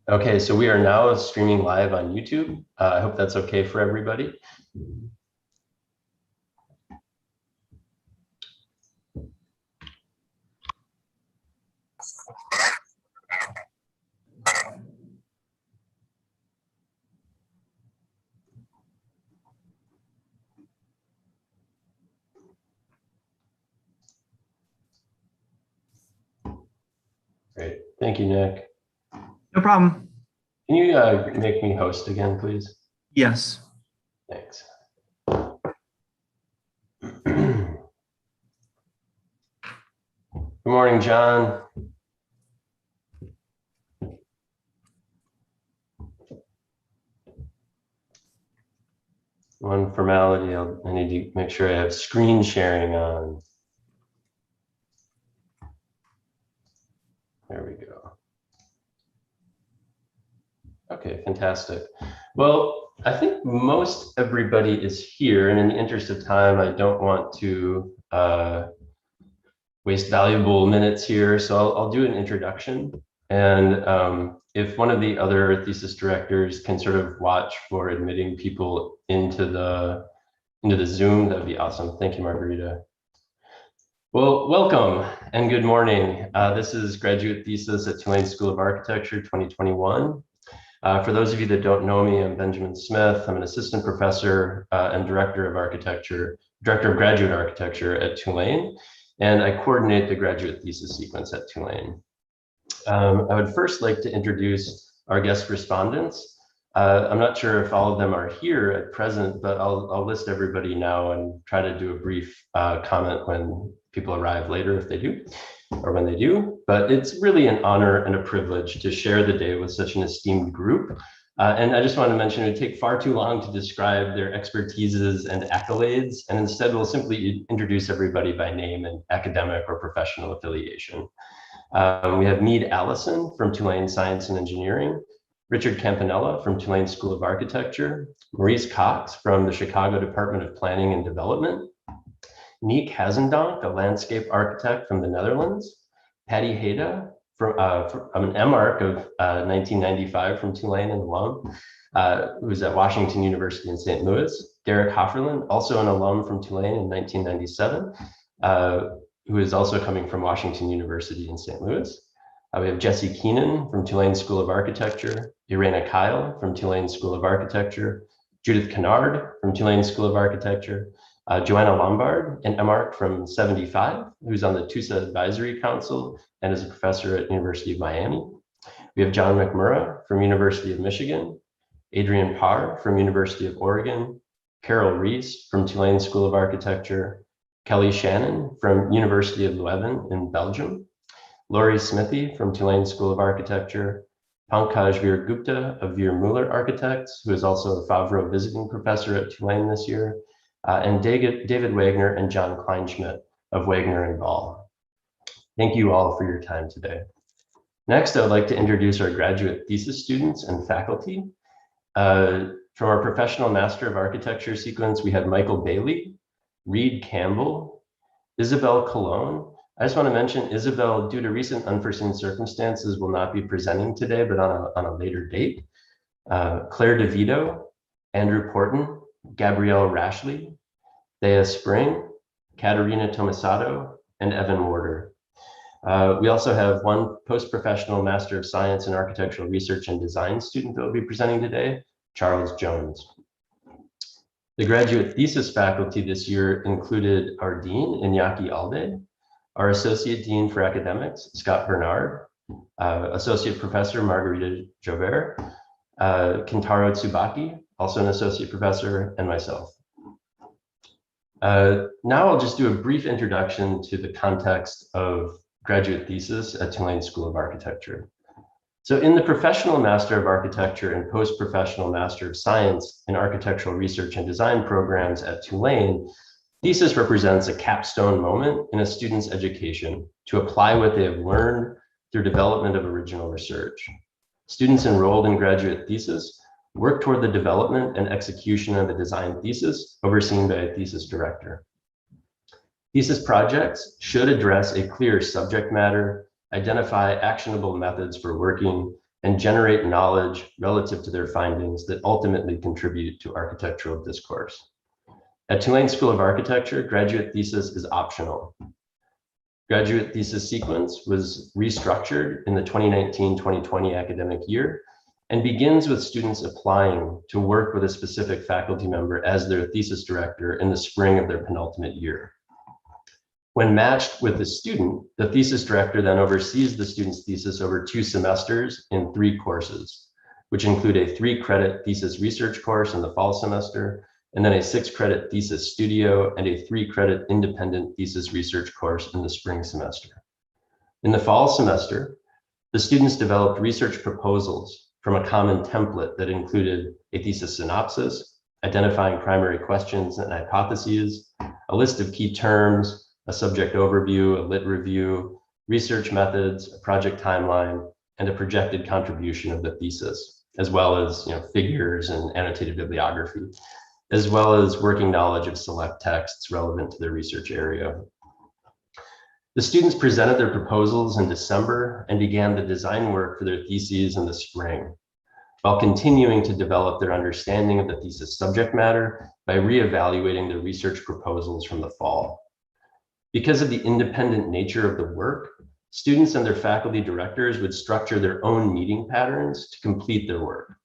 Okay, so we are now streaming live on YouTube. I hope that's okay for everybody. Great, thank you, Nick. No problem. Can you make me host again, please? Yes. Thanks. Good morning, John. One formality, I need to make sure I have screen sharing on. There we go. Okay, fantastic. Well, I think most everybody is here, and in the interest of time, I don't want to waste valuable minutes here, so I'll do an introduction. And if one of the other thesis directors can sort of watch for admitting people into the Zoom, that'd be awesome. Thank you, Margarita. Well, welcome and good morning. This is Graduate Thesis at Tulane School of Architecture 2021. For those of you that don't know me, I'm Benjamin Smith. I'm an assistant professor and director of graduate architecture at Tulane, and I coordinate the graduate thesis sequence at Tulane. I would first like to introduce our guest respondents. I'm not sure if all of them are here at present, but I'll list everybody now and try to do a brief comment when people arrive later, if they do, or when they do. But it's really an honor and a privilege to share the day with such an esteemed group. And I just want to mention it would take far too long to describe their expertises and accolades, and instead we'll simply introduce everybody by name and academic or professional affiliation. We have Mead Allison from Tulane Science and Engineering, Richard Campanella from Tulane School of Architecture, Maurice Cox from the Chicago Department of Planning and Development, Niek Hazendonk, a landscape architect from the Netherlands, Patty Hayda, from an MArch of 1995 from Tulane, an alum, who was at Washington University in St. Louis, Derek Hofferland, also an alum from Tulane in 1997, who is also coming from Washington University in St. Louis. We have Jesse Keenan from Tulane School of Architecture, Irena Kyle from Tulane School of Architecture, Judith Kennard from Tulane School of Architecture, Joanna Lombard, an MArch from 75, who's on the TUSA Advisory Council and is a professor at University of Miami. We have John McMurrah from University of Michigan, Adrian Parr from University of Oregon, Carol Rees from Tulane School of Architecture, Kelly Shannon from University of Leuven in Belgium, Laurie Smithy from Tulane School of Architecture, Pankaj Veer-Gupta of Veer-Muller Architects, who is also a Favreau visiting professor at Tulane this year, and David Wagner and John Kleinschmidt of Wagner and Ball. Thank you all for your time today. Next, I would like to introduce our graduate thesis students and faculty. From our Professional Master of Architecture sequence, we have Michael Bailey, Reed Campbell, Isabel Colon. I just want to mention Isabel, due to recent unforeseen circumstances, will not be presenting today, but on a later date. Claire DeVito, Andrew Porton, Gabrielle Rashley, Thea Spring, Katerina Tomasato, and Evan Warder. We also have one post-professional Master of Science in Architectural Research and Design student that will be presenting today, Charles Jones. The graduate thesis faculty this year included our Dean, Iñaki Alde, our Associate Dean for Academics, Scott Bernard, Associate Professor Margarita Jobert, Kentaro Tsubaki, also an Associate Professor, and myself. Now I'll just do a brief introduction to the context of graduate thesis at Tulane School of Architecture. So in the Professional Master of Architecture and Post-Professional Master of Science in Architectural Research and Design programs at Tulane, thesis represents a capstone moment in a student's education to apply what they have learned through development of original research. Students enrolled in graduate thesis work toward the development and execution of a design thesis overseen by a thesis director. Thesis projects should address a clear subject matter, identify actionable methods for working, and generate knowledge relative to their findings that ultimately contribute to architectural discourse. At Tulane School of Architecture, graduate thesis is optional. Graduate thesis sequence was restructured in the 2019-2020 academic year and begins with students applying to work with a specific faculty member as their thesis director in the spring of their penultimate year. When matched with the student, the thesis director then oversees the student's thesis over 2 semesters in 3 courses, which include a 3-credit thesis research course in the fall semester, and then a 6-credit thesis studio and a 3-credit independent thesis research course in the spring semester. In the fall semester, the students developed research proposals from a common template that included a thesis synopsis, identifying primary questions and hypotheses, a list of key terms, a subject overview, a lit review, research methods, a project timeline, and a projected contribution of the thesis, as well as figures and annotated bibliography, as well as working knowledge of select texts relevant to their research area. The students presented their proposals in December and began the design work for their theses in the spring, while continuing to develop their understanding of the thesis subject matter by reevaluating their research proposals from the fall. Because of the independent nature of the work, students and their faculty directors would structure their own meeting patterns to complete their work.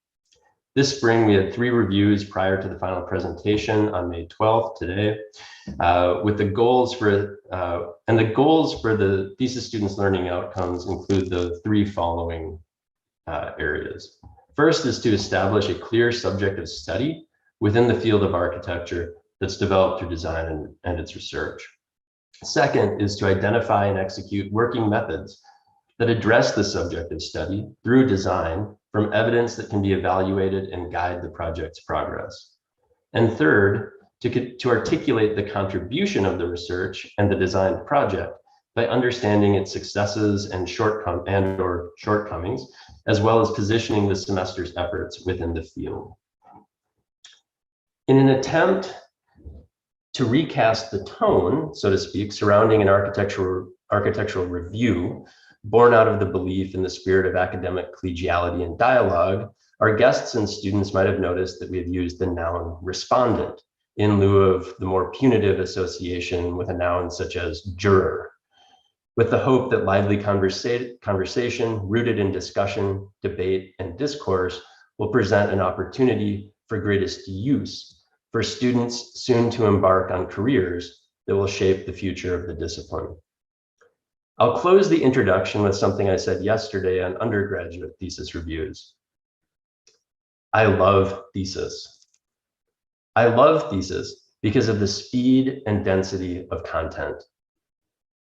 This spring, we had 3 reviews prior to the final presentation on May 12th, today, with the goals for, the thesis students' learning outcomes include the 3 following areas. First is to establish a clear subject of study within the field of architecture that's developed through design and its research. Second is to identify and execute working methods that address the subject of study through design from evidence that can be evaluated and guide the project's progress. And third, to articulate the contribution of the research and the designed project by understanding its successes and or shortcomings, as well as positioning the semester's efforts within the field. In an attempt to recast the tone, so to speak, surrounding an architectural review, born out of the belief in the spirit of academic collegiality and dialogue, our guests and students might have noticed that we have used the noun respondent in lieu of the more punitive association with a noun such as juror, with the hope that lively conversation rooted in discussion, debate, and discourse will present an opportunity for greatest use for students soon to embark on careers that will shape the future of the discipline. I'll close the introduction with something I said yesterday on undergraduate thesis reviews. I love thesis. I love thesis because of the speed and density of content.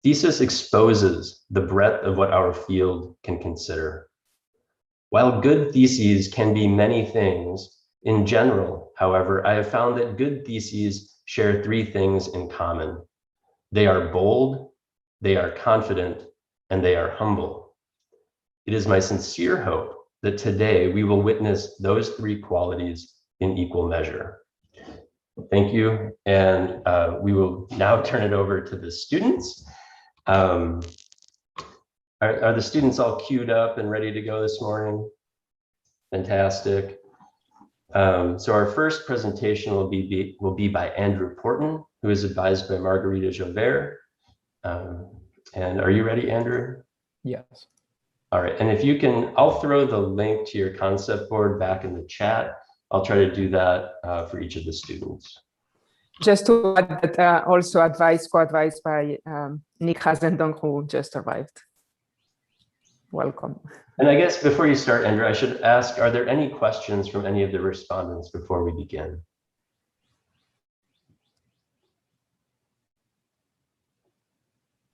Thesis exposes the breadth of what our field can consider. While good theses can be many things, in general, however, I have found that good theses share 3 things in common. They are bold, they are confident, and they are humble. It is my sincere hope that today we will witness those 3 qualities in equal measure. Thank you, and we will now turn it over to the students. Are the students all queued up and ready to go this morning? Fantastic. So our first presentation will be by Andrew Porton, who is advised by Margarita Javert. And are you ready, Andrew? Yes. All right, and if you can, I'll throw the link to your concept board back in the chat. I'll try to do that for each of the students. Just to add that also co-advised by Nick Hazendong, who just arrived. Welcome. And I guess before you start, Andrew, I should ask, are there any questions from any of the respondents before we begin?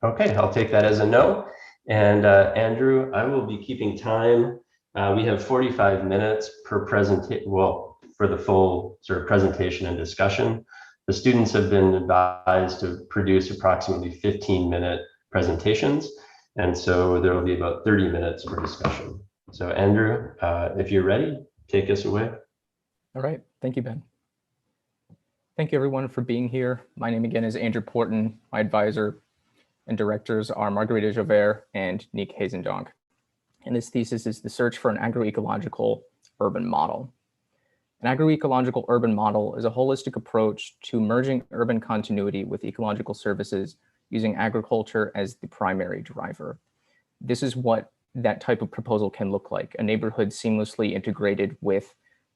Okay, I'll take that as a no. And Andrew, I will be keeping time. We have 45 minutes per presentation, well, for the full sort of presentation and discussion. The students have been advised to produce approximately 15-minute presentations. And so there will be about 30 minutes for discussion. So Andrew, if you're ready, take us away. All right, thank you, Ben. Thank you everyone for being here. My name again is Andrew Porton. My advisor and directors are Margarita Javert and Nick Hazendonk. And this thesis is the search for an agroecological urban model. An agroecological urban model is a holistic approach to merging urban continuity with ecological services using agriculture as the primary driver. This is what that type of proposal can look like: a neighborhood seamlessly integrated with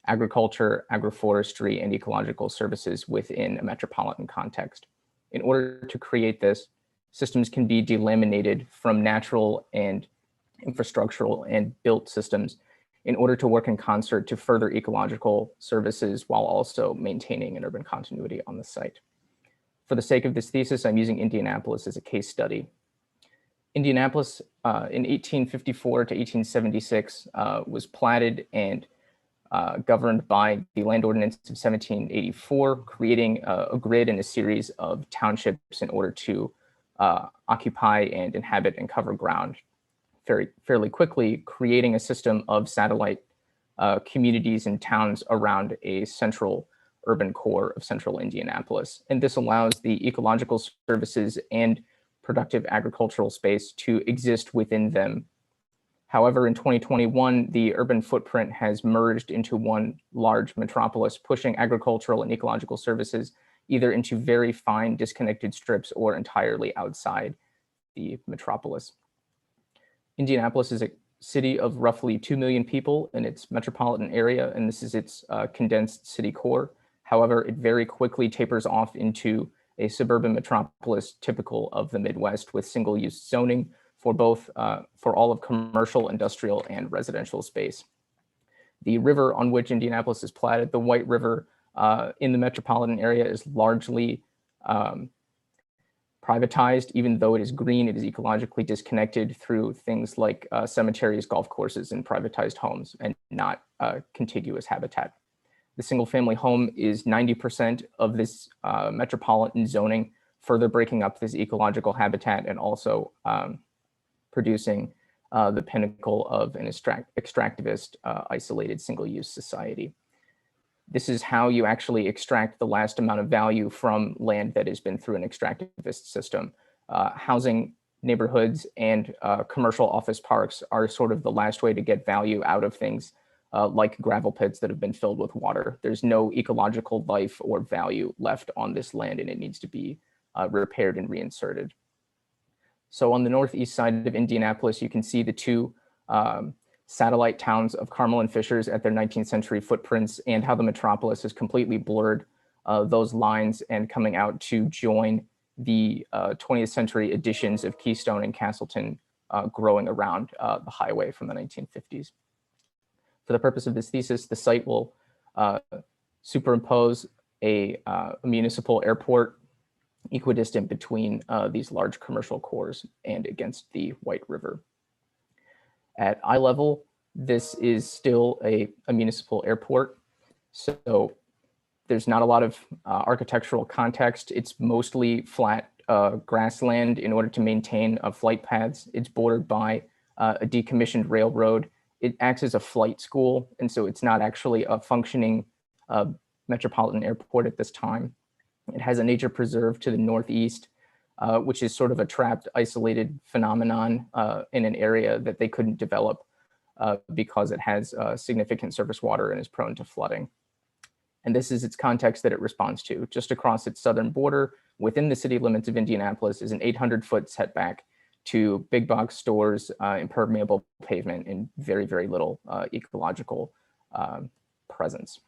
agriculture, agroforestry, and ecological services within a metropolitan context. In order to create this, systems can be delaminated from natural and infrastructural and built systems in order to work in concert to further ecological services while also maintaining an urban continuity on the site. For the sake of this thesis, I'm using Indianapolis as a case study. Indianapolis in 1854 to 1876 was platted and governed by the Land Ordinance of 1784, creating a grid and a series of townships in order to occupy and inhabit and cover ground fairly quickly, creating a system of satellite communities and towns around a central urban core of central Indianapolis. And this allows the ecological services and productive agricultural space to exist within them. However, in 2021, the urban footprint has merged into one large metropolis, pushing agricultural and ecological services either into very fine disconnected strips or entirely outside the metropolis. Indianapolis is a city of roughly 2 million people in its metropolitan area, and this is its condensed city core. However, it very quickly tapers off into a suburban metropolis typical of the Midwest, with single-use zoning for both for all of commercial, industrial, and residential space. The river on which Indianapolis is platted, the White River in the metropolitan area, is largely privatized. Even though it is green, it is ecologically disconnected through things like cemeteries, golf courses, and privatized homes, and not contiguous habitat. The single-family home is 90% of this metropolitan zoning, further breaking up this ecological habitat and also producing the pinnacle of an extractivist, isolated single-use society. This is how you actually extract the last amount of value from land that has been through an extractivist system. Housing neighborhoods and commercial office parks are sort of the last way to get value out of things like gravel pits that have been filled with water. There's no ecological life or value left on this land, and it needs to be repaired and reinserted. So on the northeast side of Indianapolis, you can see the two satellite towns of Carmel and Fishers at their 19th century footprints, and how the metropolis has completely blurred those lines and coming out to join the 20th century additions of Keystone and Castleton growing around the highway from the 1950s. For the purpose of this thesis, the site will superimpose a municipal airport equidistant between these large commercial cores and against the White River. At eye level, this is still a municipal airport, so there's not a lot of architectural context. It's mostly flat grassland in order to maintain flight paths. It's bordered by a decommissioned railroad. It acts as a flight school, and so it's not actually a functioning metropolitan airport at this time. It has a nature preserve to the northeast, which is sort of a trapped, isolated phenomenon in an area that they couldn't develop because it has significant surface water and is prone to flooding. And this is its context that it responds to. Just across its southern border, within the city limits of Indianapolis, is an 800-foot setback to big box stores, impermeable pavement, and very, very little ecological presence.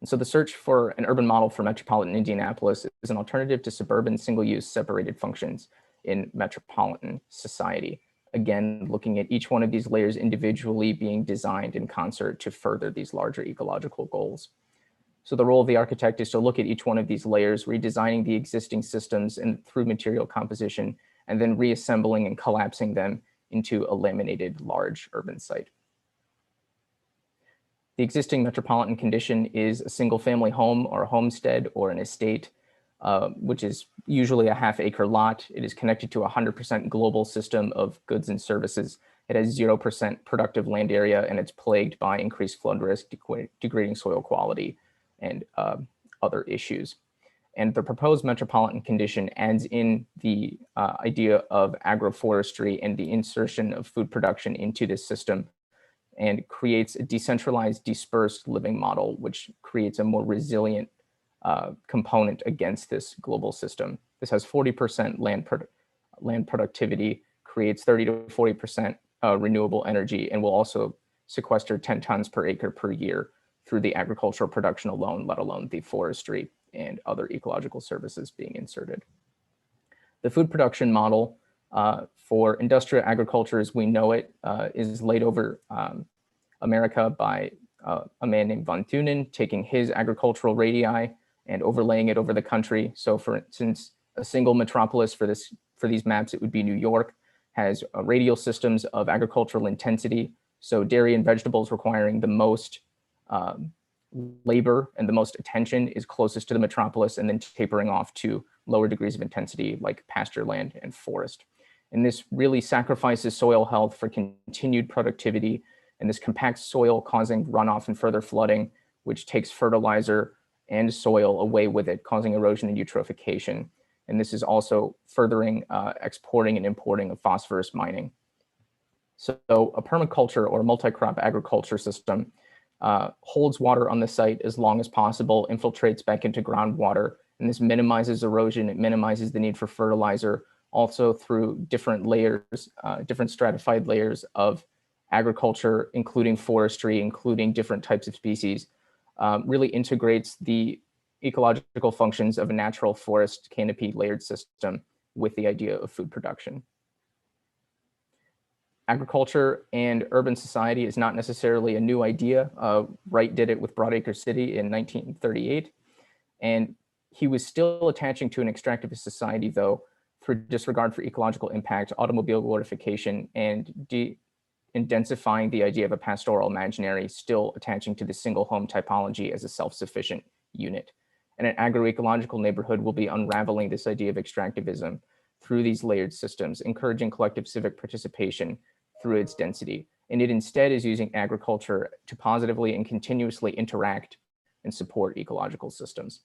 And so the search for an urban model for metropolitan Indianapolis is an alternative to suburban single-use separated functions in metropolitan society. Again, looking at each one of these layers individually being designed in concert to further these larger ecological goals. So the role of the architect is to look at each one of these layers, redesigning the existing systems and through material composition, and then reassembling and collapsing them into a laminated large urban site. The existing metropolitan condition is a single family home or a homestead or an estate, which is usually a half-acre lot. It is connected to a 100% global system of goods and services. It has 0% productive land area, and it's plagued by increased flood risk, degrading soil quality, and other issues. And the proposed metropolitan condition adds in the idea of agroforestry and the insertion of food production into this system, and creates a decentralized, dispersed living model, which creates a more resilient component against this global system. This has 40% land productivity, creates 30 to 40% renewable energy, and will also sequester 10 tons per acre per year through the agricultural production alone, let alone the forestry and other ecological services being inserted. The food production model for industrial agriculture as we know it is laid over America by a man named von Thunen, taking his agricultural radii and overlaying it over the country. So for instance, a single metropolis for these maps, it would be New York, has radial systems of agricultural intensity. So dairy and vegetables requiring the most labor and the most attention is closest to the metropolis, and then tapering off to lower degrees of intensity like pasture land and forest. And this really sacrifices soil health for continued productivity, and this compacts soil, causing runoff and further flooding, which takes fertilizer and soil away with it, causing erosion and eutrophication. And this is also furthering exporting and importing of phosphorus mining. So a permaculture or multi-crop agriculture system holds water on the site as long as possible, infiltrates back into groundwater, and this minimizes erosion. It minimizes the need for fertilizer, also through different layers, different stratified layers of agriculture, including forestry, including different types of species, really integrates the ecological functions of a natural forest canopy layered system with the idea of food production. Agriculture and urban society is not necessarily a new idea. Wright did it with Broadacre City in 1938. And he was still attaching to an extractivist society, though, through disregard for ecological impact, automobile glorification, and densifying the idea of a pastoral imaginary, still attaching to the single home typology as a self-sufficient unit. And an agroecological neighborhood will be unraveling this idea of extractivism through these layered systems, encouraging collective civic participation through its density. And it instead is using agriculture to positively and continuously interact and support ecological systems.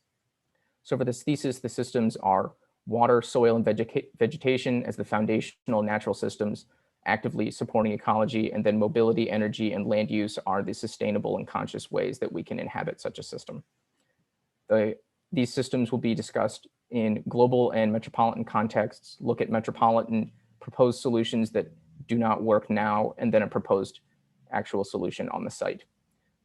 So for this thesis, the systems are water, soil, and vegetation as the foundational natural systems actively supporting ecology, and then mobility, energy, and land use are the sustainable and conscious ways that we can inhabit such a system. These systems will be discussed in global and metropolitan contexts, look at metropolitan proposed solutions that do not work now, and then a proposed actual solution on the site.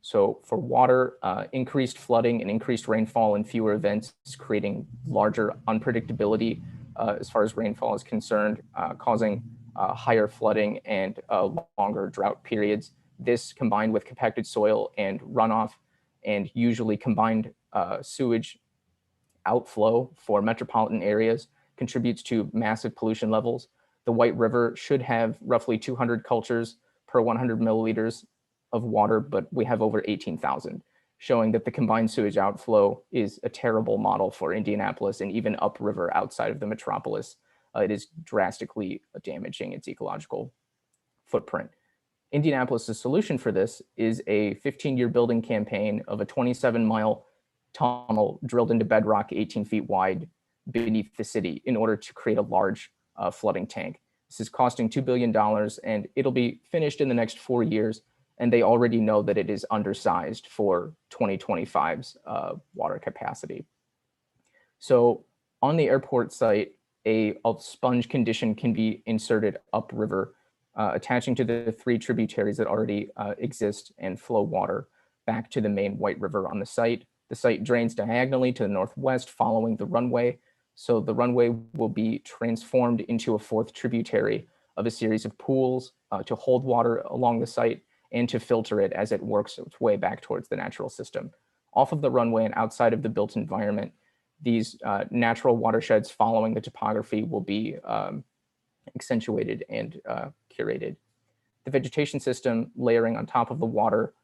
So for water, increased flooding and increased rainfall and fewer events, creating larger unpredictability as far as rainfall is concerned, causing higher flooding and longer drought periods. This combined with compacted soil and runoff, and usually combined sewage outflow for metropolitan areas, contributes to massive pollution levels. The White River should have roughly 200 cultures per 100 milliliters of water, but we have over 18,000, showing that the combined sewage outflow is a terrible model for Indianapolis and even upriver outside of the metropolis. It is drastically damaging its ecological footprint. Indianapolis' solution for this is a 15-year building campaign of a 27-mile tunnel drilled into bedrock 18 feet wide beneath the city in order to create a large flooding tank. This is costing $2 billion, and it'll be finished in the next 4 years, and they already know that it is undersized for 2025's water capacity. So on the airport site, a sponge condition can be inserted upriver, attaching to the 3 tributaries that already exist and flow water back to the main White River on the site. The site drains diagonally to the northwest following the runway. So the runway will be transformed into a 4th tributary of a series of pools to hold water along the site and to filter it as it works its way back towards the natural system. Off of the runway and outside of the built environment, these natural watersheds following the topography will be accentuated and curated. The vegetation system layering on top of the water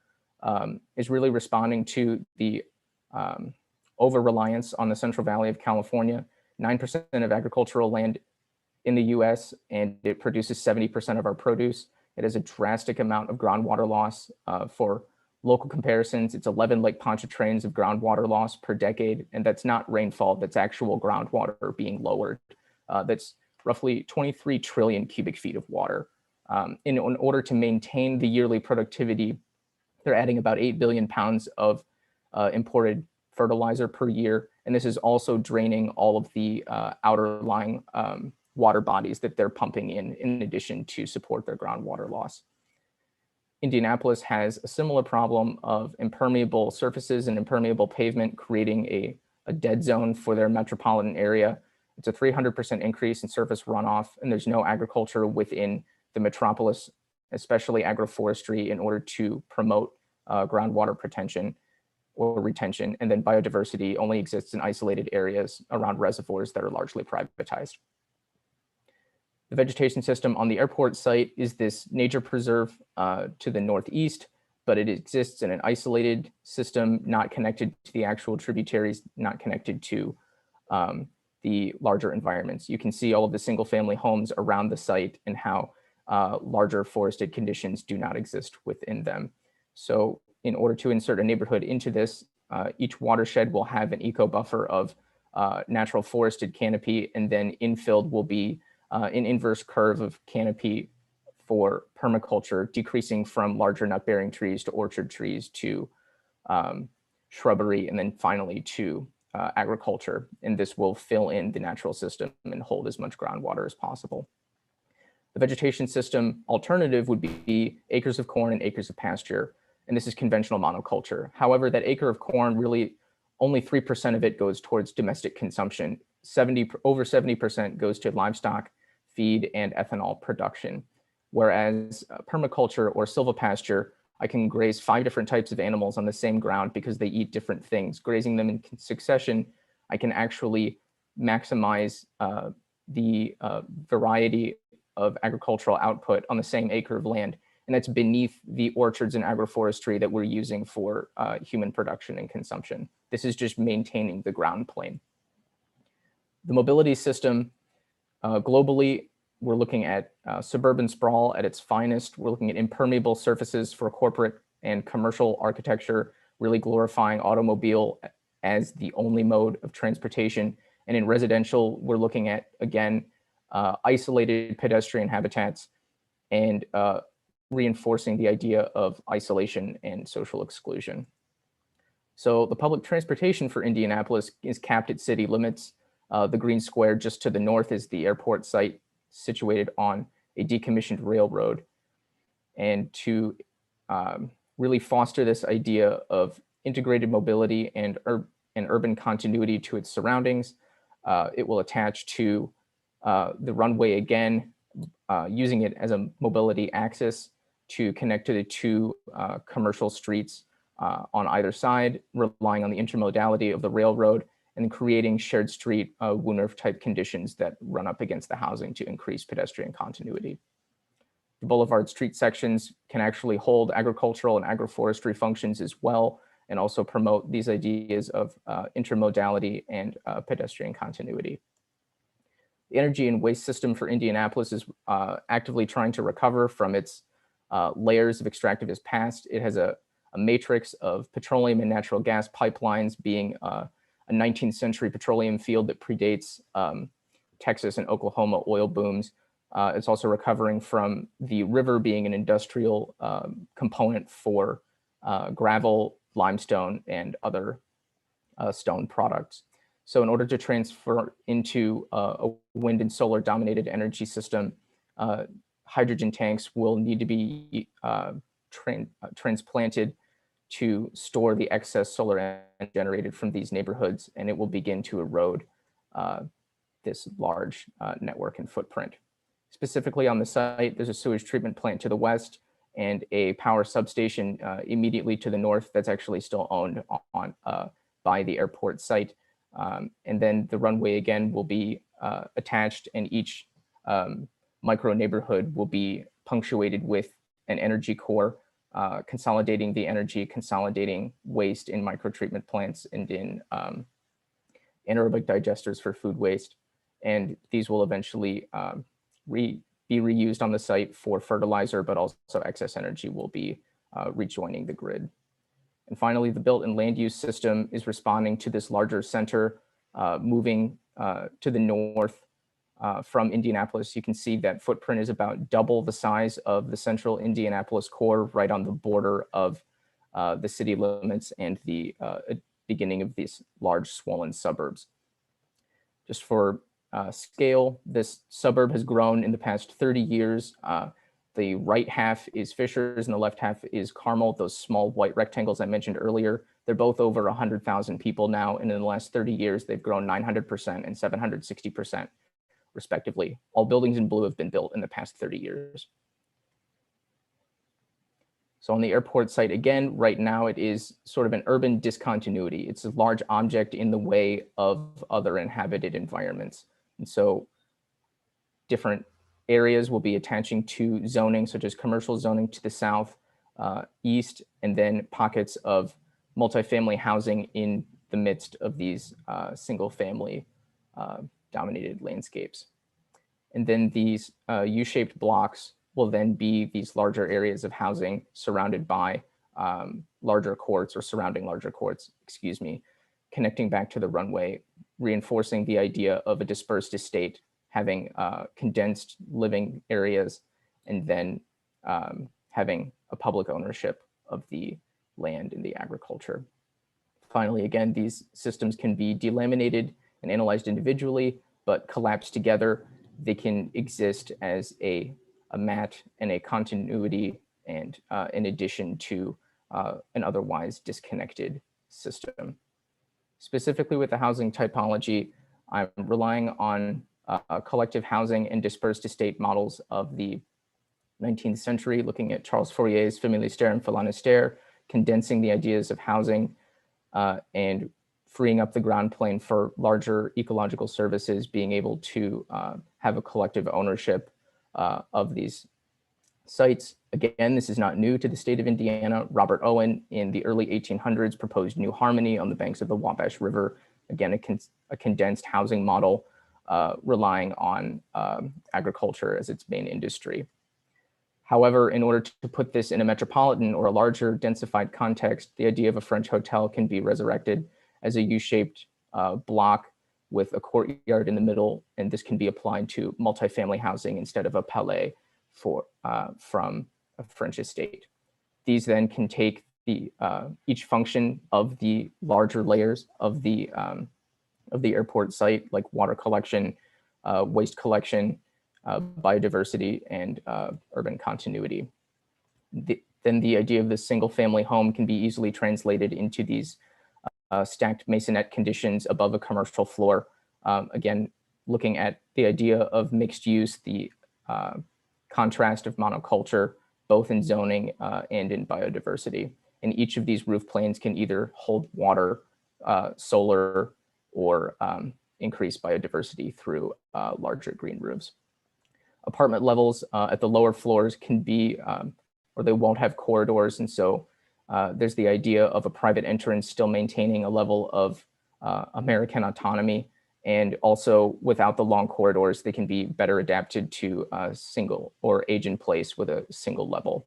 is really responding to the over-reliance on the Central Valley of California. 9% of agricultural land in the US, and it produces 70% of our produce. It has a drastic amount of groundwater loss for Local comparisons, it's 11 Lake Pontchartrains of groundwater loss per decade, and that's not rainfall, that's actual groundwater being lowered. That's roughly 23 trillion cubic feet of water. In order to maintain the yearly productivity, they're adding about 8 billion pounds of imported fertilizer per year, and this is also draining all of the outer lying water bodies that they're pumping in addition to support their groundwater loss. Indianapolis has a similar problem of impermeable surfaces and impermeable pavement, creating a dead zone for their metropolitan area. It's a 300% increase in surface runoff, and there's no agriculture within the metropolis, especially agroforestry, in order to promote groundwater retention. And then biodiversity only exists in isolated areas around reservoirs that are largely privatized. The vegetation system on the airport site is this nature preserve to the northeast, but it exists in an isolated system, not connected to the actual tributaries, not connected to the larger environments. You can see all of the single family homes around the site and how larger forested conditions do not exist within them. So in order to insert a neighborhood into this, each watershed will have an eco buffer of natural forested canopy, and then infilled will be an inverse curve of canopy for permaculture, decreasing from larger nut-bearing trees to orchard trees to shrubbery, and then finally to agriculture. And this will fill in the natural system and hold as much groundwater as possible. The vegetation system alternative would be acres of corn and acres of pasture, and this is conventional monoculture. However, that acre of corn, really only 3% of it goes towards domestic consumption. Over 70% goes to livestock feed and ethanol production. Whereas permaculture or silvopasture, I can graze 5 different types of animals on the same ground because they eat different things. Grazing them in succession, I can actually maximize the variety of agricultural output on the same acre of land. And that's beneath the orchards and agroforestry that we're using for human production and consumption. This is just maintaining the ground plane. The mobility system, globally, we're looking at suburban sprawl at its finest. We're looking at impermeable surfaces for corporate and commercial architecture, really glorifying automobile as the only mode of transportation. And in residential, we're looking at, again, isolated pedestrian habitats and reinforcing the idea of isolation and social exclusion. So the public transportation for Indianapolis is capped at city limits. The green square just to the north is the airport site, situated on a decommissioned railroad. And to really foster this idea of integrated mobility and urban continuity to its surroundings, it will attach to the runway again, using it as a mobility axis to connect to the 2 commercial streets on either side, relying on the intermodality of the railroad, and creating shared street Woonerf type conditions that run up against the housing to increase pedestrian continuity. The boulevard street sections can actually hold agricultural and agroforestry functions as well, and also promote these ideas of intermodality and pedestrian continuity. The energy and waste system for Indianapolis is actively trying to recover from its layers of extractivist past. It has a matrix of petroleum and natural gas pipelines, being a 19th century petroleum field that predates Texas and Oklahoma oil booms. It's also recovering from the river being an industrial component for gravel, limestone, and other stone products. So in order to transfer into a wind and solar dominated energy system, hydrogen tanks will need to be transplanted to store the excess solar energy generated from these neighborhoods, and it will begin to erode this large network and footprint. Specifically on the site, there's a sewage treatment plant to the west and a power substation immediately to the north that's actually still owned by the airport site. And then the runway again will be attached, and each micro neighborhood will be punctuated with an energy core, consolidating the energy, consolidating waste in microtreatment plants and in anaerobic digesters for food waste. And these will eventually be reused on the site for fertilizer, but also excess energy will be rejoining the grid And finally, the built and land use system is responding to this larger center, moving to the north from Indianapolis. You can see that footprint is about double the size of the central Indianapolis core, right on the border of the city limits and the beginning of these large swollen suburbs. Just for scale, this suburb has grown in the past 30 years. The right half is Fishers and the left half is Carmel, those small white rectangles I mentioned earlier. They're both over 100,000 people now, and in the last 30 years, they've grown 900% and 760%, respectively. All buildings in blue have been built in the past 30 years. So on the airport site, again, right now it is sort of an urban discontinuity. It's a large object in the way of other inhabited environments. And so different areas will be attaching to zoning, such as commercial zoning to the south, east, and then pockets of multifamily housing in the midst of these single family dominated landscapes. And then these U-shaped blocks will then be these larger areas of housing surrounded by larger courts or surrounding larger courts, excuse me, connecting back to the runway, reinforcing the idea of a dispersed estate, having condensed living areas, and then having a public ownership of the land and the agriculture. Finally, again, these systems can be delaminated and analyzed individually, but collapsed together, they can exist as a mat and a continuity, and in addition to an otherwise disconnected system. Specifically with the housing typology, I'm relying on collective housing and dispersed estate models of the 19th century, looking at Charles Fourier's Familistère and Phalanstère, condensing the ideas of housing and freeing up the ground plane for larger ecological services, being able to have a collective ownership of these sites. Again, this is not new to the state of Indiana. Robert Owen in the early 1800s proposed New Harmony on the banks of the Wabash River. Again, a condensed housing model relying on agriculture as its main industry. However, in order to put this in a metropolitan or a larger densified context, the idea of a French hotel can be resurrected as a U-shaped block with a courtyard in the middle, and this can be applied to multifamily housing instead of a palais from a French estate. These then can take the each function of the larger layers of the airport site, like water collection, waste collection, biodiversity, and urban continuity. Then the idea of the single family home can be easily translated into these stacked masonette conditions above a commercial floor. Again, looking at the idea of mixed use, the contrast of monoculture, both in zoning and in biodiversity. And each of these roof planes can either hold water, solar, or increase biodiversity through larger green roofs. Apartment levels at the lower floors can be, or they won't have corridors. And so there's the idea of a private entrance still maintaining a level of American autonomy. And also without the long corridors, they can be better adapted to a single or age in place with a single level.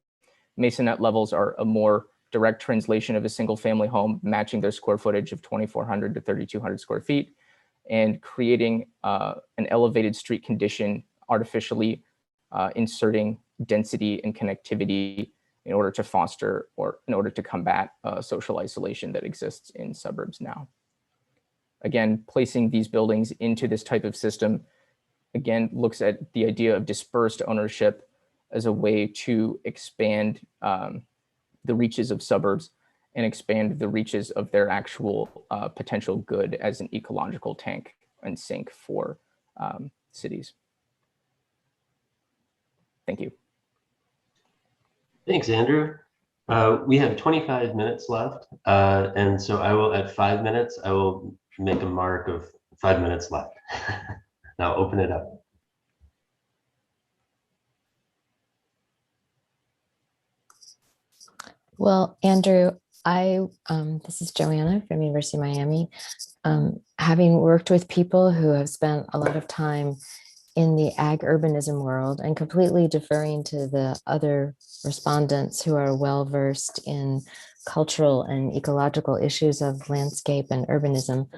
Masonette levels are a more direct translation of a single family home, matching their square footage of 2,400 to 3,200 square feet, and creating an elevated street condition, artificially inserting density and connectivity in order to foster or in order to combat social isolation that exists in suburbs now. Again, placing these buildings into this type of system, again, looks at the idea of dispersed ownership as a way to expand the reaches of suburbs and expand the reaches of their actual potential good as an ecological tank and sink for cities. Thank you. Thanks, Andrew. We have 25 minutes left, and so I will, at 5 minutes, I will make a mark of 5 minutes left. Now open it up. Well, Andrew, this is Joanna from University of Miami. Having worked with people who have spent a lot of time in the ag urbanism world, and completely deferring to the other respondents who are well versed in cultural and ecological issues of landscape and urbanism.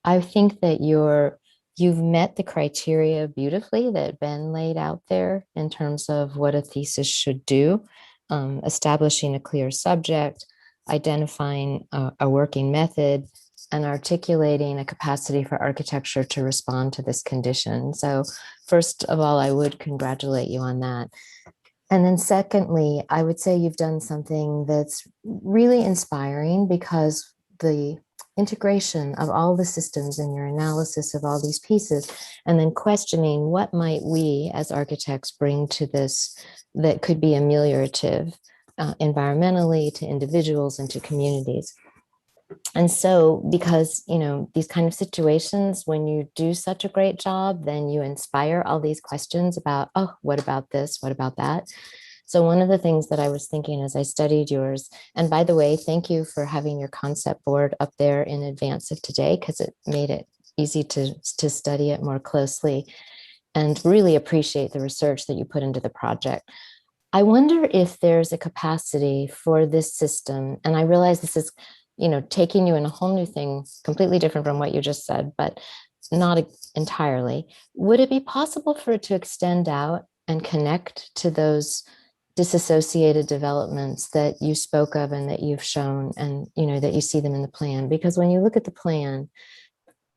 I think that you've met the criteria beautifully that Ben laid out there in terms of what a thesis should do, establishing a clear subject, identifying a working method, and articulating a capacity for architecture to respond to this condition. So first of all, I would congratulate you on that. And then secondly, I would say you've done something that's really inspiring, because the integration of all the systems and your analysis of all these pieces, and then questioning what might we as architects bring to this that could be ameliorative environmentally, to individuals and to communities. And so, because, you know, these kind of situations, when you do such a great job, then you inspire all these questions about, oh, what about this? What about that? So one of the things that I was thinking as I studied yours, and by the way, thank you for having your concept board up there in advance of today, because it made it easy to study it more closely, and really appreciate the research that you put into the project. I wonder if there's a capacity for this system, and I realize this is, you know, taking you in a whole new thing, completely different from what you just said, but not entirely. Would it be possible for it to extend out and connect to those disassociated developments that you spoke of and that you've shown, and, you know, that you see them in the plan? Because when you look at the plan,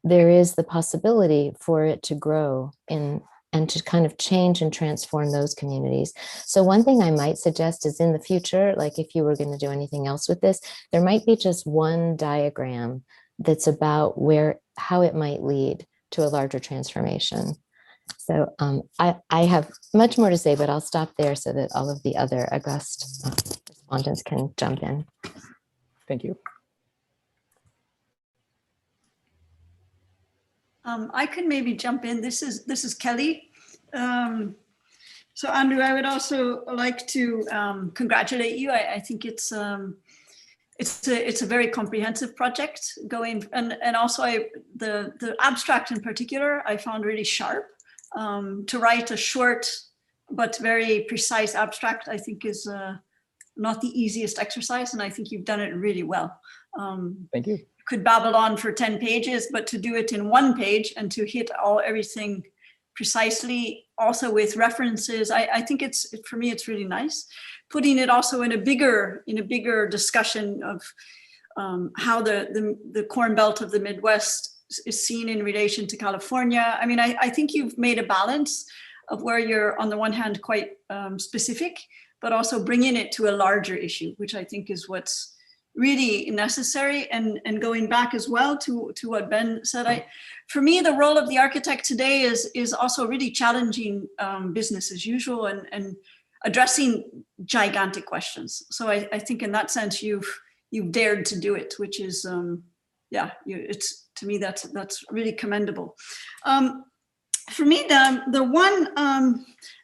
there is the possibility for it to grow in and to kind of change and transform those communities. So one thing I might suggest is, in the future, like if you were going to do anything else with this, there might be just one diagram that's about how it might lead to a larger transformation. So I have much more to say, but I'll stop there so that all of the other august respondents can jump in. Thank you. I could maybe jump in. This is Kelly. So Andrew, I would also like to congratulate you. I think it's a very comprehensive project going, and also the abstract in particular I found really sharp. To write a short but very precise abstract, I think is not the easiest exercise, and I think you've done it really well. Thank you. Could babble on for 10 pages, but to do it in one page and to hit everything precisely, also with references, I think for me it's really nice. Putting it also in a bigger discussion of how the Corn Belt of the Midwest is seen in relation to California. I mean, I think you've made a balance of where you're on the one hand quite specific, but also bringing it to a larger issue, which I think is what's really necessary. And going back as well to what Ben said, for me, the role of the architect today is also really challenging business as usual and addressing gigantic questions. So I think in that sense, you've dared to do it, which is, it's, to me, that's really commendable. For me, the one,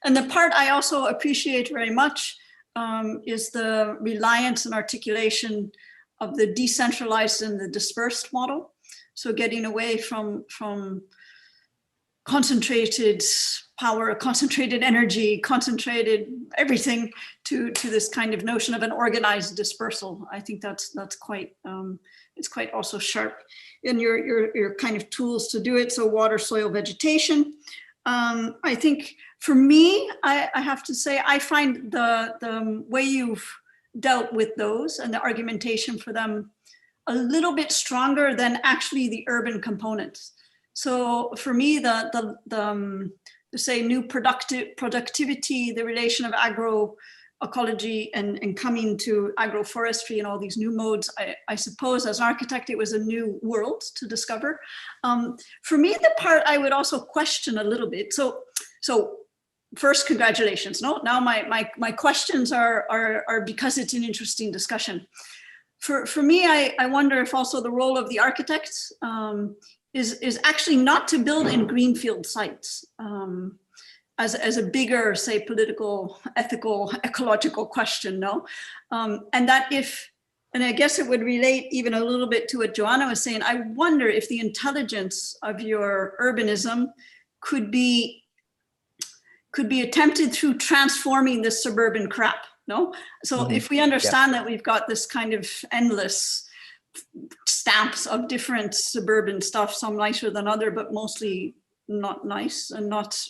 and the part I also appreciate very much is the reliance and articulation of the decentralized and the dispersed model. So getting away from concentrated power, concentrated energy, concentrated everything to this kind of notion of an organized dispersal. I think that's quite, it's quite also sharp in your kind of tools to do it. So water, soil, vegetation. I think for me, I have to say, I find the way you've dealt with those and the argumentation for them a little bit stronger than actually the urban components. So for me, the say new productivity, the relation of agroecology and coming to agroforestry and all these new modes, I suppose as an architect, it was a new world to discover. For me, the part I would also question a little bit. So first, congratulations. No, now my questions are because it's an interesting discussion. For me, I wonder if also the role of the architect is actually not to build in greenfield sites as a bigger, say, political, ethical, ecological question, no? And that and I guess it would relate even a little bit to what Joanna was saying, I wonder if the intelligence of your urbanism could be attempted through transforming this suburban crap No? So Mhm. if we understand that we've got this kind of endless stamps of different suburban stuff, some nicer than other, but mostly not nice and not,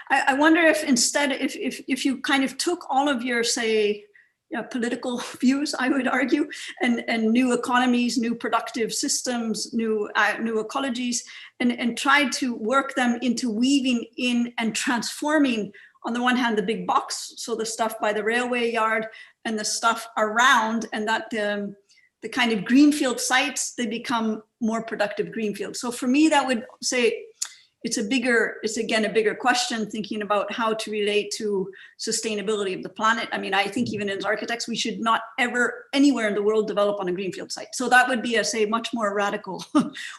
I wonder if instead, if you kind of took all of your, say, political views, I would argue, and new economies, new productive systems, new ecologies, and tried to work them into weaving in and transforming, on the one hand, the big box, so the stuff by the railway yard and the stuff around, and that the kind of greenfield sites, they become more productive greenfield. So for me, that would say, it's again a bigger question, thinking about how to relate to sustainability of the planet. I mean, I think even as architects, we should not ever anywhere in the world develop on a greenfield site. So that would be a much more radical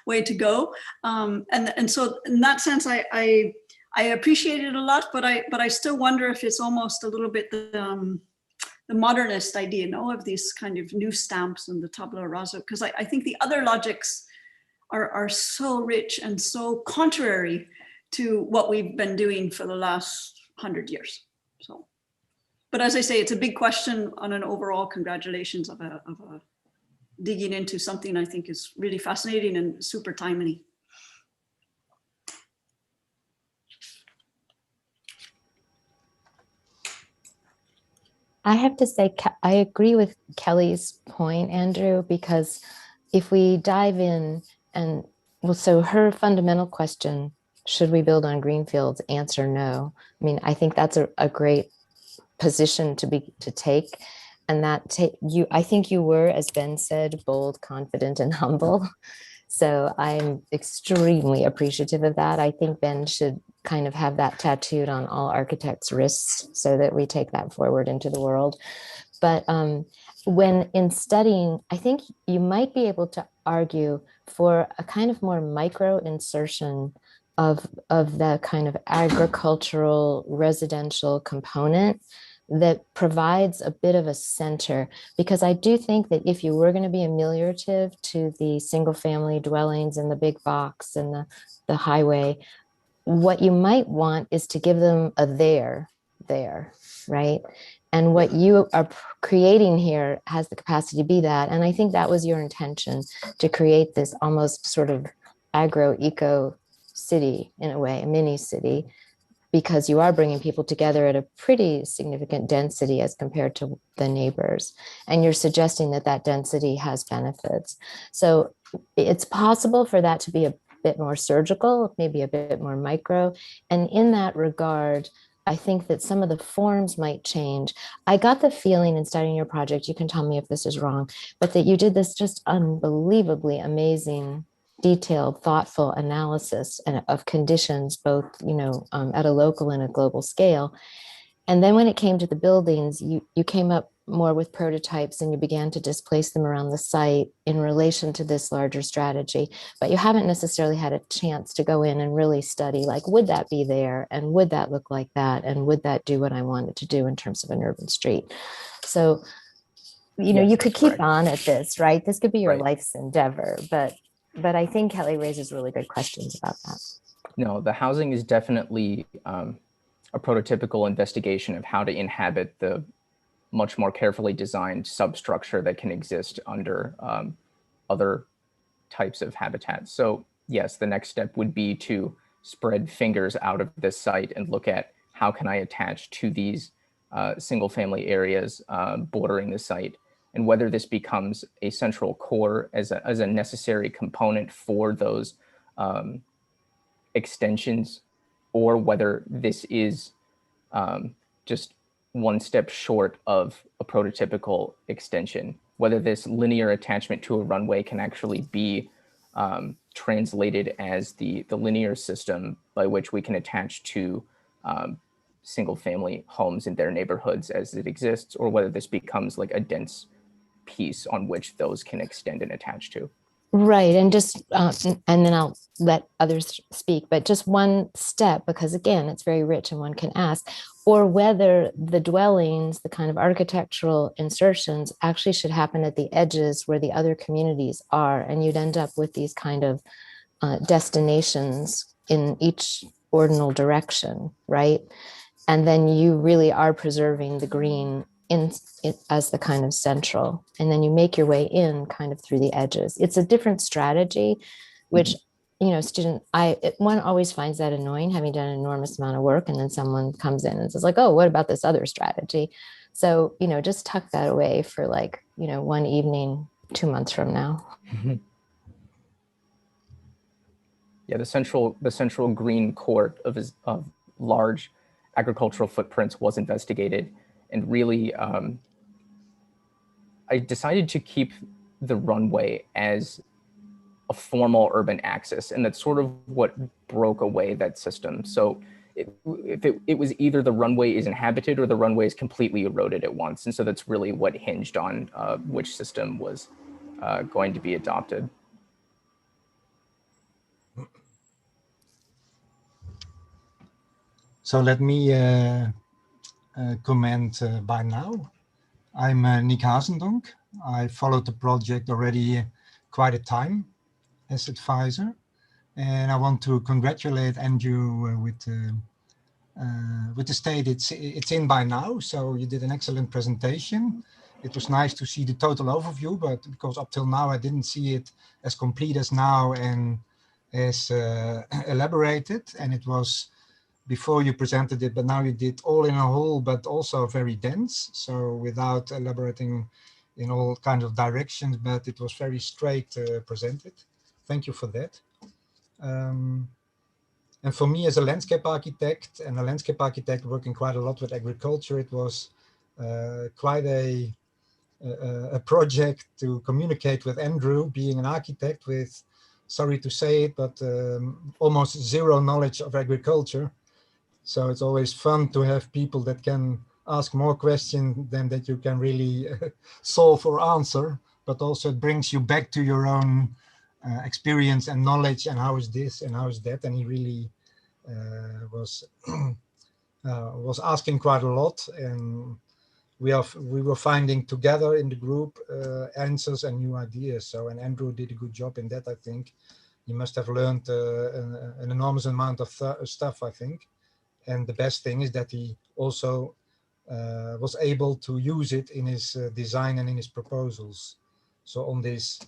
way to go. And so in that sense, I appreciate it a lot, but I still wonder if it's almost a little bit the modernist idea, of these kind of new stamps and the tabula rasa, because I think the other logics are so rich and so contrary to what we've been doing for the last 100 years. So, but as I say, it's a big question on an overall. Congratulations of a digging into something I think is really fascinating and super timely. I have to say, I agree with Kelly's point, Andrew, because if we dive in and, well, so her fundamental question, should we build on greenfields? Answer no. I mean, I think that's a great position to take. And that I think you were, as Ben said, bold, confident, and humble. So I'm extremely appreciative of that. I think Ben should kind of have that tattooed on all architects' wrists so that we take that forward into the world. But when in studying, I think you might be able to argue for a kind of more micro insertion of the kind of agricultural residential component that provides a bit of a center, because I do think that if you were going to be ameliorative to the single family dwellings and the big box and the highway, what you might want is to give them a there, right? And what you are creating here has the capacity to be that. And I think that was your intention, to create this almost sort of agro-eco city in a way, a mini city, because you are bringing people together at a pretty significant density as compared to the neighbors. And you're suggesting that that density has benefits. So it's possible for that to be a bit more surgical, maybe a bit more micro. And in that regard, I think that some of the forms might change. I got the feeling in studying your project, you can tell me if this is wrong, but that you did this just unbelievably amazing, detailed, thoughtful analysis of conditions, both, at a local and a global scale. And then when it came to the buildings, you came up more with prototypes and you began to displace them around the site in relation to this larger strategy. But you haven't necessarily had a chance to go in and really study, like, would that be there? And would that look like that? And would that do what I wanted to do in terms of an urban street? So, Yes, you could keep right. on at this, right? This could be your Right. life's endeavor, but I think Kelly raises really good questions about that. No, the housing is definitely a prototypical investigation of how to inhabit the much more carefully designed substructure that can exist under other types of habitats. So yes, the next step would be to spread fingers out of this site and look at how can I attach to these single family areas bordering the site, and whether this becomes a central core as a necessary component for those extensions, or whether this is just one step short of a prototypical extension, whether this linear attachment to a runway can actually be translated as the linear system by which we can attach to single family homes in their neighborhoods as it exists, or whether this becomes like a dense piece on which those can extend and attach to. Right. And just, and then I'll let others speak, but just one step, because again, it's very rich and one can ask, or whether the dwellings, the kind of architectural insertions actually should happen at the edges where the other communities are. And you'd end up with these kind of destinations in each ordinal direction, right? And then you really are preserving the green as the kind of central, and then you make your way in kind of through the edges. It's a different strategy, which one always finds that annoying, having done an enormous amount of work, and then someone comes in and says like, oh, what about this other strategy? So, just tuck that away for like, one evening 2 months from now. Yeah, the central green court of large agricultural footprints was investigated, and really, I decided to keep the runway as a formal urban axis, and that's sort of what broke away that system. So it was either the runway is inhabited or the runway is completely eroded at once, and so that's really what hinged on which system was going to be adopted. So let me comment by now. I'm Nick Hazendonk. I followed the project already quite a time as advisor, and I want to congratulate Andrew with the state it's in by now. So you did an excellent presentation. It was nice to see the total overview, but because up till now I didn't see it as complete as now and as elaborated, and it was before you presented it, but now you did all in a whole, but also very dense. So without elaborating in all kinds of directions, but it was very straight presented. Thank you for that. And for me as a landscape architect and a landscape architect working quite a lot with agriculture, it was quite a project to communicate with Andrew, being an architect with, sorry to say it, but almost zero knowledge of agriculture. So it's always fun to have people that can ask more questions than that you can really solve or answer, but also it brings you back to your own experience and knowledge, and how is this and how is that. And he really was asking quite a lot, and we were finding together in the group answers and new ideas. So, and Andrew did a good job in that, I think. He must have learned an enormous amount of stuff, I think. And the best thing is that he also was able to use it in his design and in his proposals. So on this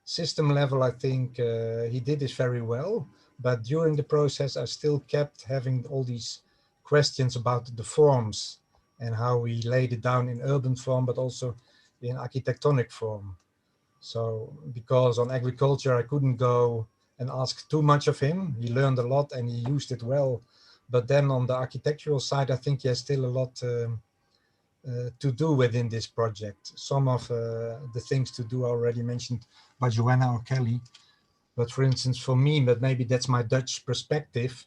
system level, I think he did this very well. But during the process, I still kept having all these questions about the forms and how we laid it down in urban form, but also in architectonic form. So because on agriculture, I couldn't go and ask too much of him. He learned a lot and he used it well. But then on the architectural side, I think he has still a lot to do within this project. Some of the things to do are already mentioned by Joanna or Kelly. But for instance, for me, but maybe that's my Dutch perspective,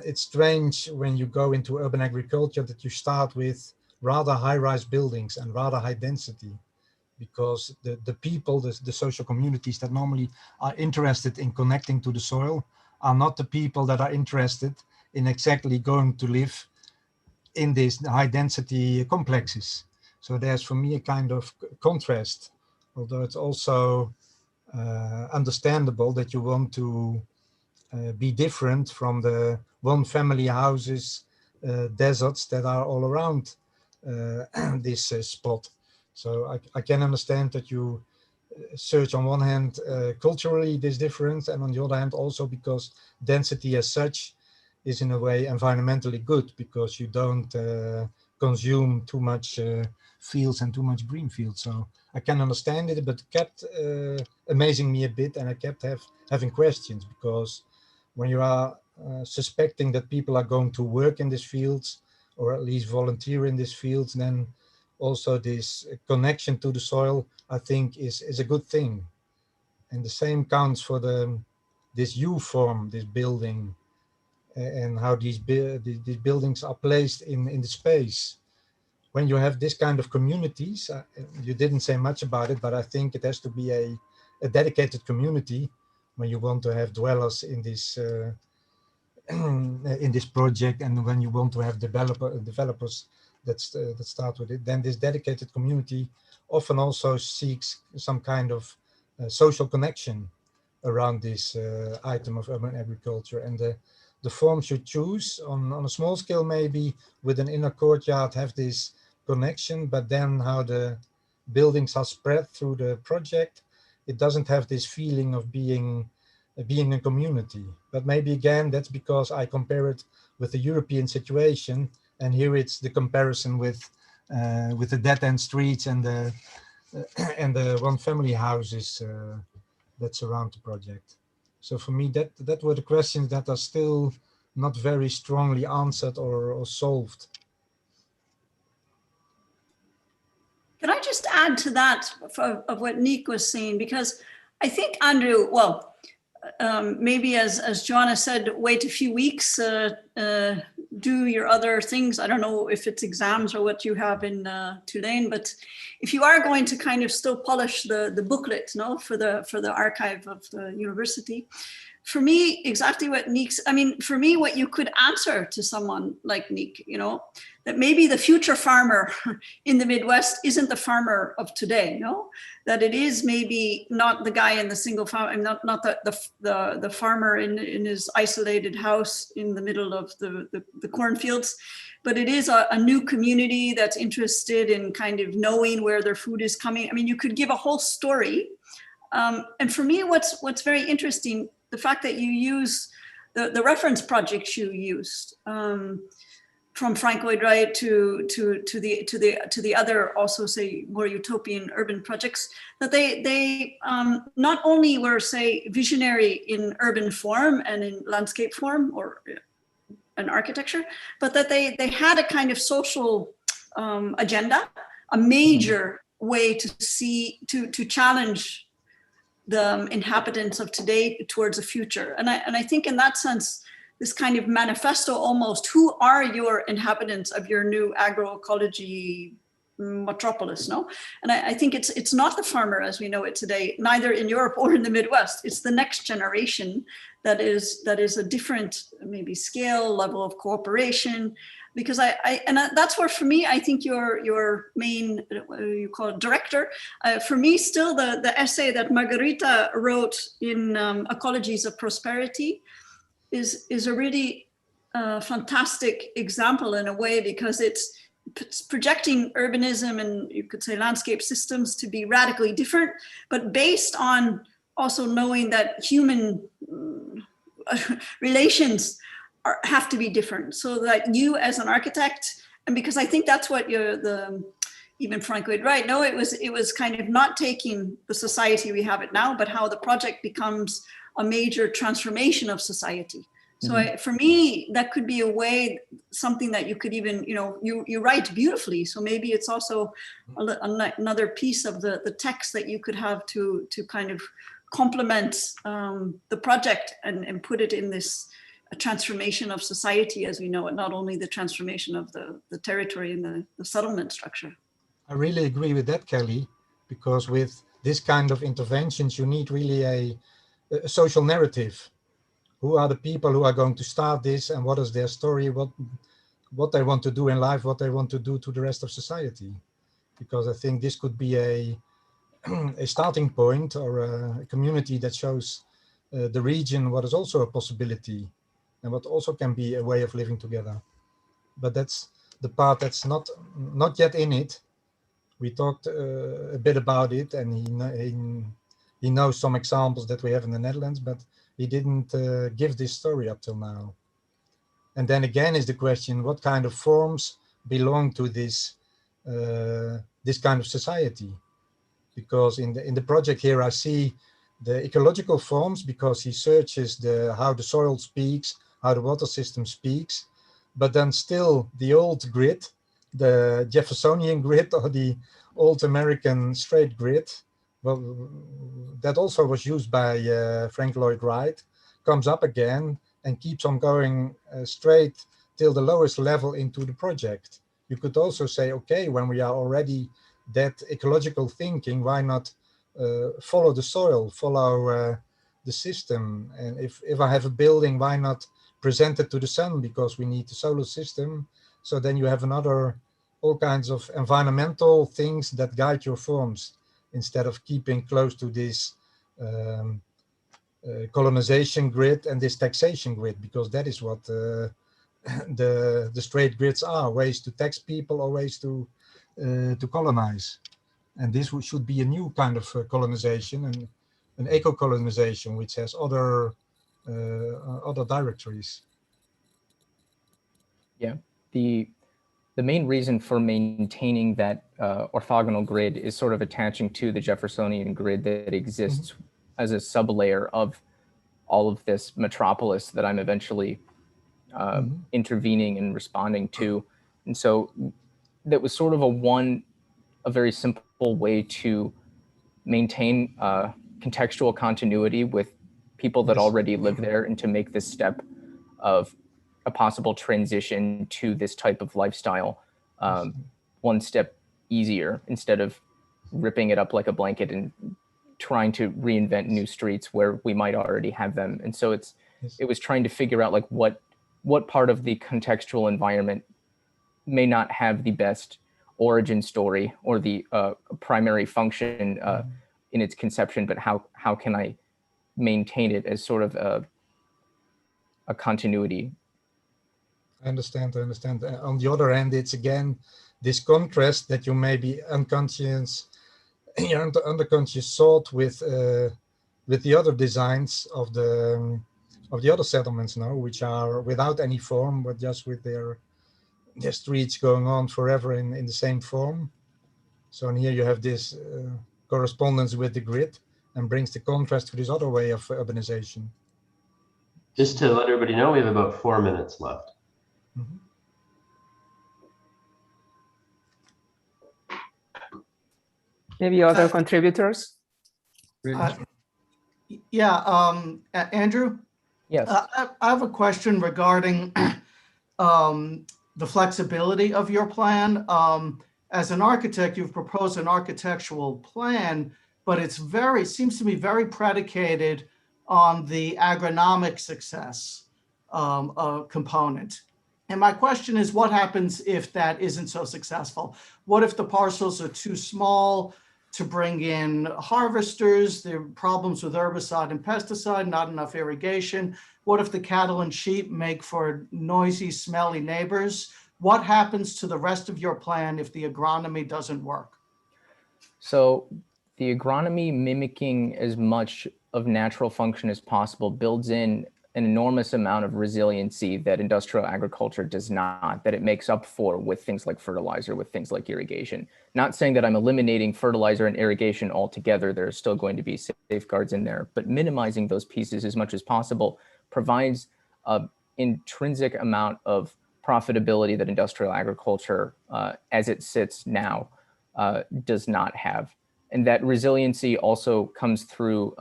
it's strange when you go into urban agriculture that you start with rather high-rise buildings and rather high density, because the people, the social communities that normally are interested in connecting to the soil are not the people that are interested in exactly going to live in these high density complexes. So there's for me a kind of contrast, although it's also understandable that you want to be different from the one family houses, deserts that are all around this spot. So I can understand that you search on one hand culturally this difference, and on the other hand also because density as such is in a way environmentally good, because you don't consume too much fields and too much green fields. So I can understand it, but it kept amazing me a bit, and I kept having questions, because when you are suspecting that people are going to work in these fields or at least volunteer in these fields, then also this connection to the soil, I think is a good thing. And the same counts for this U form, this building, and how these buildings are placed in the space. When you have this kind of communities, you didn't say much about it, but I think it has to be a dedicated community when you want to have dwellers in this in this project, and when you want to have developers that start with it, then this dedicated community often also seeks some kind of social connection around this item of urban agriculture. And the forms you choose on a small scale, maybe with an inner courtyard, have this connection, but then how the buildings are spread through the project, it doesn't have this feeling of being a community. But maybe again, that's because I compare it with the European situation, and here it's the comparison with the dead-end streets and the one-family houses that surround the project. So for me, that were the questions that are still not very strongly answered or solved. Can I just add to that of what Nick was saying? Because I think, Andrew, well, maybe as Joanna said, wait a few weeks, do your other things. I don't know if it's exams or what you have in Tulane, but if you are going to kind of still polish the booklet, no, for the archive of the university, for me, exactly what Nick's, I mean, for me, what you could answer to someone like Nick, you know, that maybe the future farmer in the Midwest isn't the farmer of today, no? That it is maybe not the guy in the single farm, not the farmer in his isolated house in the middle of the cornfields, but it is a new community that's interested in kind of knowing where their food is coming. I mean, you could give a whole story. And for me, what's very interesting, the fact that you use the reference projects you used, from Frank Lloyd Wright to the other, also say more utopian urban projects, that they not only were, say, visionary in urban form and in landscape form or an architecture, but that they had a kind of social agenda, a major way to challenge the inhabitants of today towards the future. And I think in that sense, this kind of manifesto almost, who are your inhabitants of your new agroecology metropolis, no? And I think it's not the farmer as we know it today, neither in Europe or in the Midwest. It's the next generation that is a different maybe scale, level of cooperation, because that's where, for me, I think your main, you call it director, for me still the essay that Margarita wrote in Ecologies of Prosperity is a really fantastic example in a way, because it's projecting urbanism and you could say landscape systems to be radically different, but based on also knowing that human relations have to be different, so that you as an architect, and because I think that's what even Frank Lloyd Wright, no, it was kind of not taking the society we have it now, but how the project becomes a major transformation of society. So for me, that could be a way, something that you could even, you know, you write beautifully. So maybe it's also another piece of the text that you could have to kind of complement the project and put it in this transformation of society as we know it, not only the transformation of the territory and the settlement structure. I really agree with that, Kelly, because with this kind of interventions, you need really a social narrative. Who are the people who are going to start this, and what is their story, what they want to do in life, what they want to do to the rest of society? Because I think this could be a starting point, or a community that shows the region what is also a possibility and what also can be a way of living together. But that's the part that's not yet in it. We talked a bit about it, and he knows some examples that we have in the Netherlands, but he didn't give this story up till now. And then again is the question, what kind of forms belong to this kind of society? Because in the project here, I see the ecological forms, because he searches how the soil speaks, how the water system speaks, but then still the old grid, the Jeffersonian grid, or the old American straight grid, well, that also was used by Frank Lloyd Wright, comes up again and keeps on going straight till the lowest level into the project. You could also say, okay, when we are already that ecological thinking, why not follow the soil, follow the system? And if I have a building, why not present it to the sun, because we need the solar system? So then you have all kinds of environmental things that guide your forms, instead of keeping close to this colonization grid and this taxation grid, because that is what the straight grids are, ways to tax people or ways to to colonize. And this should be a new kind of colonization, and an eco-colonization, which has other directories. Yeah, the main reason for maintaining that orthogonal grid is sort of attaching to the Jeffersonian grid that exists as a sublayer of all of this metropolis that I'm eventually intervening and responding to. And so that was sort of a very simple way to maintain contextual continuity with people that already live there, and to make this step of a possible transition to this type of lifestyle one step easier, instead of ripping it up like a blanket and trying to reinvent new streets where we might already have them. And so it was trying to figure out like what part of the contextual environment may not have the best origin story or the primary function in its conception, but how can I maintain it as sort of a continuity? I understand. On the other hand, it's again this contrast that you may be unconscious, your underconscious thought with the other designs of the other settlements now, which are without any form, but just with their streets going on forever in the same form. So in here you have this correspondence with the grid, and brings the contrast to this other way of urbanization. Just to let everybody know, we have about 4 minutes left. Maybe other contributors? Andrew? Yes. I have a question regarding the flexibility of your plan. As an architect, you've proposed an architectural plan, but it seems to be very predicated on the agronomic success component. And my question is, what happens if that isn't so successful? What if the parcels are too small to bring in harvesters? There are problems with herbicide and pesticide, not enough irrigation. What if the cattle and sheep make for noisy, smelly neighbors? What happens to the rest of your plan if the agronomy doesn't work? So the agronomy, mimicking as much of natural function as possible, builds in an enormous amount of resiliency that industrial agriculture does not, that it makes up for with things like fertilizer, with things like irrigation. Not saying that I'm eliminating fertilizer and irrigation altogether, there are still going to be safeguards in there, but minimizing those pieces as much as possible provides an intrinsic amount of profitability that industrial agriculture, as it sits now, does not have. And that resiliency also comes through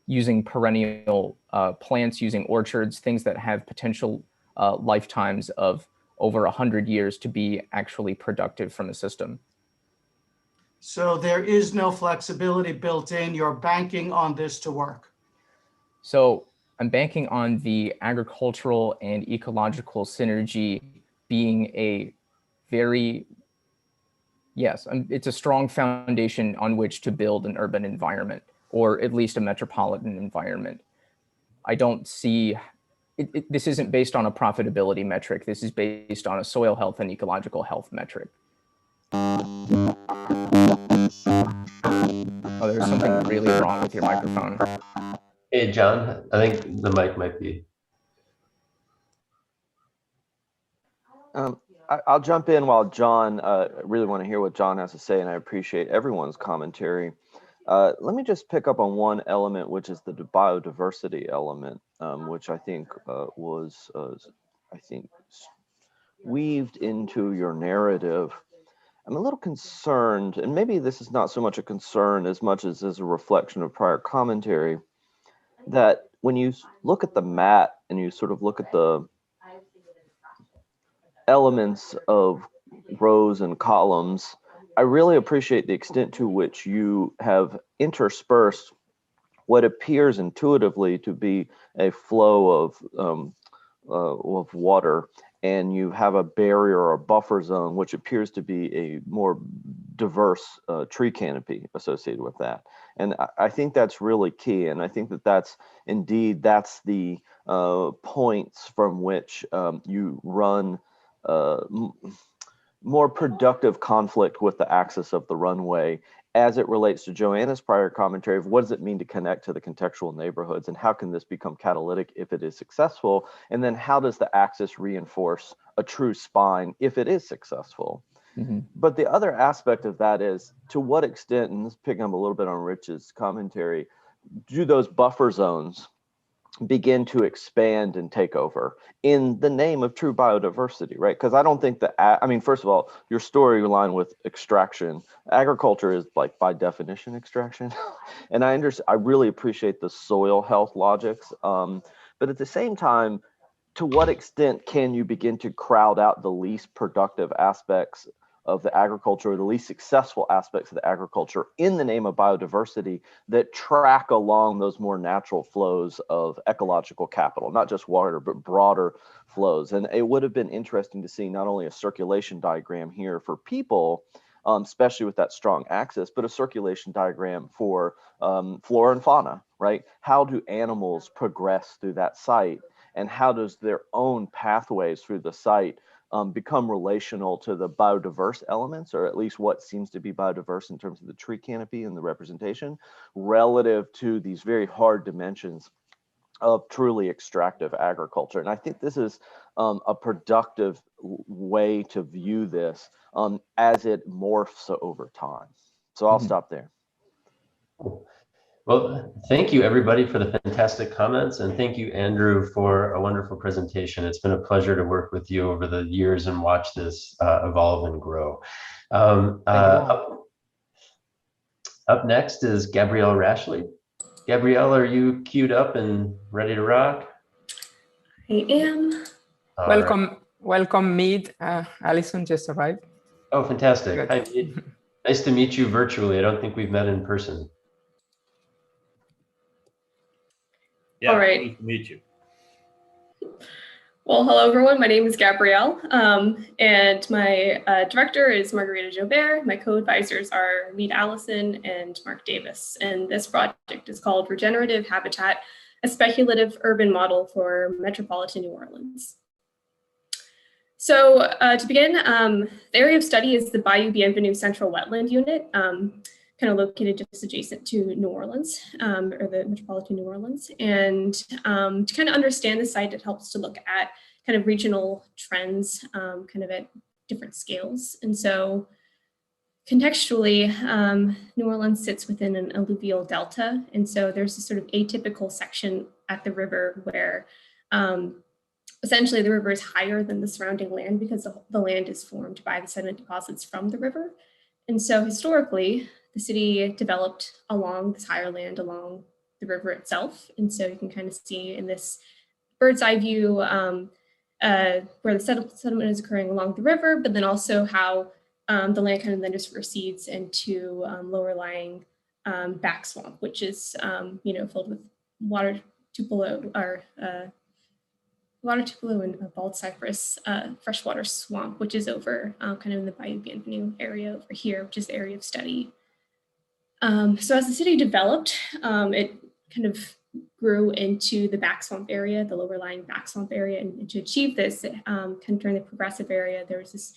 using perennial plants, using orchards, things that have potential lifetimes of over 100 years to be actually productive from the system. So there is no flexibility built in. You're banking on this to work. So I'm banking on the agricultural and ecological synergy being a very, yes, it's a strong foundation on which to build an urban environment, or at least a metropolitan environment. I don't see, this isn't based on a profitability metric. This is based on a soil health and ecological health metric. Oh, there's something really wrong with your microphone. Hey, John, I think the mic might be. I'll jump in while John, really want to hear what John has to say, and I appreciate everyone's commentary. Let me just pick up on one element, which is the biodiversity element, which I think was weaved into your narrative. I'm a little concerned, and maybe this is not so much a concern as much as a reflection of prior commentary, that when you look at the map and you sort of look at the elements of rows and columns, I really appreciate the extent to which you have interspersed what appears intuitively to be a flow of water, and you have a barrier or a buffer zone, which appears to be a more diverse tree canopy associated with that. And I think that's really key. And I think that that's the points from which you run more productive conflict with the axis of the runway as it relates to Joanna's prior commentary of what does it mean to connect to the contextual neighborhoods and how can this become catalytic if it is successful? And then how does the axis reinforce a true spine if it is successful? But the other aspect of that is to what extent, and this picking up a little bit on Rich's commentary, do those buffer zones begin to expand and take over in the name of true biodiversity, right? Because I don't think that, I mean, first of all, your storyline with extraction, agriculture is like by definition extraction. And I really appreciate the soil health logics. But at the same time, to what extent can you begin to crowd out the least productive aspects of the agriculture, or the least successful aspects of the agriculture in the name of biodiversity that track along those more natural flows of ecological capital, not just water, but broader flows? And it would have been interesting to see not only a circulation diagram here for people, especially with that strong axis, but a circulation diagram for flora and fauna, right? How do animals progress through that site? And how does their own pathways through the site become relational to the biodiverse elements, or at least what seems to be biodiverse in terms of the tree canopy and the representation, relative to these very hard dimensions of truly extractive agriculture? And I think this is a productive way to view this as it morphs over time. So I'll stop there. Well, thank you everybody for the fantastic comments, and thank you, Andrew, for a wonderful presentation. It's been a pleasure to work with you over the years and watch this evolve and grow. Up next is Gabrielle Rashley. Gabrielle, are you queued up and ready to rock? I am. Welcome, Mead. Alison just arrived. Oh, fantastic. Good. Hi, Mead. Nice to meet you virtually. I don't think we've met in person. Yeah, all right. Nice to meet you. Well, hello everyone. My name is Gabrielle, and my director is Margarita Jobert. My co-advisors are Mead Allison and Mark Davis. And this project is called Regenerative Habitat, a speculative urban model for metropolitan New Orleans. So to begin, the area of study is the Bayou Bienvenue Central Wetland Unit, kind of located just adjacent to New Orleans, or the metropolitan New Orleans. And to kind of understand the site, it helps to look at kind of regional trends, kind of at different scales. And so contextually, New Orleans sits within an alluvial delta. And so there's this sort of atypical section at the river where essentially the river is higher than the surrounding land because the land is formed by the sediment deposits from the river. And so historically, the city developed along this higher land along the river itself. And so you can kind of see in this bird's eye view where the settlement is occurring along the river, but then also how the land kind of then just recedes into lower lying back swamp, which is filled with water tupelo and bald cypress freshwater swamp, which is over kind of in the Bayou Bienvenue area over here, which is the area of study. So as the city developed, it kind of grew into the back swamp area, the lower lying back swamp area. And to achieve this, kind of during the progressive area, there was this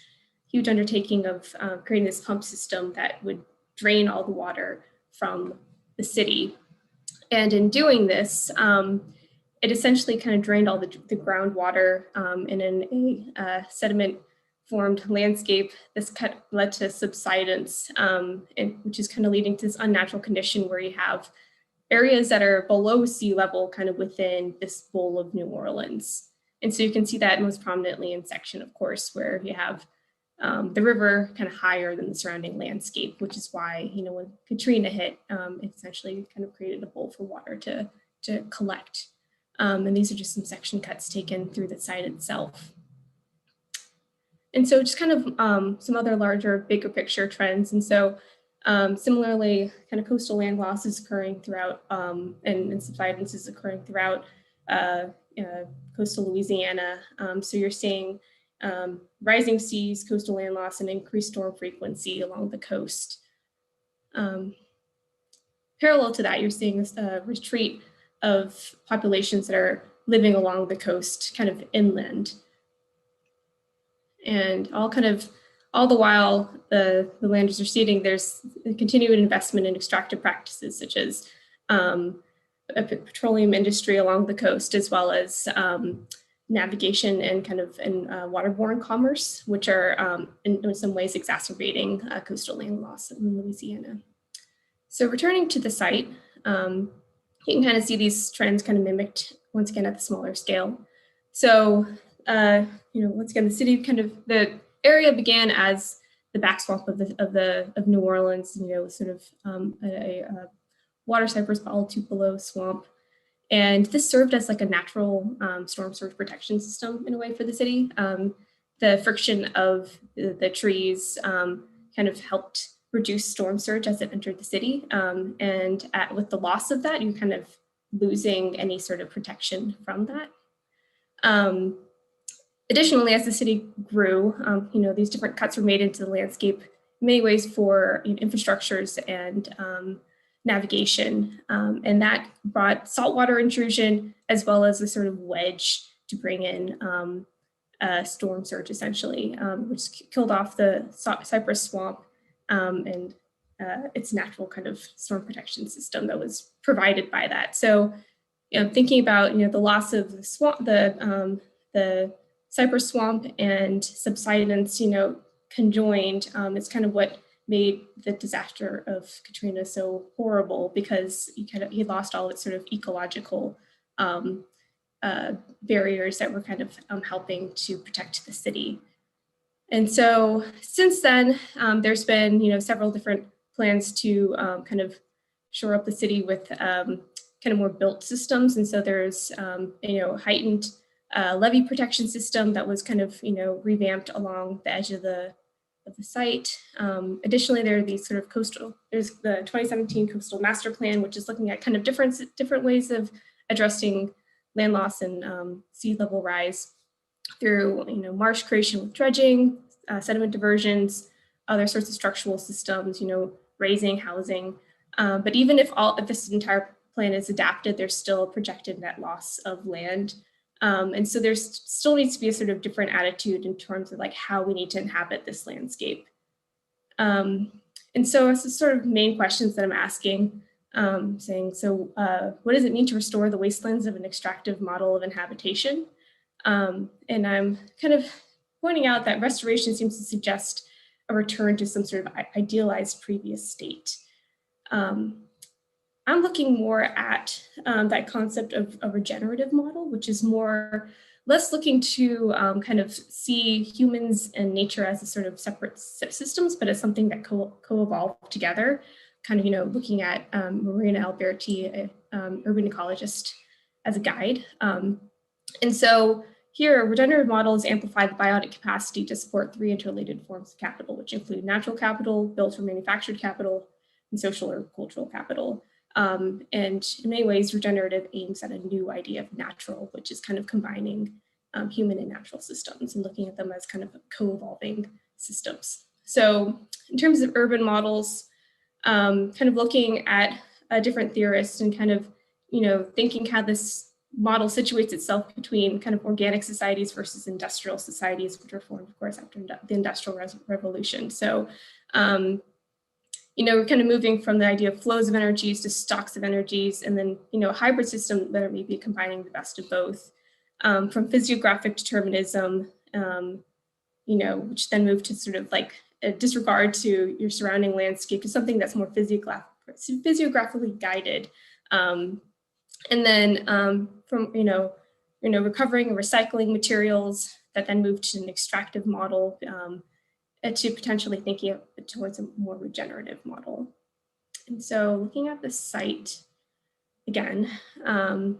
huge undertaking of creating this pump system that would drain all the water from the city. And in doing this, it essentially kind of drained all the groundwater, and in a sediment formed landscape. This led to subsidence, which is kind of leading to this unnatural condition where you have areas that are below sea level kind of within this bowl of New Orleans. And so you can see that most prominently in section, of course, where you have the river kind of higher than the surrounding landscape, which is why, when Katrina hit, it essentially kind of created a bowl for water to collect. And these are just some section cuts taken through the site itself. And so just kind of some other larger, bigger picture trends. And so similarly, kind of coastal land loss is occurring throughout, and subsidence is occurring throughout coastal Louisiana. So you're seeing rising seas, coastal land loss, and increased storm frequency along the coast. Parallel to that, you're seeing this retreat of populations that are living along the coast, kind of inland. And I'll all the while the land is receding, there's a continued investment in extractive practices such as a petroleum industry along the coast, as well as navigation and waterborne commerce, which are in some ways exacerbating coastal land loss in Louisiana. So returning to the site, you can kind of see these trends kind of mimicked once again at the smaller scale. So, once again, the area began as the back swamp of New Orleans, sort of a water cypress all Tupelo swamp. And this served as like a natural storm surge protection system in a way for the city. The friction of the trees kind of helped reduce storm surge as it entered the city. With the loss of that, you're kind of losing any sort of protection from that. Additionally, as the city grew, these different cuts were made into the landscape in many ways for infrastructures and navigation. And that brought saltwater intrusion as well as a sort of wedge to bring in storm surge, essentially, which killed off the cypress swamp and its natural kind of storm protection system that was provided by that. So, thinking about the loss of the swamp, the cypress swamp and subsidence, conjoined, is kind of what made the disaster of Katrina so horrible, because he lost all its sort of ecological barriers that were kind of helping to protect the city. And so since then, there's been several different plans to kind of shore up the city with kind of more built systems. And so there's heightened levee protection system that was kind of revamped along the edge of the site. Additionally, there are these sort of there's the 2017 Coastal Master Plan, which is looking at kind of different ways of addressing land loss and sea level rise through marsh creation with dredging, sediment diversions, other sorts of structural systems, raising, housing. But even if this entire plan is adapted, there's still a projected net loss of land. And so there's still needs to be a sort of different attitude in terms of like how we need to inhabit this landscape. And so it's the sort of main questions that I'm asking, what does it mean to restore the wastelands of an extractive model of inhabitation? And I'm kind of pointing out that restoration seems to suggest a return to some sort of idealized previous state. I'm looking more at that concept of a regenerative model, which is less looking to kind of see humans and nature as a sort of separate systems, but as something that co-evolve together. Kind of, looking at Marina Alberti, an urban ecologist, as a guide. And so here, a regenerative models amplify the biotic capacity to support 3 interrelated forms of capital, which include natural capital, built or manufactured capital, and social or cultural capital. And in many ways, regenerative aims at a new idea of natural, which is kind of combining human and natural systems and looking at them as kind of co-evolving systems. So in terms of urban models, kind of looking at different theorists and kind of, thinking how this model situates itself between kind of organic societies versus industrial societies, which were formed, of course, after the Industrial Revolution. So, we're kind of moving from the idea of flows of energies to stocks of energies, and then, a hybrid system that are maybe combining the best of both, from physiographic determinism, which then moved to sort of like a disregard to your surrounding landscape to something that's more physiographically guided. And then from, recovering and recycling materials that then moved to an extractive model, to potentially thinking towards a more regenerative model. And so looking at the site again, kind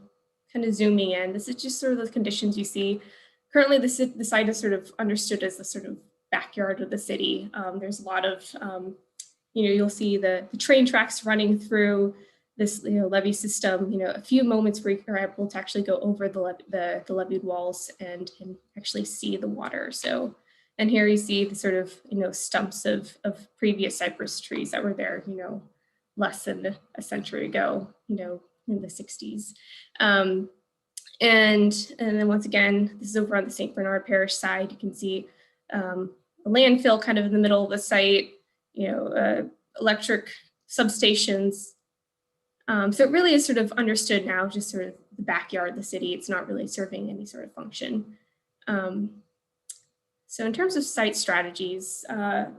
of zooming in, this is just sort of the conditions you see. Currently, the site is sort of understood as the sort of backyard of the city. There's a lot of, you'll see the train tracks running through this levee system, a few moments where you're able to actually go over the leveed walls and actually see the water. So, and here you see the sort of, stumps of previous cypress trees that were there, less than a century ago, in the 60s. And then once again, this is over on the St. Bernard Parish side. You can see a landfill kind of in the middle of the site, electric substations. So it really is sort of understood now, just sort of the backyard of the city. It's not really serving any sort of function. So in terms of site strategies,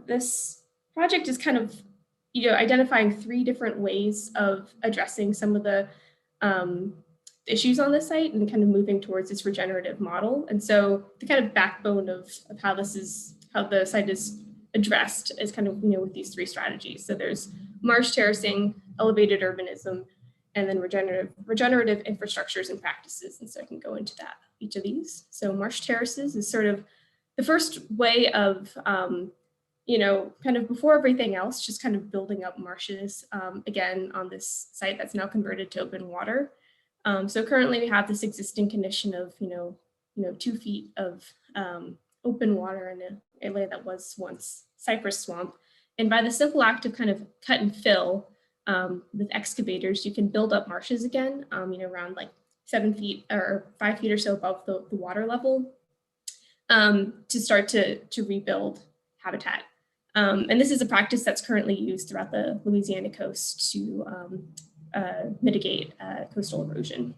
this project is kind of, identifying 3 different ways of addressing some of the issues on the site and kind of moving towards this regenerative model. And so the kind of backbone of how the site is addressed is kind of, with these 3 strategies. So there's marsh terracing, elevated urbanism, and then regenerative infrastructures and practices. And so I can go into each of these. So marsh terraces is sort of the first way of, kind of before everything else, just kind of building up marshes, again, on this site that's now converted to open water. So currently we have this existing condition of, 2 feet of open water in an area that was once cypress swamp. And by the simple act of kind of cut and fill with excavators, you can build up marshes again, around like 7 feet or 5 feet or so above the water level to start to rebuild habitat. And this is a practice that's currently used throughout the Louisiana coast to mitigate coastal erosion.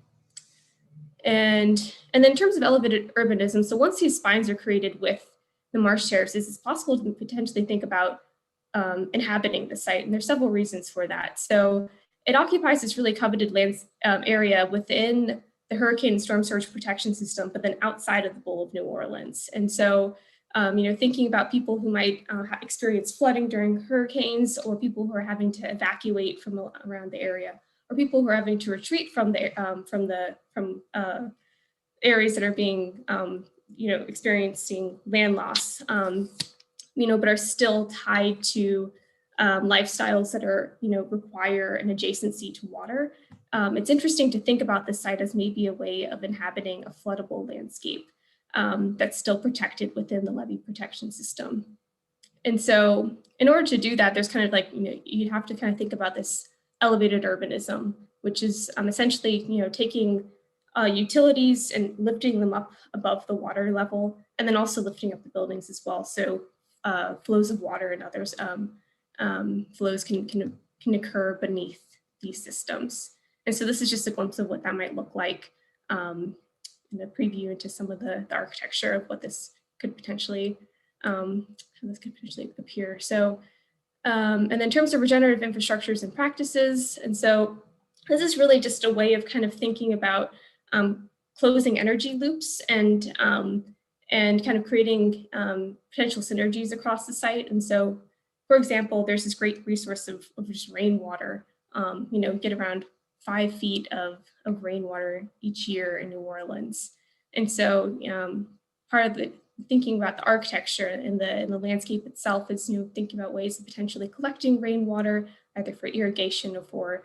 And then in terms of elevated urbanism, so once these spines are created with the marsh terraces, it's possible to potentially think about inhabiting the site. And there's several reasons for that. So it occupies this really coveted land area within the hurricane and storm surge protection system, but then outside of the Bowl of New Orleans. And so, thinking about people who might experience flooding during hurricanes, or people who are having to evacuate from around the area, or people who are having to retreat from areas that are being, experiencing land loss, but are still tied to lifestyles that are, require an adjacency to water. It's interesting to think about this site as maybe a way of inhabiting a floodable landscape that's still protected within the levee protection system. And so in order to do that, there's kind of like, you have to kind of think about this elevated urbanism, which is essentially, taking utilities and lifting them up above the water level, and then also lifting up the buildings as well. So flows of water and others flows can occur beneath these systems. And so this is just a glimpse of what that might look like in a preview into some of the architecture of what this could potentially, appear. So, and then in terms of regenerative infrastructures and practices, and so this is really just a way of kind of thinking about closing energy loops and kind of creating potential synergies across the site. And so, for example, there's this great resource of just rainwater. Get around 5 feet of rainwater each year in New Orleans. And so part of the thinking about the architecture and the landscape itself is, thinking about ways of potentially collecting rainwater, either for irrigation or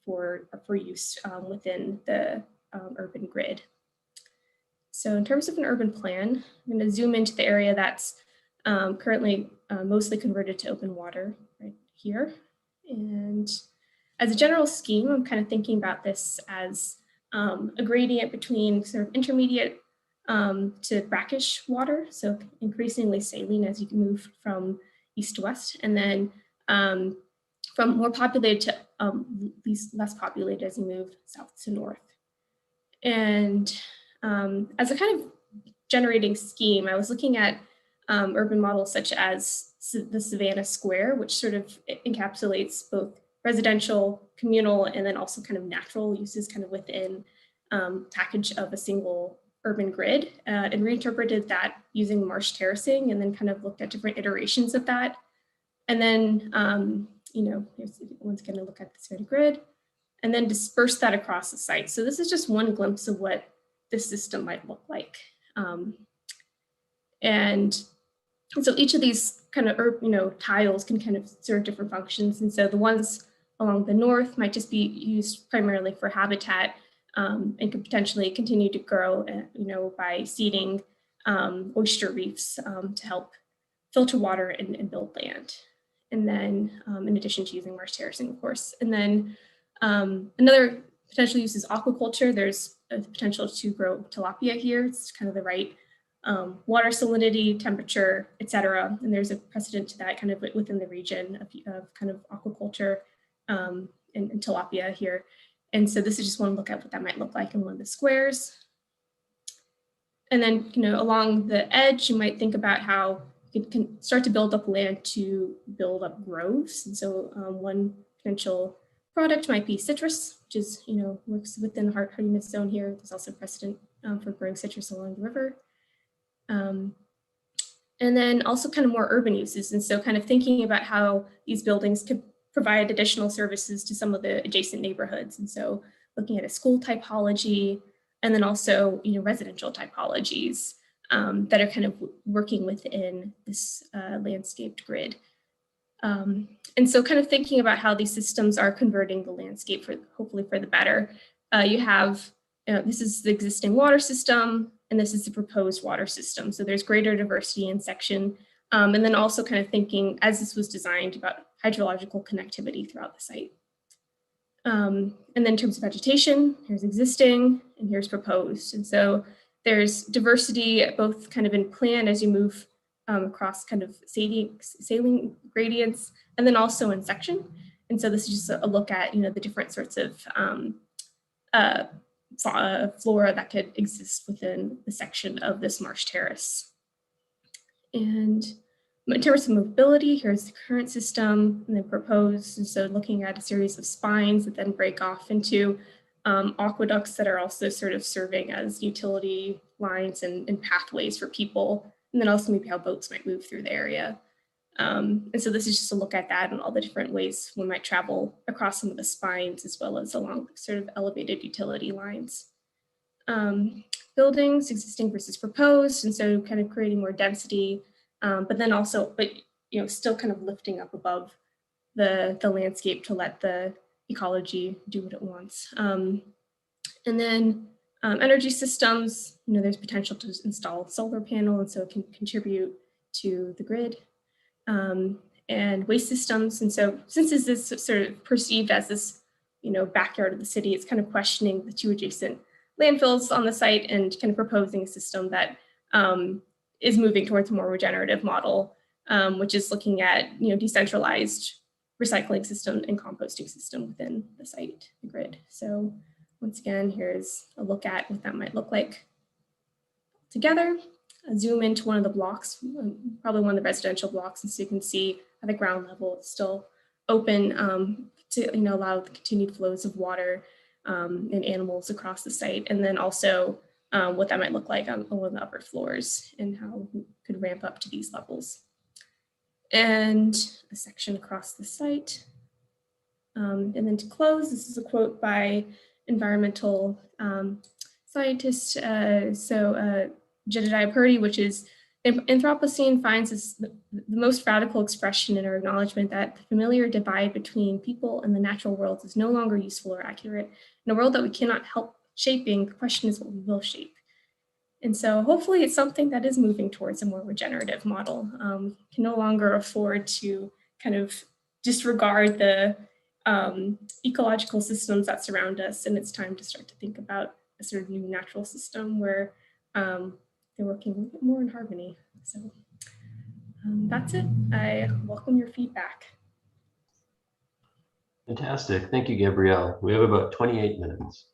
for use within the urban grid. So in terms of an urban plan, I'm going to zoom into the area that's currently mostly converted to open water right here. And as a general scheme, I'm kind of thinking about this as a gradient between sort of intermediate to brackish water, so increasingly saline as you can move from east to west, and then from more populated to less populated as you move south to north. And as a kind of generating scheme, I was looking at urban models such as the Savannah Square, which sort of encapsulates both residential, communal, and then also kind of natural uses kind of within package of a single urban grid, and reinterpreted that using marsh terracing, and then kind of looked at different iterations of that. And then, one's going to look at the Savannah grid, and then disperse that across the site. So this is just one glimpse of what this system might look like. And so each of these kind of, tiles can kind of serve different functions. And so the ones along the north might just be used primarily for habitat, and could potentially continue to grow, by seeding oyster reefs to help filter water and build land. And then in addition to using marsh terracing, of course. And then another potential use is aquaculture. There's a potential to grow tilapia here. It's kind of the right water salinity, temperature, etc. And there's a precedent to that kind of within the region of kind of aquaculture and tilapia here. And so this is just one look at what that might look like in one of the squares. And then, along the edge, you might think about how you can start to build up land to build up groves. And so one potential product might be citrus, which is, works within the hardiness zone here. There's also precedent for growing citrus along the river. And then also kind of more urban uses. And so kind of thinking about how these buildings could provide additional services to some of the adjacent neighborhoods. And so looking at a school typology, and then also, residential typologies that are kind of working within this landscaped grid. And so kind of thinking about how these systems are converting the landscape for hopefully for the better. You have, this is the existing water system, and this is the proposed water system. So there's greater diversity in section. And then also kind of thinking, as this was designed, about hydrological connectivity throughout the site. And then in terms of vegetation, here's existing and here's proposed. And so there's diversity both kind of in plan as you move across kind of saline gradients, and then also in section. And so this is just a look at, the different sorts of flora that could exist within the section of this marsh terrace. And in terms of mobility, here's the current system and then proposed. And so looking at a series of spines that then break off into aqueducts that are also sort of serving as utility lines and pathways for people. And then also maybe how boats might move through the area. And so this is just a look at that and all the different ways one might travel across some of the spines as well as along sort of elevated utility lines. Buildings, existing versus proposed. And so kind of creating more density. But then also, still kind of lifting up above the landscape to let the ecology do what it wants. And then energy systems, there's potential to install solar panel, and so it can contribute to the grid. And waste systems, and so since this is sort of perceived as this, backyard of the city, it's kind of questioning the two adjacent landfills on the site and kind of proposing a system that is moving towards a more regenerative model, which is looking at decentralized recycling system and composting system within the site, the grid. So once again, here's a look at what that might look like together. I'll zoom into one of the blocks, probably one of the residential blocks, and so you can see at the ground level it's still open to allow the continued flows of water and animals across the site, and then also what that might look like on one of the upper floors and how we could ramp up to these levels. And a section across the site. And then to close, this is a quote by environmental scientist, Jedediah Purdy, which is, Anthropocene finds this the most radical expression in our acknowledgement that the familiar divide between people and the natural world is no longer useful or accurate. In a world that we cannot help shaping, the question is what we will shape. And so hopefully it's something that is moving towards a more regenerative model. We can no longer afford to kind of disregard the ecological systems that surround us, and it's time to start to think about a sort of new natural system where they're working a little bit more in harmony. So that's it. I welcome your feedback. Fantastic. Thank you, Gabrielle. We have about 28 minutes.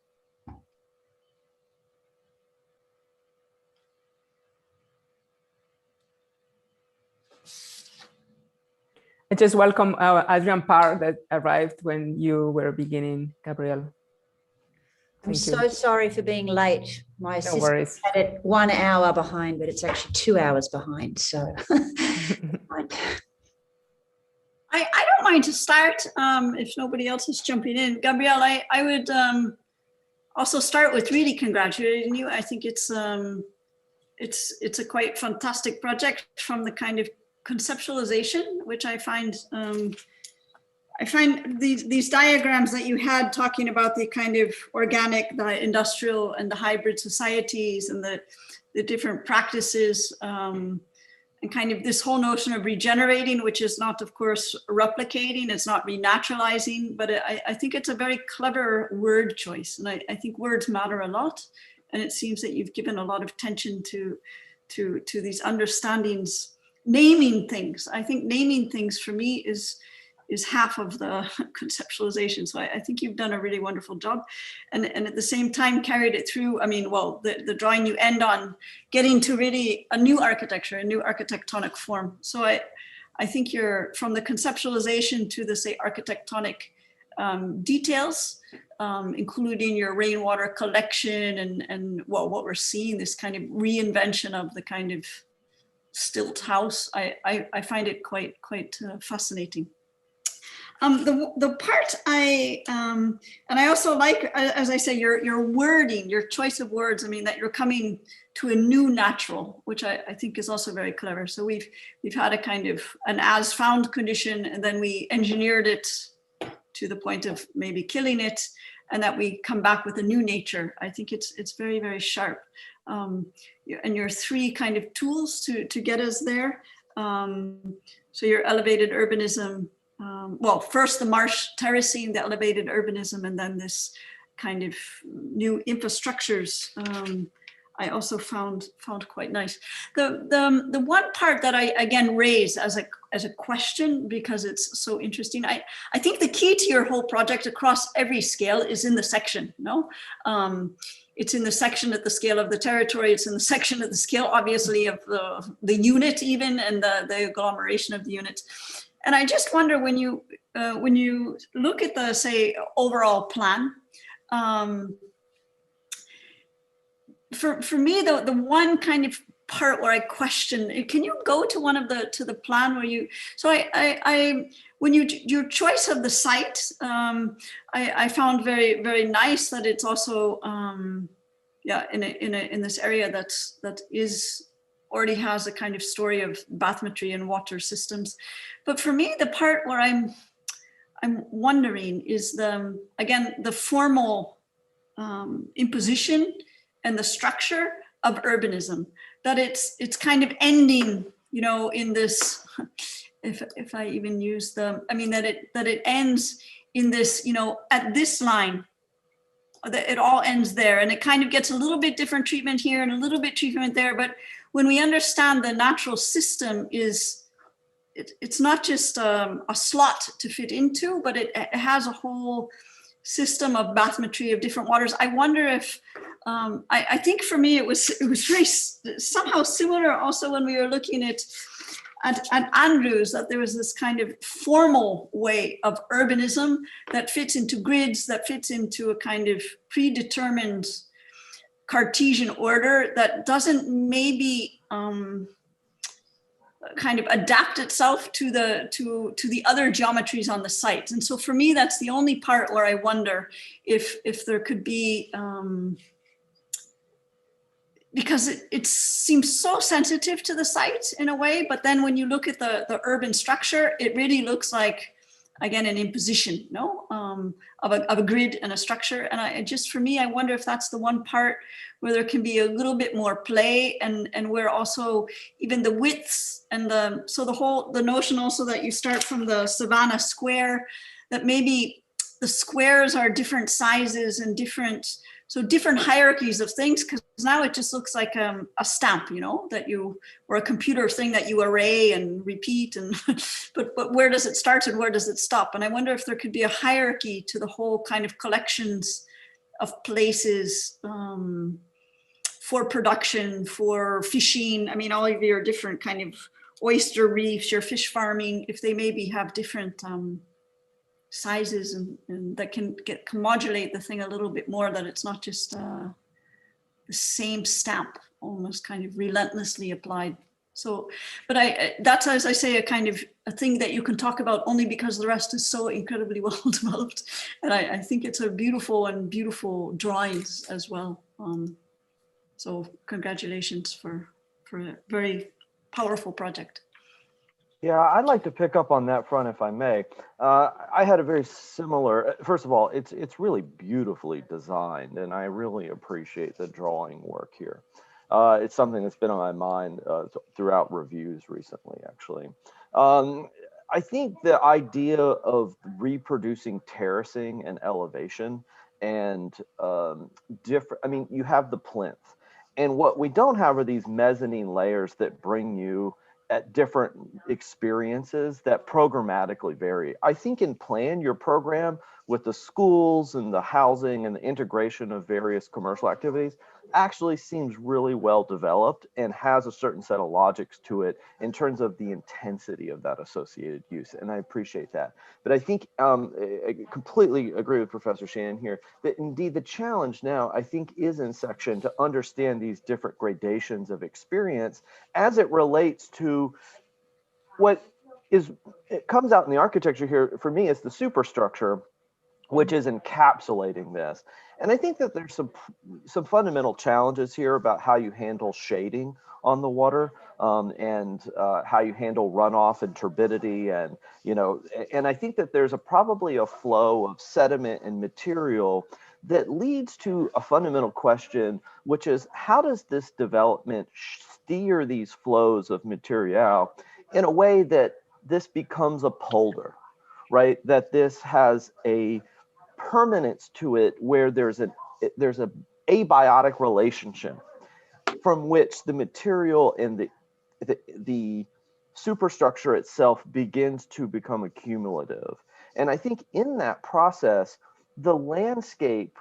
I just welcome Adrian Parr that arrived when you were beginning, Gabrielle. I'm so sorry for being late. My No worries. assistant had it 1 hour behind, but it's actually 2 hours behind. So I don't mind to start if nobody else is jumping in. Gabrielle, I would also start with really congratulating you. I think it's a quite fantastic project from the kind of conceptualization, which I find these diagrams that you had talking about the kind of organic, the industrial, and the hybrid societies, and the different practices, and kind of this whole notion of regenerating, which is not, of course, replicating, it's not renaturalizing, but I think it's a very clever word choice. And I think words matter a lot. And it seems that you've given a lot of attention to to these understandings, naming things. I think naming things for me is half of the conceptualization. So I think you've done a really wonderful job, and at the same time carried it through. I mean, well, the drawing you end on getting to really a new architecture, a new architectonic form. So I think you're from the conceptualization to the, say, architectonic details, including your rainwater collection and well, what we're seeing, this kind of reinvention of the kind of stilt house. I find it quite fascinating. The part and I also like, as I say, your wording, your choice of words. I mean, that you're coming to a new natural, which I think is also very clever. So we've had a kind of an as found condition, and then we engineered it to the point of maybe killing it, and that we come back with a new nature. I think it's very, very sharp. And your three kind of tools to get us there. So your elevated urbanism, well, first the marsh terracing, the elevated urbanism, and then this kind of new infrastructures. I also found quite nice. The one part that I again raise as a question, because it's so interesting. I think the key to your whole project across every scale is in the section. No, it's in the section at the scale of the territory. It's in the section at the scale, obviously, of the unit even, and the agglomeration of the unit. And I just wonder, when you look at the, say, overall plan, for me, the one kind of part where I question, can you go to one of the plan where you, so when your choice of the site, I found very, very nice that it's also, yeah, in this area that is already has a kind of story of bathymetry and water systems. But for me, the part where I'm wondering is again, the formal imposition and the structure of urbanism, that it's kind of ending, you know, in this, if I even use I mean, that it ends in this, you know, at this line, that it all ends there, and it kind of gets a little bit different treatment here and a little bit treatment there. But when we understand the natural system it's not just a slot to fit into, but it has a whole system of bathymetry of different waters. I wonder if, I think for me, it was very somehow similar also when we were looking at Andrews, that there was this kind of formal way of urbanism that fits into grids, that fits into a kind of predetermined Cartesian order that doesn't maybe kind of adapt itself to the other geometries on the site. And so for me, that's the only part where I wonder if there could be, because it seems so sensitive to the site in a way, but then when you look at the urban structure, it really looks like, again, an imposition, no, of a grid and a structure. And for me, I wonder if that's the one part where there can be a little bit more play, and where also even the widths and the notion also that you start from the Savannah Square, that maybe the squares are different sizes and different hierarchies of things, because now it just looks like a stamp, you know, or a computer thing that you array and repeat, and but where does it start and where does it stop? And I wonder if there could be a hierarchy to the whole kind of collections of places for production, for fishing. I mean, all of your different kind of oyster reefs, your fish farming, if they maybe have different sizes and that can modulate the thing a little bit more, that it's not just the same stamp, almost kind of relentlessly applied. So, but that's, as I say, a kind of a thing that you can talk about only because the rest is so incredibly well developed. And I think it's a beautiful drawings as well. So congratulations for a very powerful project. Yeah, I'd like to pick up on that front, if I may. I had a very similar, first of all, it's really beautifully designed, and I really appreciate the drawing work here. It's something that's been on my mind throughout reviews recently, actually. I think the idea of reproducing terracing and elevation and different, I mean, you have the plinth, And what we don't have are these mezzanine layers that bring you at different experiences that programmatically vary. I think in plan, your program with the schools and the housing and the integration of various commercial activities actually seems really well developed and has a certain set of logics to it in terms of the intensity of that associated use. And I appreciate that. But I think I completely agree with Professor Shannon here that indeed the challenge now, I think, is in section to understand these different gradations of experience as it relates to what is, it comes out in the architecture here for me is the superstructure, which is encapsulating this. And I think that there's some fundamental challenges here about how you handle shading on the water and how you handle runoff and turbidity, and and I think that there's probably a flow of sediment and material that leads to a fundamental question, which is how does this development steer these flows of material in a way that this becomes a polder, right? That this has a permanence to it where there's a abiotic relationship from which the material and the superstructure itself begins to become accumulative. And I think in that process, the landscape,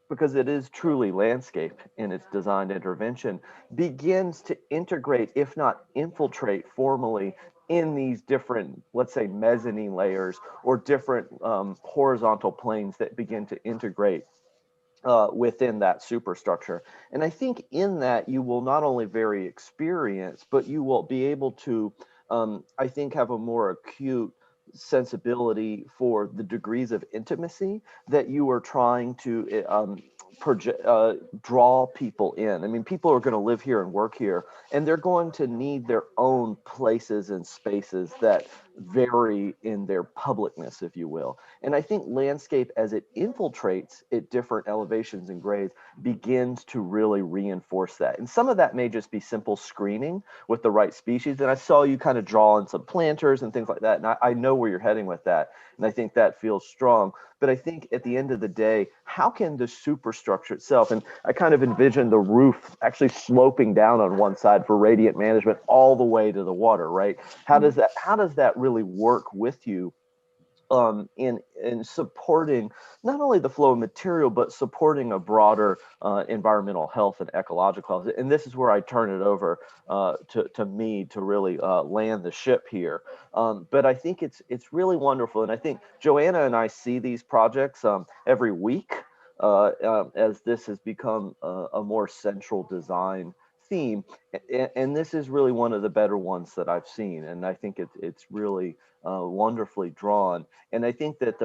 because it is truly landscape in its designed intervention, begins to integrate, if not infiltrate formally, in these different, let's say, mezzanine layers or different horizontal planes that begin to integrate within that superstructure. And I think in that you will not only vary experience, but you will be able to, I think, have a more acute sensibility for the degrees of intimacy that you are trying to draw people in. I mean, people are going to live here and work here, and they're going to need their own places and spaces that vary in their publicness, if you will. And I think landscape, as it infiltrates at different elevations and grades, begins to really reinforce that. And some of that may just be simple screening with the right species. And I saw you kind of draw in some planters and things like that. And I know where you're heading with that. And I think that feels strong. But I think at the end of the day, how can the superstructure itself, and I kind of envision the roof actually sloping down on one side for radiant management all the way to the water, right? How does that really work with you in supporting not only the flow of material, but supporting a broader environmental health and ecological health? And this is where I turn it over to me to really land the ship here. But I think it's really wonderful. And I think Joanna and I see these projects every week as this has become a more central design theme. And this is really one of the better ones that I've seen. And I think it's really wonderfully drawn. And I think that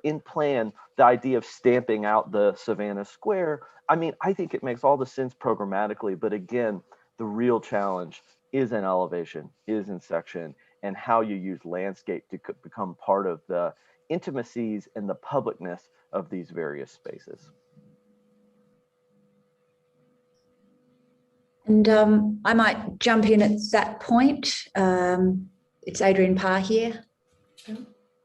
in plan, the idea of stamping out the Savannah Square, I mean, I think it makes all the sense programmatically, but again, the real challenge is in elevation, is in section, and how you use landscape to become part of the intimacies and the publicness of these various spaces. And I might jump in at that point. It's Adrienne Parr here.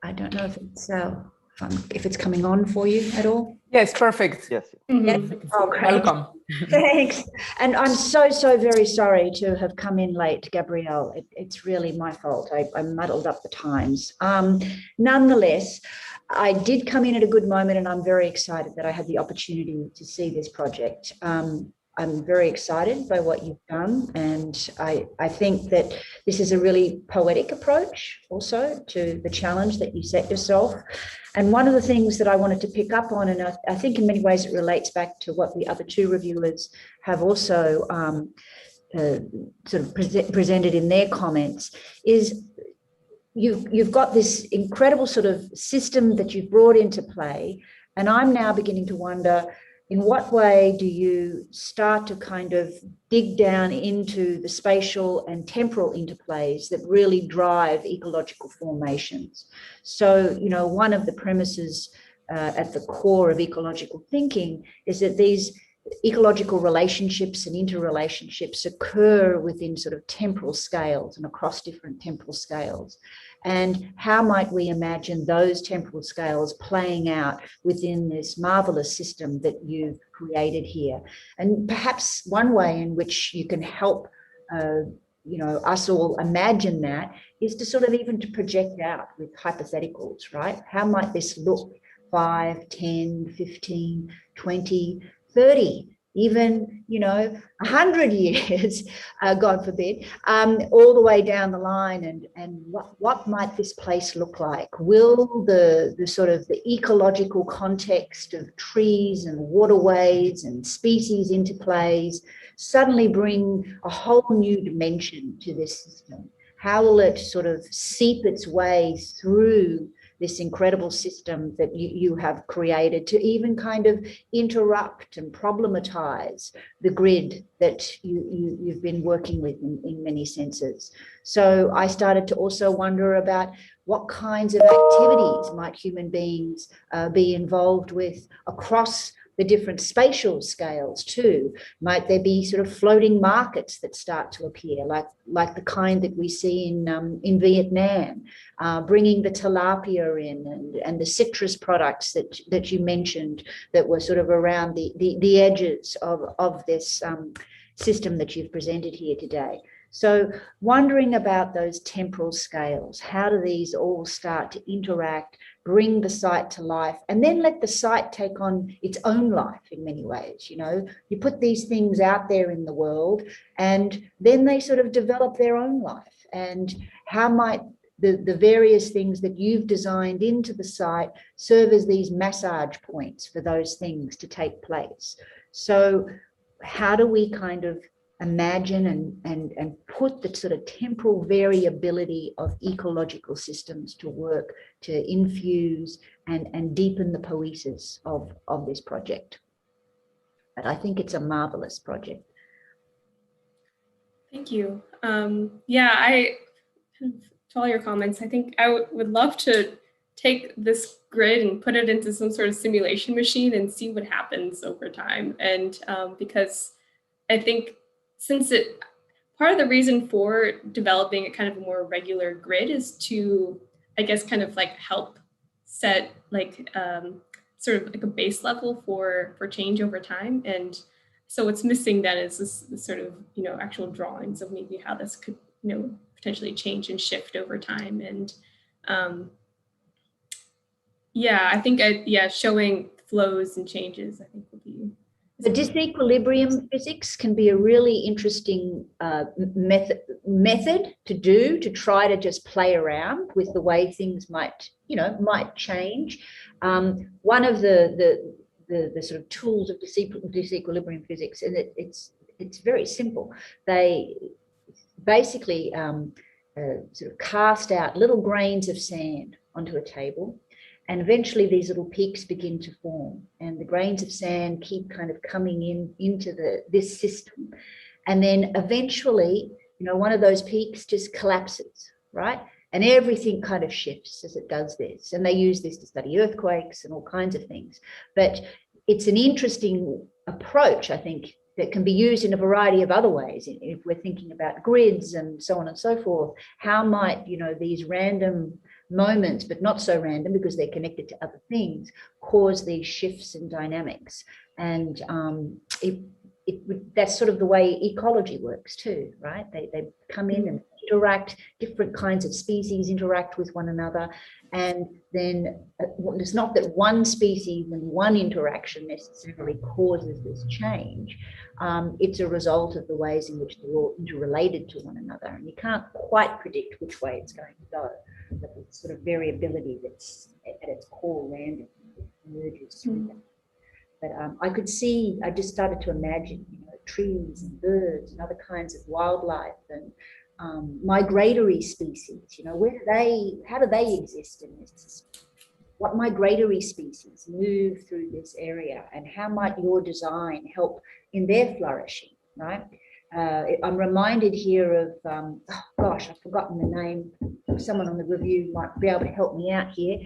I don't know if it's coming on for you at all. Yes, perfect. Yes. Yes. Oh, great. Welcome. Thanks. And I'm so very sorry to have come in late, Gabrielle. It's really my fault. I muddled up the times. Nonetheless, I did come in at a good moment, and I'm very excited that I had the opportunity to see this project. I'm very excited by what you've done, and I think that this is a really poetic approach also to the challenge that you set yourself. And one of the things that I wanted to pick up on, and I think in many ways it relates back to what the other two reviewers have also sort of presented in their comments, is you've got this incredible sort of system that you've brought into play. And I'm now beginning to wonder, in what way do you start to kind of dig down into the spatial and temporal interplays that really drive ecological formations? So, one of the premises at the core of ecological thinking is that these ecological relationships and interrelationships occur within sort of temporal scales and across different temporal scales. And how might we imagine those temporal scales playing out within this marvelous system that you've created here? And perhaps one way in which you can help us all imagine that is to sort of even to project out with hypotheticals, right? How might this look 5, 10, 15, 20, 30, even, 100 years, God forbid, all the way down the line, and what might this place look like? Will the sort of the ecological context of trees and waterways and species interplays suddenly bring a whole new dimension to this system? How will it sort of seep its way through this incredible system that you have created to even kind of interrupt and problematize the grid that you've been working with in many senses? So I started to also wonder about what kinds of activities might human beings be involved with across the different spatial scales too. Might there be sort of floating markets that start to appear, like the kind that we see in Vietnam, bringing the tilapia in and the citrus products that you mentioned that were sort of around the edges of this system that you've presented here today. So wondering about those temporal scales, how do these all start to interact, bring the site to life, and then let the site take on its own life in many ways? You put these things out there in the world and then they sort of develop their own life. And how might the various things that you've designed into the site serve as these massage points for those things to take place? So how do we kind of imagine and put the sort of temporal variability of ecological systems to work to infuse and deepen the poesis of this project? But I think it's a marvelous project. Thank you. I to all your comments, I think I would love to take this grid and put it into some sort of simulation machine and see what happens over time. And because I think part of the reason for developing a kind of a more regular grid is to, I guess, kind of like help set sort of like a base level for change over time. And so what's missing then is this sort of, actual drawings of maybe how this could, potentially change and shift over time. And I think showing flows and changes, I think would be. The disequilibrium physics can be a really interesting method to try to just play around with the way things might change. One of the sort of tools of disequilibrium physics, and it's very simple. They basically sort of cast out little grains of sand onto a table. And eventually these little peaks begin to form, and the grains of sand keep kind of coming into this system. And then eventually, one of those peaks just collapses, right? And everything kind of shifts as it does this. And they use this to study earthquakes and all kinds of things. But it's an interesting approach, I think, that can be used in a variety of other ways. If we're thinking about grids and so on and so forth, how might, these random moments, but not so random because they're connected to other things, cause these shifts in dynamics? And that's sort of the way ecology works too, right? They come in and interact, different kinds of species interact with one another. And then it's not that one species and one interaction necessarily causes this change. It's a result of the ways in which they're all interrelated to one another. And you can't quite predict which way it's going to go. But the sort of variability that's at its core random emerges through that. But I just started to imagine, trees and birds and other kinds of wildlife and migratory species, how do they exist in this system? What migratory species move through this area, and how might your design help in their flourishing, right? I'm reminded here of, I've forgotten the name. Someone on the review might be able to help me out here.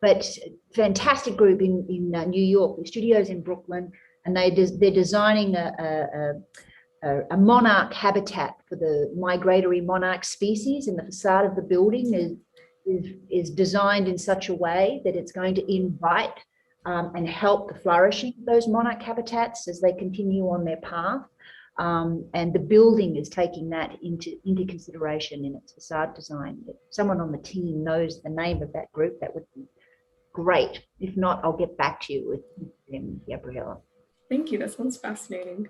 But fantastic group in New York, the studio's in Brooklyn, and they're designing a monarch habitat for the migratory monarch species, and the facade of the building is designed in such a way that it's going to invite and help the flourishing of those monarch habitats as they continue on their path. And the building is taking that into consideration in its facade design. If someone on the team knows the name of that group, that would be great. If not, I'll get back to you with them, Gabriella. Thank you. That sounds fascinating.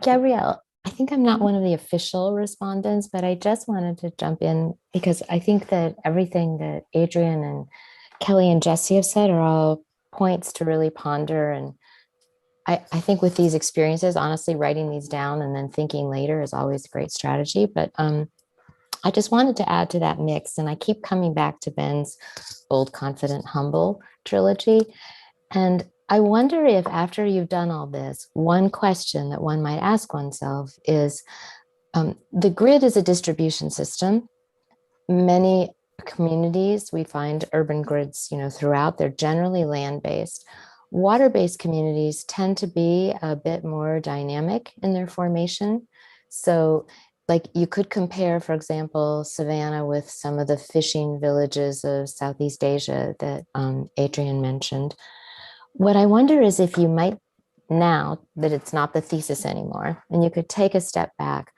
Gabrielle, I think I'm not one of the official respondents, but I just wanted to jump in because I think that everything that Adrian and Kelly and Jesse have said are all points to really ponder. And I think with these experiences, honestly, writing these down and then thinking later is always a great strategy. But I just wanted to add to that mix. And I keep coming back to Ben's Bold, Confident, Humble trilogy. And I wonder if after you've done all this, one question that one might ask oneself is, the grid is a distribution system. Many communities, we find urban grids, throughout, they're generally land-based. Water-based communities tend to be a bit more dynamic in their formation. So like you could compare, for example, Savannah with some of the fishing villages of Southeast Asia that Adrian mentioned. What I wonder is if you might, now that it's not the thesis anymore, and you could take a step back,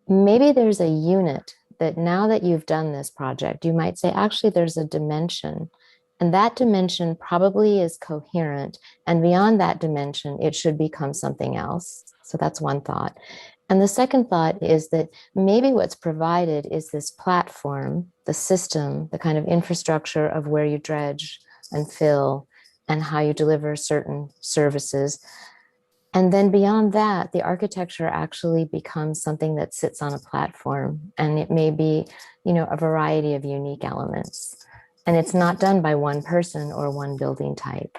maybe there's a unit that now that you've done this project, you might say, actually, there's a dimension, and that dimension probably is coherent. And beyond that dimension, it should become something else. So that's one thought. And the second thought is that maybe what's provided is this platform, the system, the kind of infrastructure of where you dredge and fill and how you deliver certain services. And then beyond that, the architecture actually becomes something that sits on a platform, and it may be, a variety of unique elements. And it's not done by one person or one building type.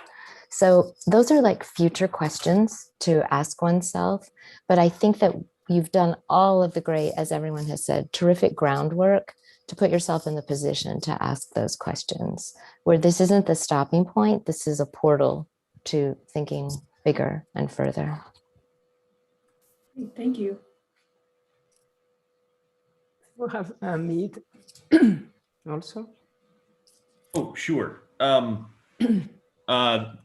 So those are like future questions to ask oneself. But I think that you've done all of the great, as everyone has said, terrific groundwork to put yourself in the position to ask those questions, where this isn't the stopping point, this is a portal to thinking bigger and further. Thank you. We'll have Mead also. Oh, sure.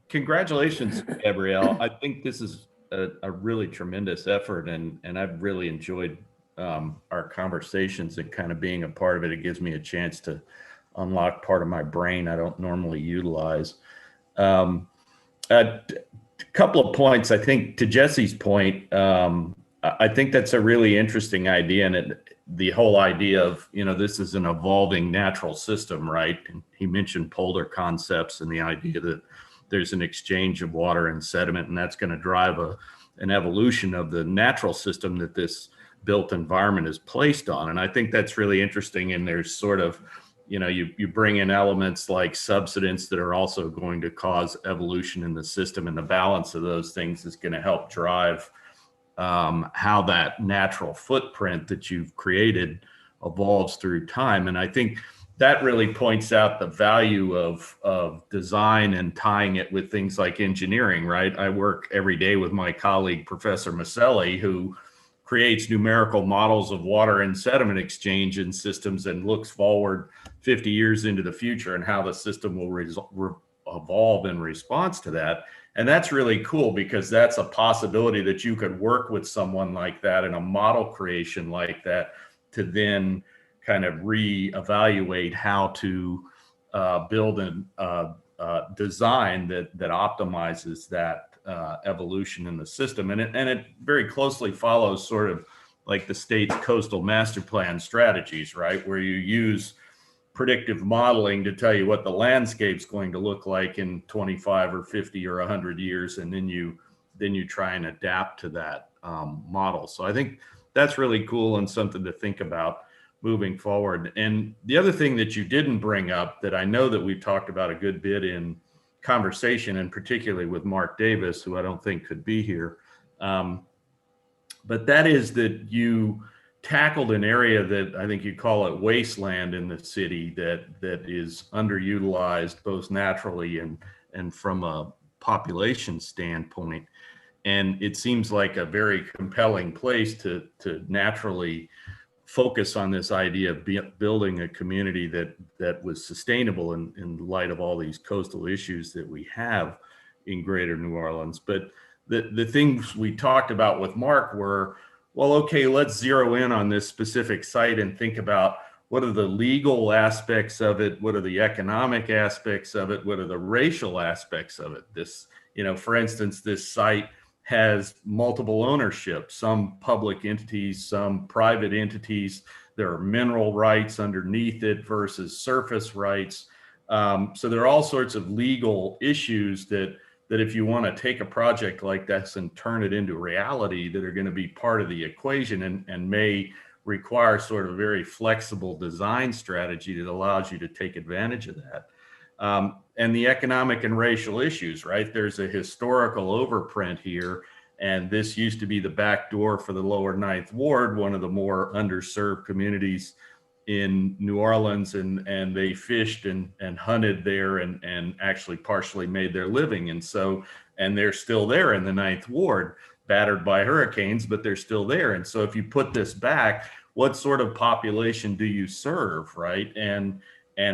Congratulations, Gabrielle. I think this is a really tremendous effort, and I've really enjoyed our conversations and kind of being a part of it. It gives me a chance to unlock part of my brain I don't normally utilize. A couple of points, I think, to Jesse's point. I think that's a really interesting idea, and the whole idea of, this is an evolving natural system, right? And he mentioned polar concepts and the idea that there's an exchange of water and sediment, and that's going to drive an evolution of the natural system that this built environment is placed on. And I think that's really interesting. And there's sort of, you bring in elements like subsidence that are also going to cause evolution in the system, and the balance of those things is going to help drive how that natural footprint that you've created evolves through time. And I think that really points out the value of design and tying it with things like engineering, right? I work every day with my colleague, Professor Maselli, who creates numerical models of water and sediment exchange in systems and looks forward 50 years into the future and how the system will evolve in response to that. And that's really cool, because that's a possibility that you could work with someone like that in a model creation like that to then kind of reevaluate how to build a design that optimizes that evolution in the system. And it very closely follows sort of like the state's coastal master plan strategies, right? Where you use predictive modeling to tell you what the landscape's going to look like in 25 or 50 or 100 years. And then you try and adapt to that model. So I think that's really cool and something to think about moving forward. And the other thing that you didn't bring up that I know that we've talked about a good bit in conversation, and particularly with Mark Davis, who I don't think could be here, but that is that you tackled an area that I think you call it wasteland in the city that is underutilized both naturally and from a population standpoint. And it seems like a very compelling place to naturally focus on this idea of building a community that was sustainable in light of all these coastal issues that we have in Greater New Orleans. But the things we talked about with Mark were, well, okay, let's zero in on this specific site and think about what are the legal aspects of it, what are the economic aspects of it, what are the racial aspects of it. This, for instance, this site has multiple ownership, some public entities, some private entities. There are mineral rights underneath it versus surface rights. So there are all sorts of legal issues that if you want to take a project like this and turn it into reality, that are going to be part of the equation and may require sort of very flexible design strategy that allows you to take advantage of that. And the economic and racial issues, right? There's a historical overprint here, and this used to be the back door for the lower Ninth Ward, one of the more underserved communities in New Orleans, and they fished and hunted there and actually partially made their living. And they're still there in the Ninth Ward, battered by hurricanes, but they're still there. And so if you put this back, what sort of population do you serve, right? And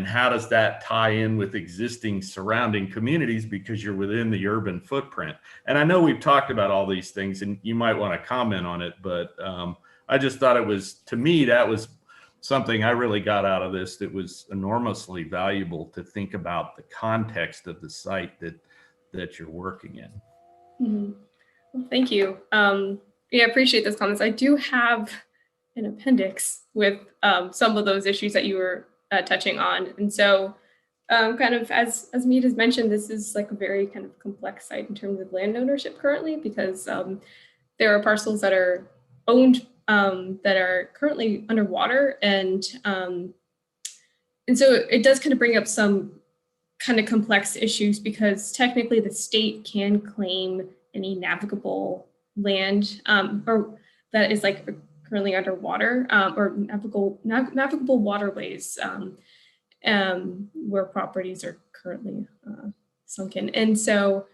how does that tie in with existing surrounding communities, because you're within the urban footprint? And I know we've talked about all these things and you might want to comment on it, but I just thought it was, to me, that was something I really got out of this that was enormously valuable, to think about the context of the site that you're working in. Mm-hmm. Well, thank you. Yeah, I appreciate those comments. I do have an appendix with some of those issues that you were touching on. And so kind of as Mead has mentioned, this is like a very kind of complex site in terms of land ownership currently, because there are parcels that are owned that are currently underwater. And so it does kind of bring up some kind of complex issues, because technically the state can claim any navigable land or that is like currently underwater or navigable waterways where properties are currently sunken. And so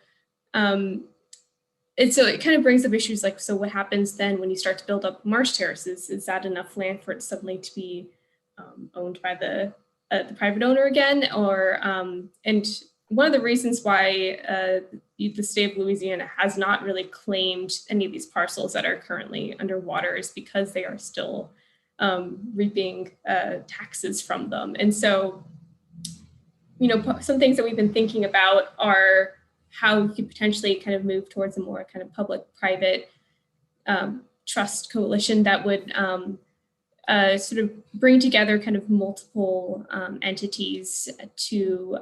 it kind of brings up issues like, so what happens then when you start to build up marsh terraces? Is that enough land for it suddenly to be owned by the private owner again? Or and one of the reasons why the state of Louisiana has not really claimed any of these parcels that are currently underwater is because they are still reaping taxes from them. And so, some things that we've been thinking about are how we could potentially kind of move towards a more kind of public-private trust coalition that would sort of bring together kind of multiple entities to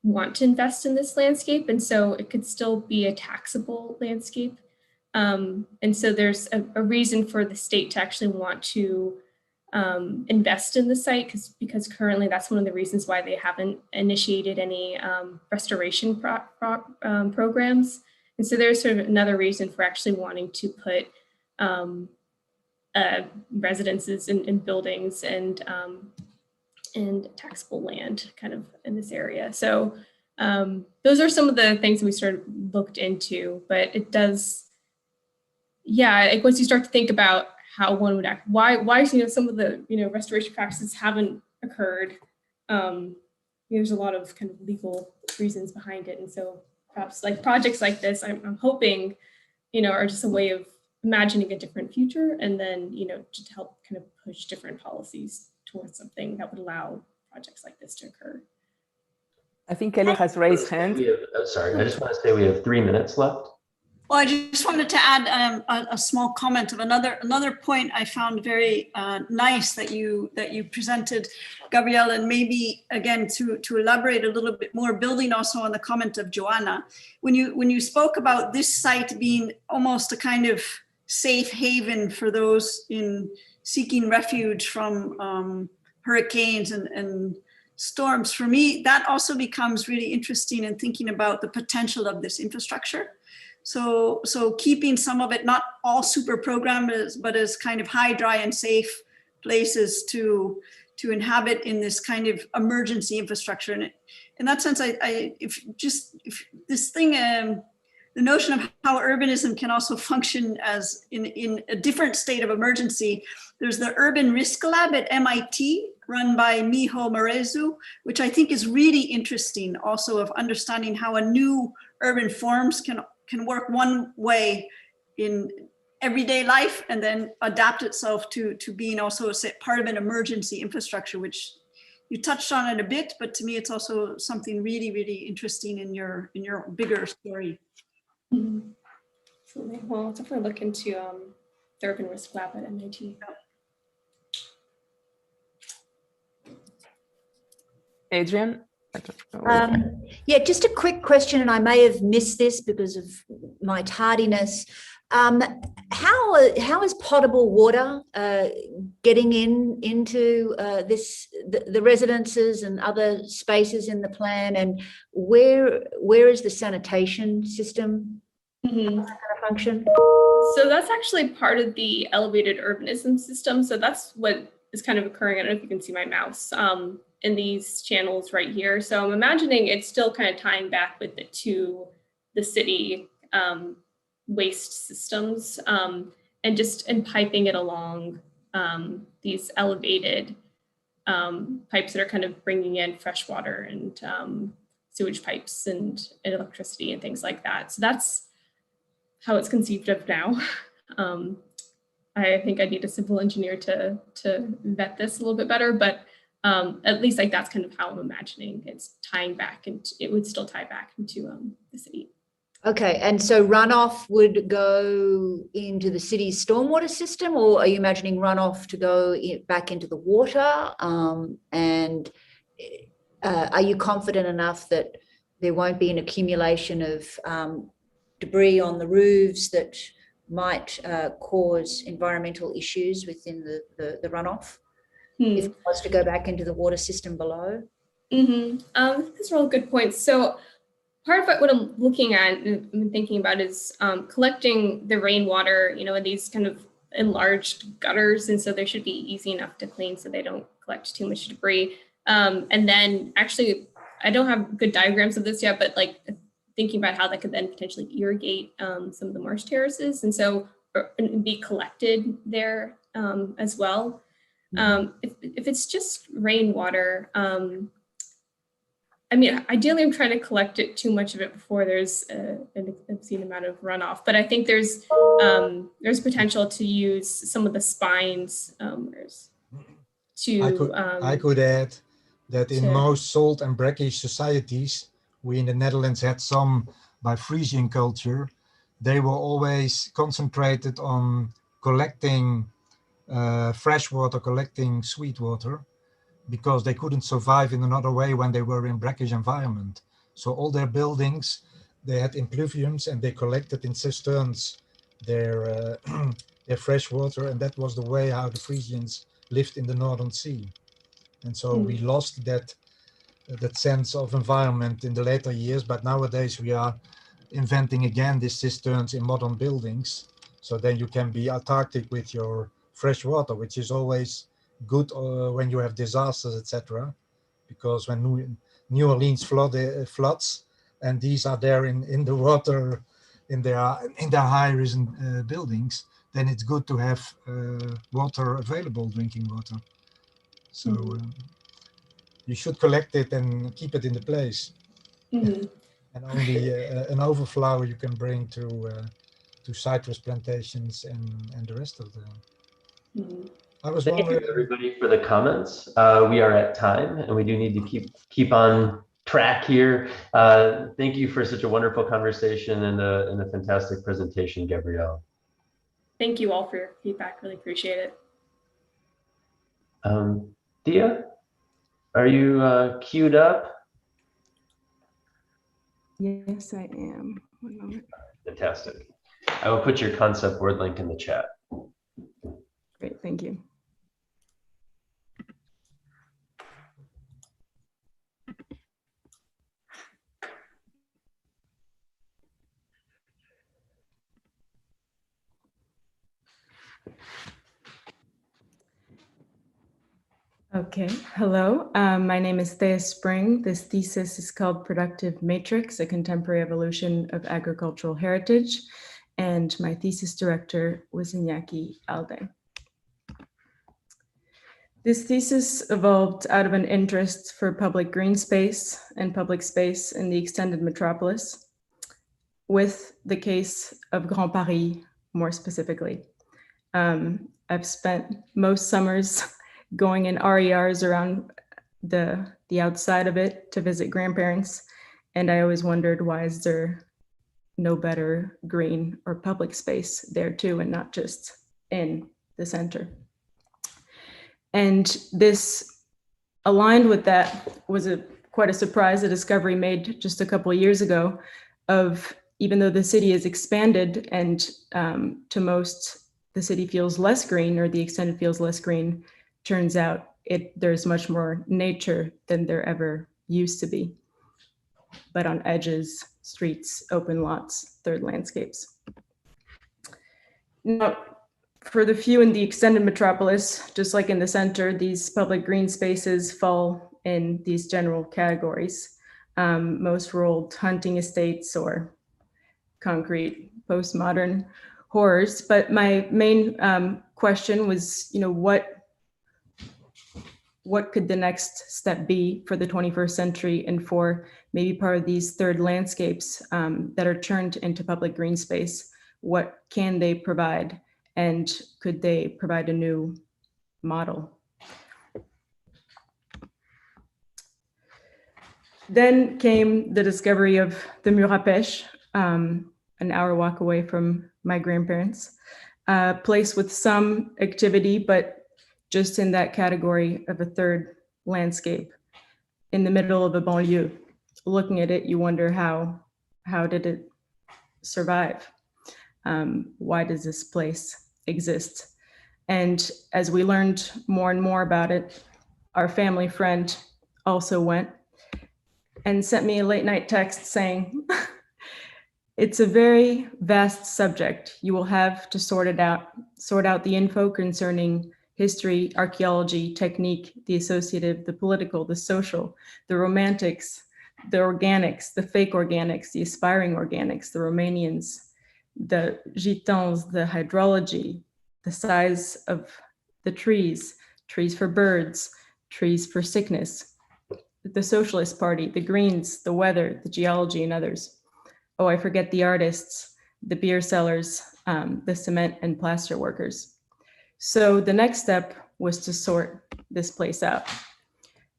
want to invest in this landscape. And so it could still be a taxable landscape. And so there's a reason for the state to actually want to invest in the site, because currently that's one of the reasons why they haven't initiated any restoration programs. And so there's sort of another reason for actually wanting to put residences and buildings and taxable land kind of in this area. So those are some of the things that we sort of looked into, but it does, like once you start to think about how one would act, why some of the restoration practices haven't occurred, there's a lot of kind of legal reasons behind it. And so perhaps like projects like this, I'm hoping, are just a way of imagining a different future, and then to help kind of push different policies towards something that would allow projects like this to occur. I think Kelly has raised hand. Sorry, I just want to say we have 3 minutes left. Well, I just wanted to add a small comment of another point I found very nice that you presented, Gabrielle, and maybe again to elaborate a little bit more, building also on the comment of Joanna, when you spoke about this site being almost a kind of safe haven for those in seeking refuge from hurricanes and storms. For me, that also becomes really interesting in thinking about the potential of this infrastructure. So keeping some of it, not all super programmed, but as kind of high, dry, and safe places to inhabit in this kind of emergency infrastructure. And in that sense, if this thing, the notion of how urbanism can also function as in a different state of emergency. There's the Urban Risk Lab at MIT, run by Miho Marezu, which I think is really interesting also of understanding how a new urban forms can work one way in everyday life and then adapt itself to being also part of an emergency infrastructure, which you touched on it a bit, but to me, it's also something really, really interesting in your bigger story. Mm-hmm. Absolutely. Well, I'll definitely look into the Urban Risk Lab at MIT. Adrian? Yeah, just a quick question, and I may have missed this because of my tardiness. How is potable water getting into the residences and other spaces in the plan, and where is the sanitation system going to function? So that's actually part of the elevated urbanism system. So that's what is kind of occurring. I don't know if you can see my mouse in these channels right here. So I'm imagining it's still kind of tying back with it to the city waste systems and piping it along these elevated pipes that are kind of bringing in fresh water and sewage pipes and electricity and things like that. So that's how it's conceived of now. I think I need a civil engineer to vet this a little bit better, but at least like that's kind of how I'm imagining it's tying back, and it would still tie back into the city. Okay, and so runoff would go into the city's stormwater system, or are you imagining runoff to go back into the water? And are you confident enough that there won't be an accumulation of debris on the roofs that might cause environmental issues within the runoff if it was to go back into the water system below? These are all good points. So part of what I'm looking at and thinking about is collecting the rainwater, in these kind of enlarged gutters. And so they should be easy enough to clean so they don't collect too much debris. And then actually, I don't have good diagrams of this yet, but like thinking about how that could then potentially irrigate some of the marsh terraces. And so be collected there as well. If it's just rainwater, ideally I'm trying to collect it too much of it before there's an obscene amount of runoff, but I think there's potential to use some of the spines I could add that in most salt and brackish societies, we in the Netherlands had some by Frisian culture. They were always concentrated on collecting fresh water, collecting sweet water, because they couldn't survive in another way when they were in brackish environment. So all their buildings, they had impluviums and they collected in cisterns their fresh water, and that was the way how the Frisians lived in the Northern Sea. And so we lost that sense of environment in the later years, but nowadays we are inventing again these cisterns in modern buildings. So then you can be autarkic with your fresh water, which is always good when you have disasters, etc. Because when New Orleans floods, and these are there in the water in their high-risen buildings, then it's good to have water available, drinking water. So you should collect it and keep it in the place. And only an overflow you can bring to citrus plantations and the rest of the. I was Thank wondering, you everybody for the comments. We are at time, and we do need to keep on track here. Thank you for such a wonderful conversation and a fantastic presentation, Gabrielle. Thank you all for your feedback. Really appreciate it. Thea, are you queued up? Yes, I am. 1 moment. Fantastic. I will put your concept board link in the chat. Great, thank you. Okay, hello. My name is Thea Spring. This thesis is called Productive Matrix, a Contemporary Evolution of Agricultural Heritage. And my thesis director was Iñaki Alde. This thesis evolved out of an interest for public green space and public space in the extended metropolis, with the case of Grand Paris more specifically. I've spent most summers going in RERs around the outside of it to visit grandparents, and I always wondered, why is there no better green or public space there too, and not just in the center? And this aligned with that was quite a surprise, a discovery made just a couple of years ago of, even though the city is expanded and to most the city feels less green, or the extended feels less green, turns out there's much more nature than there ever used to be, but on edges, streets, open lots, third landscapes. Now, for the few in the extended metropolis, just like in the center, these public green spaces fall in these general categories. Most were old hunting estates or concrete postmodern horrors. But my main question was, what could the next step be for the 21st century and for maybe part of these third landscapes that are turned into public green space? What can they provide? And could they provide a new model? Then came the discovery of the Mur à Pêche, an hour walk away from my grandparents, a place with some activity, but just in that category of a third landscape in the middle of a banlieue. Looking at it, you wonder how did it survive? Why does this place exist? And as we learned more and more about it, our family friend also went and sent me a late night text saying, it's a very vast subject. You will have to sort out the info concerning history, archaeology, technique, the associative, the political, the social, the romantics, the organics, the fake organics, the aspiring organics, the Romanians, the gitans, the hydrology, the size of the trees for birds, trees for sickness, the Socialist Party, the Greens, the weather, the geology, and others. Oh, I forget the artists, the beer sellers, the cement and plaster workers. So the next step was to sort this place out.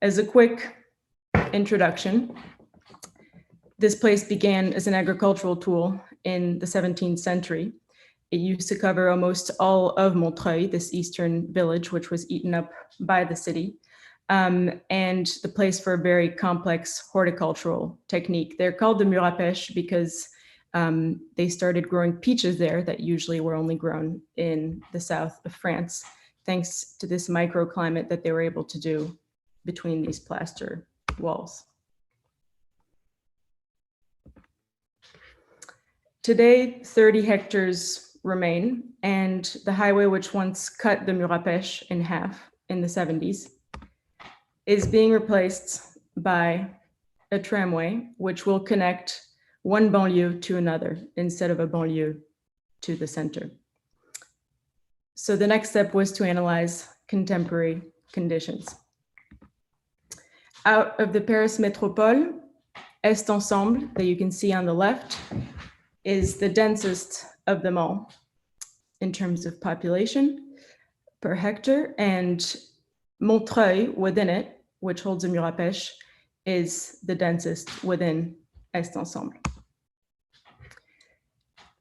As a quick introduction, this place began as an agricultural tool in the 17th century. It used to cover almost all of Montreuil, this eastern village, which was eaten up by the city, and the place for a very complex horticultural technique. They're called the Mur à Pêche because they started growing peaches there that usually were only grown in the south of France, thanks to this microclimate that they were able to do between these plaster walls. Today, 30 hectares remain, and the highway which once cut the Mur à Pêche in half in the 70s is being replaced by a tramway which will connect one banlieue to another instead of a banlieue to the center. So the next step was to analyze contemporary conditions. Out of the Paris Métropole, Est Ensemble, that you can see on the left, is the densest of them all in terms of population per hectare, and Montreuil within it, which holds a Mur à Pêche, is the densest within Est Ensemble.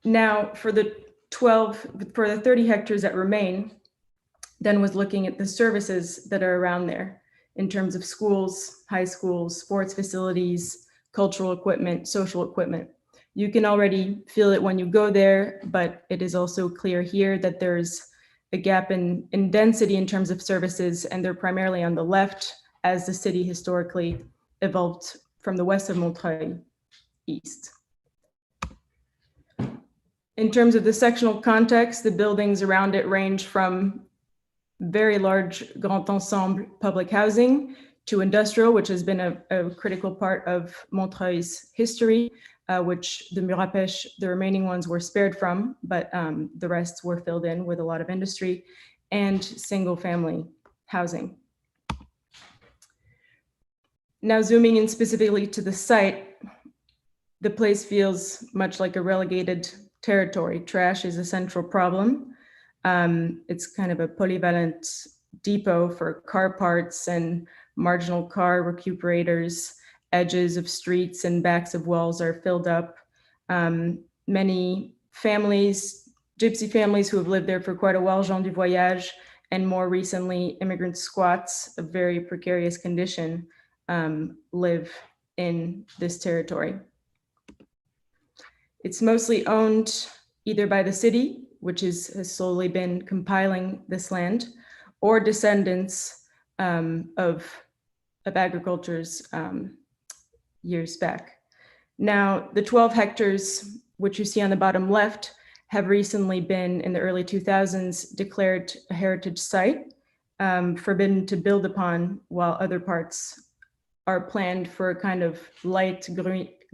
Now, for the 30 hectares that remain, then was looking at the services that are around there in terms of schools, high schools, sports facilities, cultural equipment, social equipment. You can already feel it when you go there, but it is also clear here that there's a gap in density in terms of services, and they're primarily on the left as the city historically evolved from the west of Montreuil east. In terms of the sectional context, the buildings around it range from very large Grand Ensemble public housing to industrial, which has been a critical part of Montreuil's history, which the mur à pêche, the remaining ones were spared from, but the rest were filled in with a lot of industry, and single family housing. Now zooming in specifically to the site, the place feels much like a relegated territory. Trash is a central problem. It's kind of a polyvalent depot for car parts and marginal car recuperators. Edges of streets and backs of walls are filled up. Many families, gypsy families who have lived there for quite a while, gens du voyage, and more recently, immigrant squats of very precarious condition live in this territory. It's mostly owned either by the city, which has solely been compiling this land, or descendants of agriculture's years back. Now, the 12 hectares, which you see on the bottom left, have recently been, in the early 2000s, declared a heritage site, forbidden to build upon, while other parts are planned for a kind of light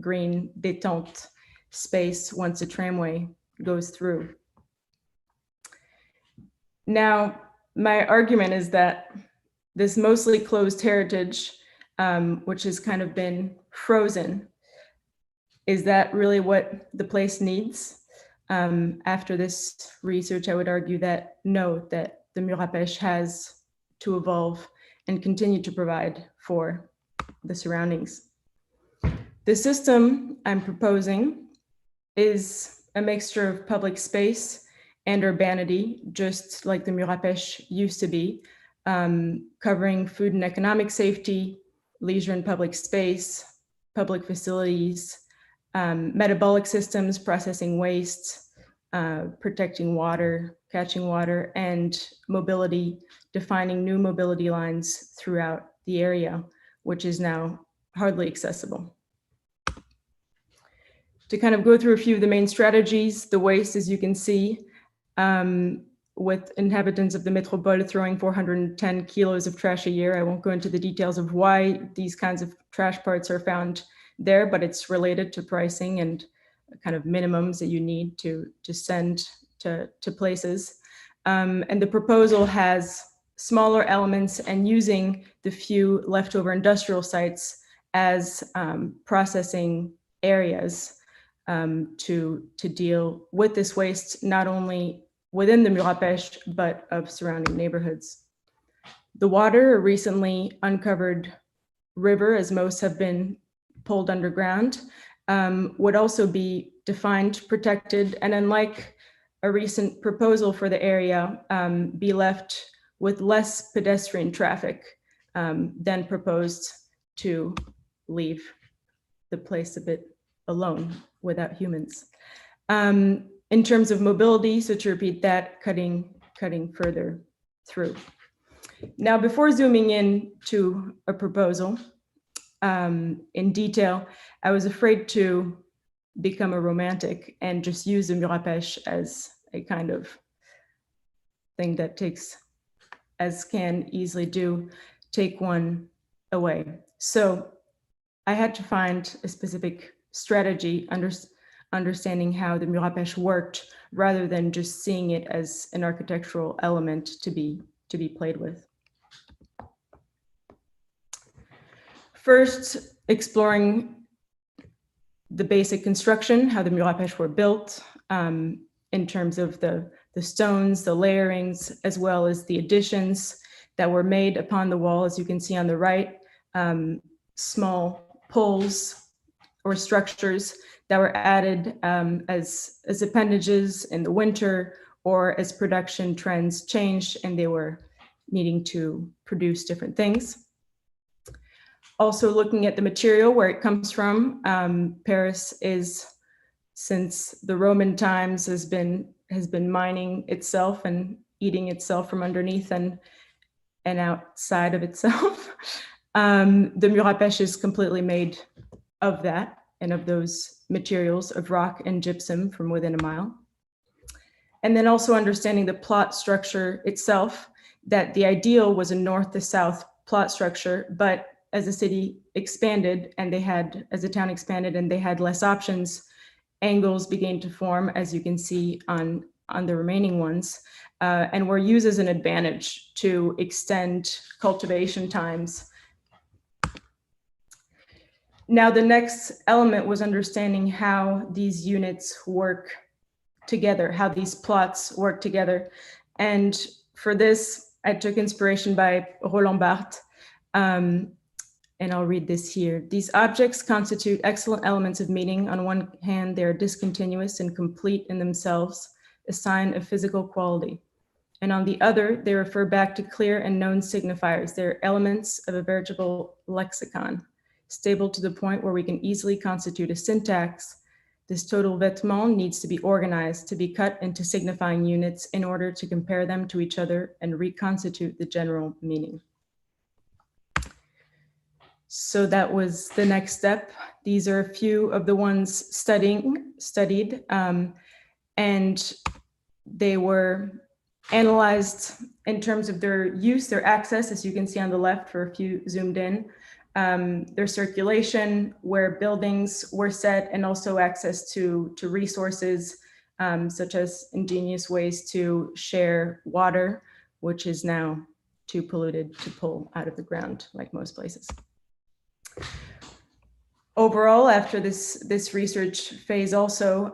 green détente space once a tramway goes through. Now, my argument is that this mostly closed heritage, which has kind of been frozen, is that really what the place needs? After this research, I would argue that no, that the mur à pêche has to evolve and continue to provide for the surroundings. The system I'm proposing is a mixture of public space and urbanity, just like the mur à pêche used to be, covering food and economic safety, leisure and public space, public facilities, metabolic systems, processing waste, protecting water, catching water, and mobility, defining new mobility lines throughout the area, which is now hardly accessible. To kind of go through a few of the main strategies, the waste, as you can see, with inhabitants of the Métropole throwing 410 kilos of trash a year. I won't go into the details of why these kinds of trash parts are found there, but it's related to pricing and kind of minimums that you need to send to places. And the proposal has smaller elements and using the few leftover industrial sites as processing areas to deal with this waste, not only within the mur à pêche, but of surrounding neighborhoods. The water, a recently uncovered river, as most have been pulled underground, would also be defined, protected, and unlike a recent proposal for the area, be left with less pedestrian traffic than proposed to leave the place a bit alone without humans. In terms of mobility, so to repeat that, cutting further through. Now, before zooming in to a proposal in detail, I was afraid to become a romantic and just use the mur à pêche as a kind of thing that takes, as can easily do, take one away. So I had to find a specific strategy, understanding how the mur à pêche worked, rather than just seeing it as an architectural element to be played with. First, exploring the basic construction, how the mur à pêche were built, in terms of the stones, the layerings, as well as the additions that were made upon the wall, as you can see on the right, small poles or structures that were added as appendages in the winter or as production trends changed and they were needing to produce different things. Also looking at the material, where it comes from. Paris is, since the Roman times, has been mining itself and eating itself from underneath and outside of itself. The mur à pêche is completely made of that and of those materials of rock and gypsum from within a mile. And then also understanding the plot structure itself. that the ideal was a north to south plot structure, but as the city expanded and as the town expanded and they had less options, angles began to form, as you can see on the remaining ones, and were used as an advantage to extend cultivation times. Now, the next element was understanding how these units work together, how these plots work together. And for this, I took inspiration by Roland Barthes, and I'll read this here. These objects constitute excellent elements of meaning. On one hand, they are discontinuous and complete in themselves, a sign of physical quality. And on the other, they refer back to clear and known signifiers. They're elements of a veritable lexicon, stable to the point where we can easily constitute a syntax. This total vêtement needs to be organized, to be cut into signifying units in order to compare them to each other and reconstitute the general meaning. So that was the next step. These are a few of the ones studied, and they were analyzed in terms of their use, their access, as you can see on the left for a few zoomed in, their circulation, where buildings were set, and also access to resources, such as ingenious ways to share water, which is now too polluted to pull out of the ground like most places. Overall, after this research phase also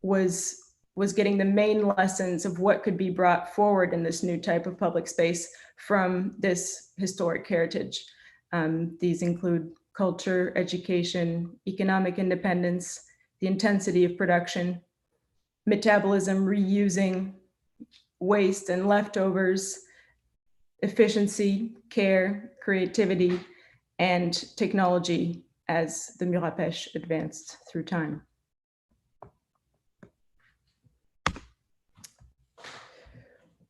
was getting the main lessons of what could be brought forward in this new type of public space from this historic heritage. These include culture, education, economic independence, the intensity of production, metabolism, reusing, waste and leftovers, efficiency, care, creativity, and technology as the Murapêche advanced through time.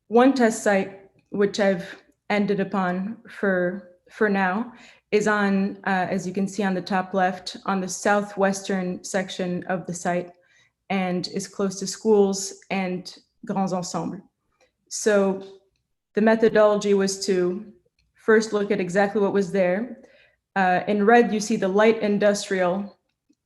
One test site, which I've ended upon for now, is on, as you can see on the top left, on the southwestern section of the site, and is close to schools and grands ensembles. So the methodology was to first look at exactly what was there. In red, you see the light industrial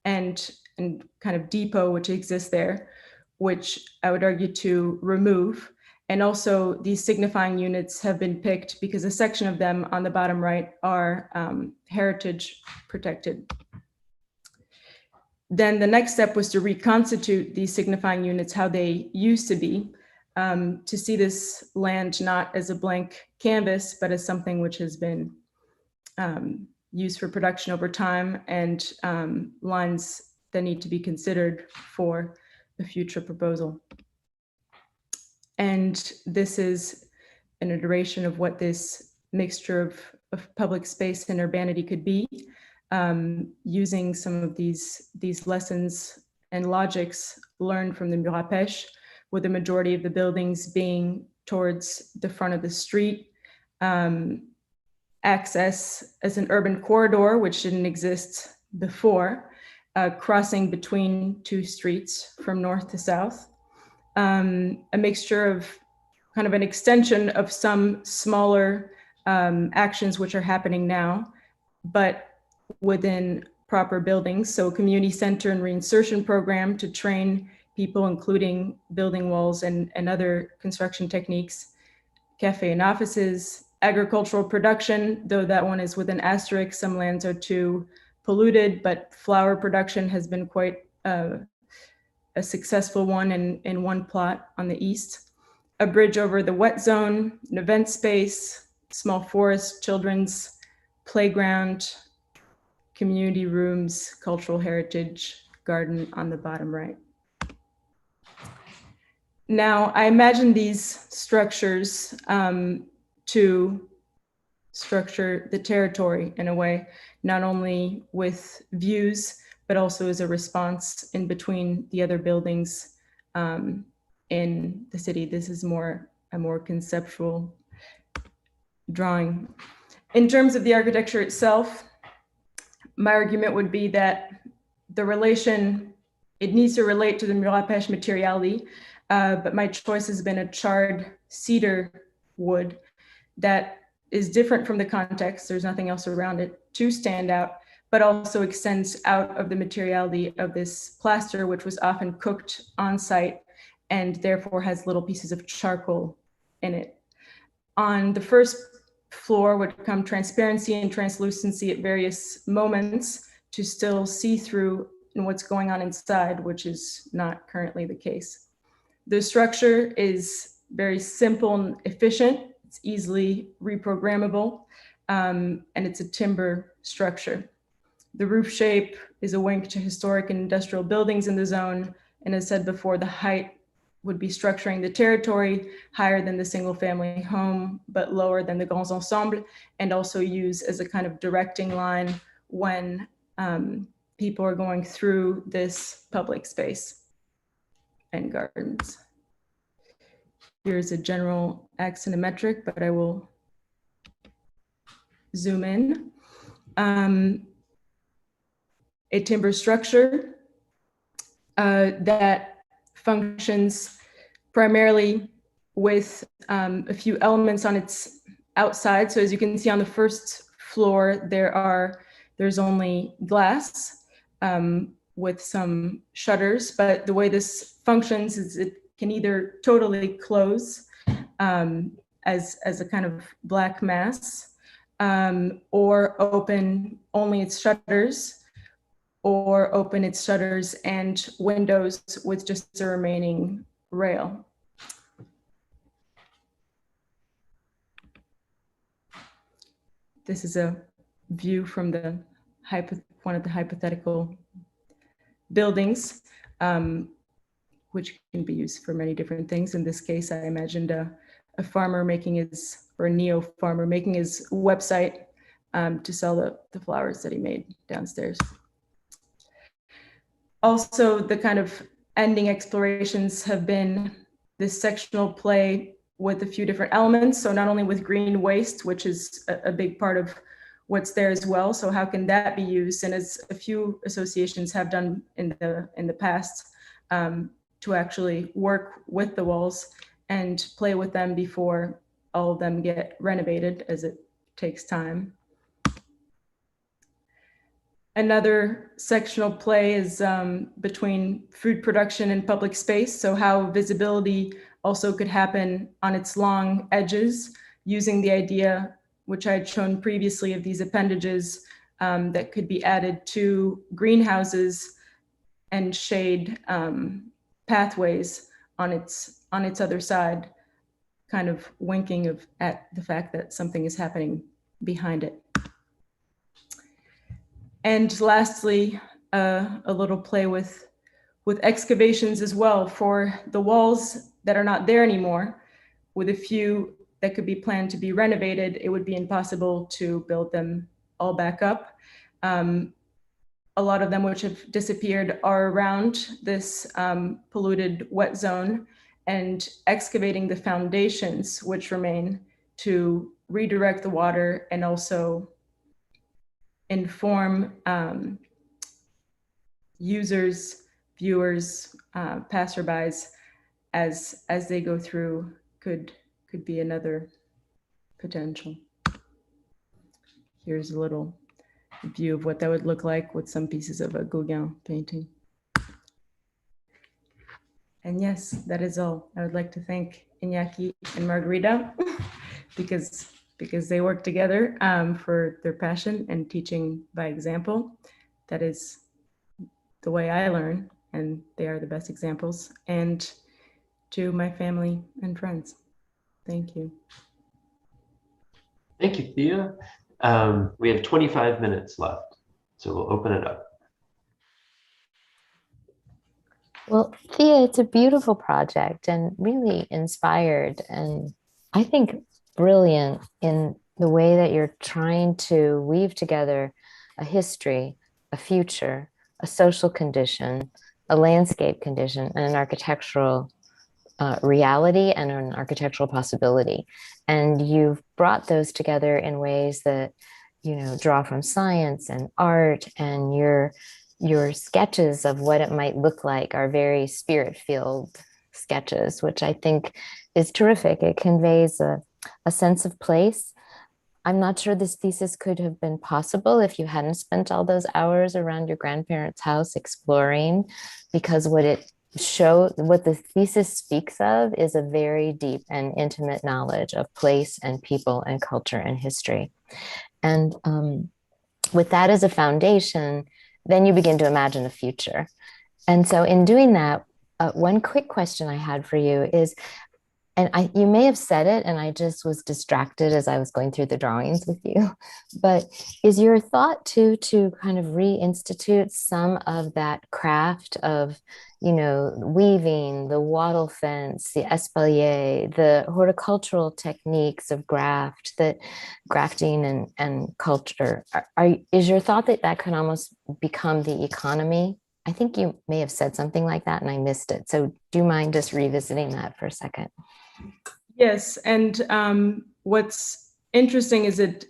and kind of depot which exists there, which I would argue to remove. And also these signifying units have been picked because a section of them on the bottom right are heritage protected. Then the next step was to reconstitute these signifying units how they used to be, to see this land not as a blank canvas, but as something which has been used for production over time, and lines that need to be considered for the future proposal. And this is an iteration of what this mixture of public space and urbanity could be, using some of these lessons and logics learned from the Murapêche, with the majority of the buildings being towards the front of the street, access as an urban corridor, which didn't exist before, crossing between two streets from north to south, a mixture of kind of an extension of some smaller actions which are happening now, but within proper buildings. So a community center and reinsertion program to train people, including building walls and other construction techniques, cafe and offices, agricultural production, though that one is with an asterisk. Some lands are too polluted, but flower production has been quite a successful one in one plot on the east. A bridge over the wet zone, an event space, small forest, children's playground, community rooms, cultural heritage, garden on the bottom right. Now, I imagine these structures to structure the territory in a way, not only with views, but also as a response in between the other buildings in the city. This is a more conceptual drawing. In terms of the architecture itself, my argument would be that the relation, it needs to relate to the Murapêche materiality, but my choice has been a charred cedar wood that is different from the context, there's nothing else around it to stand out, but also extends out of the materiality of this plaster, which was often cooked on site and therefore has little pieces of charcoal in it. On the first floor would come transparency and translucency at various moments to still see through in what's going on inside, which is not currently the case. The structure is very simple and efficient. It's easily reprogrammable, and it's a timber structure. The roof shape is a wink to historic and industrial buildings in the zone. And as said before, the height would be structuring the territory higher than the single family home, but lower than the grands ensembles, and also use as a kind of directing line when people are going through this public space and gardens. Here's a general axonometric, but I will zoom in. A timber structure that functions primarily with a few elements on its outside. So as you can see on the first floor, there's only glass with some shutters, but the way this functions is it can either totally close as a kind of black mass, or open only its shutters, or open its shutters and windows with just a remaining rail. This is a view from one of the hypothetical buildings, which can be used for many different things. In this case, I imagined a farmer or a neo-farmer making his website to sell the flowers that he made downstairs. Also, the kind of ending explorations have been this sectional play with a few different elements. So not only with green waste, which is a big part of what's there as well. So how can that be used? And as a few associations have done in the past, to actually work with the walls and play with them before all of them get renovated, as it takes time. Another sectional play is between food production and public space. So how visibility also could happen on its long edges, using the idea, which I had shown previously, of these appendages that could be added to greenhouses and shade pathways on its other side, kind of winking at the fact that something is happening behind it. And lastly, a little play with excavations as well for the walls that are not there anymore. With a few that could be planned to be renovated, it would be impossible to build them all back up. A lot of them which have disappeared are around this polluted wet zone, and excavating the foundations which remain to redirect the water and also inform users, viewers, passerbys as they go through could be another potential. Here's a little view of what that would look like with some pieces of a Gauguin painting. And yes, that is all. I would like to thank Iñaki and Margarita because they work together for their passion and teaching by example. That is the way I learn, and they are the best examples. And to my family and friends, thank you. Thank you, Thea. We have 25 minutes left, so we'll open it up. Well, Thea, it's a beautiful project and really inspired, and I think brilliant in the way that you're trying to weave together a history, a future, a social condition, a landscape condition, and an architectural reality and an architectural possibility. And you've brought those together in ways that, draw from science and art, and your sketches of what it might look like are very spirit-filled sketches, which I think is terrific. It conveys a a sense of place. I'm not sure this thesis could have been possible if you hadn't spent all those hours around your grandparents' house exploring, because what the thesis speaks of is a very deep and intimate knowledge of place and people and culture and history. And with that as a foundation, then you begin to imagine a future. And so in doing that, one quick question I had for you is, and you may have said it and I just was distracted as I was going through the drawings with you, but is your thought to kind of reinstitute some of that craft of, weaving, the wattle fence, the espalier, the horticultural techniques of grafting and culture? Is your thought that can almost become the economy? I think you may have said something like that and I missed it. So do you mind just revisiting that for a second? Yes, and what's interesting is that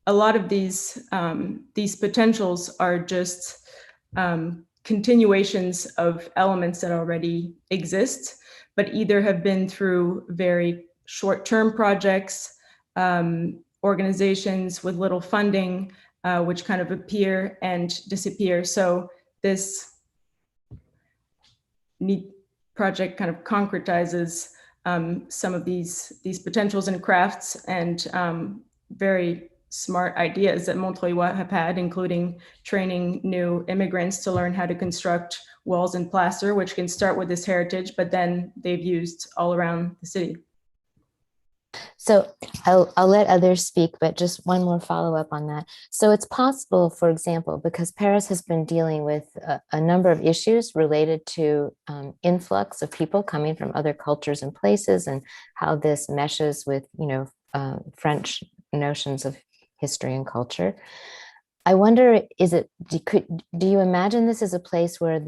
a lot of these potentials are just continuations of elements that already exist, but either have been through very short-term projects, organizations with little funding, which kind of appear and disappear. So this neat project kind of concretizes some of these potentials and crafts and very smart ideas that Montreuil have had, including training new immigrants to learn how to construct walls and plaster, which can start with this heritage, but then they've used all around the city. So I'll let others speak, but just one more follow-up on that. So it's possible, for example, because Paris has been dealing with a number of issues related to influx of people coming from other cultures and places, and how this meshes with, French notions of history and culture. I wonder, do you imagine this as a place where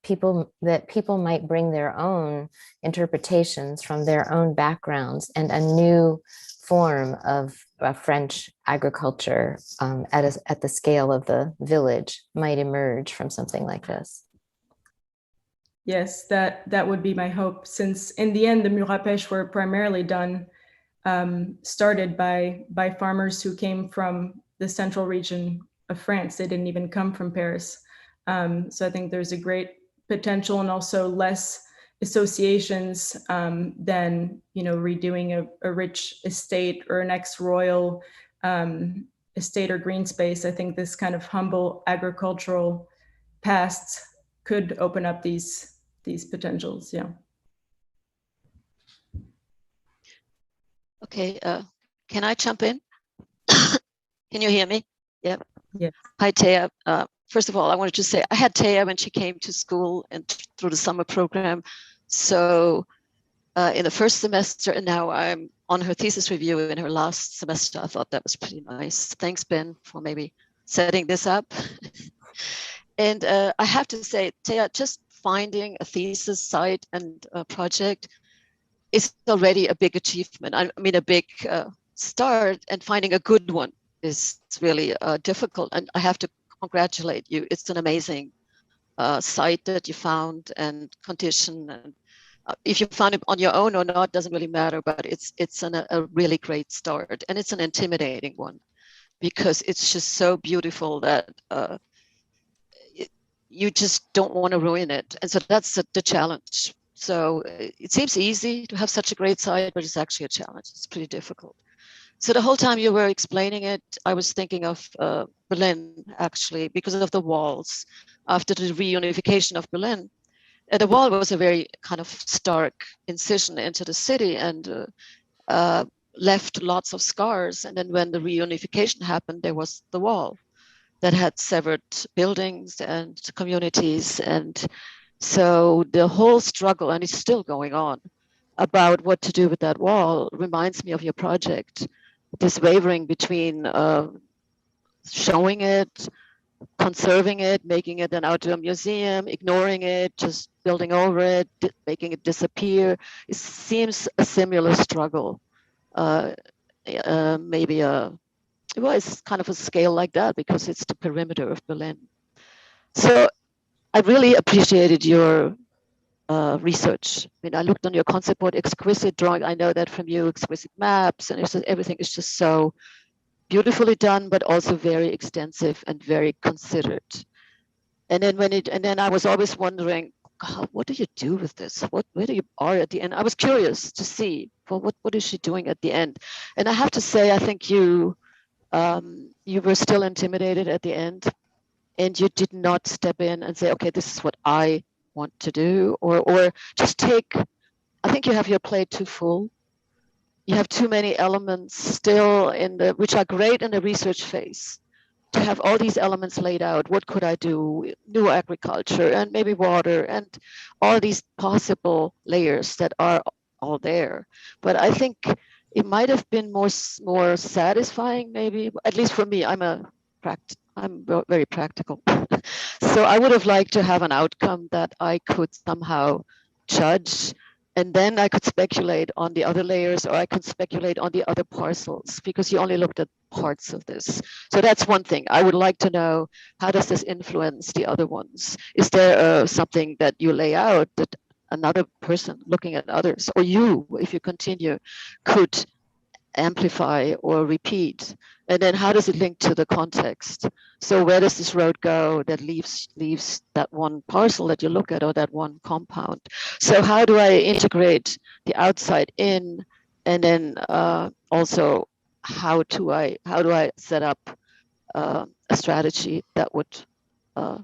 people might bring their own interpretations from their own backgrounds, and a new form of French agriculture at the scale of the village might emerge from something like this? Yes, that would be my hope, since in the end, the murs à pêche were primarily started by farmers who came from the central region of France. They didn't even come from Paris. So I think there's a great potential, and also less associations than redoing a rich estate or an ex-royal estate or green space. I think this kind of humble agricultural past could open up these potentials. Yeah. Okay, can I jump in? Can you hear me? Yeah. Yeah. Hi, Taya. First of all, I wanted to say I had Taya when she came to school and through the summer program. So in the first semester, and now I'm on her thesis review in her last semester. I thought that was pretty nice. Thanks, Ben, for maybe setting this up. And I have to say, Taya, just finding a thesis site and a project is already a big achievement. I mean, a big start, and finding a good one is really difficult. And I have to congratulate you. It's an amazing site that you found and condition. And if you found it on your own or not, doesn't really matter, but it's a really great start. And it's an intimidating one, because it's just so beautiful that you just don't want to ruin it. And so that's the challenge. So it seems easy to have such a great site, but it's actually a challenge. It's pretty difficult. So the whole time you were explaining it, I was thinking of Berlin, actually, because of the walls. After the reunification of Berlin, the wall was a very kind of stark incision into the city, and left lots of scars. And then when the reunification happened, there was the wall that had severed buildings and communities. And so the whole struggle, and it's still going on, about what to do with that wall reminds me of your project. This wavering between showing it, conserving it, making it an outdoor museum, ignoring it, just building over it, making it disappear. It seems a similar struggle. Maybe it's kind of a scale like that, because it's the perimeter of Berlin. So I really appreciated your research. I mean, I looked on your concept board, exquisite drawing. I know that from you, exquisite maps, and it's just, everything is just so beautifully done, but also very extensive and very considered. And then I was always wondering, God, what do you do with this? Where do you are at the end? I was curious to see, well, what is she doing at the end? And I have to say, I think you were still intimidated at the end, and you did not step in and say, okay, this is what I want to do, or just take. I think you have your plate too full. You have too many elements still which are great in the research phase. To have all these elements laid out, what could I do? New agriculture and maybe water and all these possible layers that are all there. But I think it might have been more satisfying, maybe, at least for me. I'm very practical. So I would have liked to have an outcome that I could somehow judge, and then I could speculate on the other layers, or I could speculate on the other parcels, because you only looked at parts of this. So that's one thing. I would like to know, how does this influence the other ones? Is there something that you lay out that another person looking at others, or you, if you continue, could amplify or repeat? And then how does it link to the context? So where does this road go that leaves that one parcel that you look at, or that one compound? So how do I integrate the outside in? And then also, how do I set up a strategy that would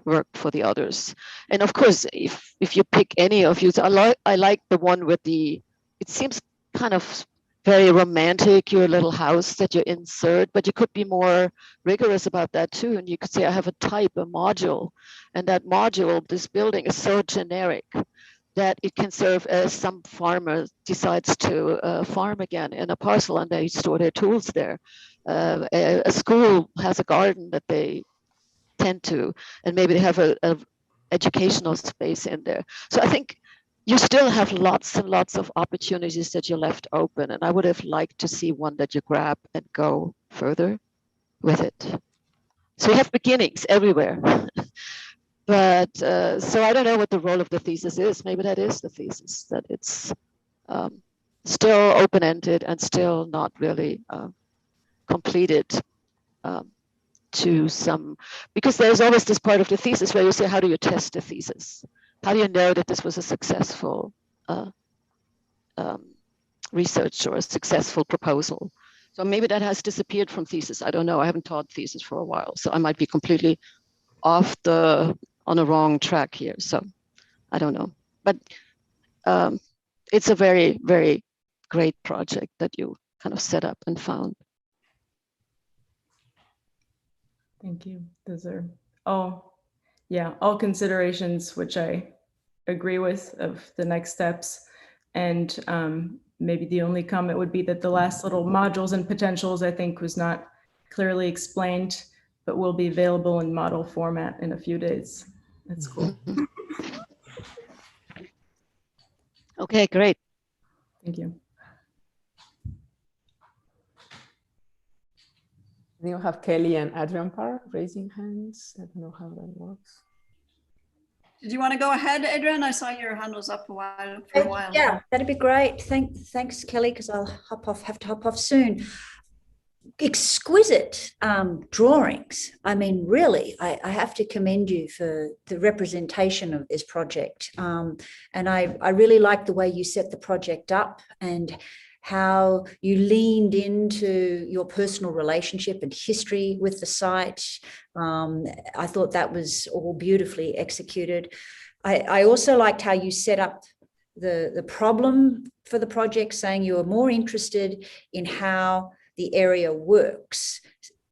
work for the others? And of course, if you pick any of you, I like the one with it seems kind of very romantic, your little house that you insert, but you could be more rigorous about that too. And you could say, I have a type, a module, and that module, this building, is so generic that it can serve as some farmer decides to farm again in a parcel, and they store their tools there. A school has a garden that they tend to, and maybe they have a educational space in there. So I think you still have lots and lots of opportunities that you left open, and I would have liked to see one that you grab and go further with it. So you have beginnings everywhere. But so I don't know what the role of the thesis is. Maybe that is the thesis, that it's still open-ended and still not really completed to some, because there's always this part of the thesis where you say, how do you test the thesis? How do you know that this was a successful research or a successful proposal? So maybe that has disappeared from thesis. I don't know. I haven't taught thesis for a while, so I might be completely on a wrong track here. So I don't know. But it's a very, very great project that you kind of set up and found. Thank you. Those are all considerations which I agree with of the next steps. And maybe the only comment would be that the last little modules and potentials, I think, was not clearly explained, but will be available in model format in a few days. That's cool. Okay, great. Thank you. Then you have Kelly and Adrian Parr raising hands. I don't know how that works. Did you want to go ahead, Adrian? I saw your hand was up for a while. Yeah, that'd be great. Thanks, Kelly, because I'll have to hop off soon. Exquisite drawings. I mean, really, I have to commend you for the representation of this project. And I really like the way you set the project up and how you leaned into your personal relationship and history with the site. I thought that was all beautifully executed. I also liked how you set up the problem for the project, saying you were more interested in how the area works,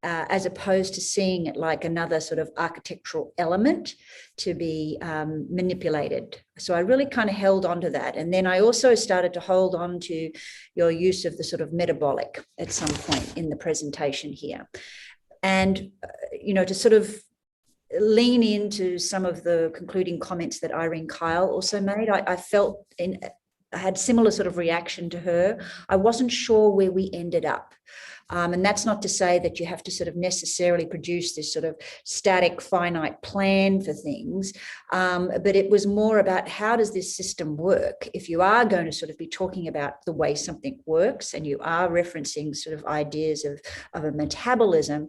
as opposed to seeing it like another sort of architectural element to be manipulated. So I really kind of held on to that. And then I also started to hold on to your use of the sort of metabolic at some point in the presentation here. And, to sort of lean into some of the concluding comments that Irene Kyle also made, I felt had similar sort of reaction to her. I wasn't sure where we ended up. And that's not to say that you have to sort of necessarily produce this sort of static, finite plan for things, but it was more about how does this system work? If you are going to sort of be talking about the way something works and you are referencing sort of ideas of a metabolism,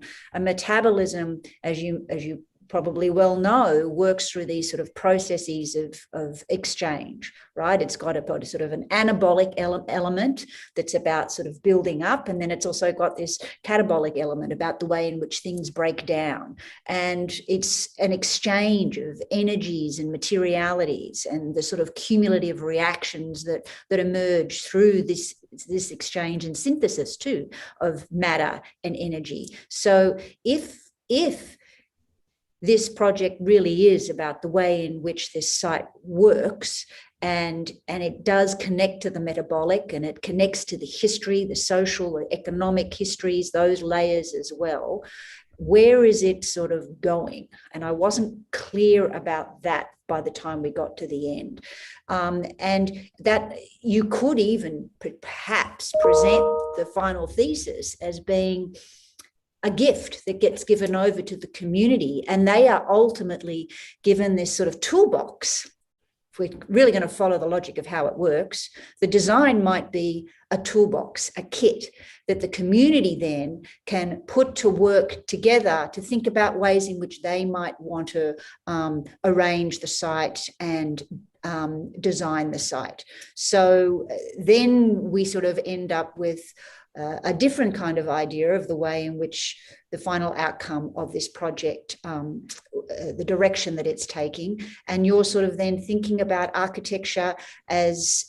as you probably well know, works through these sort of processes of exchange, right? It's got a sort of an anabolic element that's about sort of building up, and then it's also got this catabolic element about the way in which things break down. And it's an exchange of energies and materialities and the sort of cumulative reactions that emerge through this exchange and synthesis too of matter and energy. So if this project really is about the way in which this site works, and it does connect to the metabolic, and it connects to the history, the social, the economic histories, those layers as well. Where is it sort of going? And I wasn't clear about that by the time we got to the end. And that you could even perhaps present the final thesis as being a gift that gets given over to the community, and they are ultimately given this sort of toolbox. If we're really going to follow the logic of how it works, the design might be a toolbox, a kit that the community then can put to work together to think about ways in which they might want to arrange the site and design the site. So then we sort of end up with a different kind of idea of the way in which the final outcome of this project, the direction that it's taking. And you're sort of then thinking about architecture as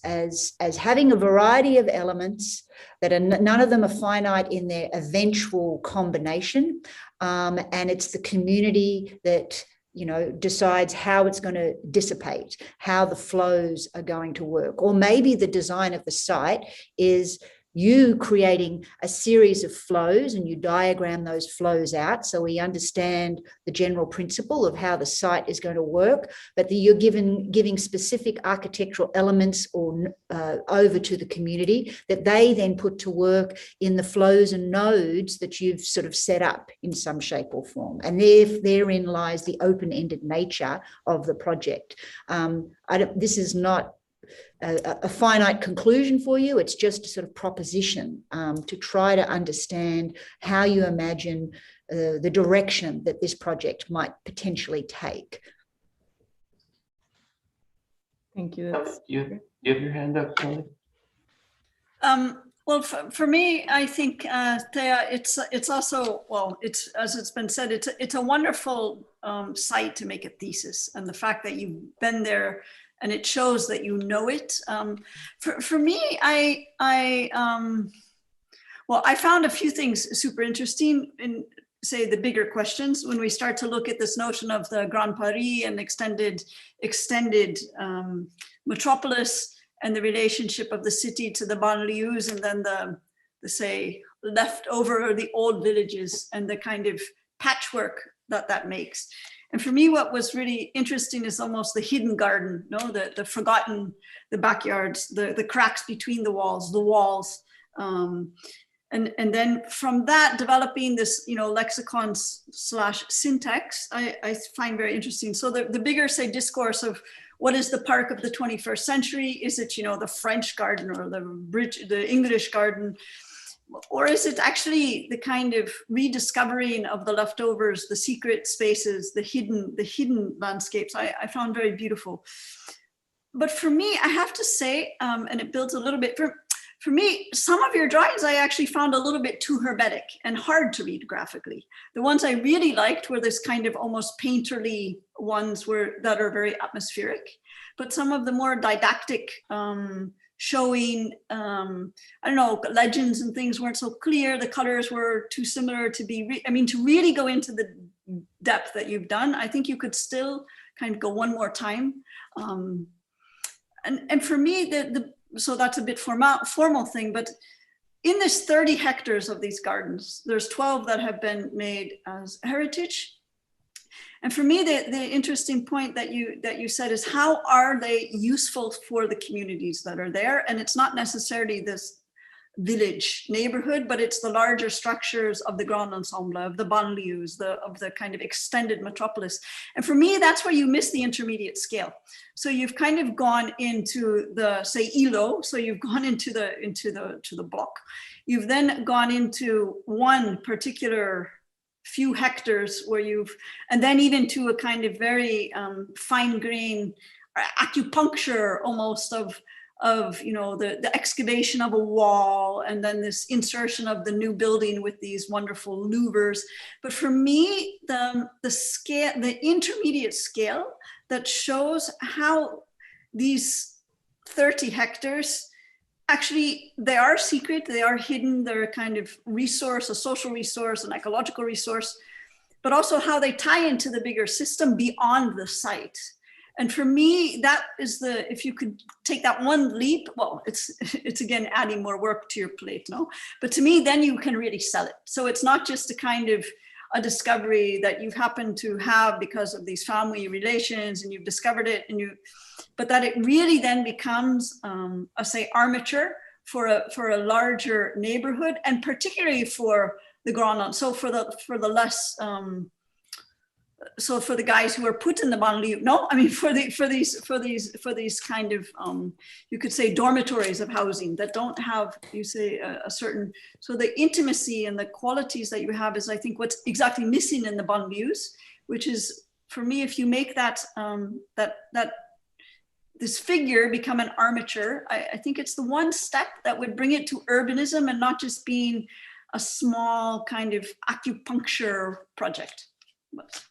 having a variety of elements that are none of them are finite in their eventual combination. And it's the community that decides how it's going to dissipate, how the flows are going to work. Or maybe the design of the site is you creating a series of flows, and you diagram those flows out so we understand the general principle of how the site is going to work, but that you're giving specific architectural elements or over to the community that they then put to work in the flows and nodes that you've sort of set up in some shape or form. And therein lies the open-ended nature of the project. This is not a finite conclusion for you. It's just a sort of proposition to try to understand how you imagine the direction that this project might potentially take. Thank you. You have your hand up, Kelly? Well, for me, I think, Thea, it's also, well, it's, as it's been said, it's a wonderful site to make a thesis. And the fact that you've been there and it shows that you know it. For me, I found a few things super interesting in, say, the bigger questions when we start to look at this notion of the Grand Paris and extended metropolis and the relationship of the city to the banlieues, and then the say leftover or the old villages and the kind of patchwork that makes. And for me, what was really interesting is almost the hidden garden, the forgotten, the backyards, the cracks between the walls. And then from that, developing this, lexicon / syntax, I find very interesting. So the bigger, say, discourse of what is the park of the 21st century? Is it, the French garden or the English garden? Or is it actually the kind of rediscovering of the leftovers, the secret spaces, the hidden landscapes? I found very beautiful. But for me, I have to say, and it builds a little bit, for me, some of your drawings I actually found a little bit too hermetic and hard to read graphically. The ones I really liked were this kind of almost painterly ones that are very atmospheric, but some of the more didactic, showing, legends and things weren't so clear. The colors were too similar to be, to really go into the depth that you've done. I think you could still kind of go one more time. And for me, so that's a bit formal thing, but in this 30 hectares of these gardens, there's 12 that have been made as heritage. And for me, the interesting point that you said is, how are they useful for the communities that are there? And it's not necessarily this village neighborhood, but it's the larger structures of the Grand Ensemble, of the banlieues, of the kind of extended metropolis. And for me, that's where you miss the intermediate scale. So you've kind of gone into the, say, îlot, so you've gone into the block. You've then gone into one particular few hectares where and then even to a kind of very fine grain acupuncture almost of the excavation of a wall, and then this insertion of the new building with these wonderful louvers. But for me, the scale, the intermediate scale that shows how these 30 hectares, actually, they are secret, they are hidden, they're a kind of resource, a social resource, an ecological resource, but also how they tie into the bigger system beyond the site. And for me, that is if you could take that one leap, well, it's again adding more work to your plate, no? But to me, then you can really sell it. So it's not just a kind of a discovery that you've happened to have because of these family relations and you've discovered it, but that it really then becomes say armature for a larger neighborhood, and particularly for the Grand Ensemble. So for the less so for the guys who are put in the banlieue, no, I mean for these kind of you could say dormitories of housing that don't have, you say, a certain, so the intimacy and the qualities that you have is, I think, what's exactly missing in the banlieues, which is, for me, if you make that this figure become an armature, I think it's the one step that would bring it to urbanism and not just being a small kind of acupuncture project. But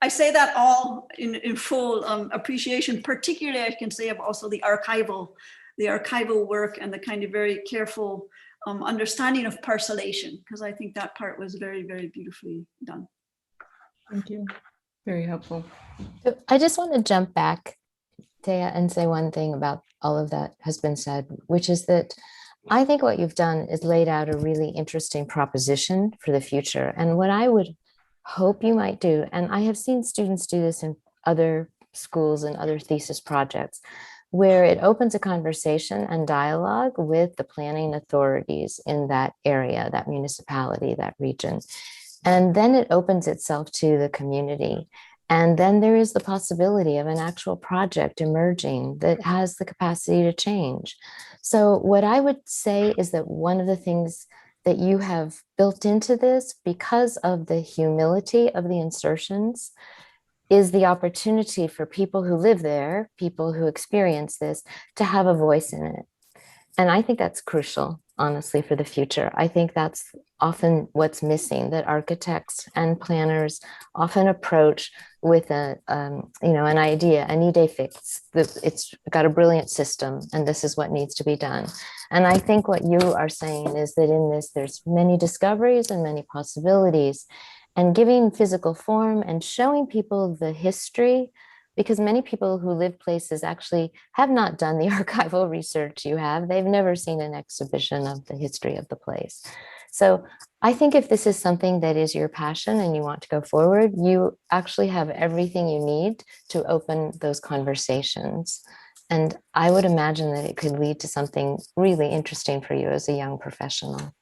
I say that all in full appreciation, particularly I can say of also the archival work and the kind of very careful understanding of parcellation, because I think that part was very, very beautifully done. Thank you. Very helpful. So I just want to jump back, Thea, and say one thing about all of that has been said, which is that I think what you've done is laid out a really interesting proposition for the future. And what I would hope you might do, and I have seen students do this in other schools and other thesis projects, where it opens a conversation and dialogue with the planning authorities in that area, that municipality, that region. And then it opens itself to the community. And then there is the possibility of an actual project emerging that has the capacity to change. So what I would say is that one of the things that you have built into this, because of the humility of the insertions, is the opportunity for people who live there, people who experience this, to have a voice in it. And I think that's crucial, honestly, for the future. I think that's often what's missing, that architects and planners often approach with an idea, an idée fixe. It's got a brilliant system, and this is what needs to be done. And I think what you are saying is that in this, there's many discoveries and many possibilities, and giving physical form and showing people the history, because many people who live places actually have not done the archival research you have. They've never seen an exhibition of the history of the place. So I think if this is something that is your passion and you want to go forward, you actually have everything you need to open those conversations. And I would imagine that it could lead to something really interesting for you as a young professional.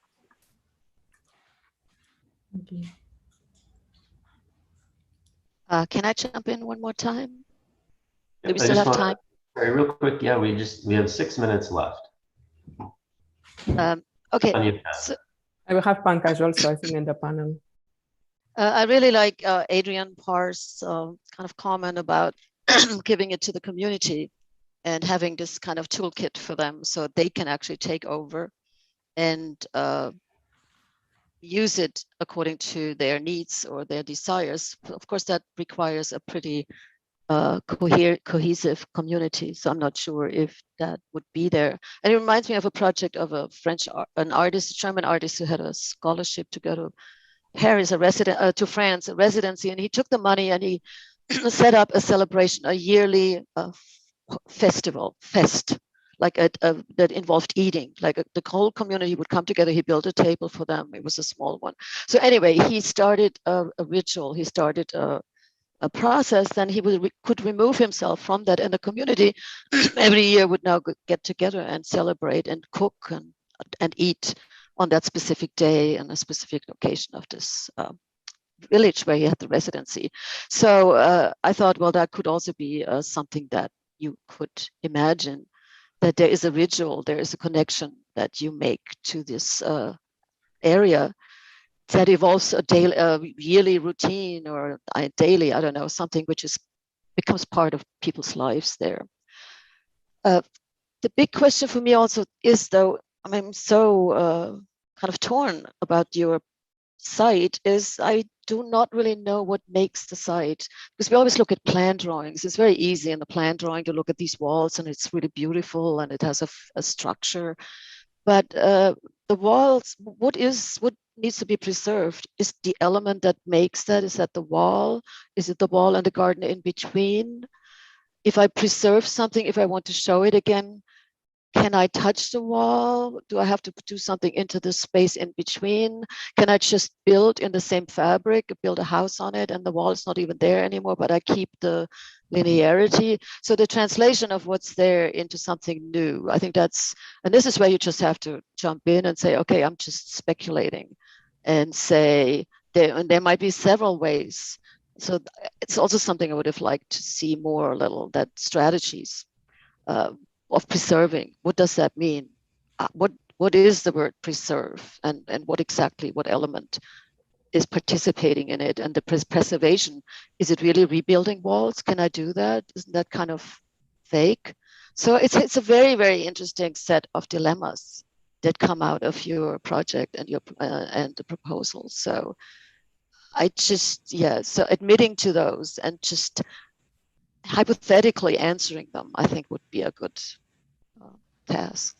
Thank you. Can I jump in one more time? Do we I still just have time? Sorry, real quick. Yeah, we have 6 minutes left. Okay. I will have Pankaj also, I think, in the panel. I really like Adrian Parr's kind of comment about giving it to the community and having this kind of toolkit for them so they can actually take over and use it according to their needs or their desires. Of course, that requires a pretty cohesive community. So I'm not sure if that would be there. And it reminds me of a project of a German artist who had a scholarship to go to Paris, to France, a residency, and he took the money and he set up a celebration, a yearly fest, like that involved eating. Like the whole community would come together. He built a table for them. It was a small one. So anyway, he started a ritual. He started a process. Then he could remove himself from that, and the community every year would now get together and celebrate and cook and eat on that specific day and a specific location of this village where he had the residency. So I thought, well, that could also be something that you could imagine, that there is a ritual, there is a connection that you make to this area that evolves a daily, yearly routine or daily, I don't know, something which becomes part of people's lives there. The big question for me also is, though, I'm so kind of torn about your site, is I do not really know what makes the site, because we always look at plan drawings. It's very easy in the plan drawing to look at these walls and it's really beautiful and it has a structure. But the walls, what needs to be preserved? Is the element that makes that, is that the wall? Is it the wall and the garden in between? If I preserve something, if I want to show it again, can I touch the wall? Do I have to do something into the space in between? Can I just build in the same fabric, build a house on it, and the wall is not even there anymore, but I keep the linearity? So the translation of what's there into something new, I think that's, and this is where you just have to jump in and say, okay, I'm just speculating, and say, there might be several ways. So it's also something I would have liked to see more, that strategies of preserving. What does that mean? What is the word preserve, and what element is participating in it? And the preservation, is it really rebuilding walls? Can I do that? Isn't that kind of fake? So it's a very, very interesting set of dilemmas that come out of your project and and the proposal. So I just, so admitting to those and just hypothetically answering them, I think would be a good task.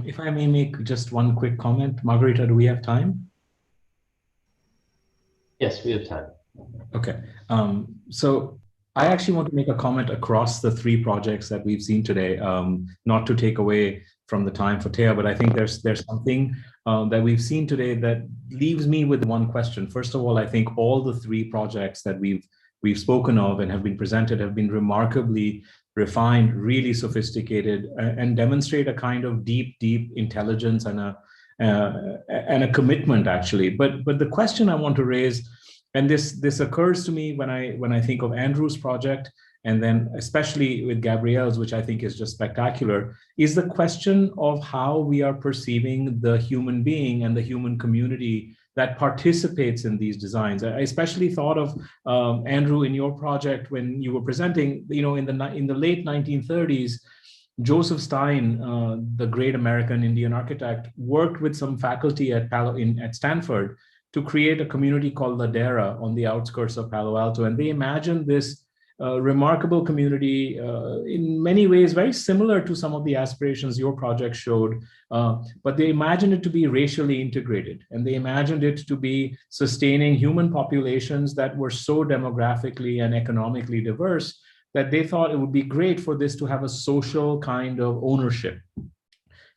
If I may make just one quick comment, Margarita, do we have time? Yes, we have time. Okay. So I actually want to make a comment across the three projects that we've seen today, not to take away from the time for Thea, but I think there's something that we've seen today that leaves me with one question. First of all, I think all the three projects that we've spoken of and have been presented have been remarkably refined, really sophisticated, and demonstrate a kind of deep intelligence and a commitment, actually. But the question I want to raise, and this occurs to me when I think of Andrew's project, and then especially with Gabrielle's, which I think is just spectacular, is the question of how we are perceiving the human being and the human community that participates in these designs. I especially thought of Andrew in your project when you were presenting, in the late 1930s, Joseph Stein, the great American Indian architect, worked with some faculty at Stanford to create a community called Ladera on the outskirts of Palo Alto. And they imagined this remarkable community, in many ways very similar to some of the aspirations your project showed, but they imagined it to be racially integrated, and they imagined it to be sustaining human populations that were so demographically and economically diverse that they thought it would be great for this to have a social kind of ownership.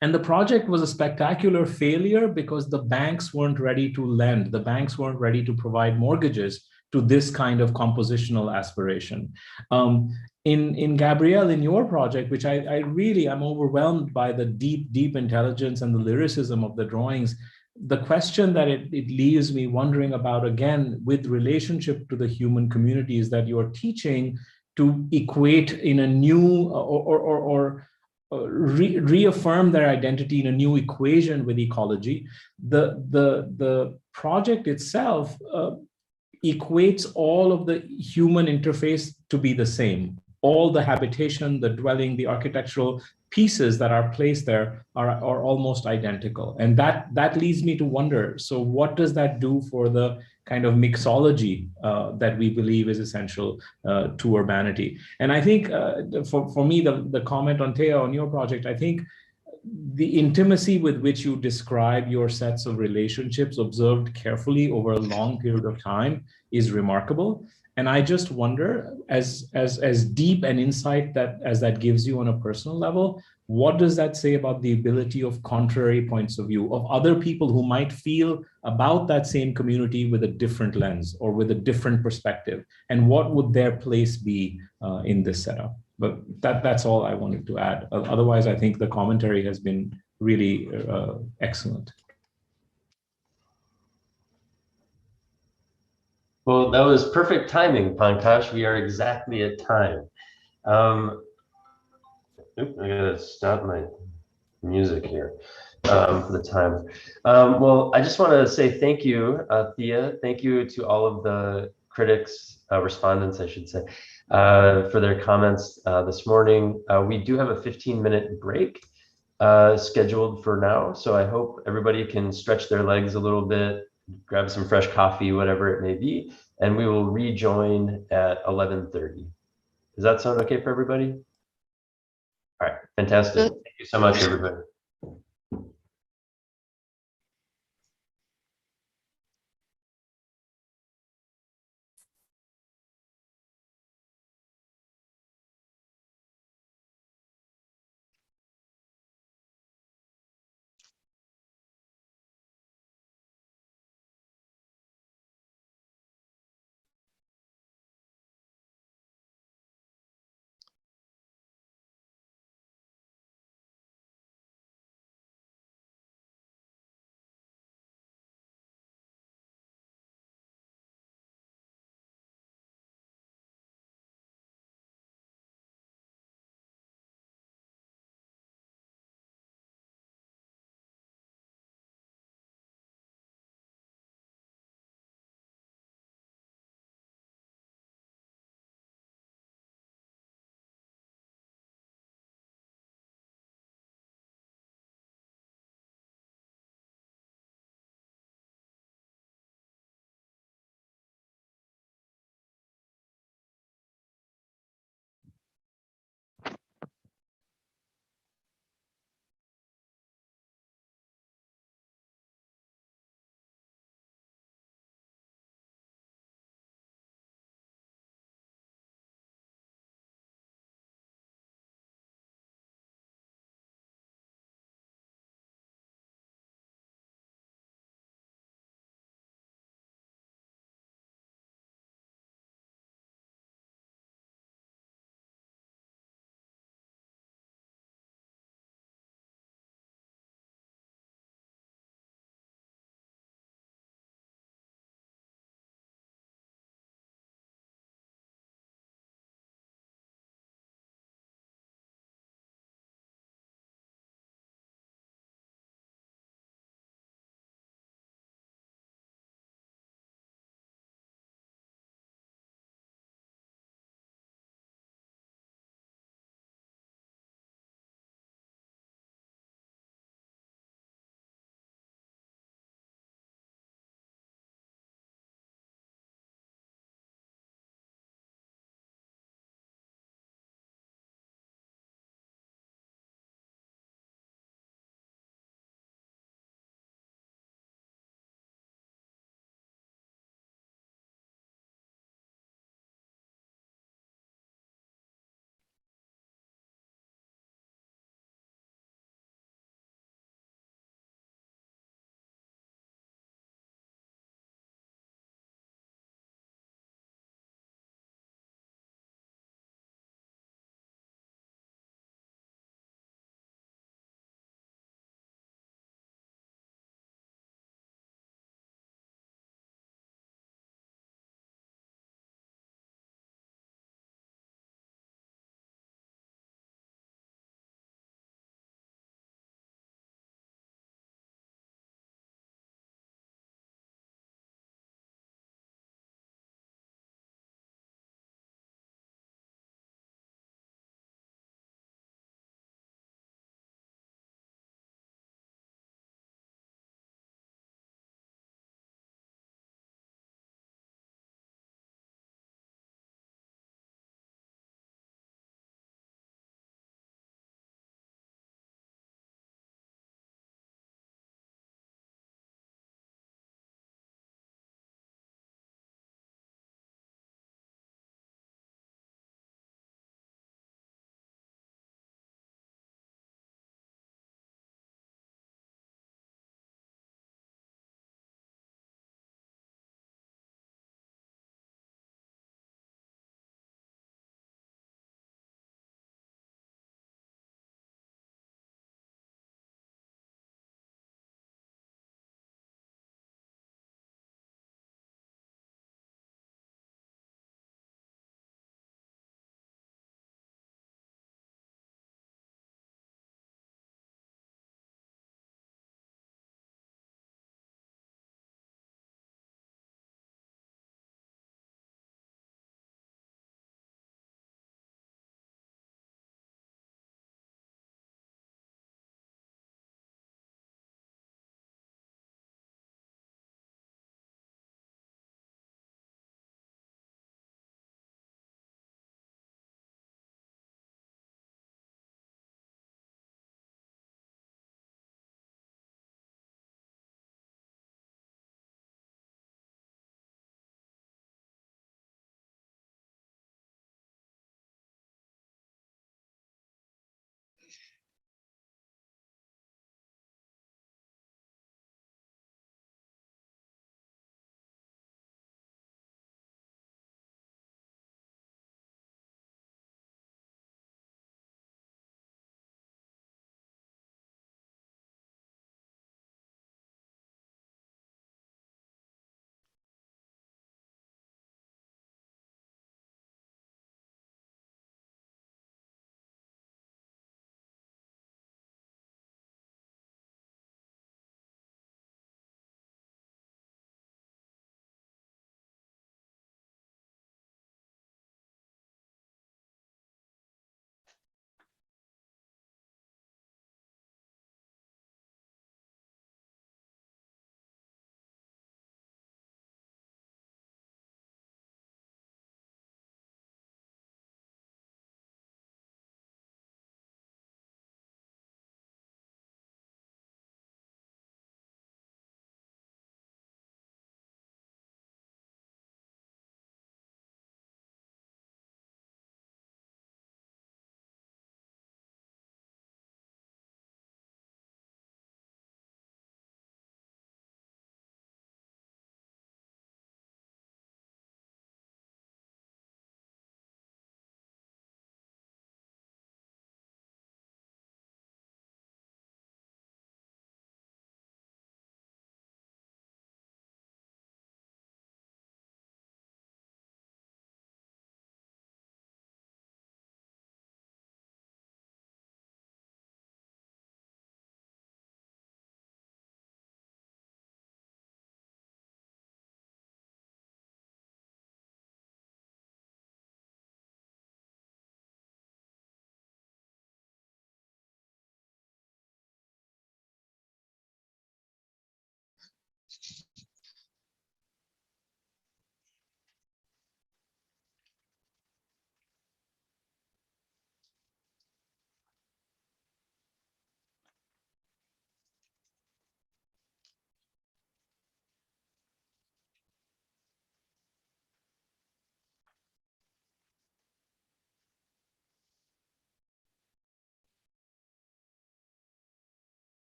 And the project was a spectacular failure because the banks weren't ready to lend. The banks weren't ready to provide mortgages to this kind of compositional aspiration. In Gabrielle, in your project, which I really am overwhelmed by the deep intelligence and the lyricism of the drawings, the question that it leaves me wondering about, again, with relationship to the human communities that you're teaching to equate in a new or reaffirm their identity in a new equation with ecology. The project itself equates all of the human interface to be the same. All the habitation, the dwelling, the architectural pieces that are placed there are almost identical. And that leads me to wonder, so what does that do for the kind of mixology that we believe is essential to urbanity? And I think for me, the comment on Thea, on your project, I think the intimacy with which you describe your sets of relationships observed carefully over a long period of time is remarkable. And I just wonder, as deep an insight as that gives you on a personal level, what does that say about the ability of contrary points of view, of other people who might feel about that same community with a different lens or with a different perspective? And what would their place be in this setup? But that's all I wanted to add. Otherwise, I think the commentary has been really excellent. Well, that was perfect timing, Pankaj. We are exactly at time. I gotta stop my music here for the time. Well, I just want to say thank you, Thea. Thank you to all of the critics, respondents, I should say, for their comments this morning. We do have a 15-minute break scheduled for now, so I hope everybody can stretch their legs a little bit, grab some fresh coffee, whatever it may be, and we will rejoin at 11:30. Does that sound okay for everybody? All right, fantastic. Thank you so much, everybody.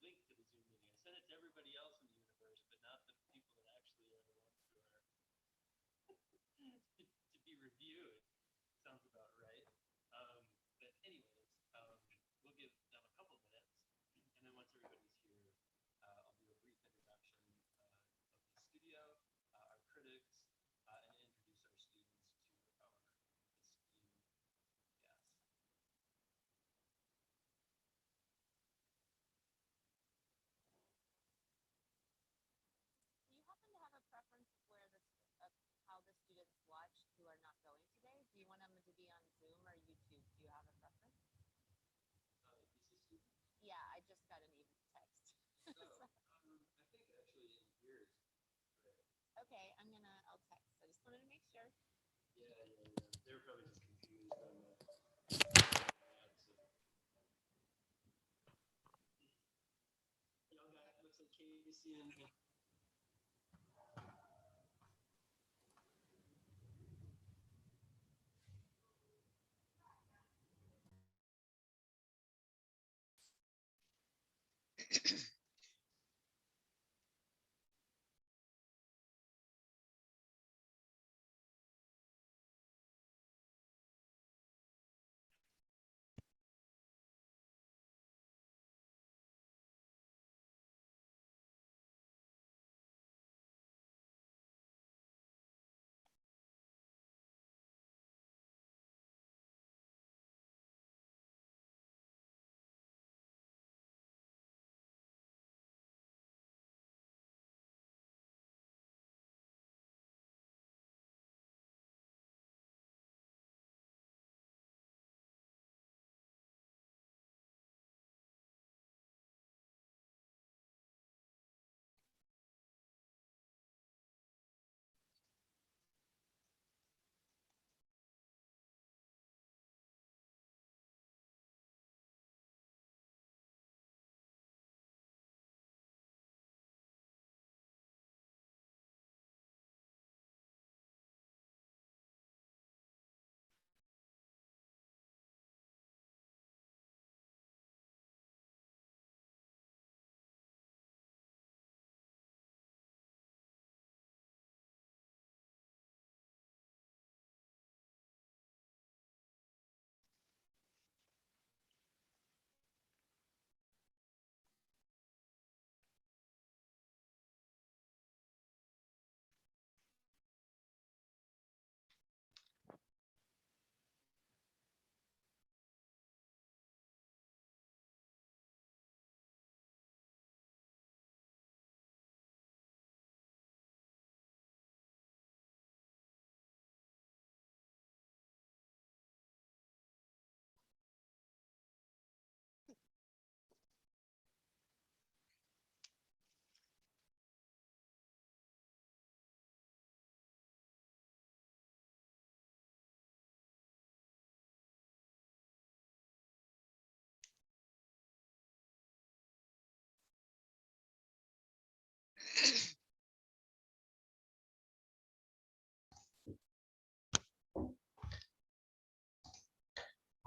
link to the Zoom meeting. I sent it to everybody else in the universe, but not the people that actually are the ones who are to be reviewed. Sounds about right. But anyways, we'll give them a couple minutes, and then once everybody's here, I'll do a brief introduction of the studio, our critics, and introduce our students to our esteemed guests. Do you happen to have a preference of where of how the students watch who are not going today? Do you want them to be on Zoom or YouTube? Do you have a preference? Yeah, I just got an even text. I think actually in here is great. Okay, I'll text. I just wanted to make sure. Yeah. They're probably just confused on the young guy looks like Casey and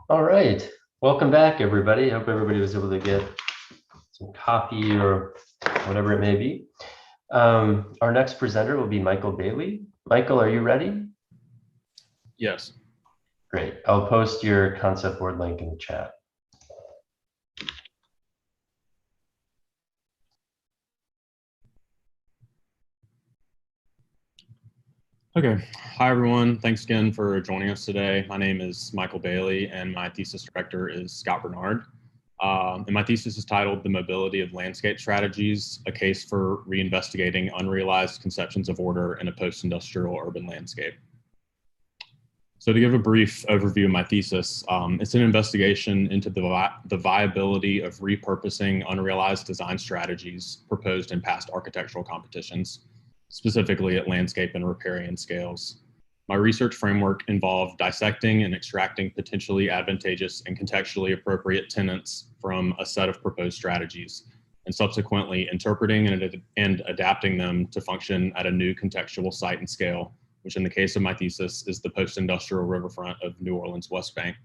all right. Welcome back, everybody. I hope everybody was able to get some coffee or whatever it may be. Our next presenter will be Michael Bailey. Michael, are you ready? Yes. Great. I'll post your concept board link in the chat. Okay. Hi, everyone. Thanks again for joining us today. My name is Michael Bailey, and my thesis director is Scott Bernard. And my thesis is titled The Mobility of Landscape Strategies, a Case for Reinvestigating Unrealized Conceptions of Order in a Post-Industrial Urban Landscape. So to give a brief overview of my thesis, it's an investigation into the viability of repurposing unrealized design strategies proposed in past architectural competitions, specifically at landscape and riparian scales. My research framework involved dissecting and extracting potentially advantageous and contextually appropriate tenets from a set of proposed strategies, and subsequently interpreting and adapting them to function at a new contextual site and scale, which in the case of my thesis is the post-industrial riverfront of New Orleans West Bank.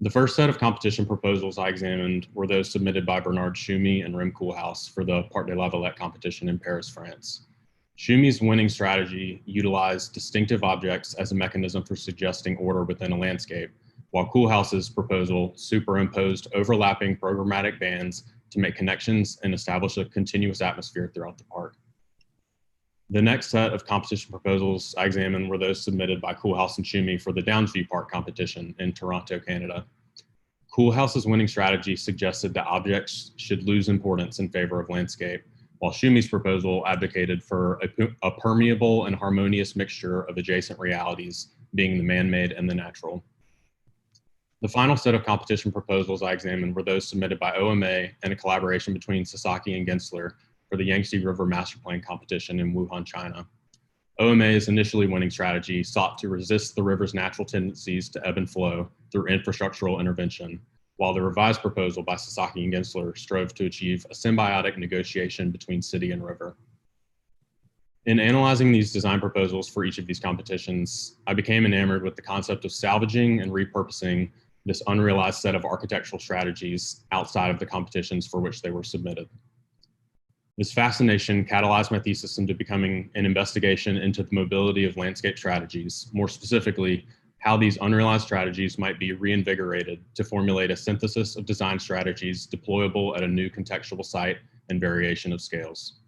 The first set of competition proposals I examined were those submitted by Bernard Schumi and Rem Koolhaas for the Parc de la Villette competition in Paris, France. Schumi's winning strategy utilized distinctive objects as a mechanism for suggesting order within a landscape, while Koolhaas's proposal superimposed overlapping programmatic bands to make connections and establish a continuous atmosphere throughout the park. The next set of competition proposals I examined were those submitted by Koolhaas and Schumi for the Downsview Park competition in Toronto, Canada. Koolhaas's winning strategy suggested that objects should lose importance in favor of landscape, while Schumi's proposal advocated for a permeable and harmonious mixture of adjacent realities, being the man-made and the natural. The final set of competition proposals I examined were those submitted by OMA and a collaboration between Sasaki and Gensler for the Yangtze River Master Plan competition in Wuhan, China. OMA's initially winning strategy sought to resist the river's natural tendencies to ebb and flow through infrastructural intervention, while the revised proposal by Sasaki and Gensler strove to achieve a symbiotic negotiation between city and river. In analyzing these design proposals for each of these competitions, I became enamored with the concept of salvaging and repurposing this unrealized set of architectural strategies outside of the competitions for which they were submitted. This fascination catalyzed my thesis into becoming an investigation into the mobility of landscape strategies, more specifically, how these unrealized strategies might be reinvigorated to formulate a synthesis of design strategies deployable at a new contextual site and variation of scales.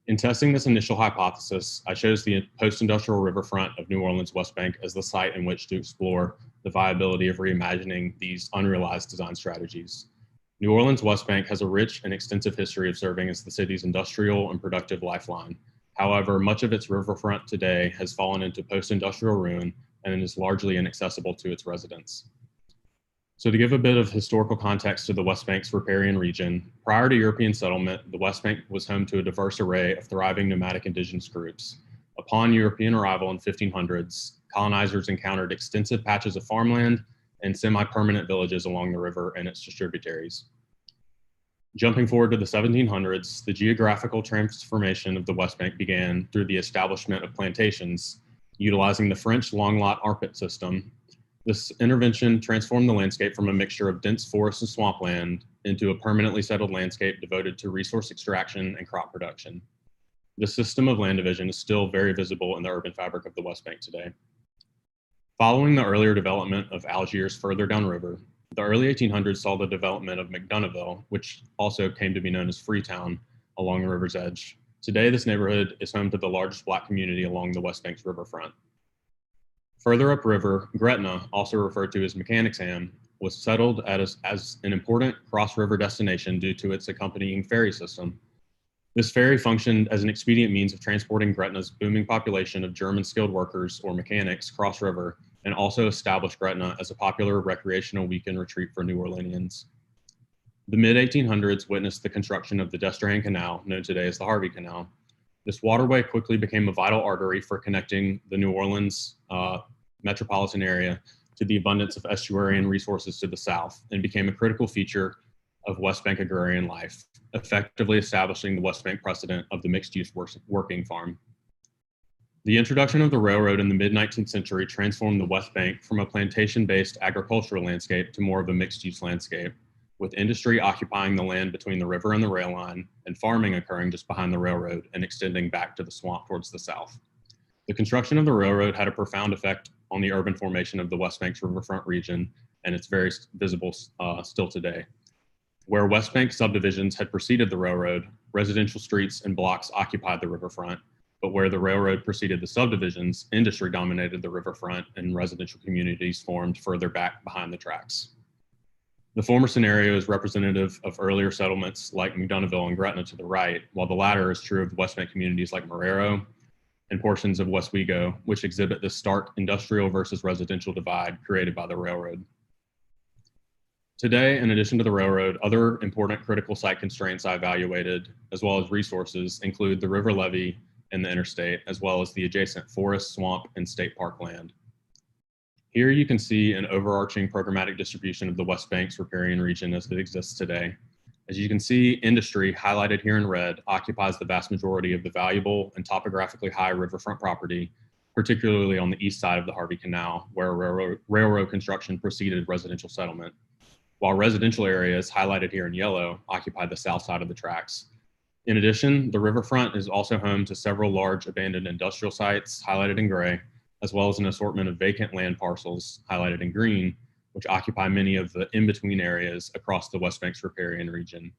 In testing this initial hypothesis, I chose the post-industrial riverfront of New Orleans West Bank as the site in which to explore the viability of reimagining these unrealized design strategies. New Orleans West Bank has a rich and extensive history of serving as the city's industrial and productive lifeline. However, much of its riverfront today has fallen into post-industrial ruin and is largely inaccessible to its residents. So to give a bit of historical context to the West Bank's riparian region, prior to European settlement, the West Bank was home to a diverse array of thriving nomadic indigenous groups. Upon European arrival in 1500s, colonizers encountered extensive patches of farmland and semi-permanent villages along the river and its tributaries. Jumping forward to the 1700s, the geographical transformation of the West Bank began through the establishment of plantations, utilizing the French long lot arpit system. This intervention transformed the landscape from a mixture of dense forest and swampland into a permanently settled landscape devoted to resource extraction and crop production. The system of land division is still very visible in the urban fabric of the West Bank today. Following the earlier development of Algiers further downriver, the early 1800s saw the development of McDonough, which also came to be known as Freetown, along the river's edge. Today, this neighborhood is home to the largest Black community along the West Bank's riverfront. Further upriver, Gretna, also referred to as Mechanicsham, was settled as an important cross-river destination due to its accompanying ferry system. This ferry functioned as an expedient means of transporting Gretna's booming population of German skilled workers or mechanics cross-river, and also established Gretna as a popular recreational weekend retreat for New Orleanians. The mid-1800s witnessed the construction of the Destrehan Canal, known today as the Harvey Canal. This waterway quickly became a vital artery for connecting the New Orleans metropolitan area to the abundance of estuarine resources to the south, and became a critical feature of West Bank agrarian life, effectively establishing the West Bank precedent of the mixed-use working farm. The introduction of the railroad in the mid-19th century transformed the West Bank from a plantation-based agricultural landscape to more of a mixed-use landscape, with industry occupying the land between the river and the rail line, and farming occurring just behind the railroad and extending back to the swamp towards the south. The construction of the railroad had a profound effect on the urban formation of the West Bank's riverfront region, and it's very visible still today. Where West Bank subdivisions had preceded the railroad, residential streets and blocks occupied the riverfront, but where the railroad preceded the subdivisions, industry dominated the riverfront and residential communities formed further back behind the tracks. The former scenario is representative of earlier settlements like McDonough and Gretna to the right, while the latter is true of the West Bank communities like Marrero and portions of Westwego, which exhibit this stark industrial versus residential divide created by the railroad. Today, in addition to the railroad, other important critical site constraints I evaluated, as well as resources, include the river levee and the interstate, as well as the adjacent forest, swamp, and state park land. Here you can see an overarching programmatic distribution of the West Bank's riparian region as it exists today. As you can see, industry, highlighted here in red, occupies the vast majority of the valuable and topographically high riverfront property, particularly on the east side of the Harvey Canal, where railroad construction preceded residential settlement, while residential areas, highlighted here in yellow, occupy the south side of the tracks. In addition, the riverfront is also home to several large abandoned industrial sites, highlighted in gray, as well as an assortment of vacant land parcels, highlighted in green, which occupy many of the in-between areas across the West Banks riparian region.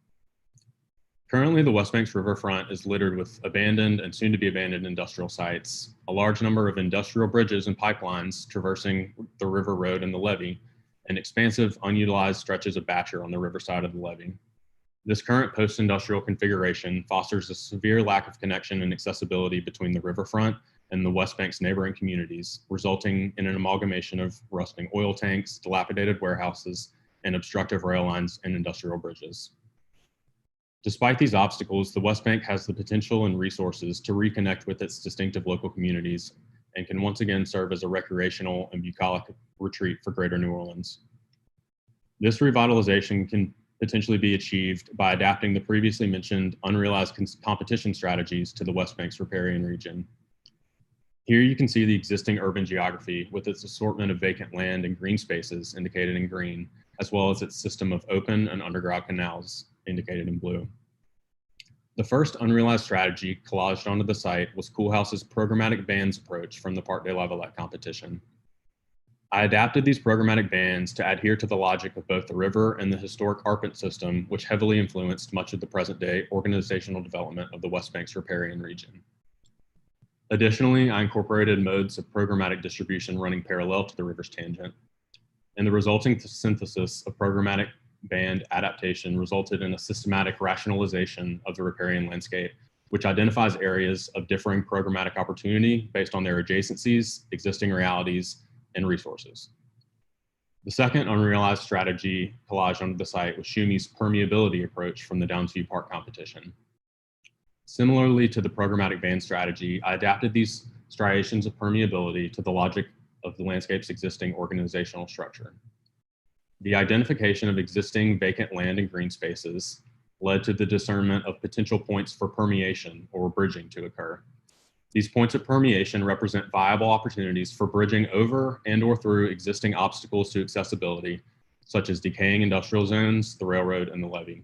Currently, the West Banks riverfront is littered with abandoned and soon-to-be abandoned industrial sites, a large number of industrial bridges and pipelines traversing the river road and the levee, and expansive unutilized stretches of batture on the riverside of the levee. This current post-industrial configuration fosters a severe lack of connection and accessibility between the riverfront and the West Banks neighboring communities, resulting in an amalgamation of rusting oil tanks, dilapidated warehouses, and obstructive rail lines and industrial bridges. Despite these obstacles, the West Bank has the potential and resources to reconnect with its distinctive local communities and can once again serve as a recreational and bucolic retreat for Greater New Orleans. This revitalization can potentially be achieved by adapting the previously mentioned unrealized competition strategies to the West Banks riparian region. Here you can see the existing urban geography with its assortment of vacant land and green spaces indicated in green, as well as its system of open and underground canals indicated in blue. The first unrealized strategy collaged onto the site was Coolhouse's programmatic bans approach from the Parc de la Valette competition. I adapted these programmatic bans to adhere to the logic of both the river and the historic ARPANT system, which heavily influenced much of the present day organizational development of the West Banks riparian region. Additionally, I incorporated modes of programmatic distribution running parallel to the river's tangent, and the resulting synthesis of programmatic band adaptation resulted in a systematic rationalization of the riparian landscape, which identifies areas of differing programmatic opportunity based on their adjacencies, existing realities, and resources. The second unrealized strategy collaged onto the site was Shumi's permeability approach from the Downsview Park competition. Similarly to the programmatic band strategy, I adapted these striations of permeability to the logic of the landscape's existing organizational structure. The identification of existing vacant land and green spaces led to the discernment of potential points for permeation or bridging to occur. These points of permeation represent viable opportunities for bridging over and or through existing obstacles to accessibility, such as decaying industrial zones, the railroad, and the levee.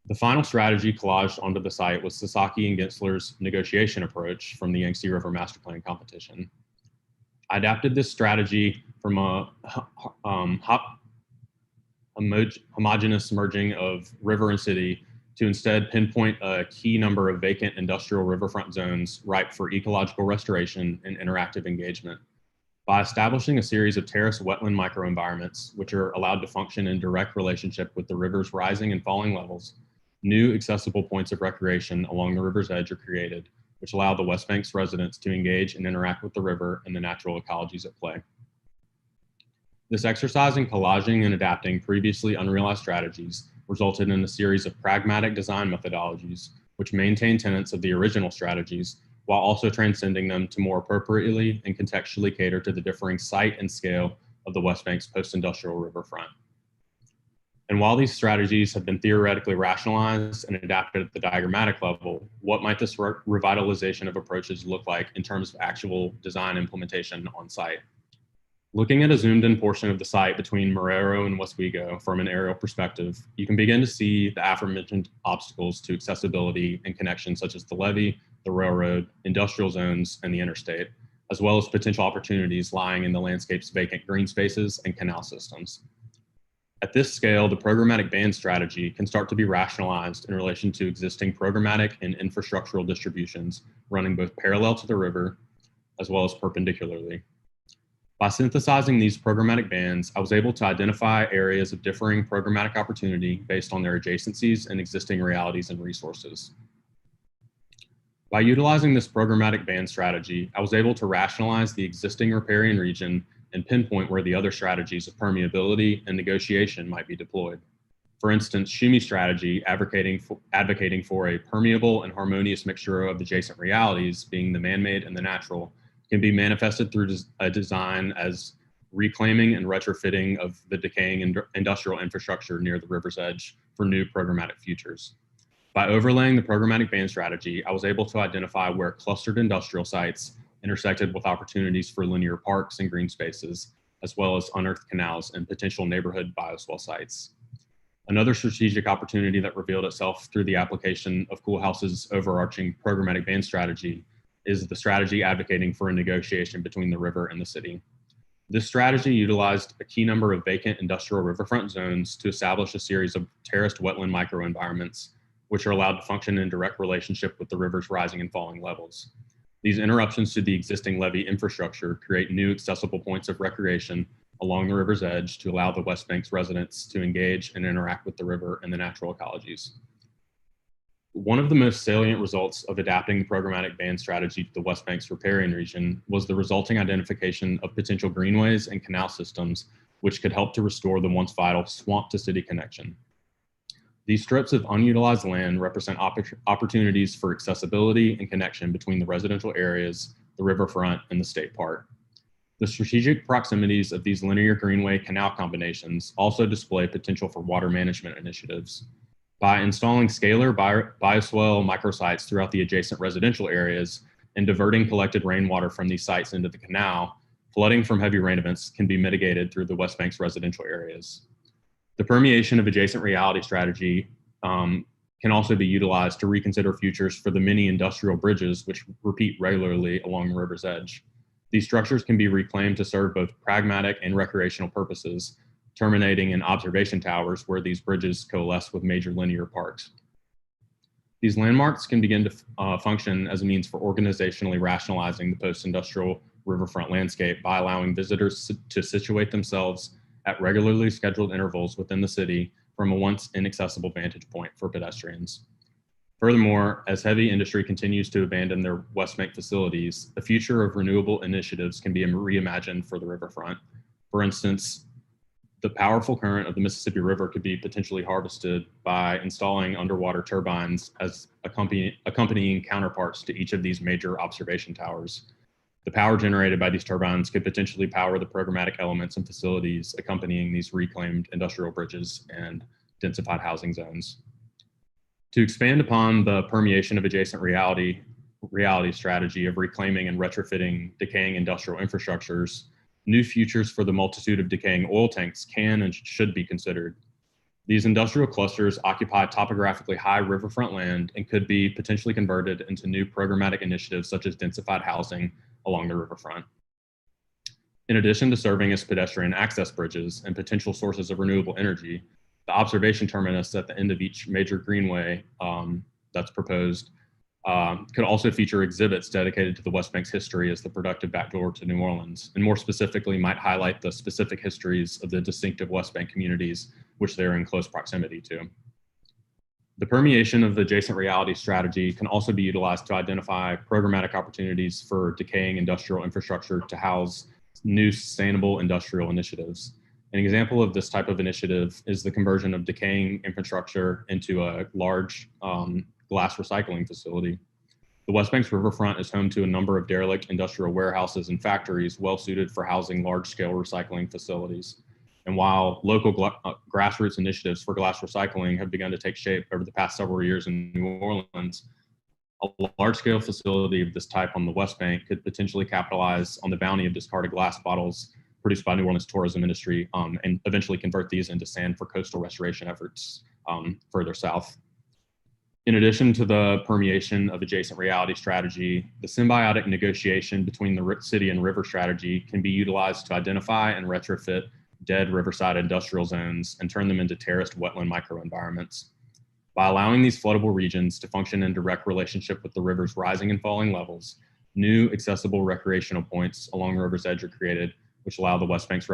The final strategy collaged onto the site was Sasaki and Gensler's negotiation approach from the Yangtze River Master Plan competition. I adapted this strategy from a homogeneous merging of river and city to instead pinpoint a key number of vacant industrial riverfront zones ripe for ecological restoration and interactive engagement. By establishing a series of terrace wetland microenvironments, which are allowed to function in direct relationship with the river's rising and falling levels, new accessible points of recreation along the river's edge are created, which allow the West Banks residents to engage and interact with the river and the natural ecologies at play. This exercise in collaging and adapting previously unrealized strategies resulted in a series of pragmatic design methodologies, which maintain tenets of the original strategies, while also transcending them to more appropriately and contextually cater to the differing site and scale of the West Banks post-industrial riverfront. And while these strategies have been theoretically rationalized and adapted at the diagrammatic level, what might this revitalization of approaches look like in terms of actual design implementation on site? Looking at a zoomed in portion of the site between Marrero and Oswego from an aerial perspective, you can begin to see the aforementioned obstacles to accessibility and connections such as the levee, the railroad, industrial zones, and the interstate, as well as potential opportunities lying in the landscape's vacant green spaces and canal systems. At this scale, the programmatic band strategy can start to be rationalized in relation to existing programmatic and infrastructural distributions running both parallel to the river as well as perpendicularly. By synthesizing these programmatic bands, I was able to identify areas of differing programmatic opportunity based on their adjacencies and existing realities and resources. By utilizing this programmatic band strategy, I was able to rationalize the existing riparian region and pinpoint where the other strategies of permeability and negotiation might be deployed. For instance, Shumi's strategy advocating for a permeable and harmonious mixture of adjacent realities, being the man-made and the natural, can be manifested through a design as reclaiming and retrofitting of the decaying industrial infrastructure near the river's edge for new programmatic futures. By overlaying the programmatic band strategy, I was able to identify where clustered industrial sites intersected with opportunities for linear parks and green spaces, as well as unearthed canals and potential neighborhood bioswale sites. Another strategic opportunity that revealed itself through the application of Coolhouse's overarching programmatic band strategy is the strategy advocating for a negotiation between the river and the city. This strategy utilized a key number of vacant industrial riverfront zones to establish a series of terraced wetland microenvironments, which are allowed to function in direct relationship with the river's rising and falling levels. These interruptions to the existing levee infrastructure create new accessible points of recreation along the river's edge to allow the West Bank's residents to engage and interact with the river and the natural ecologies. One of the most salient results of adapting the programmatic band strategy to the West Bank's riparian region was the resulting identification of potential greenways and canal systems, which could help to restore the once vital swamp to city connection. These strips of unutilized land represent opportunities for accessibility and connection between the residential areas, the riverfront, and the state park. The strategic proximities of these linear greenway canal combinations also display potential for water management initiatives. By installing scalar bioswale microsites throughout the adjacent residential areas and diverting collected rainwater from these sites into the canal, flooding from heavy rain events can be mitigated through the West Bank's residential areas. The permeation of adjacent reality strategy can also be utilized to reconsider futures for the many industrial bridges which repeat regularly along the river's edge. These structures can be reclaimed to serve both pragmatic and recreational purposes, terminating in observation towers where these bridges coalesce with major linear parks. These landmarks can begin to function as a means for organizationally rationalizing the post-industrial riverfront landscape by allowing visitors to situate themselves at regularly scheduled intervals within the city from a once inaccessible vantage point for pedestrians. Furthermore, as heavy industry continues to abandon their West Bank facilities, the future of renewable initiatives can be reimagined for the riverfront. For instance, the powerful current of the Mississippi River could be potentially harvested by installing underwater turbines as accompanying counterparts to each of these major observation towers. The power generated by these turbines could potentially power the programmatic elements and facilities accompanying these reclaimed industrial bridges and densified housing zones. To expand upon the permeation of adjacent reality strategy of reclaiming and retrofitting decaying industrial infrastructures, new futures for the multitude of decaying oil tanks can and should be considered. These industrial clusters occupy topographically high riverfront land and could be potentially converted into new programmatic initiatives such as densified housing along the riverfront. In addition to serving as pedestrian access bridges and potential sources of renewable energy, the observation terminus at the end of each major greenway that's proposed could also feature exhibits dedicated to the West Bank's history as the productive backdoor to New Orleans, and more specifically might highlight the specific histories of the distinctive West Bank communities which they're in close proximity to. The permeation of the adjacent reality strategy can also be utilized to identify programmatic opportunities for decaying industrial infrastructure to house new sustainable industrial initiatives. An example of this type of initiative is the conversion of decaying infrastructure into a large glass recycling facility. The West Bank's riverfront is home to a number of derelict industrial warehouses and factories well suited for housing large-scale recycling facilities. And while local grassroots initiatives for glass recycling have begun to take shape over the past several years in New Orleans, a large-scale facility of this type on the West Bank could potentially capitalize on the bounty of discarded glass bottles produced by New Orleans tourism industry and eventually convert these into sand for coastal restoration efforts further south. In addition to the permeation of adjacent reality strategy, the symbiotic negotiation between the city and river strategy can be utilized to identify and retrofit dead riverside industrial zones and turn them into terraced wetland microenvironments. By allowing these floodable regions to function in direct relationship with the river's rising and falling levels, new accessible recreational points along the river's edge are created, which allow the West Bank's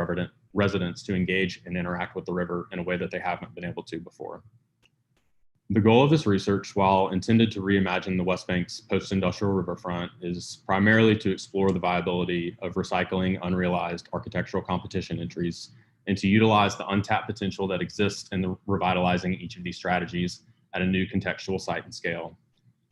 residents to engage and interact with the river in a way that they haven't been able to before. The goal of this research, while intended to reimagine the West Bank's post-industrial riverfront, is primarily to explore the viability of recycling unrealized architectural competition entries and to utilize the untapped potential that exists in revitalizing each of these strategies at a new contextual site and scale.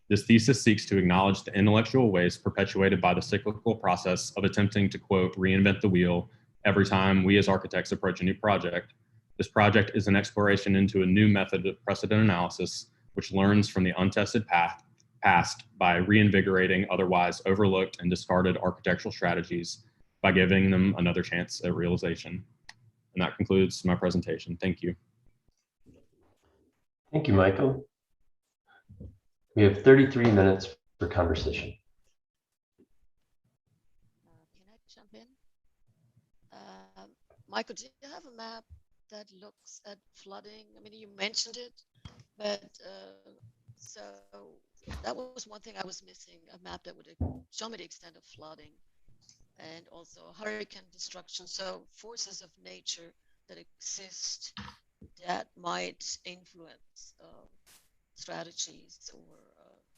This thesis seeks to acknowledge the intellectual waste perpetuated by the cyclical process of attempting to, quote, reinvent the wheel every time we as architects approach a new project. This project is an exploration into a new method of precedent analysis, which learns from the untested path past by reinvigorating otherwise overlooked and discarded architectural strategies by giving them another chance at realization. And that concludes my presentation. Thank you. Thank you, Michael. We have 33 minutes for conversation. Can I jump in? Michael, do you have a map that looks at flooding? I mean, you mentioned it, but so that was one thing I was missing, a map that would show me the extent of flooding and also hurricane destruction. So forces of nature that exist that might influence strategies or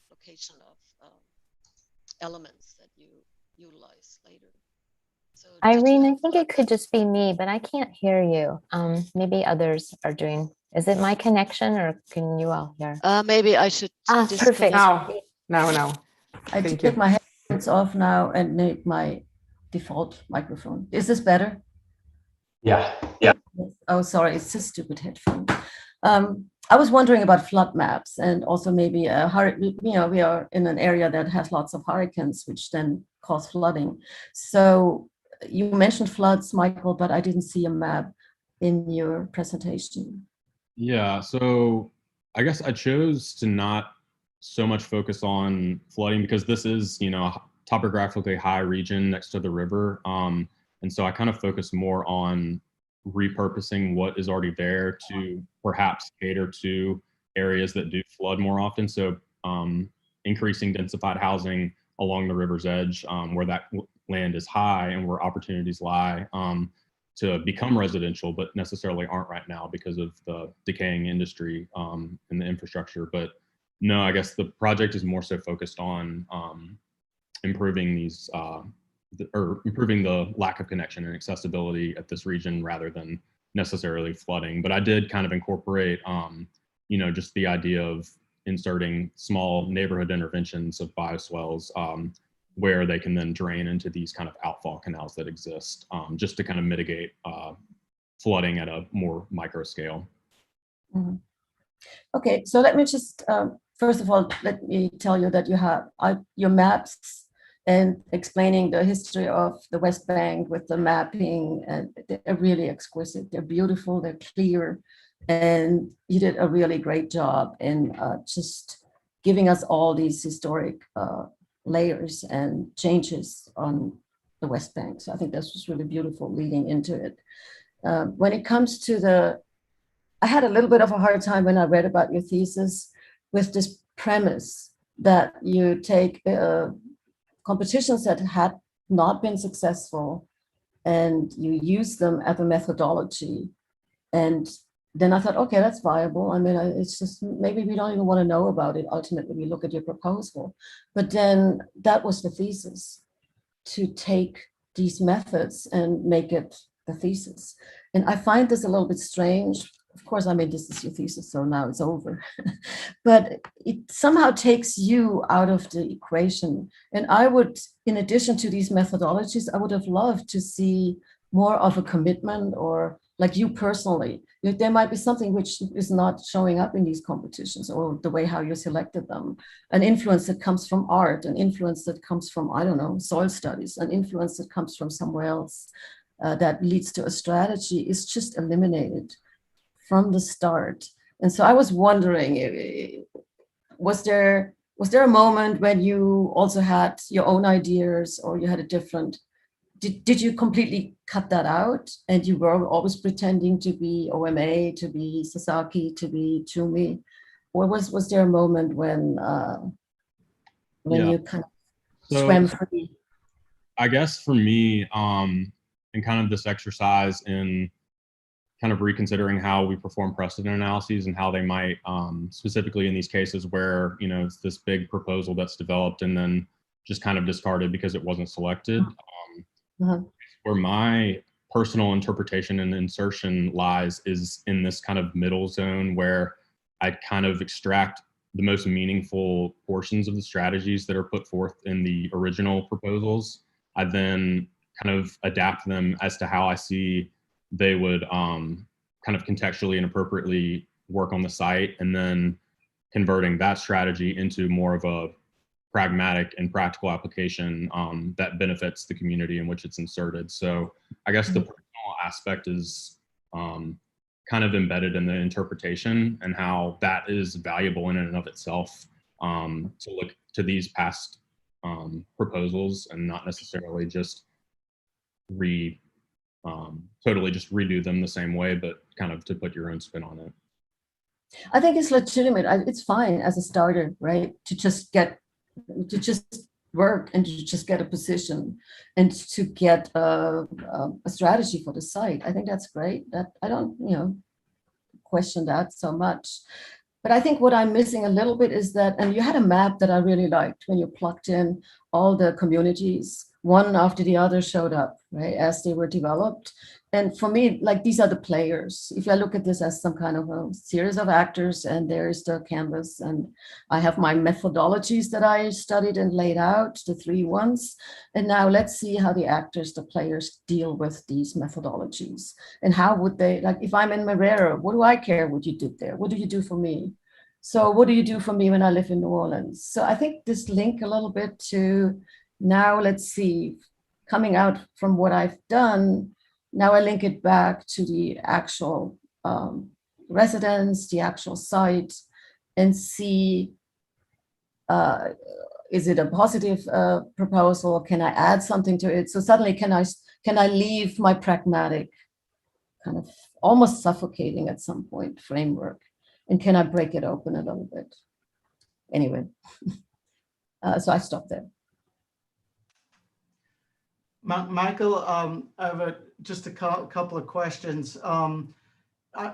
location of elements that you utilize later. So Irene, I think it could just be me, but I can't hear you. Maybe others are doing. Is it my connection, or can you all hear? Maybe I should. Perfect. Now. I Thank take you. my headphones off now and make my default microphone. Is this better? Yeah. Oh, sorry, it's a stupid headphone. I was wondering about flood maps and also maybe we are in an area that has lots of hurricanes, which then cause flooding. So you mentioned floods, Michael, but I didn't see a map in your presentation. Yeah, so I guess I chose to not so much focus on flooding because this is, a topographically high region next to the river. And so I kind of focus more on repurposing what is already there to perhaps cater to areas that do flood more often. So increasing densified housing along the river's edge where that land is high and where opportunities lie to become residential, but necessarily aren't right now because of the decaying industry and the infrastructure. But no, I guess the project is more so focused on improving these improving the lack of connection and accessibility at this region rather than necessarily flooding. But I did kind of incorporate, just the idea of inserting small neighborhood interventions of bioswales where they can then drain into these kind of outfall canals that exist just to kind of mitigate flooding at a more micro scale. Mm-hmm. Okay, so let me just, first of all, let me tell you that you have your maps and explaining the history of the West Bank with the mapping, and they're really exquisite. They're beautiful, they're clear, and you did a really great job in just giving us all these historic layers and changes on the West Bank. So I think this was really beautiful leading into it. When it comes to I had a little bit of a hard time when I read about your thesis with this premise that you take competitions that had not been successful and you use them as a methodology. And then I thought, okay, that's viable. I mean, it's just, maybe we don't even want to know about it. Ultimately, we look at your proposal. But then that was the thesis, to take these methods and make it the thesis. And I find this a little bit strange. Of course, I mean, this is your thesis, so now it's over. But it somehow takes you out of the equation. And I would, in addition to these methodologies, I would have loved to see more of a commitment, or like you personally, there might be something which is not showing up in these competitions, or the way how you selected them. An influence that comes from art, an influence that comes from, I don't know, soil studies, an influence that comes from somewhere else that leads to a strategy is just eliminated from the start. And so I was wondering, was there a moment when you also had your own ideas, or you had a different, did you completely cut that out and you were always pretending to be OMA, to be Sasaki, to be Chumi? Or was there a moment when you kind of swam free? I guess for me, and kind of this exercise in kind of reconsidering how we perform precedent analyses and how they might, specifically in these cases where, it's this big proposal that's developed and then just kind of discarded because it wasn't selected. Where my personal interpretation and insertion lies is in this kind of middle zone where I kind of extract the most meaningful portions of the strategies that are put forth in the original proposals. I then kind of adapt them as to how I see they would kind of contextually and appropriately work on the site, and then converting that strategy into more of a pragmatic and practical application that benefits the community in which it's inserted. So I guess the personal aspect is kind of embedded in the interpretation and how that is valuable in and of itself to look to these past proposals and not necessarily just totally just redo them the same way, but kind of to put your own spin on it. I think it's legitimate. It's fine as a starter, right? To just work and to just get a position and to get a strategy for the site. I think that's great. That I don't, question that so much. But I think what I'm missing a little bit is that, and you had a map that I really liked when you plugged in all the communities, one after the other showed up, right, as they were developed. And for me, like, these are the players. If I look at this as some kind of a series of actors, and there's the canvas, and I have my methodologies that I studied and laid out, the 3 ones. And now let's see how the actors, the players, deal with these methodologies. And how would they, like, if I'm in Marrero, what do I care what you did there? What do you do for me? So what do you do for me when I live in New Orleans? So I think this link a little bit to, now let's see, coming out from what I've done, now I link it back to the actual residents, the actual site, and see, is it a positive proposal? Can I add something to it? So suddenly, can I leave my pragmatic, kind of almost suffocating at some point framework, and can I break it open a little bit? Anyway, so I stopped there. Michael, I have just a couple of questions.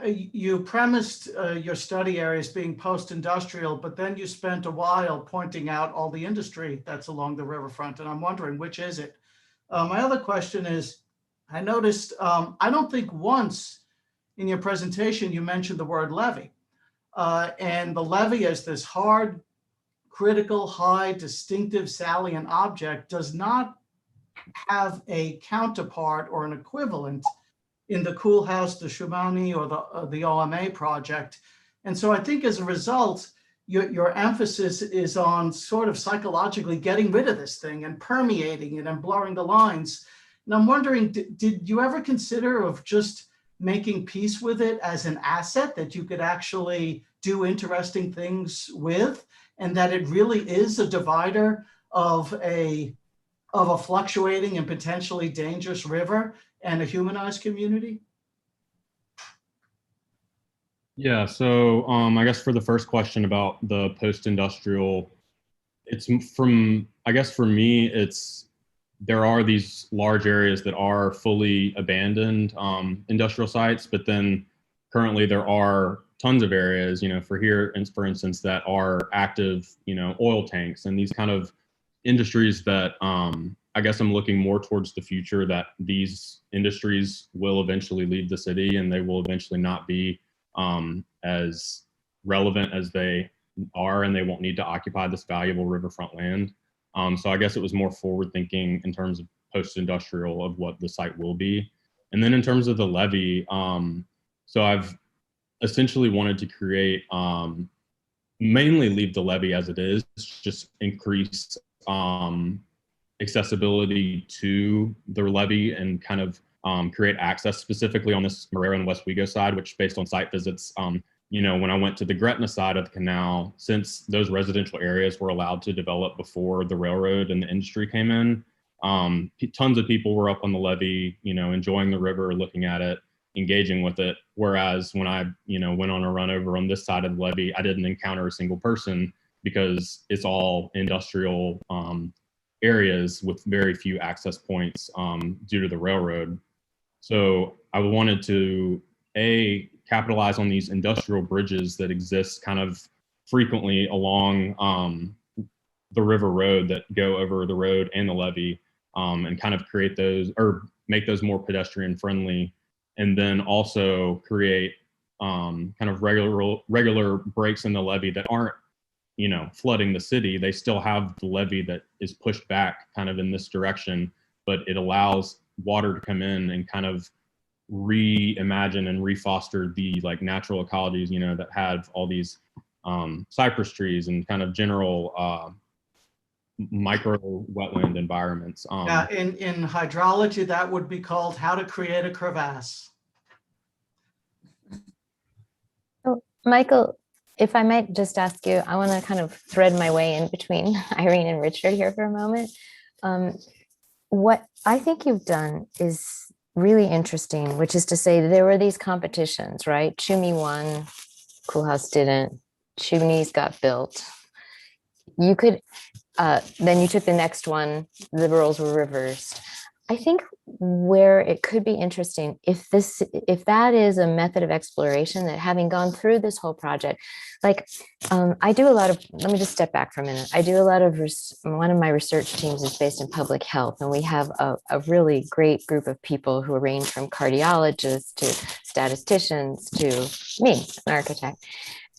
You premised your study areas being post-industrial, but then you spent a while pointing out all the industry that's along the riverfront, and I'm wondering, which is it? My other question is, I noticed, I don't think once in your presentation you mentioned the word levee, and the levee as this hard, critical, high, distinctive, salient object does not have a counterpart or an equivalent in the Koolhaas, the Shumani, or the OMA project. And so I think as a result, your emphasis is on sort of psychologically getting rid of this thing and permeating it and blurring the lines. And I'm wondering, did you ever consider of just making peace with it as an asset that you could actually do interesting things with, and that it really is a divider of a fluctuating and potentially dangerous river and a humanized community? Yeah, so I guess for the first question about the post-industrial, it's from, I guess for me, there are these large areas that are fully abandoned industrial sites, but then currently there are tons of areas, for here, and for instance, that are active, oil tanks and these kind of industries that I guess I'm looking more towards the future, that these industries will eventually leave the city and they will eventually not be as relevant as they are, and they won't need to occupy this valuable riverfront land. So I guess it was more forward thinking in terms of post-industrial of what the site will be. And then in terms of the levee, so I've essentially wanted to create, mainly leave the levee as it is, just increase accessibility to the levee and kind of create access specifically on this Marrero and West Wego side, which based on site visits, when I went to the Gretna side of the canal, since those residential areas were allowed to develop before the railroad and the industry came in, tons of people were up on the levee, enjoying the river, looking at it, engaging with it. Whereas when I, went on a run over on this side of the levee, I didn't encounter a single person because it's all industrial areas with very few access points due to the railroad. So I wanted to, capitalize on these industrial bridges that exist kind of frequently along the river road that go over the road and the levee, and kind of create those, or make those more pedestrian friendly. And then also create kind of regular breaks in the levee that aren't, flooding the city. They still have the levee that is pushed back kind of in this direction, but it allows water to come in and kind of reimagine and refoster the like natural ecologies, that have all these cypress trees and kind of general micro wetland environments. Yeah, in hydrology, that would be called how to create a crevasse. So, Michael, if I might just ask you, I want to kind of thread my way in between Irene and Richard here for a moment. What I think you've done is really interesting, which is to say there were these competitions, right? Chumie won, Koolhaas didn't, Chumie's got built. You could, then you took the next one, the roles were reversed. I think where it could be interesting, if that is a method of exploration, that having gone through this whole project, like I do a lot of, let me just step back for a minute. I do a lot of, one of my research teams is based in public health, and we have a really great group of people who range from cardiologists to statisticians to me, an architect.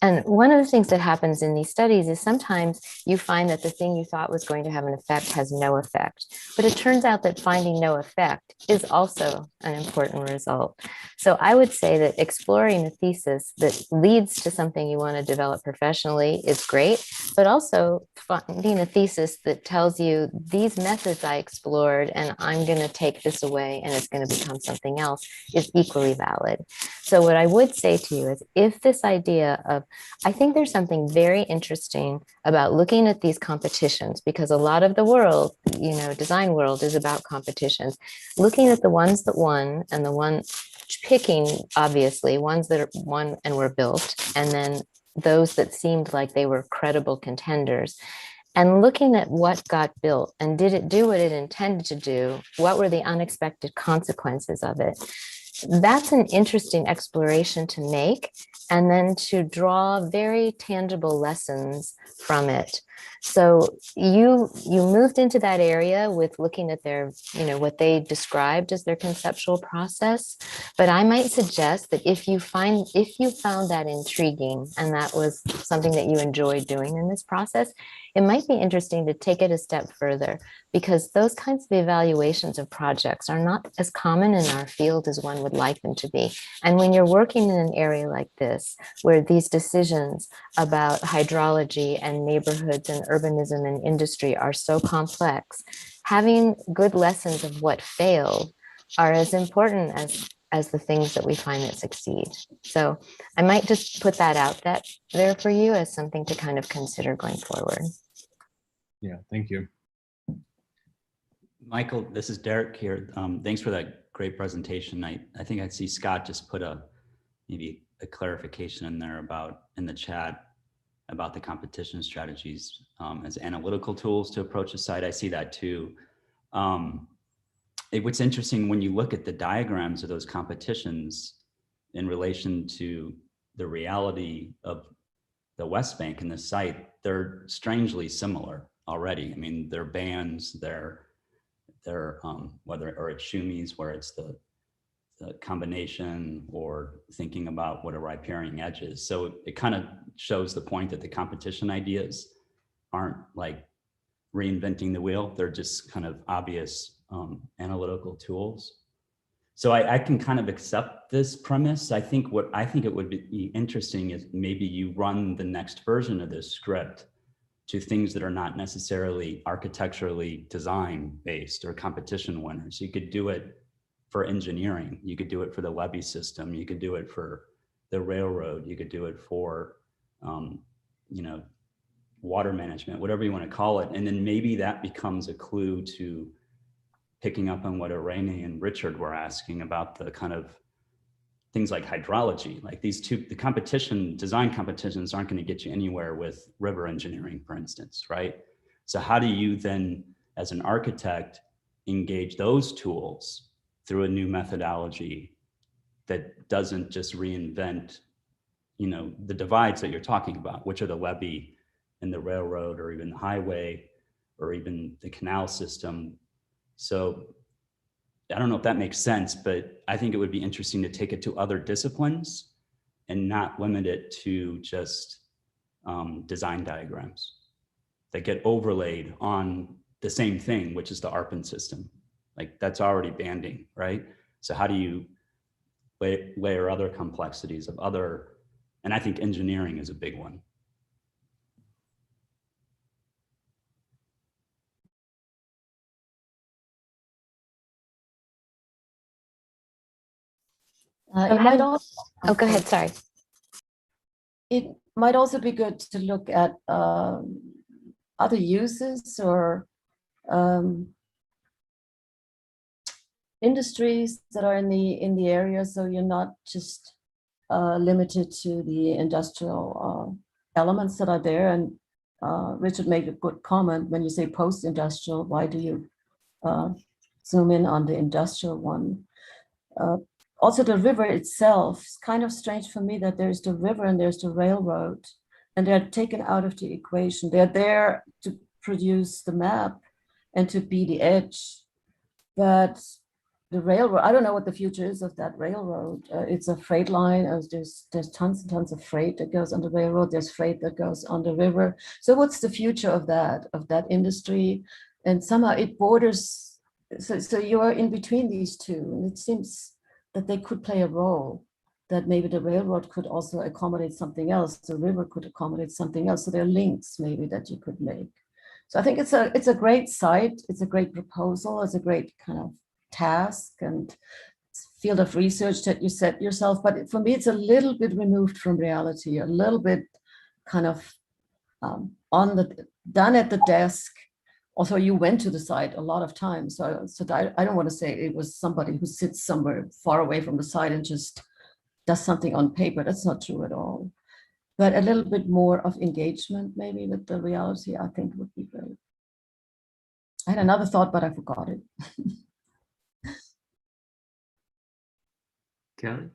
And one of the things that happens in these studies is sometimes you find that the thing you thought was going to have an effect has no effect. But it turns out that finding no effect is also an important result. So I would say that exploring a thesis that leads to something you want to develop professionally is great, but also finding a thesis that tells you these methods I explored and I'm going to take this away and it's going to become something else is equally valid. So what I would say to you is, if this idea of, I think there's something very interesting about looking at these competitions, because a lot of the world, you know, design world is about competitions, looking at the ones that won and the one picking, obviously, ones that won and were built, and then those that seemed like they were credible contenders, and looking at what got built and did it do what it intended to do? What were the unexpected consequences of it? That's an interesting exploration to make, and then to draw very tangible lessons from it. So you moved into that area with looking at their, you know, what they described as their conceptual process. But I might suggest that if you found that intriguing and that was something that you enjoyed doing in this process, it might be interesting to take it a step further, because those kinds of evaluations of projects are not as common in our field as one would like them to be. And when you're working in an area like this, where these decisions about hydrology and neighborhoods and urbanism and industry are so complex, having good lessons of what failed are as important as the things that we find that succeed. So I might just put that out there for you as something to kind of consider going forward. Yeah, thank you. Michael, this is Derek here. Thanks for that great presentation. I think I see Scott just put maybe a clarification in there in the chat about the competition strategies as analytical tools to approach a site. I see that too. What's interesting when you look at the diagrams of those competitions in relation to the reality of the West Bank and the site, they're strangely similar already. I mean, they're bands, they're whether or it's Shumi's, where it's the combination, or thinking about what a riparian edge is. So it kind of shows the point that the competition ideas aren't like reinventing the wheel. They're just kind of obvious analytical tools. So I can kind of accept this premise. I think it would be interesting is maybe you run the next version of this script to things that are not necessarily architecturally design based or competition winners. You could do it for engineering. You could do it for the levee system. You could do it for the railroad. You could do it for, water management, whatever you want to call it. And then maybe that becomes a clue to picking up on what Irene and Richard were asking about, the kind of things like hydrology. Like the design competitions aren't going to get you anywhere with river engineering, for instance, right? So how do you then, as an architect, engage those tools through a new methodology that doesn't just reinvent, the divides that you're talking about, which are the levee and the railroad, or even the highway, or even the canal system. So I don't know if that makes sense, but I think it would be interesting to take it to other disciplines and not limit it to just design diagrams that get overlaid on the same thing, which is the ARPAN system. Like that's already banding, right? So how do you layer other complexities of other, and I think engineering is a big one. It might also, Oh, go ahead. Sorry. it might also be good to look at other uses or industries that are in the area, so you're not just limited to the industrial elements that are there. And Richard made a good comment when you say post-industrial. Why do you zoom in on the industrial one? Also, the river itself is kind of strange for me that there's the river and there's the railroad, and they're taken out of the equation. They're there to produce the map and to be the edge, but the railroad, I don't know what the future is of that railroad. It's a freight line. There's tons and tons of freight that goes on the railroad. There's freight that goes on the river. So what's the future of that industry? And somehow it borders, so you are in between these two. And it seems that they could play a role, that maybe the railroad could also accommodate something else. The river could accommodate something else. So there are links maybe that you could make. So I think it's a great site. It's a great proposal. It's a great kind of task and field of research that you set yourself. But for me, it's a little bit removed from reality, a little bit kind of done at the desk. Also, you went to the site a lot of times. So I don't want to say it was somebody who sits somewhere far away from the site and just does something on paper. That's not true at all. But a little bit more of engagement maybe with the reality, I think would be great. I had another thought, but I forgot it. Kelly?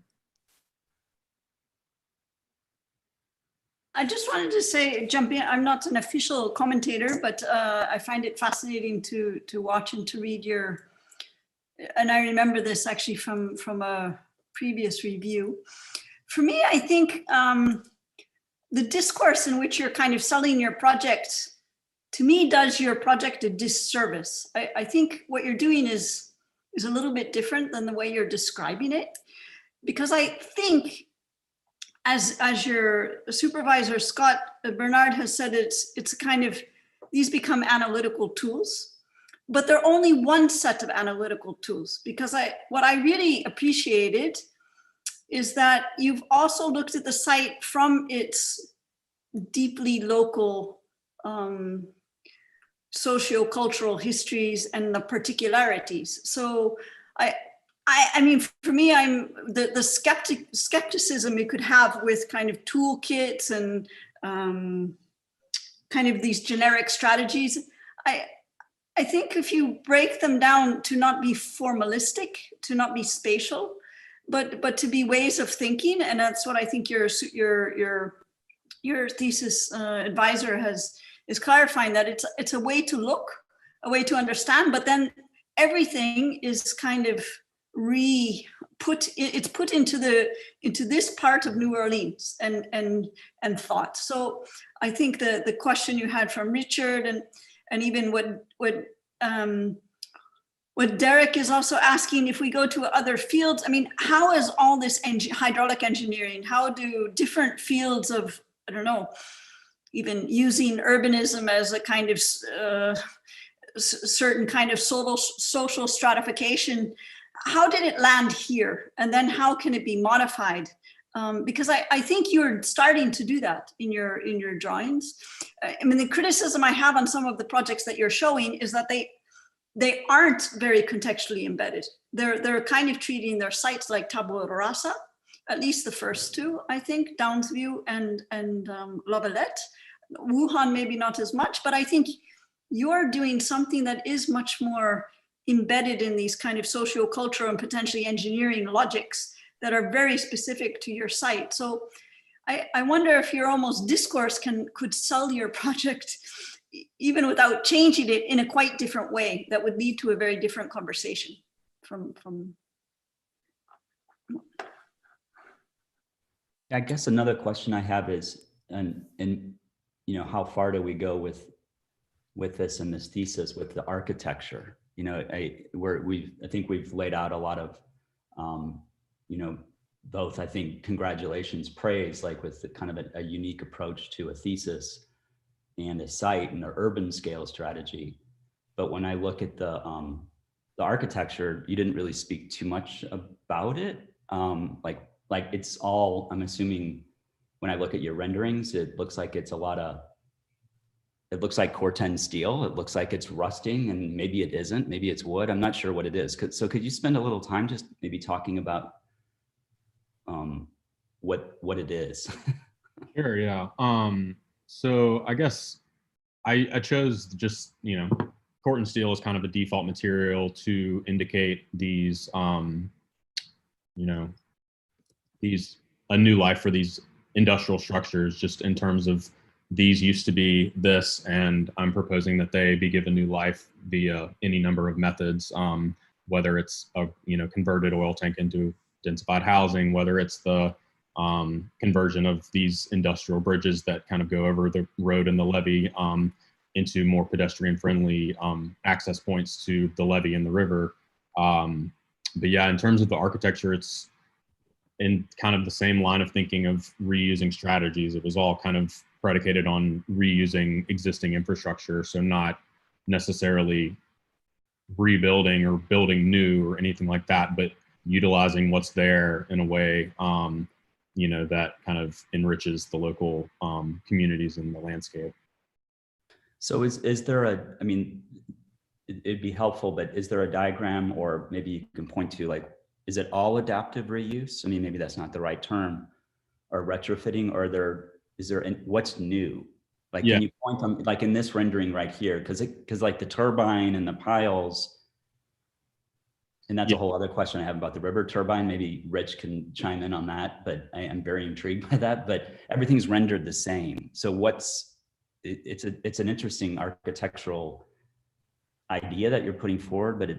I just wanted to say, jump in. I'm not an official commentator, but I find it fascinating to watch and to read your. And I remember this actually from a previous review. For me, I think the discourse in which you're kind of selling your project, to me, does your project a disservice. I think what you're doing is a little bit different than the way you're describing it, because I think, as your supervisor, Scott Bernard, has said, it's a kind of, these become analytical tools, but they're only one set of analytical tools. Because what I really appreciated is that you've also looked at the site from its deeply local socio-cultural histories and the particularities. So I mean, for me, I'm the skepticism you could have with kind of toolkits and kind of these generic strategies. I think if you break them down to not be formalistic, to not be spatial, but to be ways of thinking, and that's what I think your thesis advisor is clarifying, that it's a way to look, a way to understand, but then everything is kind of put into this part of New Orleans and thought. So I think the question you had from Richard and even what Derek is also asking, if we go to other fields, I mean, how is all this hydraulic engineering, how do different fields of, I don't know, even using urbanism as a kind of certain kind of social stratification, how did it land here? And then how can it be modified? Because I think you're starting to do that in your drawings. I mean, the criticism I have on some of the projects that you're showing is that they aren't very contextually embedded. They're kind of treating their sites like tabula rasa, at least the first two, I think, Downsview and La Valette. Wuhan maybe not as much, but I think you're doing something that is much more embedded in these kind of socio-cultural and potentially engineering logics that are very specific to your site. So I wonder if your almost discourse could sell your project even without changing it in a quite different way that would lead to a very different conversation from. I guess another question I have is, and you know, how far do we go with this in this thesis with the architecture? You know, I think we've laid out a lot of, you know, both, I think, congratulations, praise, like with the kind of a unique approach to a thesis and a site and the urban scale strategy. But when I look at the architecture, you didn't really speak too much about it. Like it's all, I'm assuming when I look at your renderings, it looks like it's a lot of, it looks like Corten steel. It looks like it's rusting, and maybe it isn't. Maybe it's wood. I'm not sure what it is. So could you spend a little time just maybe talking about what it is? Sure, yeah. So I guess I chose just, Corten steel is kind of a default material to indicate these, these a new life for these industrial structures, just in terms of these used to be this, and I'm proposing that they be given new life via any number of methods, whether it's a converted oil tank into densified housing, whether it's the conversion of these industrial bridges that kind of go over the road and the levee into more pedestrian-friendly access points to the levee and the river. But yeah, in terms of the architecture, it's in kind of the same line of thinking of reusing strategies. It was all kind of predicated on reusing existing infrastructure, so not necessarily rebuilding or building new or anything like that, but utilizing what's there in a way that kind of enriches the local communities in the landscape. So is there a, I mean, it'd be helpful, but is there a diagram, or maybe you can point to, like, is it all adaptive reuse? I mean, maybe that's not the right term, or retrofitting, or what's new? Like, yeah. Can you point on, like in this rendering right here, because like the turbine and the piles, and that's a whole other question I have about the river turbine. Maybe Rich can chime in on that, but I am very intrigued by that. But everything's rendered the same. So it's an interesting architectural idea that you're putting forward, but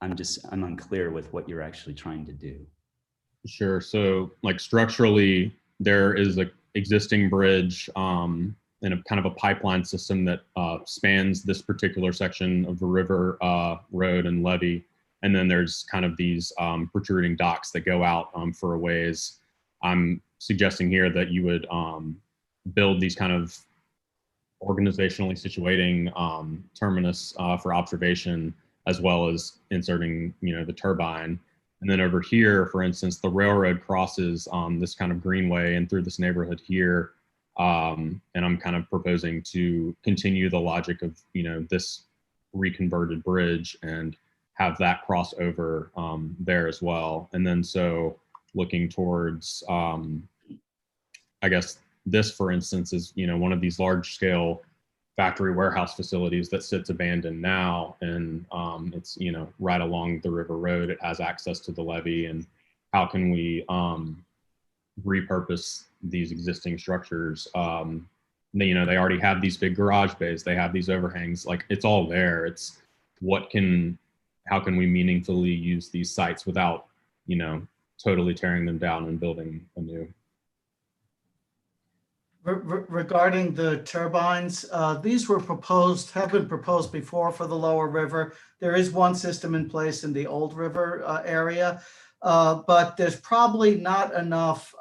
I'm unclear with what you're actually trying to do. Sure. So like structurally, there is an existing bridge and a kind of a pipeline system that spans this particular section of the river road and levee. And then there's kind of these protruding docks that go out for a ways. I'm suggesting here that you would build these kind of organizationally situating terminus for observation, as well as inserting, the turbine. And then over here, for instance, the railroad crosses this kind of greenway and through this neighborhood here. And I'm kind of proposing to continue the logic of, this reconverted bridge and have that cross over there as well. And then so looking towards, I guess this, for instance, is, one of these large scale factory warehouse facilities that sits abandoned now. And it's, right along the river road. It has access to the levee. And how can we repurpose these existing structures? They already have these big garage bays. They have these overhangs. Like, it's all there. It's how can we meaningfully use these sites without, totally tearing them down and building anew? Regarding the turbines, these have been proposed before for the lower river. There is one system in place in the old river area, but there's probably not enough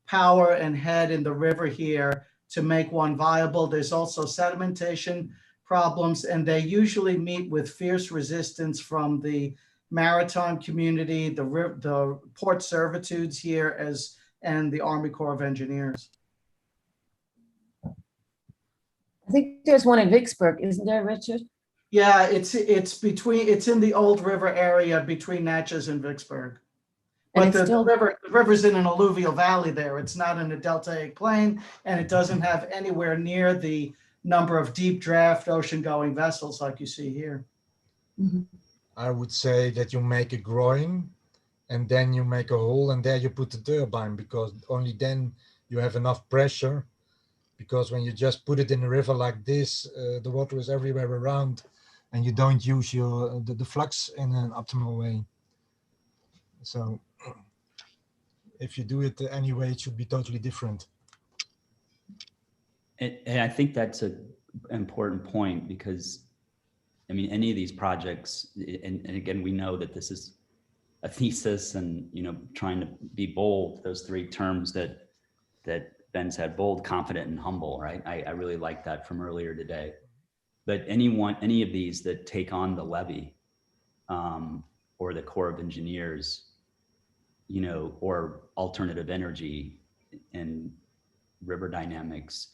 power and head in the river here to make one viable. There's also sedimentation problems, and they usually meet with fierce resistance from the maritime community, the port servitudes here, and the Army Corps of Engineers. I think there's one in Vicksburg, isn't there, Richard? Yeah, it's in the old river area between Natchez and Vicksburg. But the river's in an alluvial valley there. It's not in a deltaic plain, and it doesn't have anywhere near the number of deep draft ocean going vessels like you see here. Mm-hmm. I would say that you make a groin and then you make a hole, and there you put the turbine, because only then you have enough pressure. Because when you just put it in a river like this, the water is everywhere around, and you don't use the flux in an optimal way. So if you do it anyway, it should be totally different. And I think that's an important point, because I mean, any of these projects, and again, we know that this is a thesis, and trying to be bold, those three terms that Ben said, bold, confident, and humble, right? I really like that from earlier today. But any of these that take on the levee or the Corps of Engineers, you know, or alternative energy and river dynamics.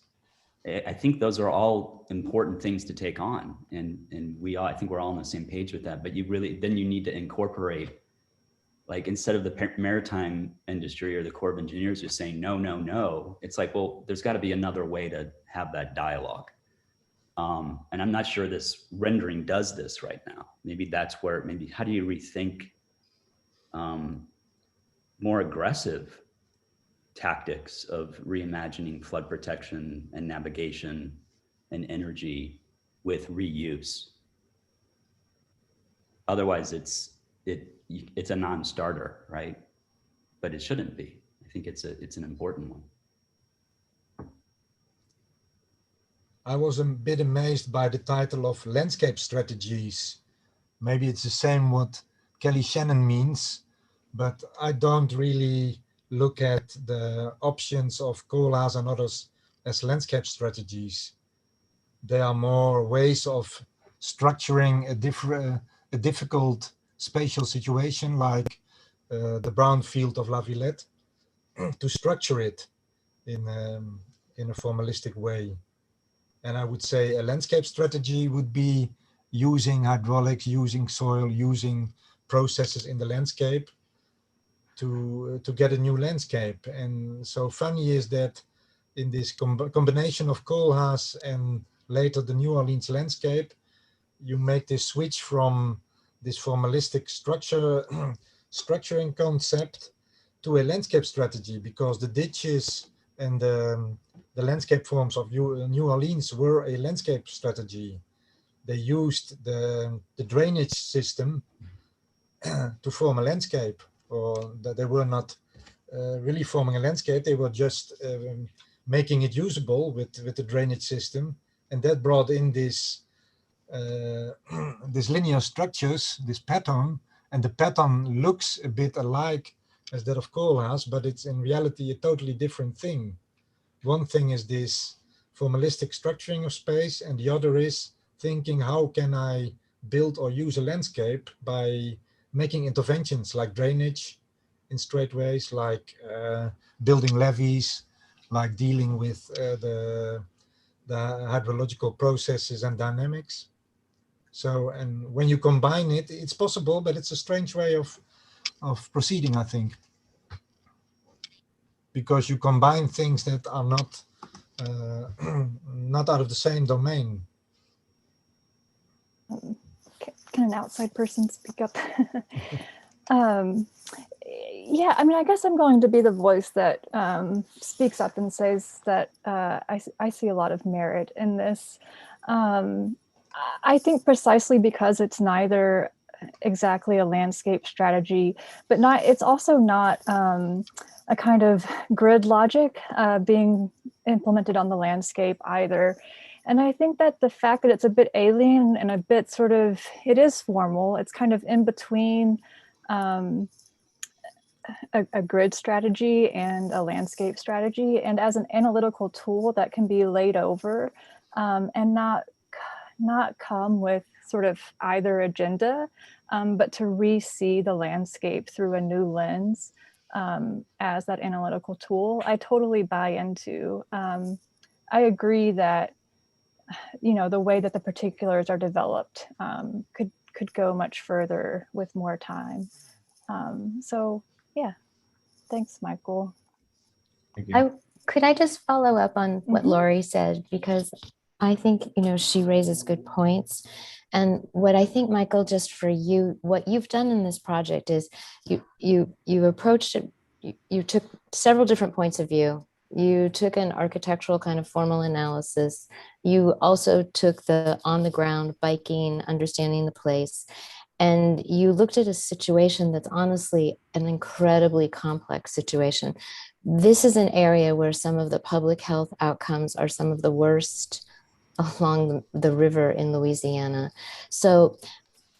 I think those are all important things to take on, and we all, I think we're all on the same page with that. But you really, then you need to incorporate, like, instead of the maritime industry or the Corps of Engineers just saying no, no, no, it's like, well, there's got to be another way to have that dialogue. And I'm not sure this rendering does this right now. Maybe that's where, maybe how do you rethink more aggressive tactics of reimagining flood protection and navigation and energy with reuse? Otherwise, it's a non-starter, right? But it shouldn't be. I think it's an important one. I was a bit amazed by the title of landscape strategies. Maybe it's the same what Kelly Shannon means, but I don't really look at the options of koalas and others as landscape strategies. They are more ways of structuring a difficult spatial situation, like the brown field of La Villette, to structure it in a formalistic way. And I would say a landscape strategy would be using hydraulics, using soil, using processes in the landscape to get a new landscape. And so funny is that in this combination of Koolhaas and later the New Orleans landscape, you make this switch from this formalistic structuring concept to a landscape strategy, because the ditches and the landscape forms of New Orleans were a landscape strategy. They used the drainage system to form a landscape, or that they were not really forming a landscape. They were just making it usable with the drainage system. And that brought in this linear structures, this pattern, and the pattern looks a bit alike as that of Koolhaas, but it's in reality a totally different thing. One thing is this formalistic structuring of space, and the other is thinking, how can I build or use a landscape by making interventions like drainage in straightways, like building levees, like dealing with the hydrological processes and dynamics. So, and when you combine it, it's possible, but it's a strange way of proceeding, I think, because you combine things that are not not out of the same domain. Can an outside person speak up? Yeah, I mean, I guess I'm going to be the voice that speaks up and says that I see a lot of merit in this. I think precisely because it's neither exactly a landscape strategy, but it's also not a kind of grid logic being implemented on the landscape either. And I think that the fact that it's a bit alien and a bit sort of, it is formal, it's kind of in between a grid strategy and a landscape strategy, and as an analytical tool that can be laid over and not come with sort of either agenda, but to re-see the landscape through a new lens as that analytical tool, I totally buy into. I agree that, you know, the way that the particulars are developed could go much further with more time. So yeah, thanks, Michael. Thank you. Could I just follow up on what Lori said, because I think, you know, she raises good points. And what I think, Michael, just for you, what you've done in this project is you approached it, you took several different points of view. You took an architectural kind of formal analysis. You also took the on the ground biking, understanding the place. And you looked at a situation that's honestly an incredibly complex situation. This is an area where some of the public health outcomes are some of the worst along the river in Louisiana. So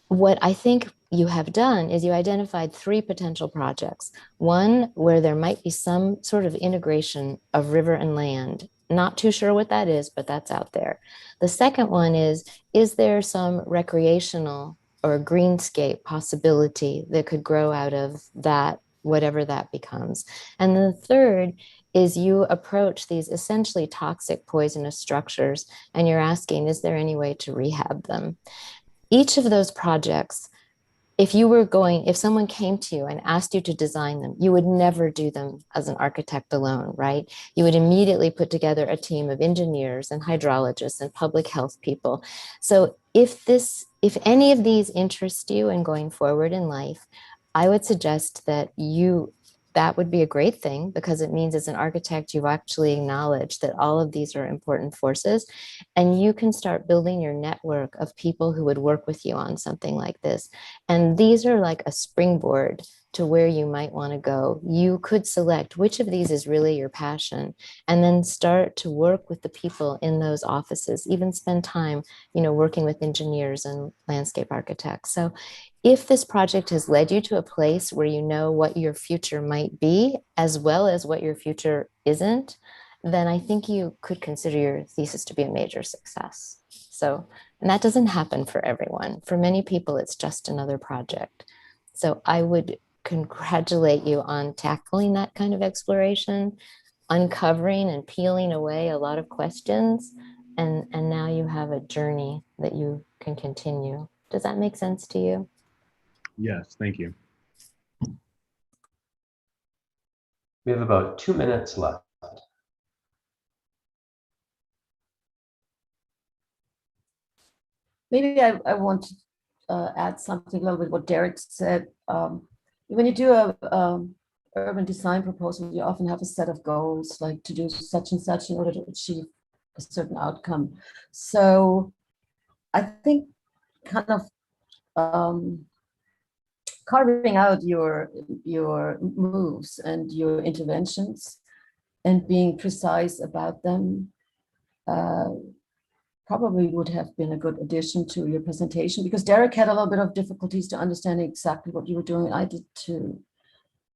what I think you have done is you identified 3 potential projects. One where there might be some sort of integration of river and land. Not too sure what that is, but that's out there. The second one is there some recreational or greenscape possibility that could grow out of that whatever that becomes. And the third is you approach these essentially toxic, poisonous structures, and you're asking, is there any way to rehab them? Each of those projects, if someone came to you and asked you to design them, you would never do them as an architect alone, right? You would immediately put together a team of engineers and hydrologists and public health people. So if any of these interest you in going forward in life, I would suggest that that would be a great thing, because it means as an architect, you've actually acknowledged that all of these are important forces, and you can start building your network of people who would work with you on something like this. And these are like a springboard to where you might want to go. You could select which of these is really your passion, and then start to work with the people in those offices, even spend time, working with engineers and landscape architects. So if this project has led you to a place where you know what your future might be, as well as what your future isn't, then I think you could consider your thesis to be a major success. So, and that doesn't happen for everyone. For many people, it's just another project. So I would congratulate you on tackling that kind of exploration, uncovering and peeling away a lot of questions, and now you have a journey that you can continue. Does that make sense to you? Yes, thank you. We have about 2 minutes left. Maybe I want to add something a little bit what Derek said. When you do a urban design proposal, you often have a set of goals, like to do such and such in order to achieve a certain outcome. So I think kind of carving out your moves and your interventions and being precise about them probably would have been a good addition to your presentation, because Derek had a little bit of difficulties to understanding exactly what you were doing. I did too.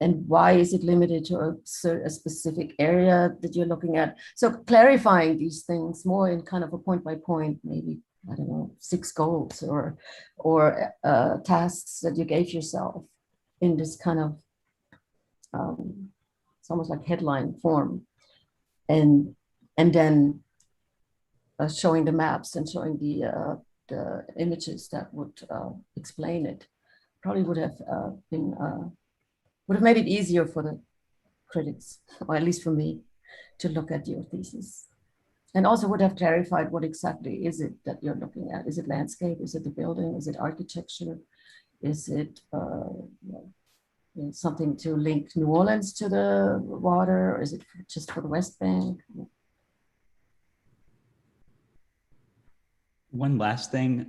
And why is it limited to a specific area that you're looking at? So clarifying these things more in kind of a point by point, maybe, I don't know, 6 goals or tasks that you gave yourself in this kind of, it's almost like headline form. And then showing the maps and showing the images that would explain it, probably would have would have made it easier for the critics, or at least for me, to look at your thesis. And also would have clarified what exactly is it that you're looking at. Is it landscape? Is it the building? Is it architecture? Is it something to link New Orleans to the water? Or is it just for the West Bank? One last thing,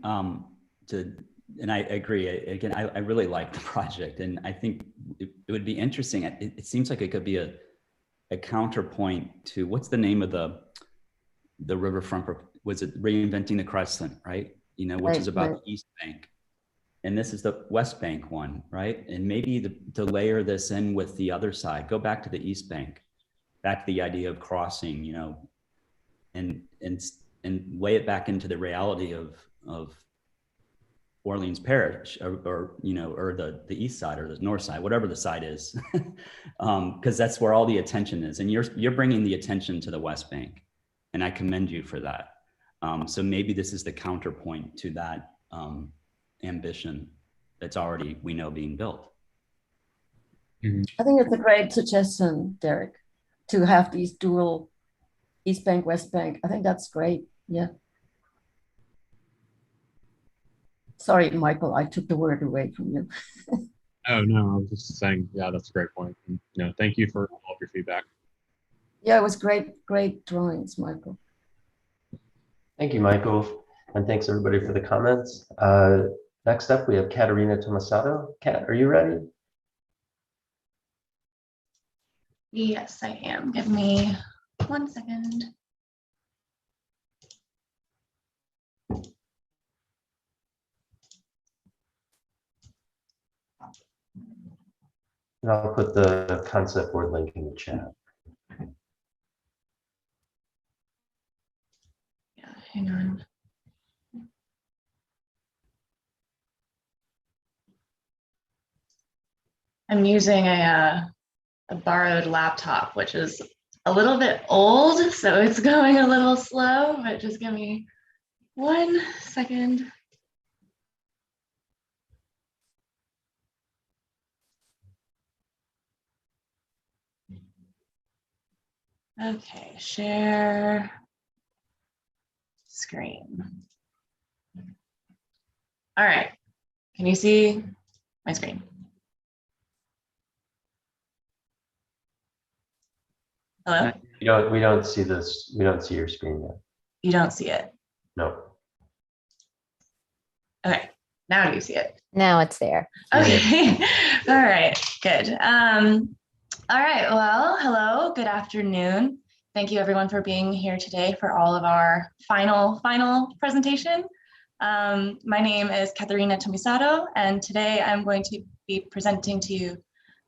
and I agree. Again, I really like the project, and I think it would be interesting. It seems like it could be a counterpoint to, what's the name of the riverfront? Was it Reinventing the Crescent, right? Which is about the East Bank, and this is the West Bank one, right? And maybe to layer this in with the other side, go back to the East Bank, back to the idea of crossing, and lay it back into the reality of Orleans Parish, or the east side or the north side, whatever the side is, because that's where all the attention is, and you're bringing the attention to the West Bank, and I commend you for that. So maybe this is the counterpoint to that ambition that's already, we know, being built. I think it's a great suggestion, Derek, to have these dual East Bank, West Bank. I think that's great. Yeah. Sorry, Michael, I took the word away from you. Oh, no, I was just saying, yeah, that's a great point. And, thank you for all of your feedback. Yeah, it was great drawings, Michael. Thank you, Michael. And thanks everybody for the comments. Next up, we have Caterina Tomasato. Kat, are you ready? Yes, I am. Give me 1 second. And I'll put the concept board link in the chat. Yeah, hang on. I'm using a borrowed laptop, which is a little bit old, so it's going a little slow, but just give me 1 second. Okay, share screen. All right, can you see my screen? Hello? We don't see this. We don't see your screen yet. You don't see it? No. Okay, now do you see it? Now it's there. Okay, all right, good. All right, well, hello, good afternoon. Thank you everyone for being here today for all of our final presentation. My name is Katerina Tomisato, and today I'm going to be presenting to you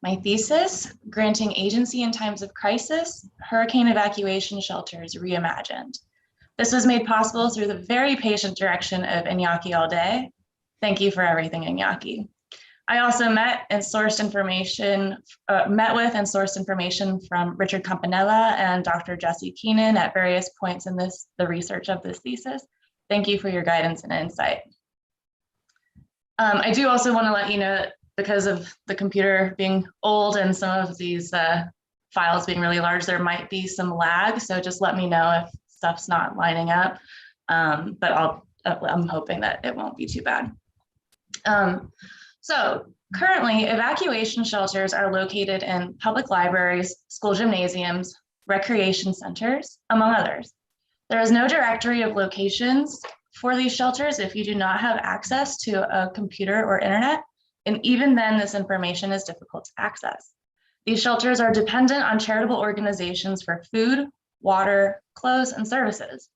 my thesis, Granting Agency in Times of Crisis, Hurricane Evacuation Shelters Reimagined. This was made possible through the very patient direction of Iñaki Alday. Thank you for everything, Iñaki. I also met with and sourced information from Richard Campanella and Dr. Jesse Keenan at various points in the research of this thesis. Thank you for your guidance and insight. I do also want to let you know that because of the computer being old and some of these files being really large, there might be some lag. So just let me know if stuff's not lining up. But I'm hoping that it won't be too bad. So currently, evacuation shelters are located in public libraries, school gymnasiums, recreation centers, among others. There is no directory of locations for these shelters if you do not have access to a computer or internet, and even then this information is difficult to access. These shelters are dependent on charitable organizations for food, water, clothes, and services.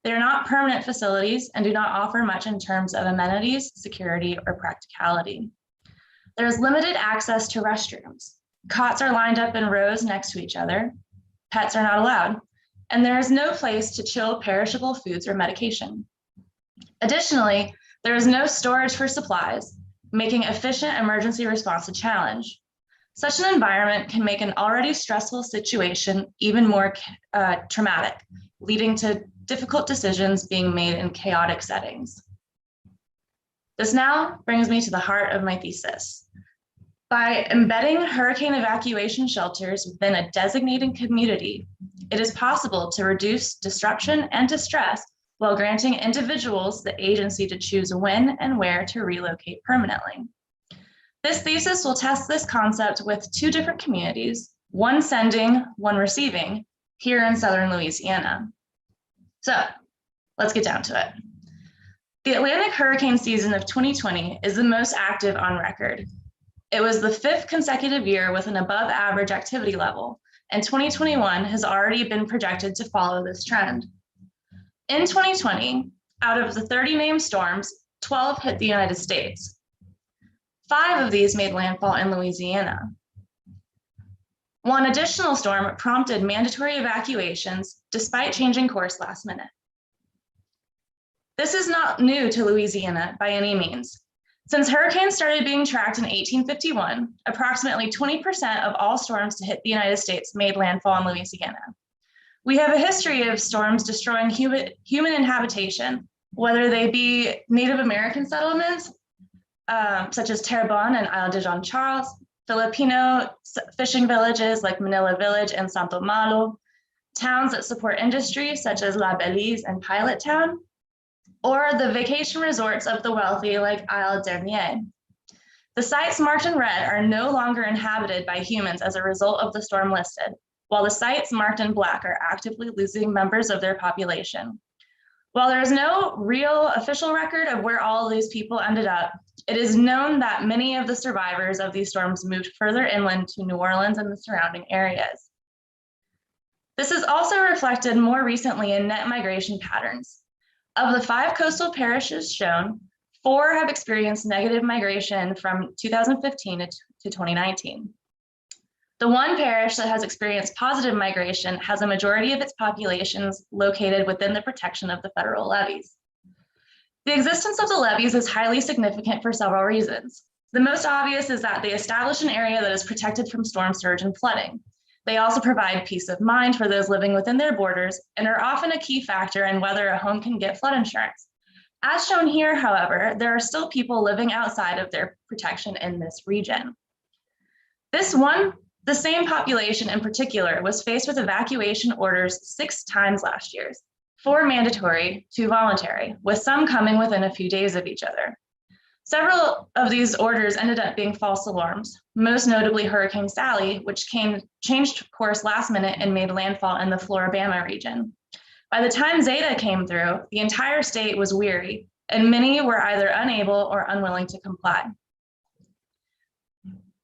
They are not permanent facilities and do not offer much in terms of amenities, security, or practicality. There is limited access to restrooms. Cots are lined up in rows next to each other. Pets are not allowed. And there is no place to chill perishable foods or medication. Additionally, there is no storage for supplies, making efficient emergency response a challenge. Such an environment can make an already stressful situation even more traumatic, leading to difficult decisions being made in chaotic settings. This now brings me to the heart of my thesis. By embedding hurricane evacuation shelters within a designated community, it is possible to reduce disruption and distress while granting individuals the agency to choose when and where to relocate permanently. This thesis will test this concept with 2 different communities, one sending, one receiving, here in Southern Louisiana. So let's get down to it. The Atlantic hurricane season of 2020 is the most active on record. It was the 5th consecutive year with an above average activity level, and 2021 has already been projected to follow this trend. In 2020, out of the 30 named storms, 12 hit the United States. 5 of these made landfall in Louisiana. One additional storm prompted mandatory evacuations despite changing course last minute. This is not new to Louisiana by any means. Since hurricanes started being tracked in 1851, approximately 20% of all storms to hit the United States made landfall in Louisiana. We have a history of storms destroying human inhabitation, whether they be Native American settlements, such as Terrebonne and Isle de Jean Charles, Filipino fishing villages like Manila Village and Santo Malo, towns that support industry such as La Belize and Pilot Town, or the vacation resorts of the wealthy like Isle Dernier. The sites marked in red are no longer inhabited by humans as a result of the storm listed, while the sites marked in black are actively losing members of their population. While there is no real official record of where all of these people ended up, it is known that many of the survivors of these storms moved further inland to New Orleans and the surrounding areas. This is also reflected more recently in net migration patterns. Of the 5 coastal parishes shown, 4 have experienced negative migration from 2015 to 2019. The one parish that has experienced positive migration has a majority of its populations located within the protection of the federal levees. The existence of the levees is highly significant for several reasons. The most obvious is that they establish an area that is protected from storm surge and flooding. They also provide peace of mind for those living within their borders and are often a key factor in whether a home can get flood insurance. As shown here, however, there are still people living outside of their protection in this region. The same population in particular was faced with evacuation orders 6 times last year, 4 mandatory, 2 voluntary, with some coming within a few days of each other. Several of these orders ended up being false alarms, most notably Hurricane Sally, which changed course last minute and made landfall in the Floribama region. By the time Zeta came through, the entire state was weary, and many were either unable or unwilling to comply.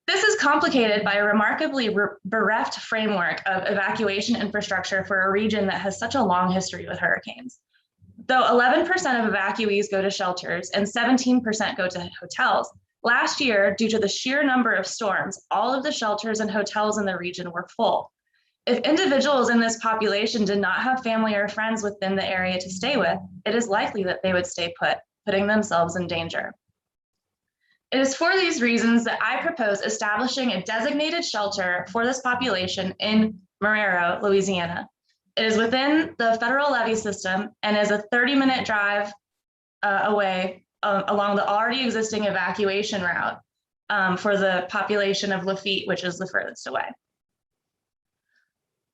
This is complicated by a remarkably bereft framework of evacuation infrastructure for a region that has such a long history with hurricanes. Though 11% of evacuees go to shelters and 17% go to hotels, last year, due to the sheer number of storms, all of the shelters and hotels in the region were full. If individuals in this population did not have family or friends within the area to stay with, it is likely that they would stay put, putting themselves in danger. It is for these reasons that I propose establishing a designated shelter for this population in Marrero, Louisiana. It is within the federal levee system and is a 30-minute drive away along the already existing evacuation route for the population of Lafitte, which is the furthest away.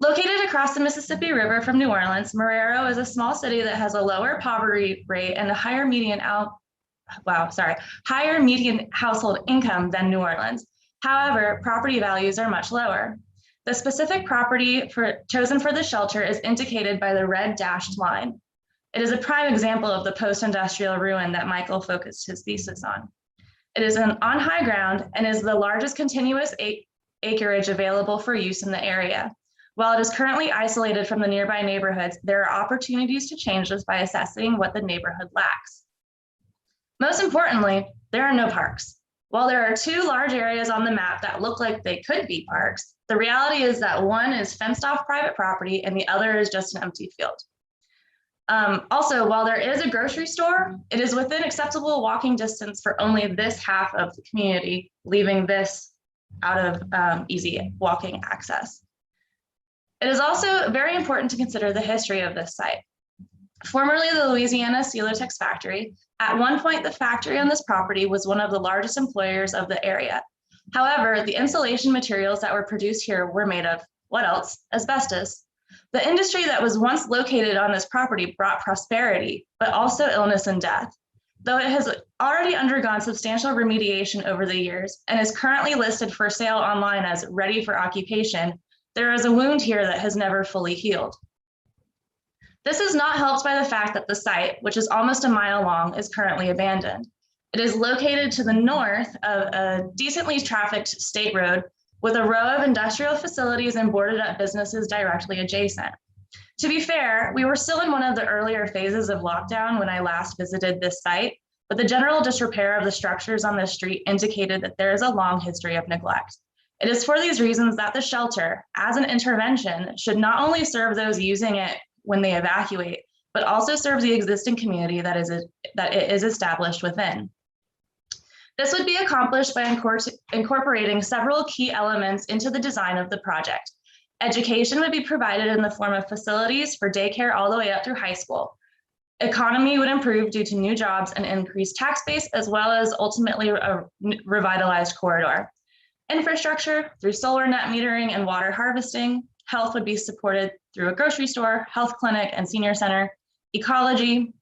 Located across the Mississippi River from New Orleans, Marrero is a small city that has a lower poverty rate and a higher median household income than New Orleans. However, property values are much lower. The specific property chosen for the shelter is indicated by the red dashed line. It is a prime example of the post-industrial ruin that Michael focused his thesis on. It is on high ground and is the largest continuous acreage available for use in the area. While it is currently isolated from the nearby neighborhoods, there are opportunities to change this by assessing what the neighborhood lacks. Most importantly, there are no parks. While there are 2 large areas on the map that look like they could be parks, the reality is that one is fenced off private property and the other is just an empty field. Also, while there is a grocery store, it is within acceptable walking distance for only this half of the community, leaving this out of easy walking access. It is also very important to consider the history of this site. Formerly the Louisiana Celotex factory, at one point the factory on this property was one of the largest employers of the area. However, the insulation materials that were produced here were made of, what else? Asbestos. The industry that was once located on this property brought prosperity, but also illness and death. Though it has already undergone substantial remediation over the years and is currently listed for sale online as ready for occupation, there is a wound here that has never fully healed. This is not helped by the fact that the site, which is almost a mile long, is currently abandoned. It is located to the north of a decently trafficked state road with a row of industrial facilities and boarded up businesses directly adjacent. To be fair, we were still in one of the earlier phases of lockdown when I last visited this site, but the general disrepair of the structures on this street indicated that there is a long history of neglect. It is for these reasons that the shelter, as an intervention, should not only serve those using it when they evacuate, but also serve the existing community that it is established within. This would be accomplished by incorporating several key elements into the design of the project. Education would be provided in the form of facilities for daycare all the way up through high school. Economy would improve due to new jobs and increased tax base, as well as ultimately a revitalized corridor. Infrastructure through solar net metering and water harvesting. Health would be supported through a grocery store, health clinic, and senior center. Ecology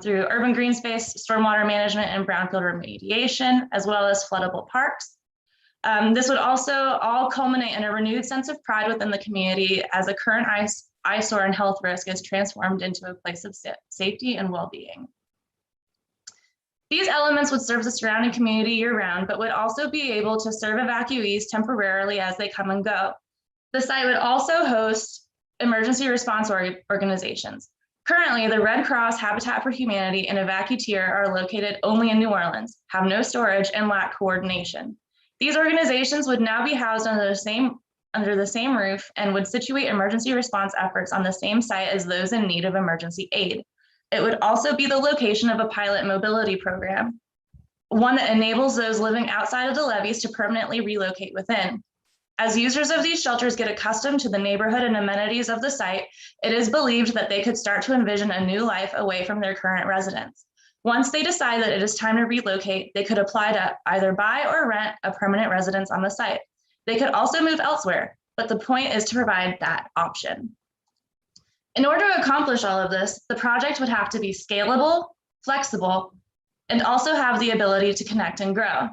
through urban green space, stormwater management, and brownfield remediation, as well as floodable parks. This would also all culminate in a renewed sense of pride within the community as the current eyesore and health risk is transformed into a place of safety and well-being. These elements would serve the surrounding community year-round, but would also be able to serve evacuees temporarily as they come and go. The site would also host emergency response organizations. Currently, the Red Cross, Habitat for Humanity, and EvacuTier are located only in New Orleans, have no storage, and lack coordination. These organizations would now be housed under the same roof and would situate emergency response efforts on the same site as those in need of emergency aid. It would also be the location of a pilot mobility program. one that enables those living outside of the levees to permanently relocate within. As users of these shelters get accustomed to the neighborhood and amenities of the site, it is believed that they could start to envision a new life away from their current residence. Once they decide that it is time to relocate, they could apply to either buy or rent a permanent residence on the site. They could also move elsewhere, but the point is to provide that option. In order to accomplish all of this, the project would have to be scalable, flexible, and also have the ability to connect and grow.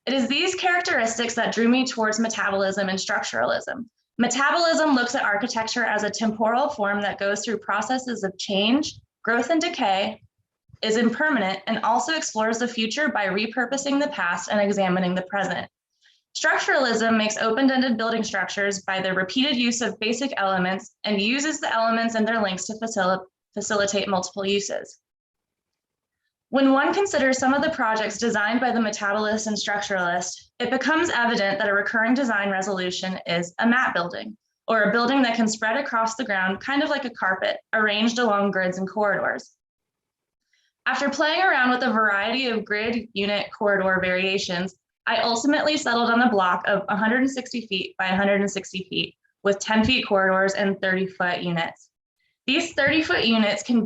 It is these characteristics that drew me towards metabolism and structuralism. Metabolism looks at architecture as a temporal form that goes through processes of change, growth and decay, is impermanent, and also explores the future by repurposing the past and examining the present. Structuralism makes open-ended building structures by the repeated use of basic elements and uses the elements and their links to facilitate multiple uses. When one considers some of the projects designed by the metabolist and structuralist, it becomes evident that a recurring design resolution is a mat building, or a building that can spread across the ground, kind of like a carpet, arranged along grids and corridors. After playing around with a variety of grid unit corridor variations, I ultimately settled on a block of 160 feet by 160 feet with 10 feet corridors and 30-foot units. These 30-foot units can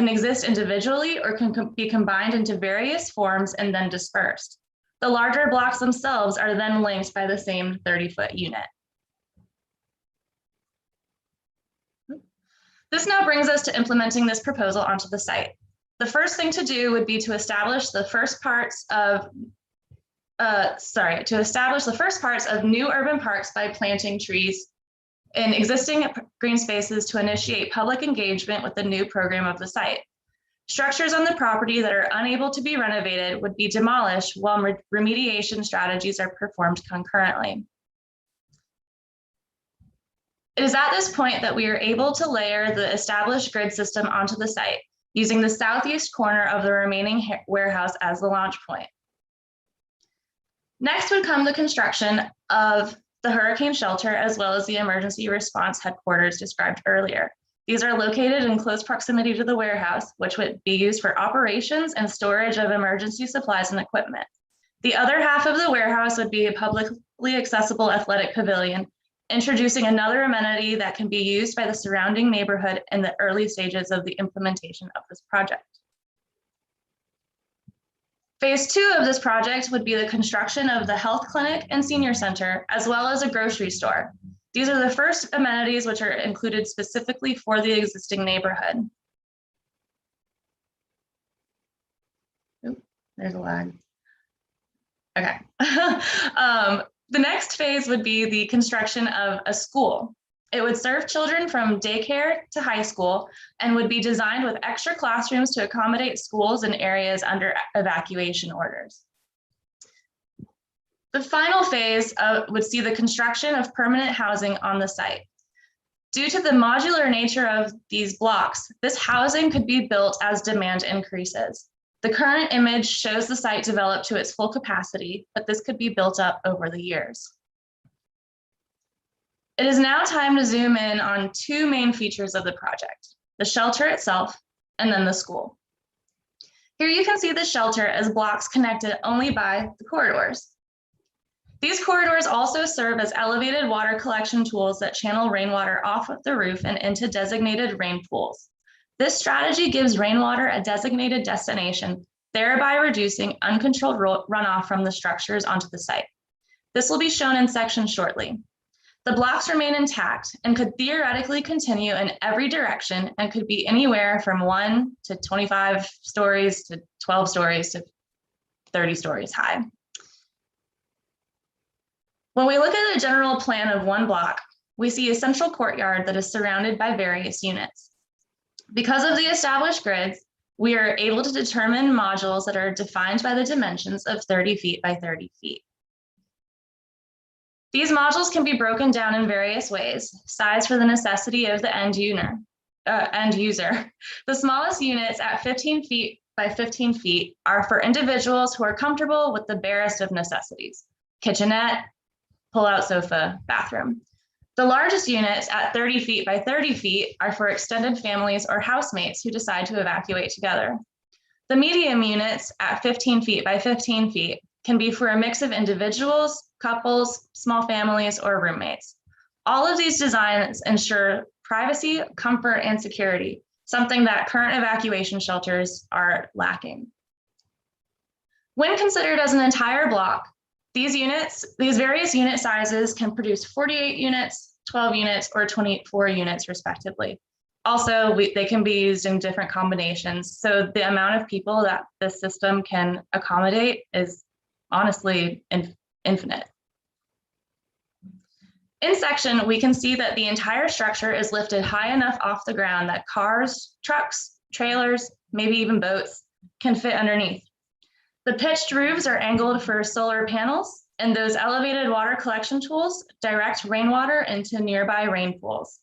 exist individually or can be combined into various forms and then dispersed. The larger blocks themselves are then linked by the same 30-foot unit. This now brings us to implementing this proposal onto the site. The first thing to do would be to establish the first parts of new urban parks by planting trees in existing green spaces to initiate public engagement with the new program of the site. Structures on the property that are unable to be renovated would be demolished while remediation strategies are performed concurrently. It is at this point that we are able to layer the established grid system onto the site, using the southeast corner of the remaining warehouse as the launch point. Next would come the construction of the hurricane shelter, as well as the emergency response headquarters described earlier. These are located in close proximity to the warehouse, which would be used for operations and storage of emergency supplies and equipment. The other half of the warehouse would be a publicly accessible athletic pavilion, introducing another amenity that can be used by the surrounding neighborhood in the early stages of the implementation of this project. Phase 2 of this project would be the construction of the health clinic and senior center, as well as a grocery store. These are the first amenities which are included specifically for the existing neighborhood. Oop, there's a lag. Okay. The next phase would be the construction of a school. It would serve children from daycare to high school and would be designed with extra classrooms to accommodate schools in areas under evacuation orders. The final phase would see the construction of permanent housing on the site. Due to the modular nature of these blocks, this housing could be built as demand increases. The current image shows the site developed to its full capacity, but this could be built up over the years. It is now time to zoom in on two main features of the project, the shelter itself and then the school. Here you can see the shelter as blocks connected only by the corridors. These corridors also serve as elevated water collection tools that channel rainwater off of the roof and into designated rain pools. This strategy gives rainwater a designated destination, thereby reducing uncontrolled runoff from the structures onto the site. This will be shown in sections shortly. The blocks remain intact and could theoretically continue in every direction and could be anywhere from 1 to 25 stories to 12 stories to 30 stories high. When we look at a general plan of one block, we see a central courtyard that is surrounded by various units. Because of the established grids, we are able to determine modules that are defined by the dimensions of 30 feet by 30 feet. These modules can be broken down in various ways, sized for the necessity of the end user. The smallest units at 15 feet by 15 feet are for individuals who are comfortable with the barest of necessities: kitchenette, pull-out sofa, bathroom. The largest units at 30 feet by 30 feet are for extended families or housemates who decide to evacuate together. The medium units at 15 feet by 15 feet can be for a mix of individuals, couples, small families, or roommates. All of these designs ensure privacy, comfort, and security, something that current evacuation shelters are lacking. When considered as an entire block, these various unit sizes can produce 48 units, 12 units, or 24 units respectively. Also, they can be used in different combinations. So the amount of people that this system can accommodate is honestly infinite. In section, we can see that the entire structure is lifted high enough off the ground that cars, trucks, trailers, maybe even boats can fit underneath. The pitched roofs are angled for solar panels, and those elevated water collection tools direct rainwater into nearby rain pools.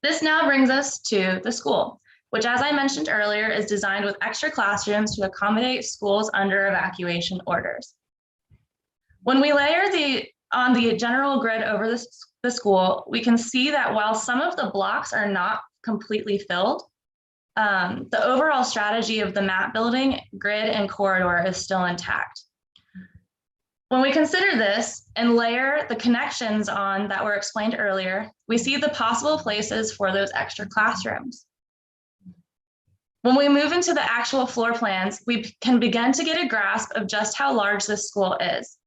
This now brings us to the school, which, as I mentioned earlier, is designed with extra classrooms to accommodate schools under evacuation orders. When we layer on the general grid over the school, we can see that while some of the blocks are not completely filled, the overall strategy of the map building, grid, and corridor is still intact. When we consider this and layer the connections on that were explained earlier, we see the possible places for those extra classrooms. When we move into the actual floor plans, we can begin to get a grasp of just how large this school is.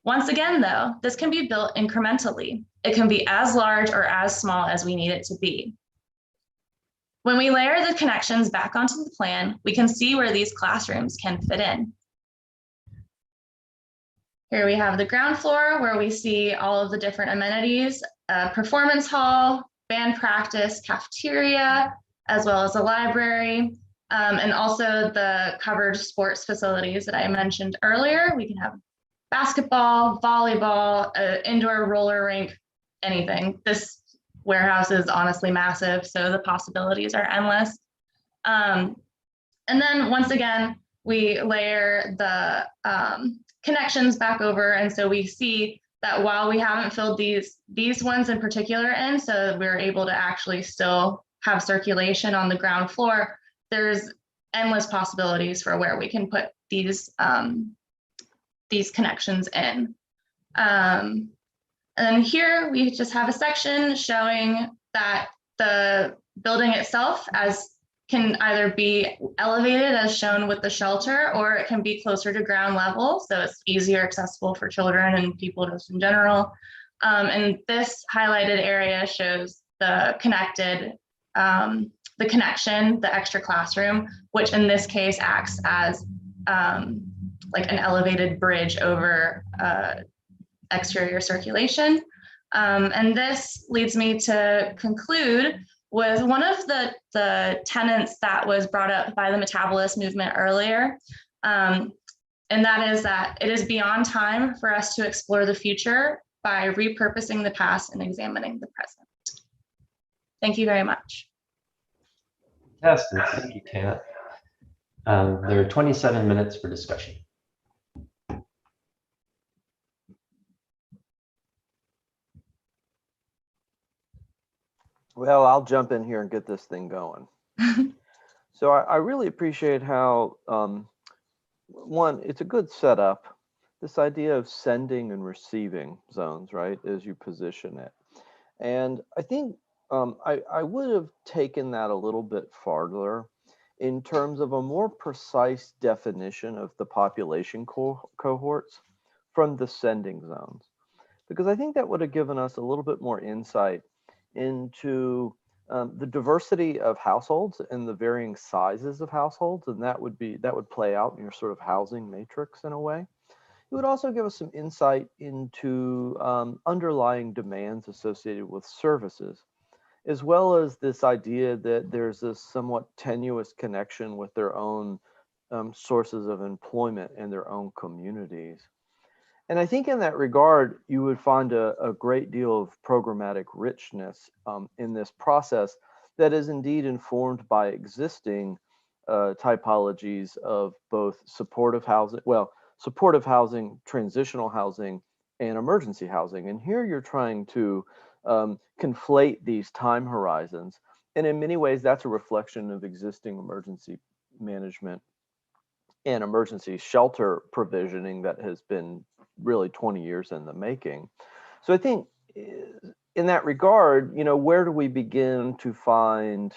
Once again, though, this can be built incrementally. It can be as large or as small as we need it to be. When we layer the connections back onto the plan, we can see where these classrooms can fit in. Here we have the ground floor where we see all of the different amenities, performance hall, band practice, cafeteria, as well as a library, and also the covered sports facilities that I mentioned earlier. We can have basketball, volleyball, indoor roller rink, anything. This warehouse is honestly massive, so the possibilities are endless. And then once again, we layer the connections back over, and so we see that while we haven't filled these ones in particular in, so we're able to actually still have circulation on the ground floor, there's endless possibilities for where we can put these connections in. And then here we just have a section showing that the building itself can either be elevated as shown with the shelter, or it can be closer to ground level, so it's easier accessible for children and people just in general. And this highlighted area shows the connection, the extra classroom, which in this case acts as like an elevated bridge over exterior circulation. And this leads me to conclude with one of the tenets that was brought up by the metabolist movement earlier. And that is that it is beyond time for us to explore the future by repurposing the past and examining the present. Thank you very much. Fantastic, thank you, Kat. There are 27 minutes for discussion. Well, I'll jump in here and get this thing going. So I really appreciate how, one, it's a good setup, this idea of sending and receiving zones, right, as you position it. And I think I would have taken that a little bit farther in terms of a more precise definition of the population cohorts from the sending zones, because I think that would have given us a little bit more insight into the diversity of households and the varying sizes of households, and that would play out in your sort of housing matrix in a way. It would also give us some insight into underlying demands associated with services, as well as this idea that there's this somewhat tenuous connection with their own sources of employment and their own communities. And I think in that regard, you would find a great deal of programmatic richness in this process that is indeed informed by existing typologies of both supportive housing, transitional housing, and emergency housing. And here you're trying to conflate these time horizons. And in many ways, that's a reflection of existing emergency management and emergency shelter provisioning that has been really 20 years in the making. So I think in that regard, where do we begin to find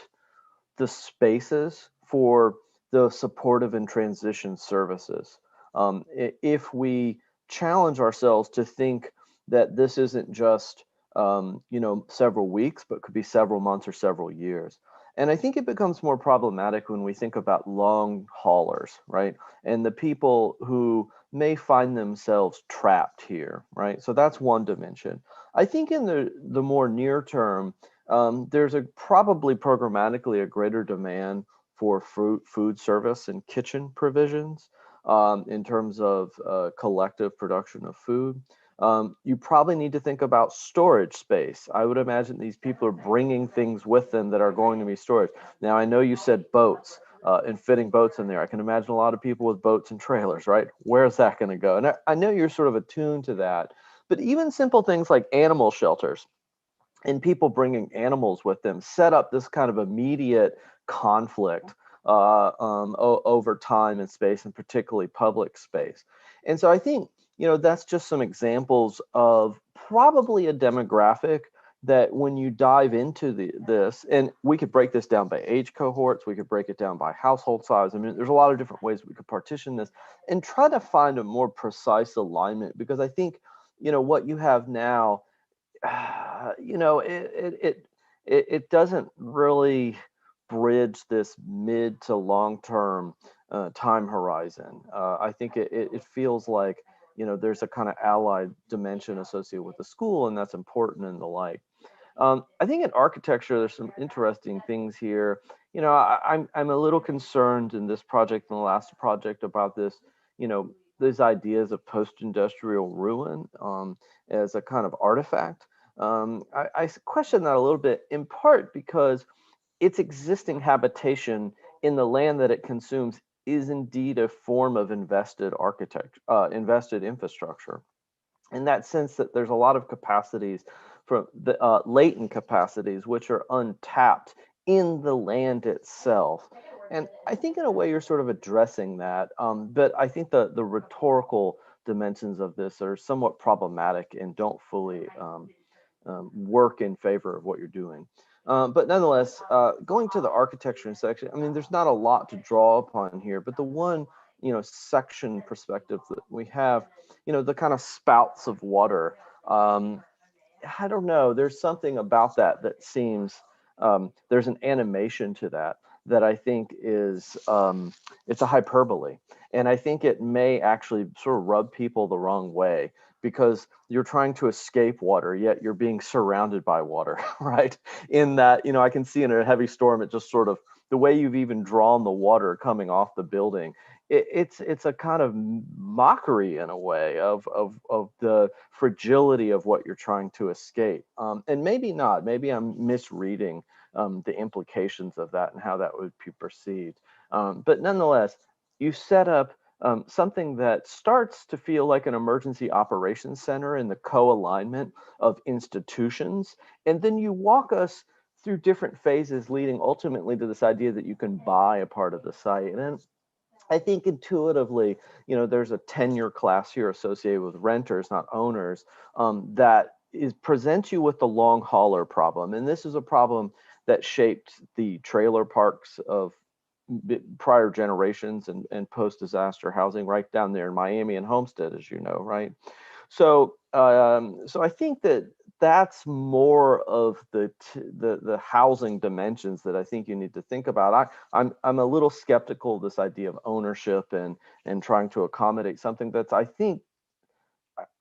the spaces for the supportive and transition services? If we challenge ourselves to think that this isn't just several weeks, but could be several months or several years. And I think it becomes more problematic when we think about long haulers, right? And the people who may find themselves trapped here, right? So that's one dimension. I think in the more near term, there's probably programmatically a greater demand for food service and kitchen provisions in terms of collective production of food. You probably need to think about storage space. I would imagine these people are bringing things with them that are going to be storage. Now, I know you said boats and fitting boats in there. I can imagine a lot of people with boats and trailers, right? Where's that going to go? And I know you're sort of attuned to that, but even simple things like animal shelters and people bringing animals with them set up this kind of immediate conflict over time and space, and particularly public space. And so I think, that's just some examples of probably a demographic that when you dive into this, and we could break this down by age cohorts, we could break it down by household size. I mean, there's a lot of different ways we could partition this and try to find a more precise alignment, because I think, what you have now, it doesn't really bridge this mid to long term time horizon. I think it feels like there's a kind of allied dimension associated with the school, and that's important and the like. I think in architecture, there's some interesting things here. I'm a little concerned in this project and the last project about this, these ideas of post-industrial ruin as a kind of artifact. I question that a little bit, in part because its existing habitation in the land that it consumes is indeed a form of invested infrastructure. In that sense, that there's a lot of capacities from the latent capacities which are untapped in the land itself. And I think in a way you're sort of addressing that, but I think the rhetorical dimensions of this are somewhat problematic and don't fully work in favor of what you're doing. But nonetheless, going to the architecture section, I mean, there's not a lot to draw upon here, but the one, section perspective that we have, the kind of spouts of water. I don't know, there's something about that seems, there's an animation to that I think is, it's a hyperbole. And I think it may actually sort of rub people the wrong way, because you're trying to escape water, yet you're being surrounded by water, right? In that, I can see in a heavy storm, it just sort of, the way you've even drawn the water coming off the building, it's a kind of mockery in a way of the fragility of what you're trying to escape. And maybe not, maybe I'm misreading the implications of that and how that would be perceived. But nonetheless, you set up something that starts to feel like an emergency operations center in the co-alignment of institutions. And then you walk us through different phases leading ultimately to this idea that you can buy a part of the site. And I think intuitively, there's a tenure class here associated with renters, not owners, that presents you with the long hauler problem. And this is a problem that shaped the trailer parks of prior generations and post-disaster housing right down there in Miami and Homestead, as you know, right? So I think that's more of the housing dimensions that I think you need to think about. I'm a little skeptical of this idea of ownership and trying to accommodate something that's, I think,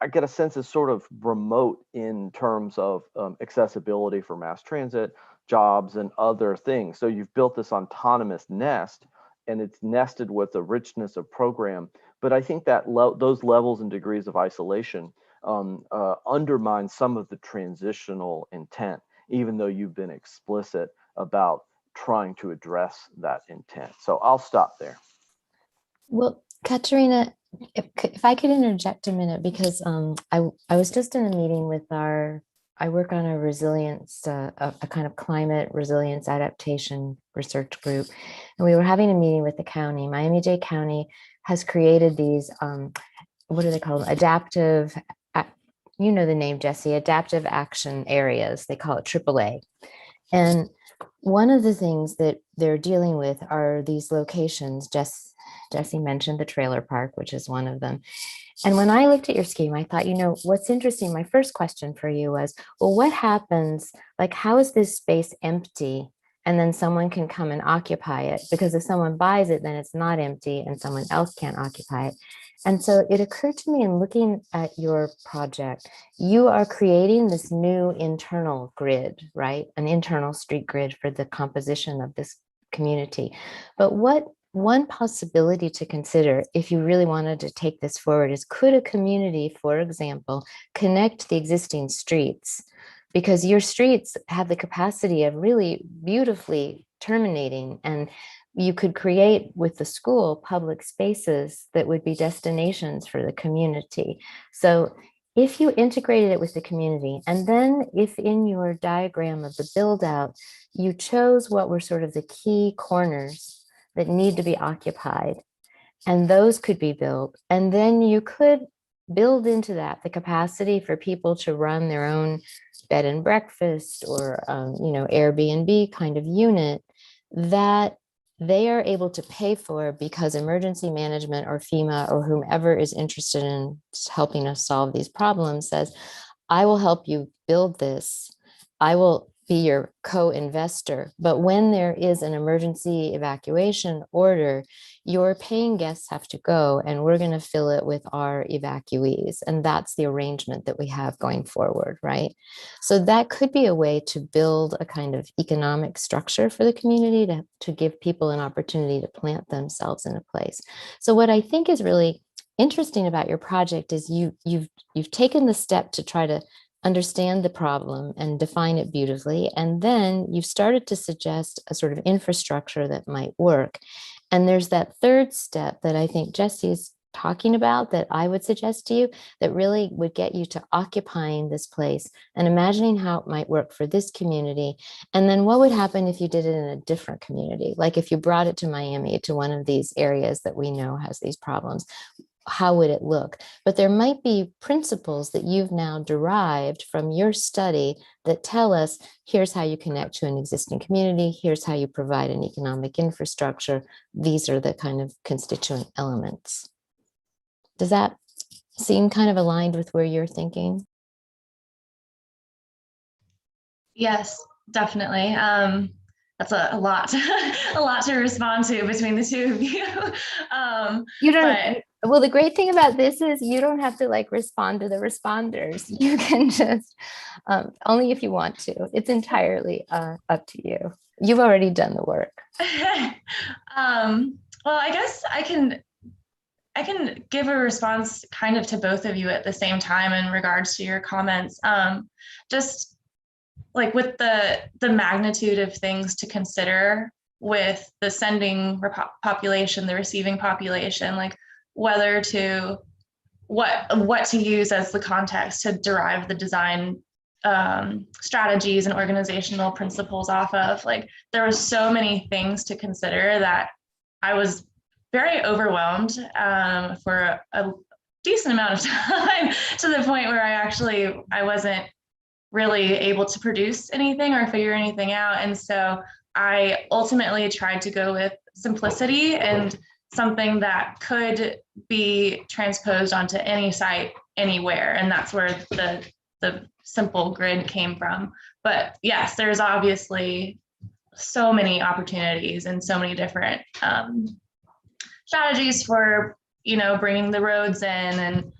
I get a sense is sort of remote in terms of accessibility for mass transit, jobs, and other things. So you've built this autonomous nest, and it's nested with a richness of program. But I think that those levels and degrees of isolation undermine some of the transitional intent, even though you've been explicit about trying to address that intent. So I'll stop there. Well, Katerina, if I could interject a minute, because I was just in a meeting with our I work on a resilience, a kind of climate resilience adaptation research group. And we were having a meeting with the county. Miami-Dade County has created these, what do they call them? Adaptive, you know the name, Jesse, adaptive action areas. They call it AAA. And one of the things that they're dealing with are these locations. Jesse mentioned the trailer park, which is one of them. And when I looked at your scheme, I thought, you know, what's interesting, my first question for you was, well, what happens, like, how is this space empty? And then someone can come and occupy it, because if someone buys it, then it's not empty and someone else can't occupy it. And so it occurred to me in looking at your project, you are creating this new internal grid, right? An internal street grid for the composition of this community. But what one possibility to consider, if you really wanted to take this forward, is could a community, for example, connect the existing streets? Because your streets have the capacity of really beautifully terminating, and you could create with the school public spaces that would be destinations for the community. So if you integrated it with the community, and then if in your diagram of the build out, you chose what were sort of the key corners that need to be occupied, and those could be built. And then you could build into that the capacity for people to run their own bed and breakfast or, you know, Airbnb kind of unit that they are able to pay for, because emergency management or FEMA or whomever is interested in helping us solve these problems says, I will help you build this. I will be your co-investor. But when there is an emergency evacuation order, your paying guests have to go, and we're going to fill it with our evacuees. And that's the arrangement that we have going forward, right? So that could be a way to build a kind of economic structure for the community to give people an opportunity to plant themselves in a place. So what I think is really interesting about your project is you've taken the step to try to understand the problem and define it beautifully. And then you've started to suggest a sort of infrastructure that might work. And there's that third step that I think Jesse's talking about that I would suggest to you that really would get you to occupying this place and imagining how it might work for this community. And then what would happen if you did it in a different community? Like if you brought it to Miami, to one of these areas that we know has these problems, how would it look? But there might be principles that you've now derived from your study that tell us, here's how you connect to an existing community, here's how you provide an economic infrastructure. These are the kind of constituent elements. Does that seem kind of aligned with where you're thinking? Yes, definitely. That's a lot, a lot to respond to between the two of you. You don't. Well, the great thing about this is you don't have to like respond to the responders. You can just, only if you want to. It's entirely up to you. You've already done the work. Well, I guess I can give a response kind of to both of you at the same time in regards to your comments. Just like with the magnitude of things to consider with the sending population, the receiving population, like whether to what to use as the context to derive the design strategies and organizational principles off of. Like there were so many things to consider that I was very overwhelmed for a decent amount of time, to the point where I wasn't really able to produce anything or figure anything out. And so I ultimately tried to go with simplicity and something that could be transposed onto any site anywhere. And that's where the simple grid came from. But yes, there's obviously so many opportunities and so many different strategies for, you know, bringing the roads in and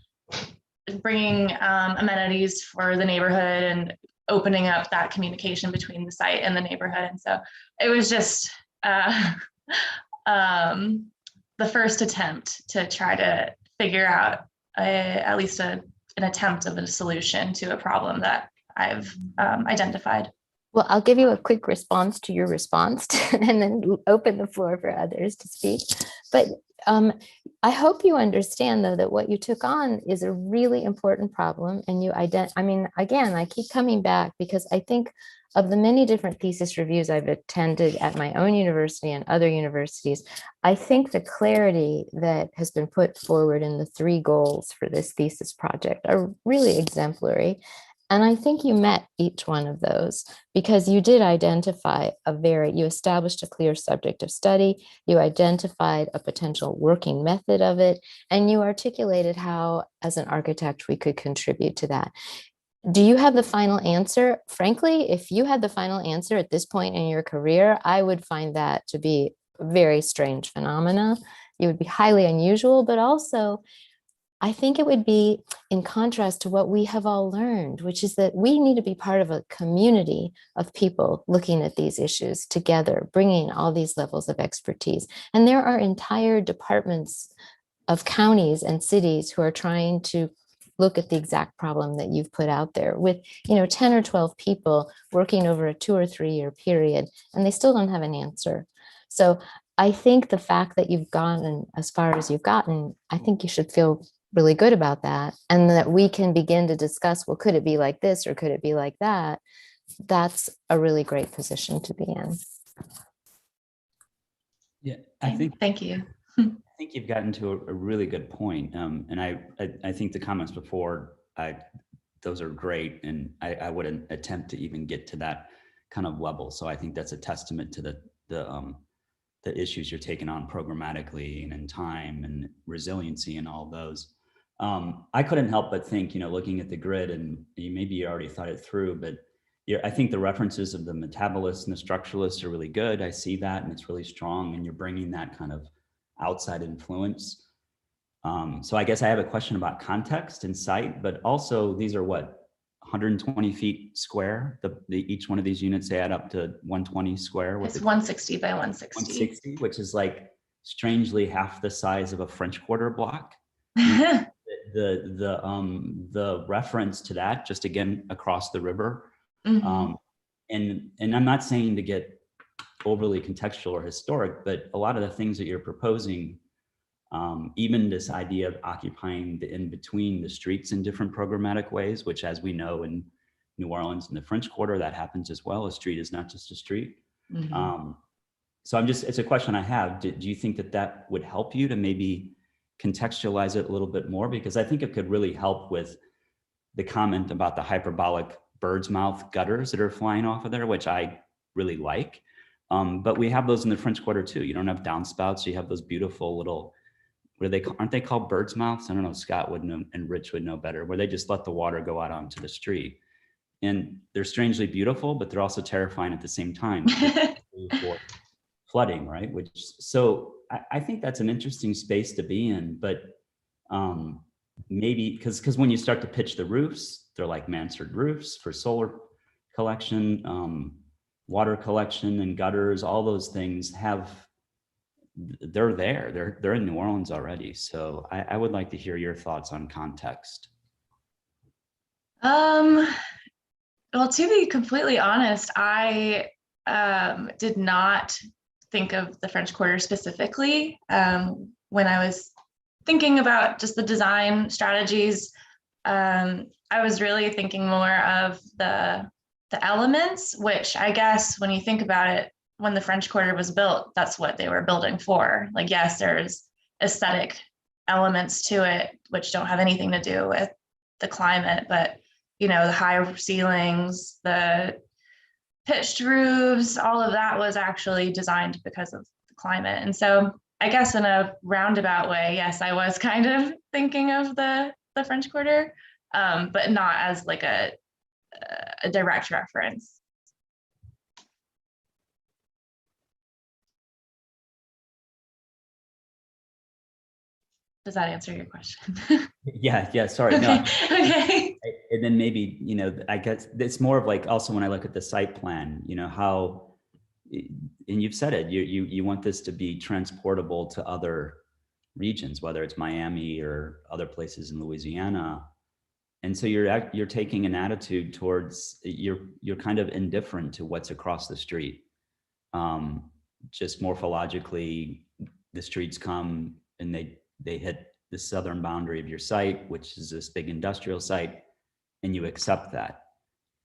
bringing amenities for the neighborhood and opening up that communication between the site and the neighborhood. And so it was just the first attempt to try to figure out at least an attempt of a solution to a problem that I've identified. Well, I'll give you a quick response to your response and then open the floor for others to speak. But I hope you understand, though, that what you took on is a really important problem. And I mean, again, I keep coming back because I think of the many different thesis reviews I've attended at my own university and other universities, I think the clarity that has been put forward in the 3 goals for this thesis project are really exemplary. And I think you met each one of those because you did identify you established a clear subject of study, you identified a potential working method of it, and you articulated how, as an architect, we could contribute to that. Do you have the final answer? Frankly, if you had the final answer at this point in your career, I would find that to be a very strange phenomena. It would be highly unusual, but also I think it would be in contrast to what we have all learned, which is that we need to be part of a community of people looking at these issues together, bringing all these levels of expertise. And there are entire departments of counties and cities who are trying to look at the exact problem that you've put out there with, 10 or 12 people working over a 2 or 3 year period, and they still don't have an answer. So I think the fact that you've gotten as far as you've gotten, I think you should feel really good about that, and that we can begin to discuss, well, could it be like this or could it be like that? That's a really great position to be in. Yeah, I think. Thank you. I think you've gotten to a really good point. And I think the comments before, those are great. And I wouldn't attempt to even get to that kind of level. So I think that's a testament to the issues you're taking on programmatically and in time and resiliency and all those. I couldn't help but think, looking at the grid, and maybe you already thought it through, but I think the references of the metabolists and the structuralists are really good. I see that, and it's really strong, and you're bringing that kind of outside influence. So I guess I have a question about context and site, but also these are what, 120 feet square? Each one of these units add up to 120 square? It's 160 by 160. 160, which is like strangely half the size of a French Quarter block. The reference to that, just again across the river, and I'm not saying to get overly contextual or historic, but a lot of the things that you're proposing, even this idea of occupying the in between the streets in different programmatic ways, which, as we know, in New Orleans and the French Quarter, that happens as well. A street is not just a street. So it's a question I have. Do you think that would help you to maybe contextualize it a little bit more? Because I think it could really help with the comment about the hyperbolic bird's mouth gutters that are flying off of there, which I really like. But we have those in the French Quarter too. You don't have downspouts. You have those beautiful little, aren't they called bird's mouths? I don't know, Scott would know and Rich would know better, where they just let the water go out onto the street. And they're strangely beautiful, but they're also terrifying at the same time. For flooding, right? So I think that's an interesting space to be in, but maybe because when you start to pitch the roofs, they're like mansard roofs for solar collection, water collection and gutters, all those things they're there, they're in New Orleans already. So I would like to hear your thoughts on context. Well, to be completely honest, I did not think of the French Quarter specifically when I was thinking about just the design strategies. I was really thinking more of the elements, which I guess when you think about it, when the French Quarter was built, that's what they were building for. Like, yes, there's aesthetic elements to it, which don't have anything to do with the climate, but the high ceilings, the pitched roofs, all of that was actually designed because of the climate. And so I guess in a roundabout way, yes, I was kind of thinking of the French Quarter, but not as like a direct reference. Does that answer your question? Yeah, sorry. No. Okay. And then maybe, I guess it's more of like, also when I look at the site plan, how, and you've said it, you want this to be transportable to other regions, whether it's Miami or other places in Louisiana. And so you're taking an attitude towards, you're kind of indifferent to what's across the street. Just morphologically, the streets come and they hit the southern boundary of your site, which is this big industrial site, and you accept that.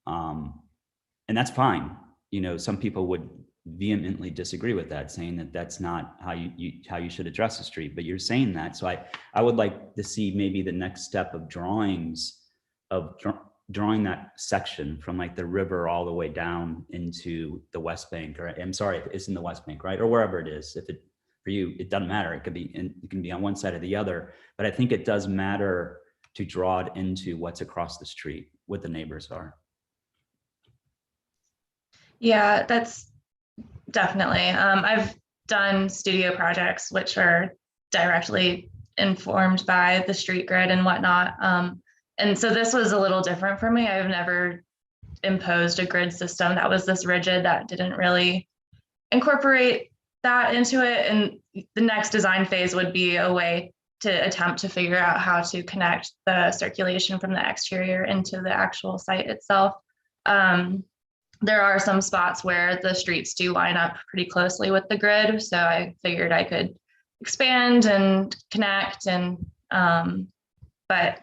And that's fine. You know, some people would vehemently disagree with that, saying that that's not how you should address the street, but you're saying that. So I would like to see maybe the next step of drawings of drawing that section from like the river all the way down into the West Bank, or I'm sorry, it's in the West Bank, right? Or wherever it is. If it, for you, it doesn't matter. It can be on one side or the other, but I think it does matter to draw it into what's across the street, what the neighbors are. Yeah, that's definitely. I've done studio projects which are directly informed by the street grid and whatnot. And so this was a little different for me. I've never imposed a grid system that was this rigid, that didn't really incorporate that into it. And the next design phase would be a way to attempt to figure out how to connect the circulation from the exterior into the actual site itself. There are some spots where the streets do line up pretty closely with the grid. So I figured I could expand and connect, and but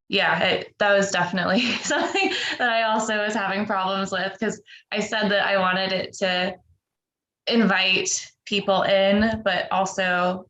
yeah, that was definitely something that I also was having problems with, because I said that I wanted it to invite people in, but also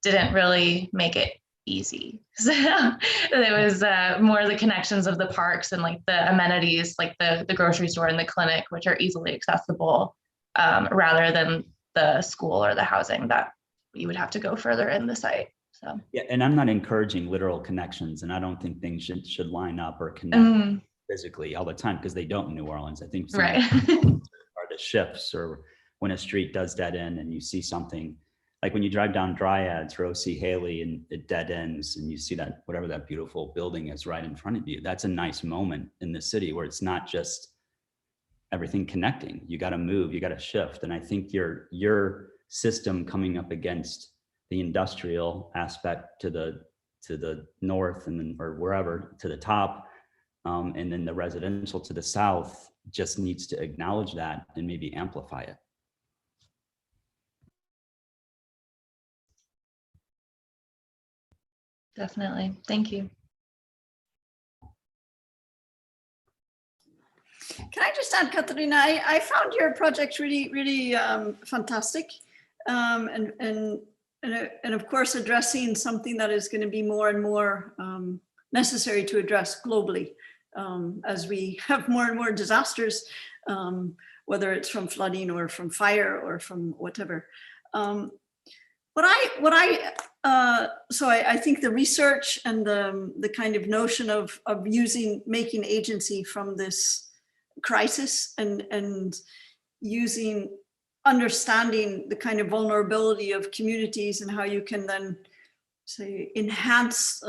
didn't really make it easy. So it was more the connections of the parks and like the amenities, like the grocery store and the clinic, which are easily accessible, rather than the school or the housing that you would have to go further in the site. So yeah, and I'm not encouraging literal connections, and I don't think things should line up or connect physically all the time, because they don't in New Orleans. I think right. are the shifts, or when a street does dead end and you see something, like when you drive down Dryads or O.C. Haley and it dead ends and you see that, whatever that beautiful building is right in front of you, that's a nice moment in the city where it's not just everything connecting. You got to move, you got to shift. And I think your system coming up against the industrial aspect to the north, and then, or wherever, to the top, and then the residential to the south, just needs to acknowledge that and maybe amplify it. Definitely. Thank you. Can I just add, Katarina, I found your project really, really fantastic. And of course, addressing something that is going to be more and more necessary to address globally as we have more and more disasters, whether it's from flooding or from fire or from whatever. So I think the research and the kind of notion of making agency from this crisis and understanding the kind of vulnerability of communities and how you can then say enhance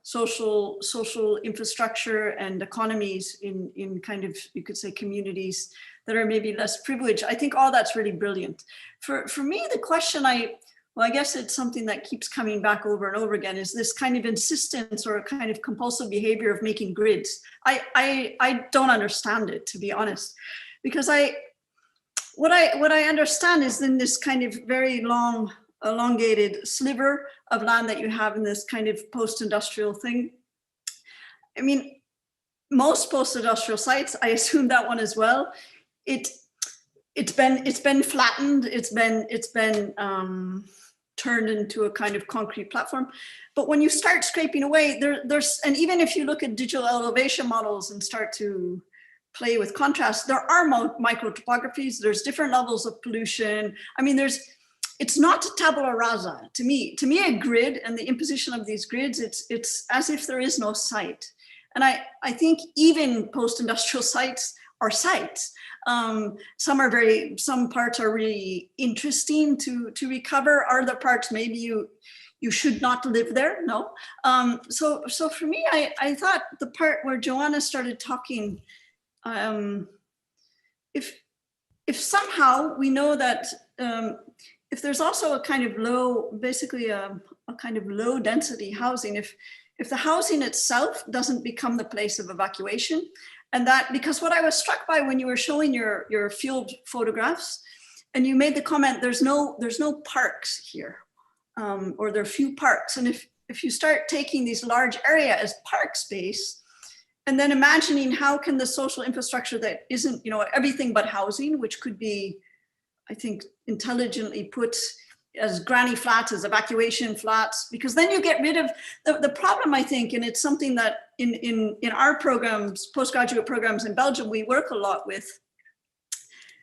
social infrastructure and economies in kind of, you could say, communities that are maybe less privileged. I think all that's really brilliant. For me, the question well, I guess it's something that keeps coming back over and over again, is this kind of insistence or a kind of compulsive behavior of making grids. I don't understand it, to be honest, because what I understand is in this kind of very long, elongated sliver of land that you have in this kind of post-industrial thing. I mean, most post-industrial sites, I assume that one as well, it's been flattened, it's been turned into a kind of concrete platform. But when you start scraping away, there's, and even if you look at digital elevation models and start to play with contrast, there are micro topographies, there's different levels of pollution. I mean, it's not tabula rasa to me. To me, a grid and the imposition of these grids, it's as if there is no site. And I think even post-industrial sites are sites. Some parts are really interesting to recover. Other parts, maybe you should not live there. No. So for me, I thought the part where Joanna started talking, if somehow we know that if there's also a kind of low, basically a kind of low density housing, if the housing itself doesn't become the place of evacuation. And that, because what I was struck by when you were showing your field photographs, and you made the comment, there's no parks here, or there are few parks. And if you start taking these large area as park space, and then imagining how can the social infrastructure that isn't, everything but housing, which could be, I think, intelligently put as granny flats, as evacuation flats, because then you get rid of the problem, I think, and it's something that in our programs, postgraduate programs in Belgium, we work a lot with,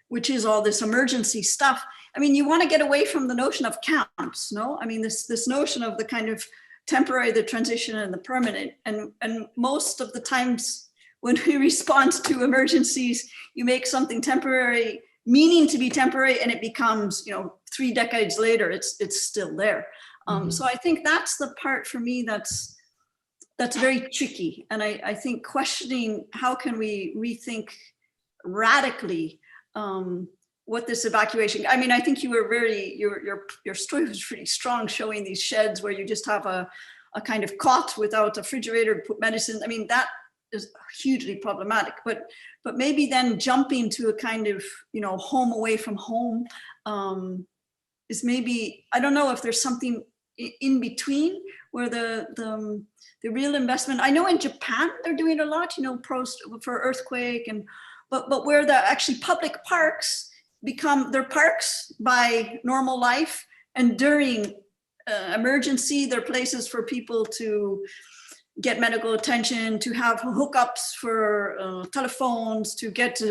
which is all this emergency stuff. I mean, you want to get away from the notion of camps, no? I mean, this notion of the kind of temporary, the transition, and the permanent. And most of the times when we respond to emergencies, you make something temporary, meaning to be temporary, and it becomes, 3 decades later, it's still there. So I think that's the part for me that's very tricky. And I think questioning how can we rethink radically what this evacuation, I mean, I think you were your story was really strong, showing these sheds where you just have a kind of cot without a refrigerator to put medicine. I mean, that is hugely problematic, but maybe then jumping to a kind of, home away from home is maybe, I don't know if there's something in between where the real investment, I know in Japan, they're doing a lot, for earthquake but where the actually public parks become, they're parks by normal life, and during emergency, they're places for people to get medical attention, to have hookups for telephones, to get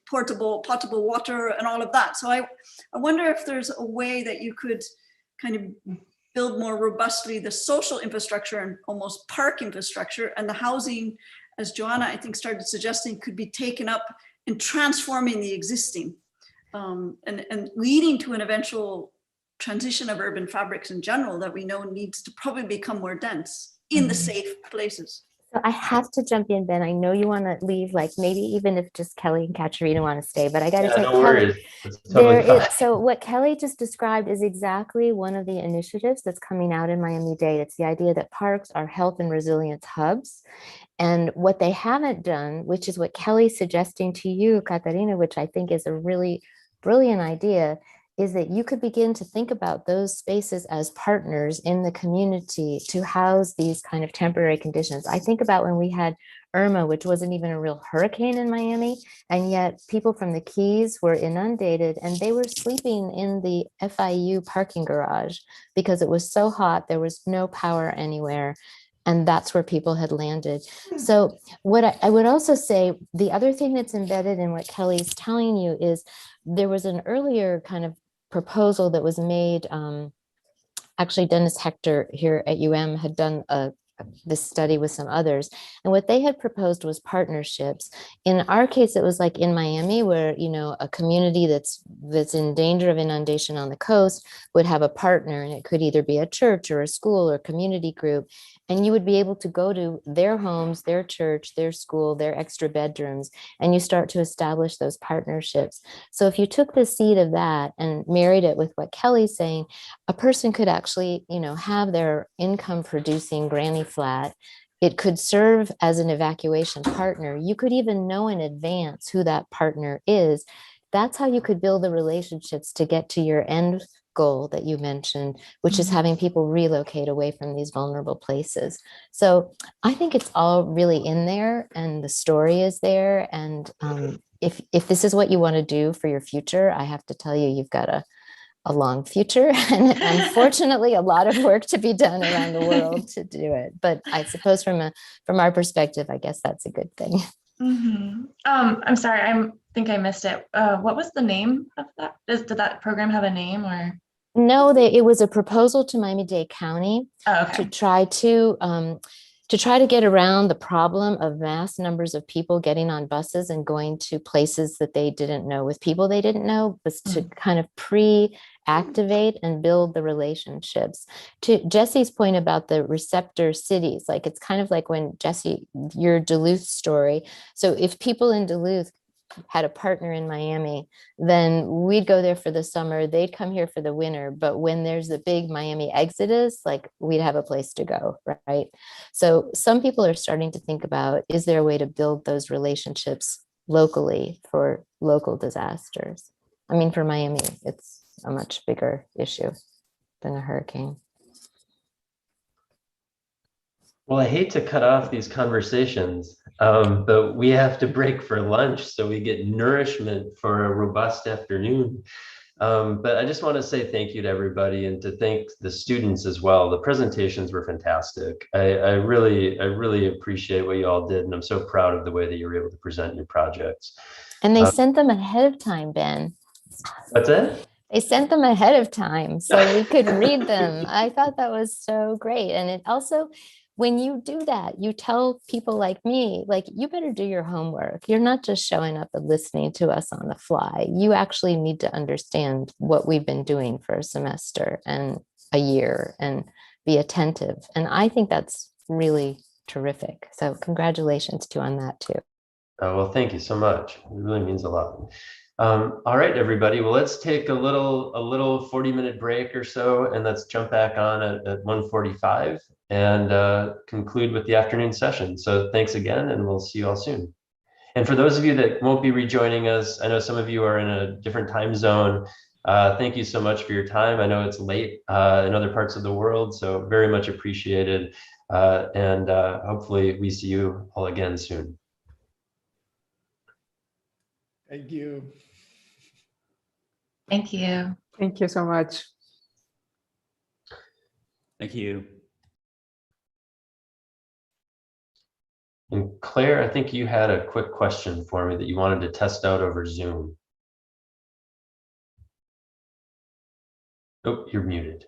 potable water and all of that. So I wonder if there's a way that you could kind of build more robustly the social infrastructure and almost park infrastructure, and the housing, as Joanna, I think, started suggesting, could be taken up in transforming the existing and leading to an eventual transition of urban fabrics in general that we know needs to probably become more dense in the safe places. So I have to jump in, Ben. I know you want to leave, like maybe even if just Kelly and Katerina want to stay, but I got to say, no worries. so what Kelly just described is exactly one of the initiatives that's coming out in Miami-Dade. It's the idea that parks are health and resilience hubs. And what they haven't done, which is what Kelly's suggesting to you, Katerina, which I think is a really brilliant idea, is that you could begin to think about those spaces as partners in the community to house these kind of temporary conditions. I think about when we had Irma, which wasn't even a real hurricane in Miami, and yet people from the Keys were inundated and they were sleeping in the FIU parking garage because it was so hot, there was no power anywhere. And that's where people had landed. So what I would also say, the other thing that's embedded in what Kelly's telling you is there was an earlier kind of proposal that was made. Actually, Dennis Hector here at UM had done this study with some others. And what they had proposed was partnerships. In our case, it was like in Miami, where, a community that's in danger of inundation on the coast would have a partner, and it could either be a church or a school or community group. And you would be able to go to their homes, their church, their school, their extra bedrooms, and you start to establish those partnerships. So if you took the seed of that and married it with what Kelly's saying, a person could actually, have their income producing granny flat. It could serve as an evacuation partner. You could even know in advance who that partner is. That's how you could build the relationships to get to your end goal that you mentioned, which is having people relocate away from these vulnerable places. So I think it's all really in there, and the story is there. And if this is what you want to do for your future, I have to tell you, you've got a long future and unfortunately a lot of work to be done around the world to do it. But I suppose from our perspective, I guess that's a good thing. I'm sorry, I think I missed it. What was the name of that? Did that program have a name or? No, it was a proposal to Miami-Dade County to try to get around the problem of mass numbers of people getting on buses and going to places that they didn't know with people they didn't know, was to kind of pre-activate and build the relationships. To Jesse's point about the receptor cities, like it's kind of like when Jesse, your Duluth story. So if people in Duluth had a partner in Miami, then we'd go there for the summer, they'd come here for the winter. But when there's the big Miami exodus, like we'd have a place to go, right? So some people are starting to think about, is there a way to build those relationships locally for local disasters? I mean, for Miami, it's a much bigger issue than a hurricane. Well, I hate to cut off these conversations, but we have to break for lunch so we get nourishment for a robust afternoon. But I just want to say thank you to everybody and to thank the students as well. The presentations were fantastic. I really appreciate what you all did, and I'm so proud of the way that you were able to present your projects. And they sent them ahead of time, Ben. What's that? They sent them ahead of time so we could read them. I thought that was so great. And it also, when you do that, you tell people like me, like, you better do your homework. You're not just showing up and listening to us on the fly. You actually need to understand what we've been doing for a semester and a year and be attentive. And I think that's really terrific. So congratulations to you on that too. Oh, well, thank you so much. It really means a lot. All right, everybody. Well, let's take a little 40-minute break or so, and let's jump back on at 1:45 and conclude with the afternoon session. So thanks again, and we'll see you all soon. And for those of you that won't be rejoining us, I know some of you are in a different time zone. Thank you so much for your time. I know it's late in other parts of the world, so very much appreciated. And hopefully we see you all again soon. Thank you. Thank you. Thank you so much. Thank you. And Claire, I think you had a quick question for me that you wanted to test out over Zoom. Oh, you're muted.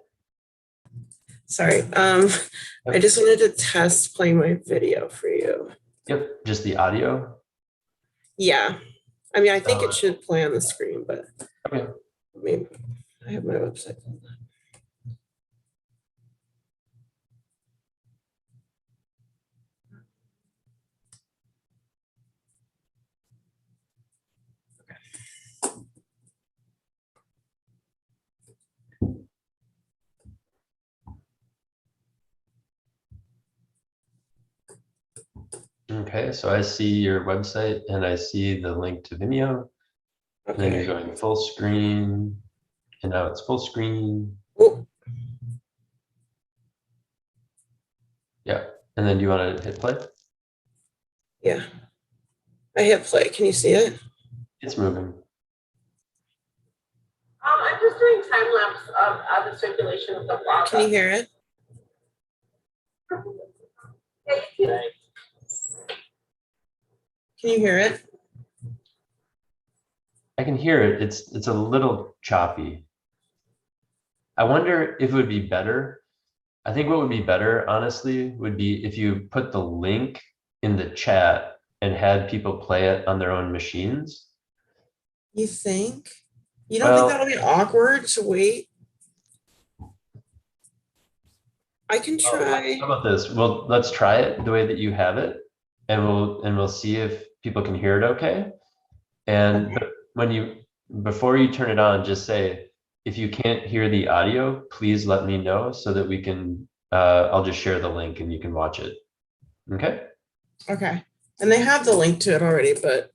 Sorry, I just wanted to test playing my video for you. Yep, just the audio? Yeah, I mean, I think it should play on the screen, but okay. Maybe I have my website. Okay, so I see your website and I see the link to Vimeo. Okay. And then you're going full screen, and now it's full screen. Ooh. Yeah, and then do you want to hit play? Yeah, I hit play. Can you see it? It's moving. I'm just doing time lapse of the circulation of the lava. Can you hear it? Yeah, can you hear it? I can hear it. It's a little choppy. I wonder if it would be better. I think what would be better, honestly, would be if you put the link in the chat and had people play it on their own machines. You think? You don't think that'll be awkward to wait? I can try. How about this? Well, let's try it the way that you have it, and we'll see if people can hear it okay. And before you turn it on, just say, if you can't hear the audio, please let me know so that we can, I'll just share the link and you can watch it. Okay? Okay. And they have the link to it already, but.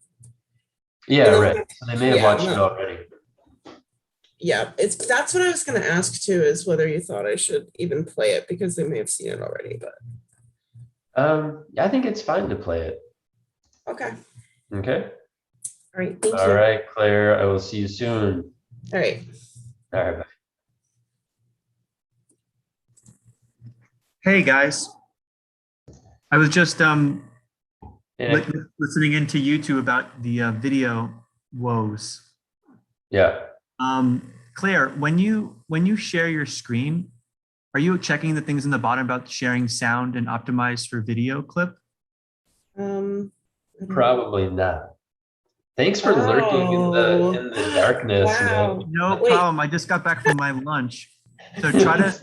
Yeah, right. So they may have watched it already. Yeah, that's what I was going to ask too, is whether you thought I should even play it because they may have seen it already, but. I think it's fine to play it. Okay. Okay. All right. Thank you. All right, Claire. I will see you soon. All right. All right. Bye. Hey guys. I was just listening into YouTube about the video woes. Yeah. Claire, when you share your screen, are you checking the things in the bottom about sharing sound and optimized for video clip? Probably not. Thanks for lurking in the darkness. Wow. No problem. I just got back from my lunch. So try to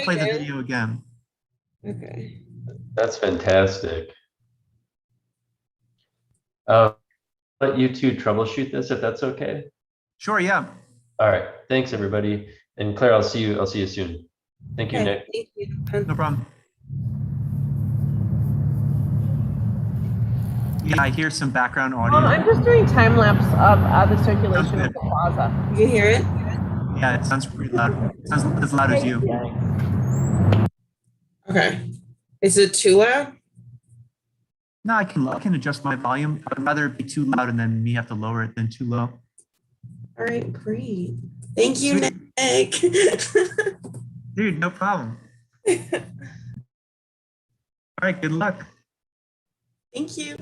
play the video again. Okay. That's fantastic. Let you two troubleshoot this if that's okay. Sure, yeah. All right. Thanks everybody. And Claire, I'll see you soon. Thank you, Nick. Thank you. No problem. Yeah, I hear some background audio. I'm just doing time lapse of the circulation of the plaza. You can hear it? Yeah, it sounds pretty loud. It sounds as loud as you. Okay. Is it too loud? No, I can adjust my volume. I'd rather it be too loud and then me have to lower it than too low. All right, great. Thank you, Sweet. Nick. Dude, no problem. All right, good luck. Thank you.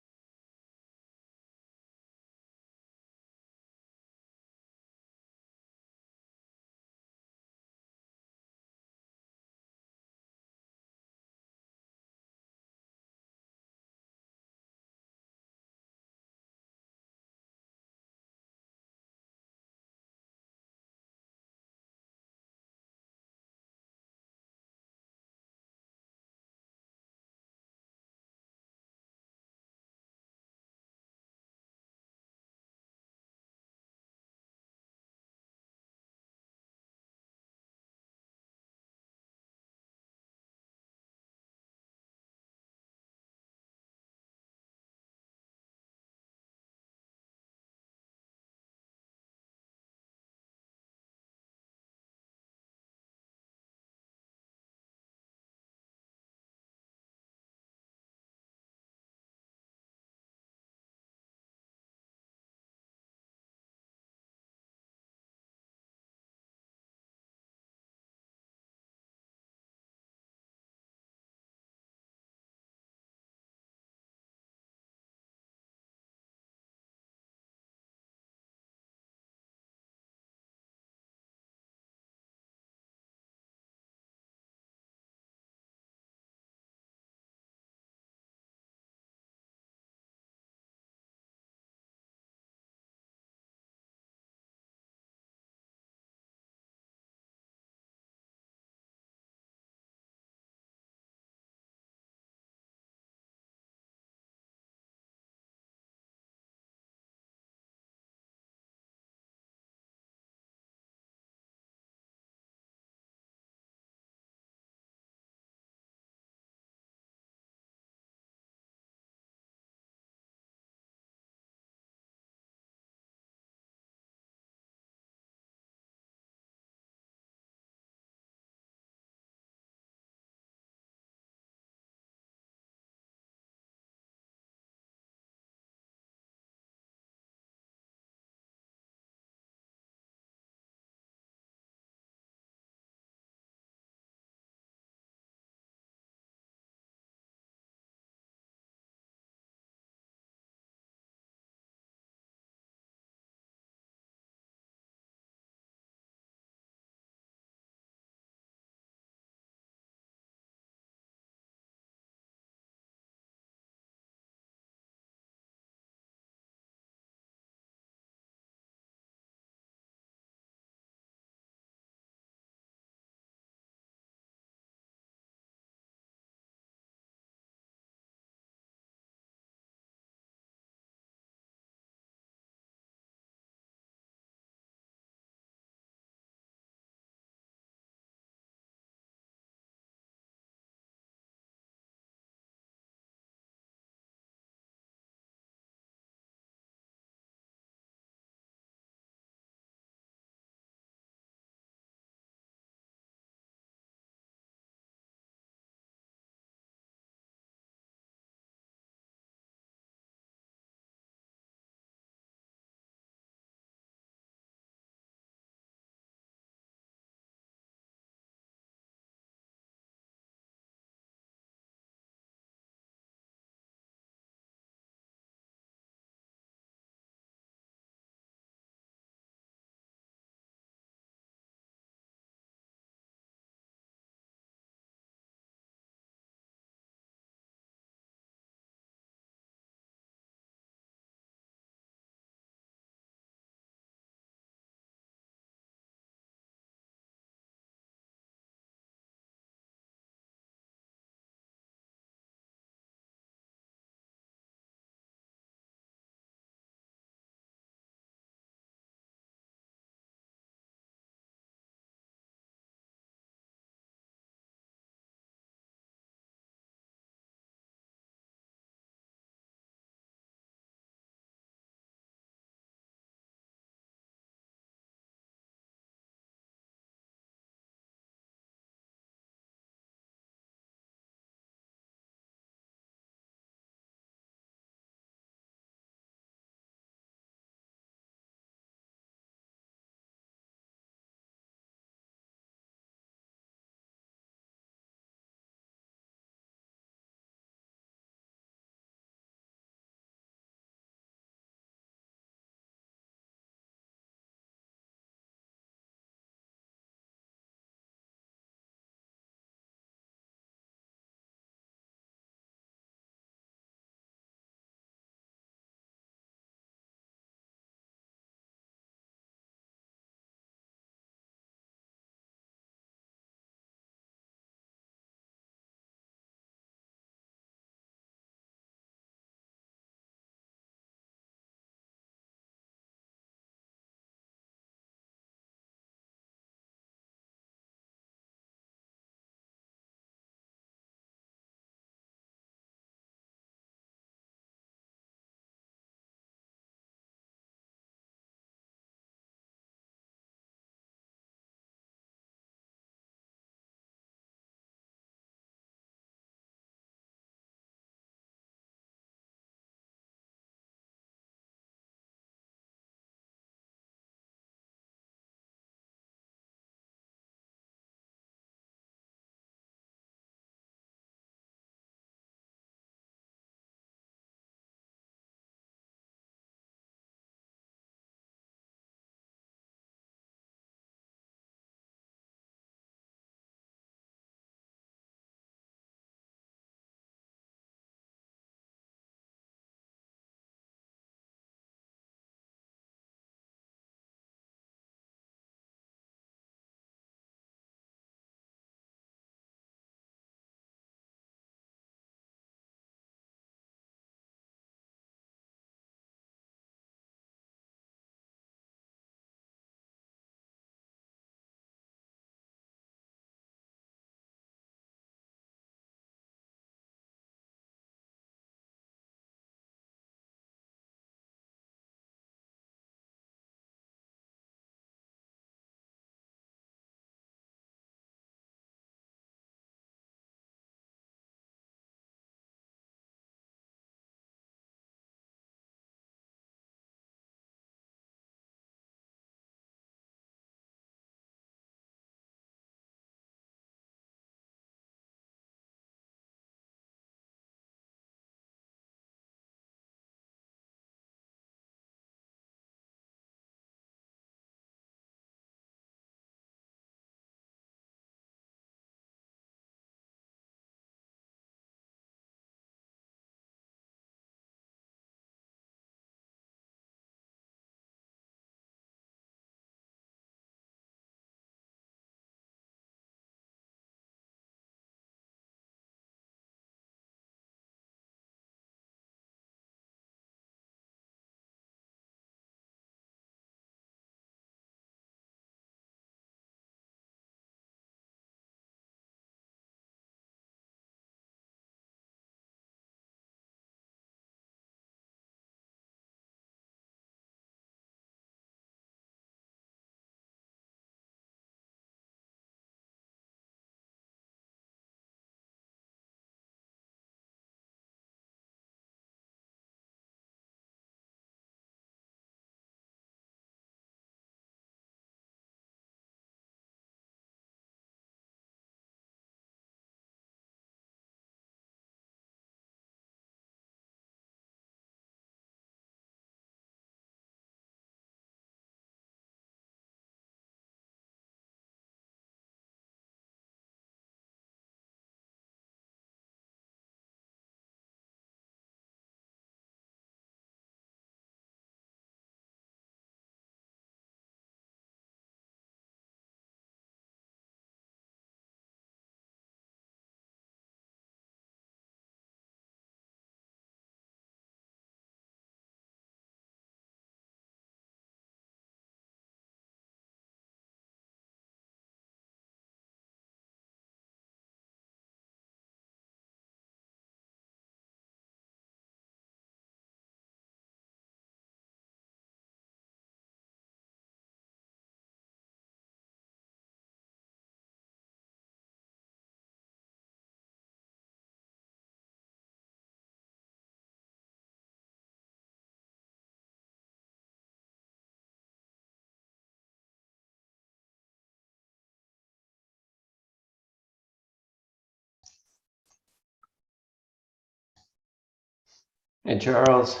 Hey, Charles.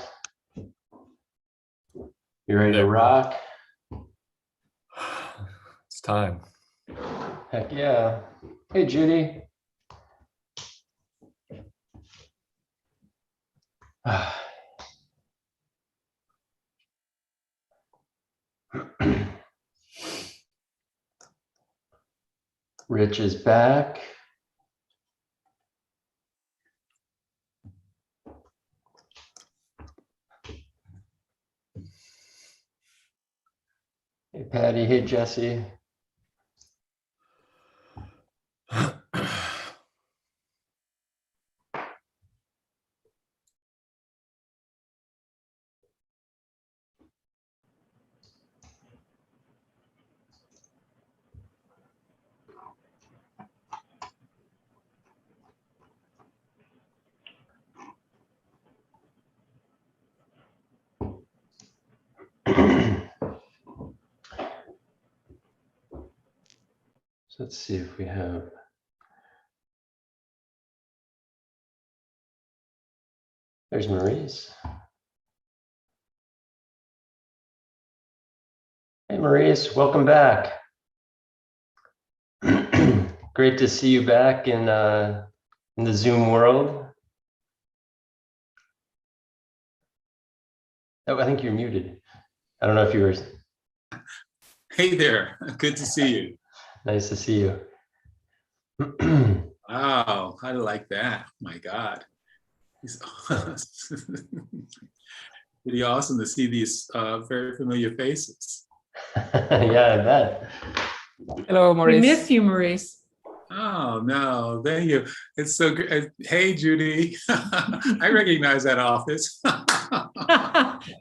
You ready to rock? It's time. Heck yeah. Hey, Judy. Rich is back. Hey, Patty. Hey, Jesse. So let's see if we have. There's Maurice. Hey, Maurice, welcome back. Great to see you back in the Zoom world. Oh, I think you're muted. I don't know if you were. Hey there, good to see you. Nice to see you. Wow, I like that. My God. It's pretty awesome to see these very familiar faces. Yeah, I bet. Hello, Maurice. We miss you, Maurice. Oh, no, thank you. It's so good. Hey, Judy. I recognize that office.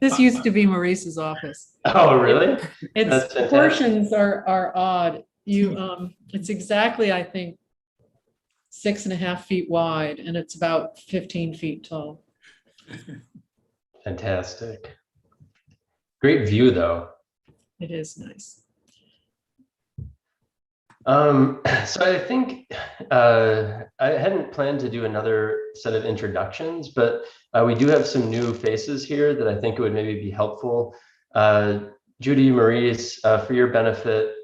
This used to be Maurice's office. Oh, really? Its That's fantastic. proportions are odd. It's exactly, I think, 6.5 feet wide, and it's about 15 feet tall. Fantastic. Great view, though. It is nice. So I think I hadn't planned to do another set of introductions, but we do have some new faces here that I think it would maybe be helpful. Judy, Maurice, for your benefit,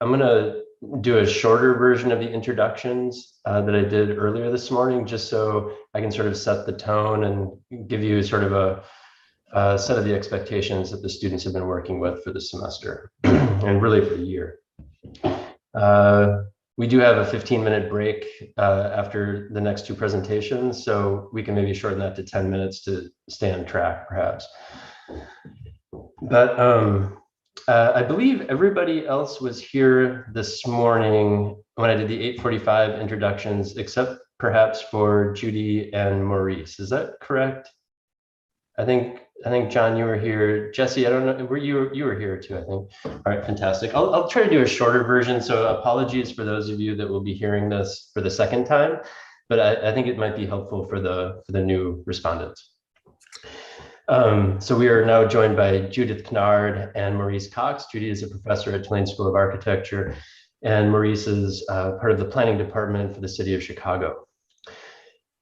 I'm going to do a shorter version of the introductions that I did earlier this morning, just so I can sort of set the tone and give you sort of a set of the expectations that the students have been working with for the semester and really for the year. We do have a 15-minute break after the next two presentations, so we can maybe shorten that to 10 minutes to stay on track, perhaps. But I believe everybody else was here this morning when I did the 8:45 introductions, except perhaps for Judy and Maurice. Is that correct? I think John, you were here. Jesse, I don't know, were you were here too, I think. All right, fantastic. I'll try to do a shorter version. So apologies for those of you that will be hearing this for the second time, but I think it might be helpful for the new respondents. So we are now joined by Judith Knard and Maurice Cox. Judy is a professor at Tulane School of Architecture, and Maurice is part of the planning department for the city of Chicago.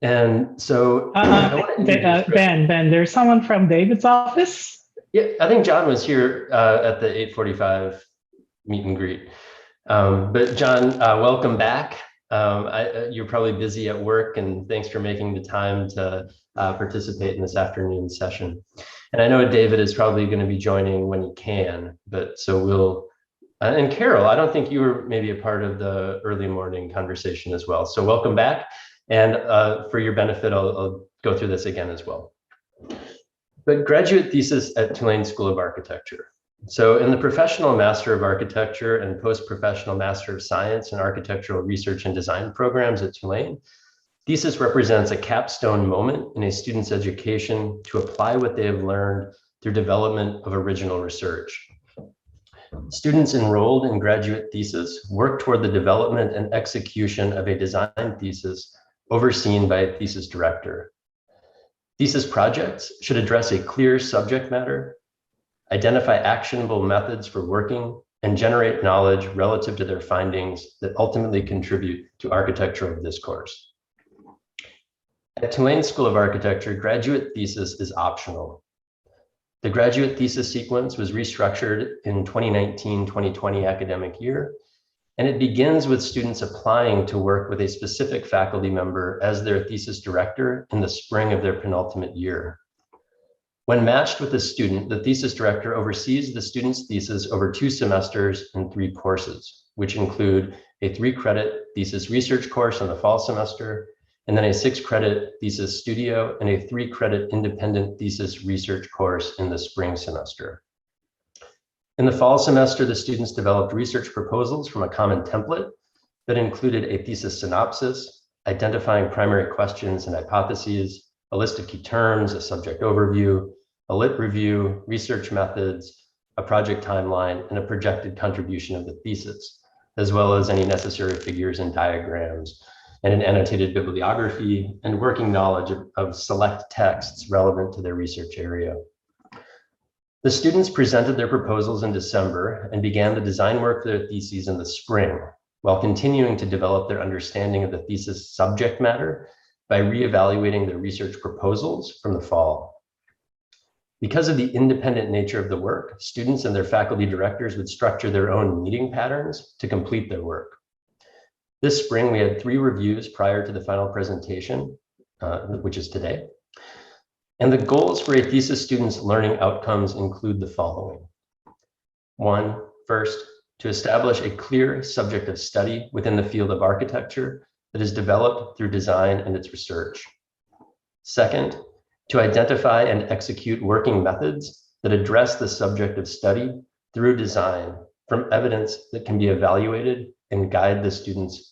And so Ben, there's someone from David's office. Yeah, I think John was here at the 8:45 meet and greet. But John, welcome back. You're probably busy at work, and thanks for making the time to participate in this afternoon session. And I know David is probably going to be joining when he can, but so we'll, and Carol, I don't think you were maybe a part of the early morning conversation as well. So welcome back. And for your benefit, I'll go through this again as well. But graduate thesis at Tulane School of Architecture. So in the Professional Master of Architecture and Post-Professional Master of Science in Architectural Research and Design programs at Tulane, thesis represents a capstone moment in a student's education to apply what they have learned through development of original research. Students enrolled in graduate thesis work toward the development and execution of a design thesis overseen by a thesis director. Thesis projects should address a clear subject matter, identify actionable methods for working, and generate knowledge relative to their findings that ultimately contribute to architectural discourse. At Tulane School of Architecture, graduate thesis is optional. The graduate thesis sequence was restructured in 2019-2020 academic year, and it begins with students applying to work with a specific faculty member as their thesis director in the spring of their penultimate year. When matched with a student, the thesis director oversees the student's thesis over 2 semesters and 3 courses, which include a 3-credit thesis research course in the fall semester, and then a 6-credit thesis studio and a 3-credit independent thesis research course in the spring semester. In the fall semester, the students developed research proposals from a common template that included a thesis synopsis, identifying primary questions and hypotheses, a list of key terms, a subject overview, a lit review, research methods, a project timeline, and a projected contribution of the thesis, as well as any necessary figures and diagrams, and an annotated bibliography and working knowledge of select texts relevant to their research area. The students presented their proposals in December and began the design work for their theses in the spring, while continuing to develop their understanding of the thesis subject matter by reevaluating their research proposals from the fall. Because of the independent nature of the work, students and their faculty directors would structure their own meeting patterns to complete their work. This spring, we had 3 reviews prior to the final presentation, which is today. And the goals for a thesis student's learning outcomes include the following. 1, first, to establish a clear subject of study within the field of architecture that is developed through design and its research. Second, to identify and execute working methods that address the subject of study through design from evidence that can be evaluated and guide the student's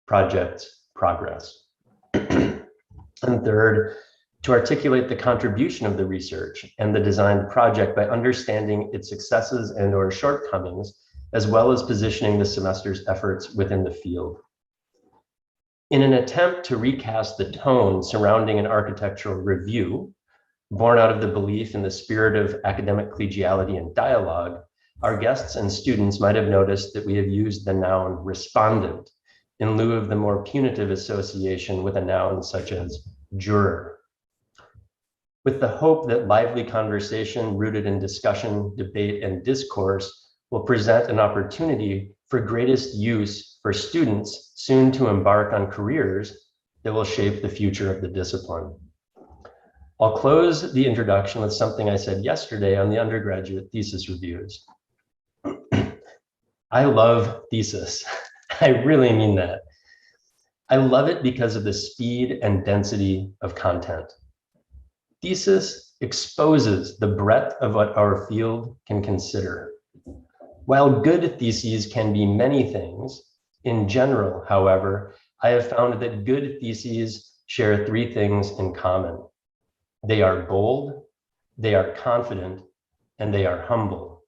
project's progress. And third, to articulate the contribution of the research and the designed project by understanding its successes and or shortcomings, as well as positioning the semester's efforts within the field. In an attempt to recast the tone surrounding an architectural review, born out of the belief in the spirit of academic collegiality and dialogue, our guests and students might have noticed that we have used the noun respondent in lieu of the more punitive association with a noun such as juror. With the hope that lively conversation rooted in discussion, debate, and discourse will present an opportunity for greatest use for students soon to embark on careers that will shape the future of the discipline. I'll close the introduction with something I said yesterday on the undergraduate thesis reviews. I love thesis. I really mean that. I love it because of the speed and density of content. Thesis exposes the breadth of what our field can consider. While good theses can be many things, in general, however, I have found that good theses share 3 things in common. They are bold, they are confident, and they are humble.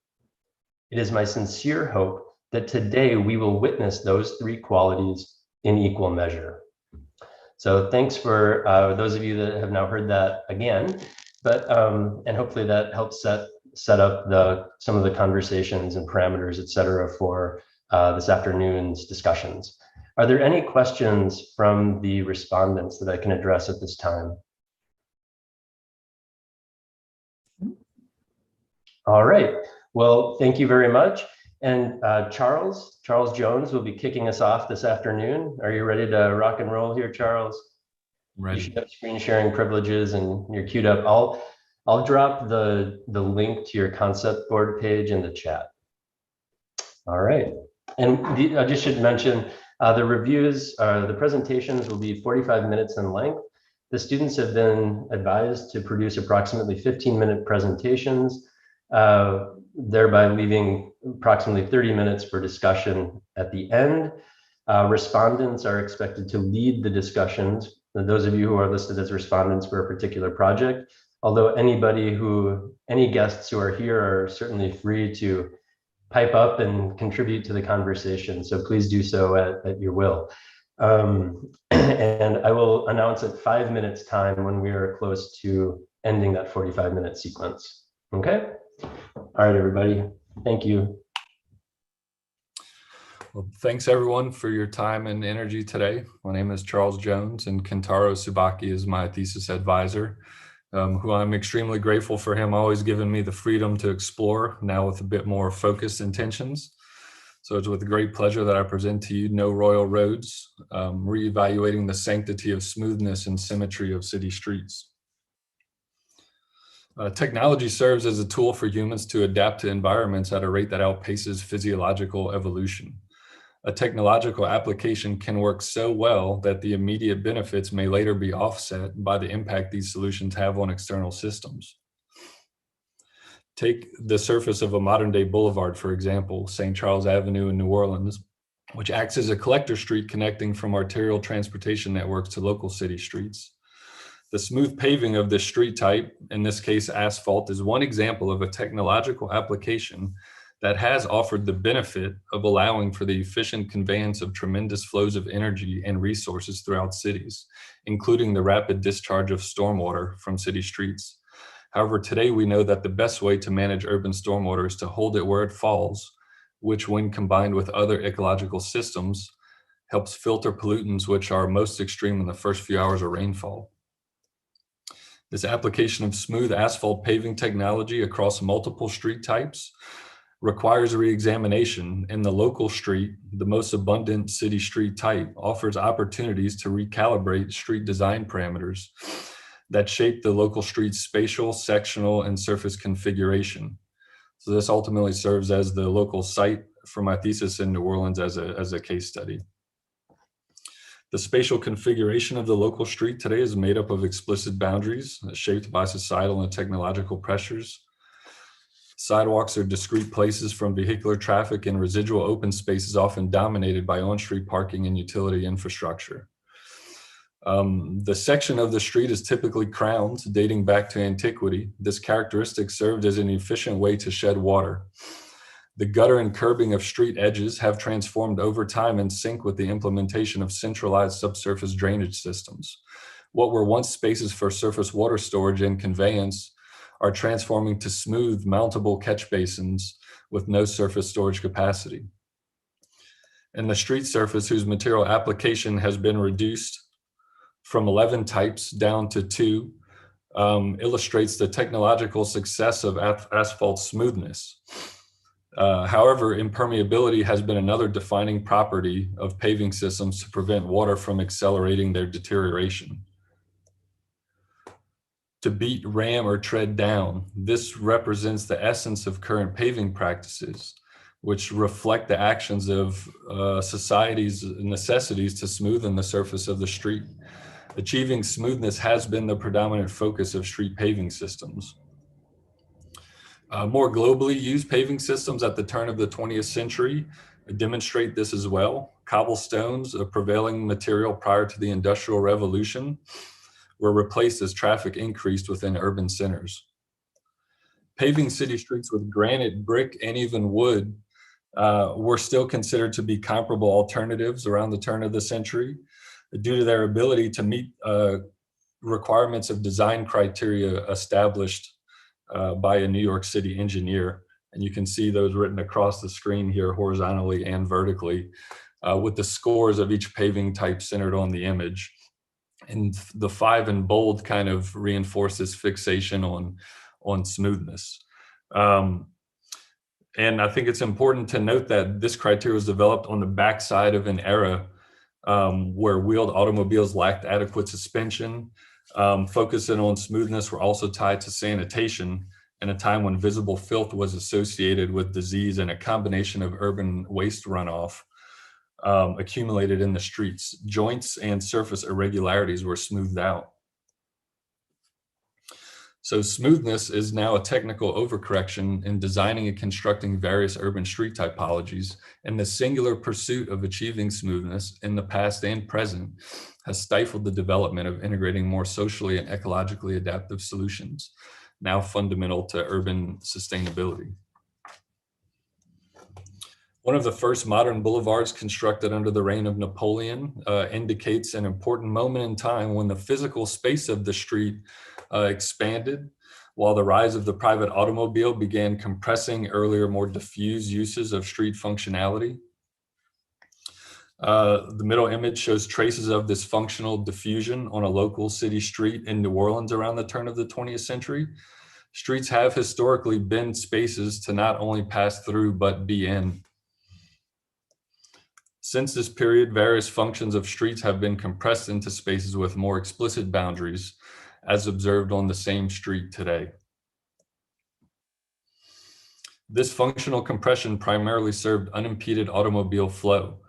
It is my sincere hope that today we will witness those 3 qualities in equal measure. So thanks for those of you that have now heard that again, but and hopefully that helps set up some of the conversations and parameters, et cetera, for this afternoon's discussions. Are there any questions from the respondents that I can address at this time? All right, well, thank you very much. And Charles Jones will be kicking us off this afternoon. Are you ready to rock and roll here, Charles? Ready. You should have screen sharing privileges and you're queued up. I'll drop the link to your concept board page in the chat. All right, and I just should mention the reviews, the presentations will be 45 minutes in length. The students have been advised to produce approximately 15-minute presentations, thereby leaving approximately 30 minutes for discussion at the end. Respondents are expected to lead the discussions. Those of you who are listed as respondents for a particular project, although any guests who are here are certainly free to pipe up and contribute to the conversation. So please do so at your will. And I will announce at 5 minutes time when we are close to ending that 45-minute sequence. Okay? All right, everybody. Thank you. Well, thanks everyone for your time and energy today. My name is Charles Jones and Kentaro Tsubaki is my thesis advisor, who I'm extremely grateful for him always giving me the freedom to explore, now with a bit more focused intentions. So it's with great pleasure that I present to you No Royal Roads, reevaluating the sanctity of smoothness and symmetry of city streets. Technology serves as a tool for humans to adapt to environments at a rate that outpaces physiological evolution. A technological application can work so well that the immediate benefits may later be offset by the impact these solutions have on external systems. Take the surface of a modern day boulevard, for example, St. Charles Avenue in New Orleans, which acts as a collector street connecting from arterial transportation networks to local city streets. The smooth paving of this street type, in this case asphalt, is one example of a technological application that has offered the benefit of allowing for the efficient conveyance of tremendous flows of energy and resources throughout cities, including the rapid discharge of stormwater from city streets. However, today we know that the best way to manage urban stormwater is to hold it where it falls, which when combined with other ecological systems, helps filter pollutants which are most extreme in the first few hours of rainfall. This application of smooth asphalt paving technology across multiple street types requires re-examination, and the local street, the most abundant city street type, offers opportunities to recalibrate street design parameters that shape the local street's spatial, sectional, and surface configuration. So this ultimately serves as the local site for my thesis in New Orleans as a case study. The spatial configuration of the local street today is made up of explicit boundaries shaped by societal and technological pressures. Sidewalks are discrete places from vehicular traffic, and residual open space is often dominated by on-street parking and utility infrastructure. The section of the street is typically crowned, dating back to antiquity. This characteristic served as an efficient way to shed water. The gutter and curbing of street edges have transformed over time in sync with the implementation of centralized subsurface drainage systems. What were once spaces for surface water storage and conveyance are transforming to smooth, mountable catch basins with no surface storage capacity. And the street surface, whose material application has been reduced from 11 types down to 2, illustrates the technological success of asphalt smoothness. However, impermeability has been another defining property of paving systems to prevent water from accelerating their deterioration. To beat, ram, or tread down, this represents the essence of current paving practices, which reflect the actions of society's necessities to smoothen the surface of the street. Achieving smoothness has been the predominant focus of street paving systems. More globally used paving systems at the turn of the 20th century demonstrate this as well. Cobblestones, a prevailing material prior to the Industrial Revolution, were replaced as traffic increased within urban centers. Paving city streets with granite, brick, and even wood were still considered to be comparable alternatives around the turn of the century due to their ability to meet requirements of design criteria established by a New York City engineer. And you can see those written across the screen here horizontally and vertically with the scores of each paving type centered on the image. And the 5 in bold kind of reinforces fixation on smoothness. And I think it's important to note that this criteria was developed on the backside of an era where wheeled automobiles lacked adequate suspension. Focusing on smoothness were also tied to sanitation in a time when visible filth was associated with disease, and a combination of urban waste runoff accumulated in the streets. Joints and surface irregularities were smoothed out. So smoothness is now a technical overcorrection in designing and constructing various urban street typologies, and the singular pursuit of achieving smoothness in the past and present has stifled the development of integrating more socially and ecologically adaptive solutions, now fundamental to urban sustainability. One of the first modern boulevards constructed under the reign of Napoleon indicates an important moment in time when the physical space of the street expanded, while the rise of the private automobile began compressing earlier more diffuse uses of street functionality. The middle image shows traces of this functional diffusion on a local city street in New Orleans around the turn of the 20th century. Streets have historically been spaces to not only pass through, but be in. Since this period, various functions of streets have been compressed into spaces with more explicit boundaries, as observed on the same street today. This functional compression primarily served unimpeded automobile flow.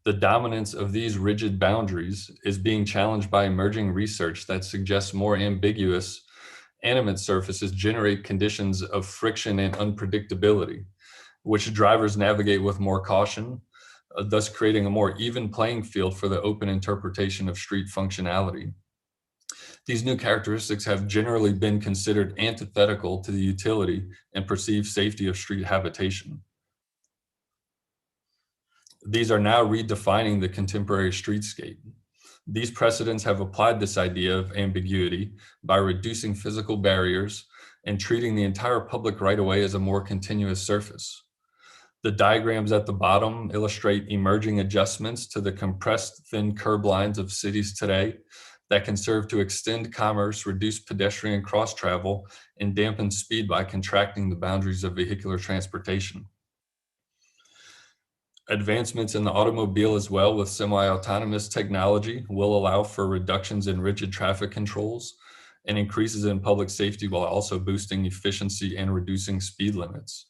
The dominance of these rigid boundaries is being challenged by emerging research that suggests more ambiguous animate surfaces generate conditions of friction and unpredictability, which drivers navigate with more caution, thus creating a more even playing field for the open interpretation of street functionality. These new characteristics have generally been considered antithetical to the utility and perceived safety of street habitation. These are now redefining the contemporary streetscape. These precedents have applied this idea of ambiguity by reducing physical barriers and treating the entire public right-of-way as a more continuous surface. The diagrams at the bottom illustrate emerging adjustments to the compressed thin curb lines of cities today that can serve to extend commerce, reduce pedestrian cross travel, and dampen speed by contracting the boundaries of vehicular transportation. Advancements in the automobile as well with semi-autonomous technology will allow for reductions in rigid traffic controls and increases in public safety while also boosting efficiency and reducing speed limits.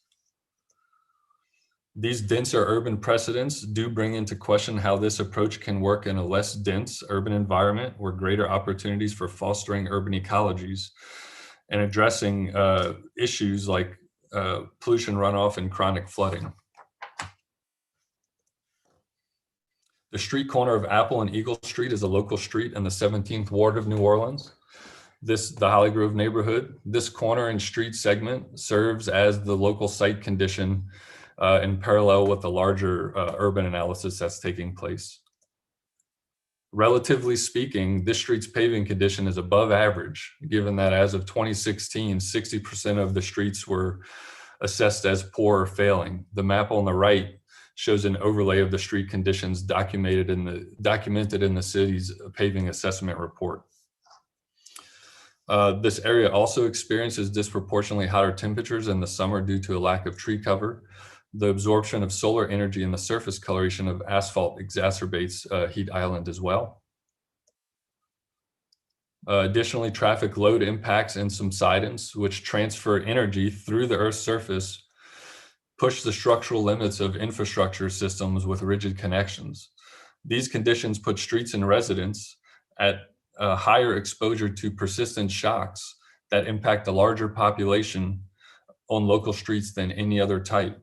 These denser urban precedents do bring into question how this approach can work in a less dense urban environment where greater opportunities for fostering urban ecologies and addressing issues like pollution runoff and chronic flooding. The street corner of Apple and Eagle Street is a local street in the 17th Ward of New Orleans. The Holly Grove neighborhood. This corner and street segment serves as the local site condition in parallel with the larger urban analysis that's taking place. Relatively speaking, this street's paving condition is above average, given that as of 2016, 60% of the streets were assessed as poor or failing. The map on the right shows an overlay of the street conditions documented in the city's paving assessment report. This area also experiences disproportionately hotter temperatures in the summer due to a lack of tree cover. The absorption of solar energy and the surface coloration of asphalt exacerbates heat island as well. Additionally, traffic load impacts and subsidence, which transfer energy through the Earth's surface, push the structural limits of infrastructure systems with rigid connections. These conditions put streets and residents at a higher exposure to persistent shocks that impact a larger population on local streets than any other type.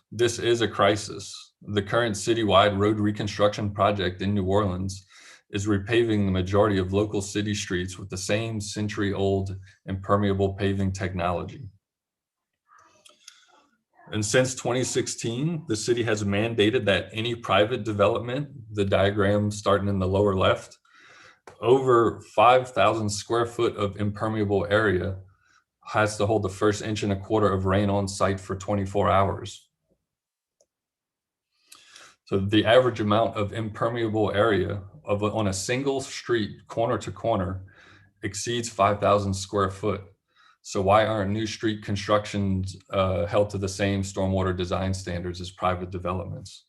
This is a crisis. The current citywide road reconstruction project in New Orleans is repaving the majority of local city streets with the same century-old impermeable paving technology. And since 2016, the city has mandated that any private development, the diagram starting in the lower left, over 5,000 square foot of impermeable area has to hold the first 1.25 inches of rain on site for 24 hours. So the average amount of impermeable area on a single street, corner to corner, exceeds 5,000 square foot. So why aren't new street constructions held to the same stormwater design standards as private developments?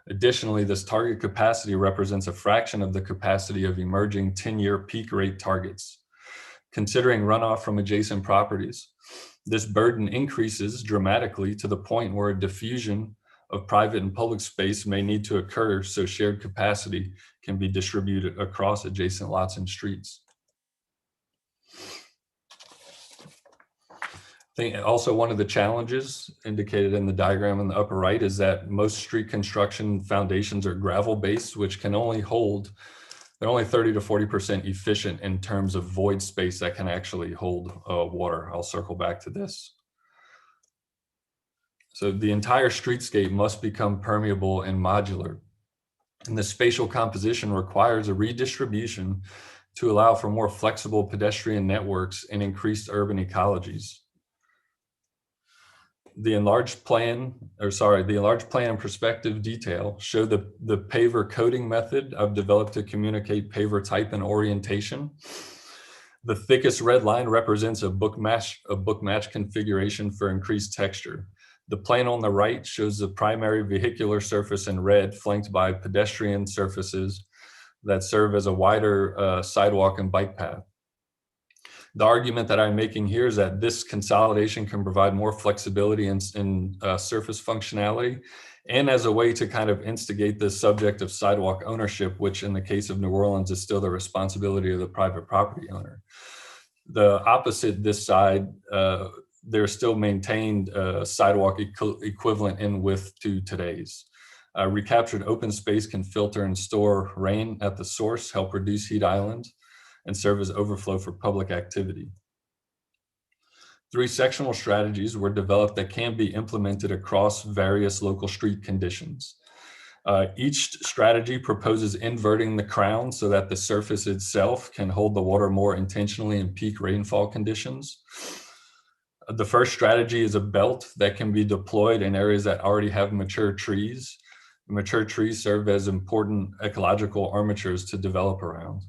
Additionally, this target capacity represents a fraction of the capacity of emerging 10-year peak rate targets. Considering runoff from adjacent properties, this burden increases dramatically to the point where a diffusion of private and public space may need to occur so shared capacity can be distributed across adjacent lots and streets. I think also one of the challenges indicated in the diagram in the upper right is that most street construction foundations are gravel based, which can only hold, they're only 30 to 40% efficient in terms of void space that can actually hold water. I'll circle back to this. So the entire streetscape must become permeable and modular. And the spatial composition requires a redistribution to allow for more flexible pedestrian networks and increased urban ecologies. the enlarged plan, the enlarged plan and perspective detail show the paver coding method I've developed to communicate paver type and orientation. The thickest red line represents a book match configuration for increased texture. The plan on the right shows the primary vehicular surface in red, flanked by pedestrian surfaces that serve as a wider sidewalk and bike path. The argument that I'm making here is that this consolidation can provide more flexibility in surface functionality, and as a way to kind of instigate the subject of sidewalk ownership, which in the case of New Orleans is still the responsibility of the private property owner. The opposite this side, there's still maintained sidewalk equivalent in width to today's. Recaptured open space can filter and store rain at the source, help reduce heat islands, and serve as overflow for public activity. 3 sectional strategies were developed that can be implemented across various local street conditions. Each strategy proposes inverting the crown so that the surface itself can hold the water more intentionally in peak rainfall conditions. The first strategy is a belt that can be deployed in areas that already have mature trees. Mature trees serve as important ecological armatures to develop around.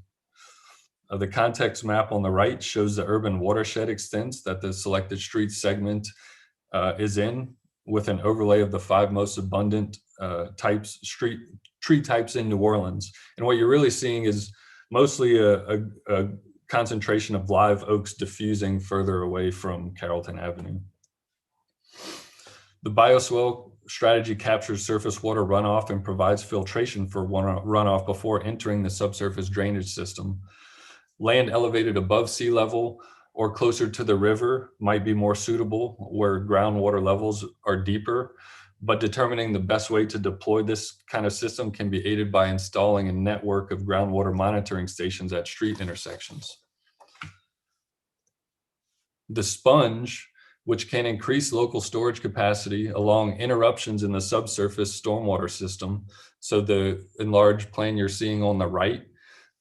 The context map on the right shows the urban watershed extents that the selected street segment is in, with an overlay of the 5 most abundant tree types in New Orleans. And what you're really seeing is mostly a concentration of live oaks diffusing further away from Carrollton Avenue. The bioswale strategy captures surface water runoff and provides filtration for runoff before entering the subsurface drainage system. Land elevated above sea level or closer to the river might be more suitable where groundwater levels are deeper, but determining the best way to deploy this kind of system can be aided by installing a network of groundwater monitoring stations at street intersections. The sponge, which can increase local storage capacity along interruptions in the subsurface stormwater system. So the enlarged plan you're seeing on the right,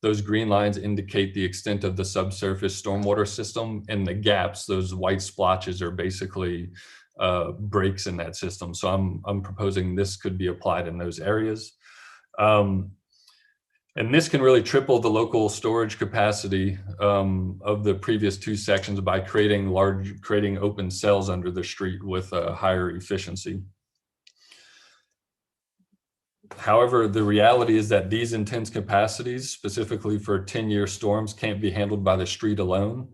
those green lines indicate the extent of the subsurface stormwater system, and the gaps, those white splotches, are basically breaks in that system. So I'm proposing this could be applied in those areas. And this can really triple the local storage capacity of the previous 2 sections by creating open cells under the street with a higher efficiency. However, the reality is that these intense capacities, specifically for 10-year storms, can't be handled by the street alone.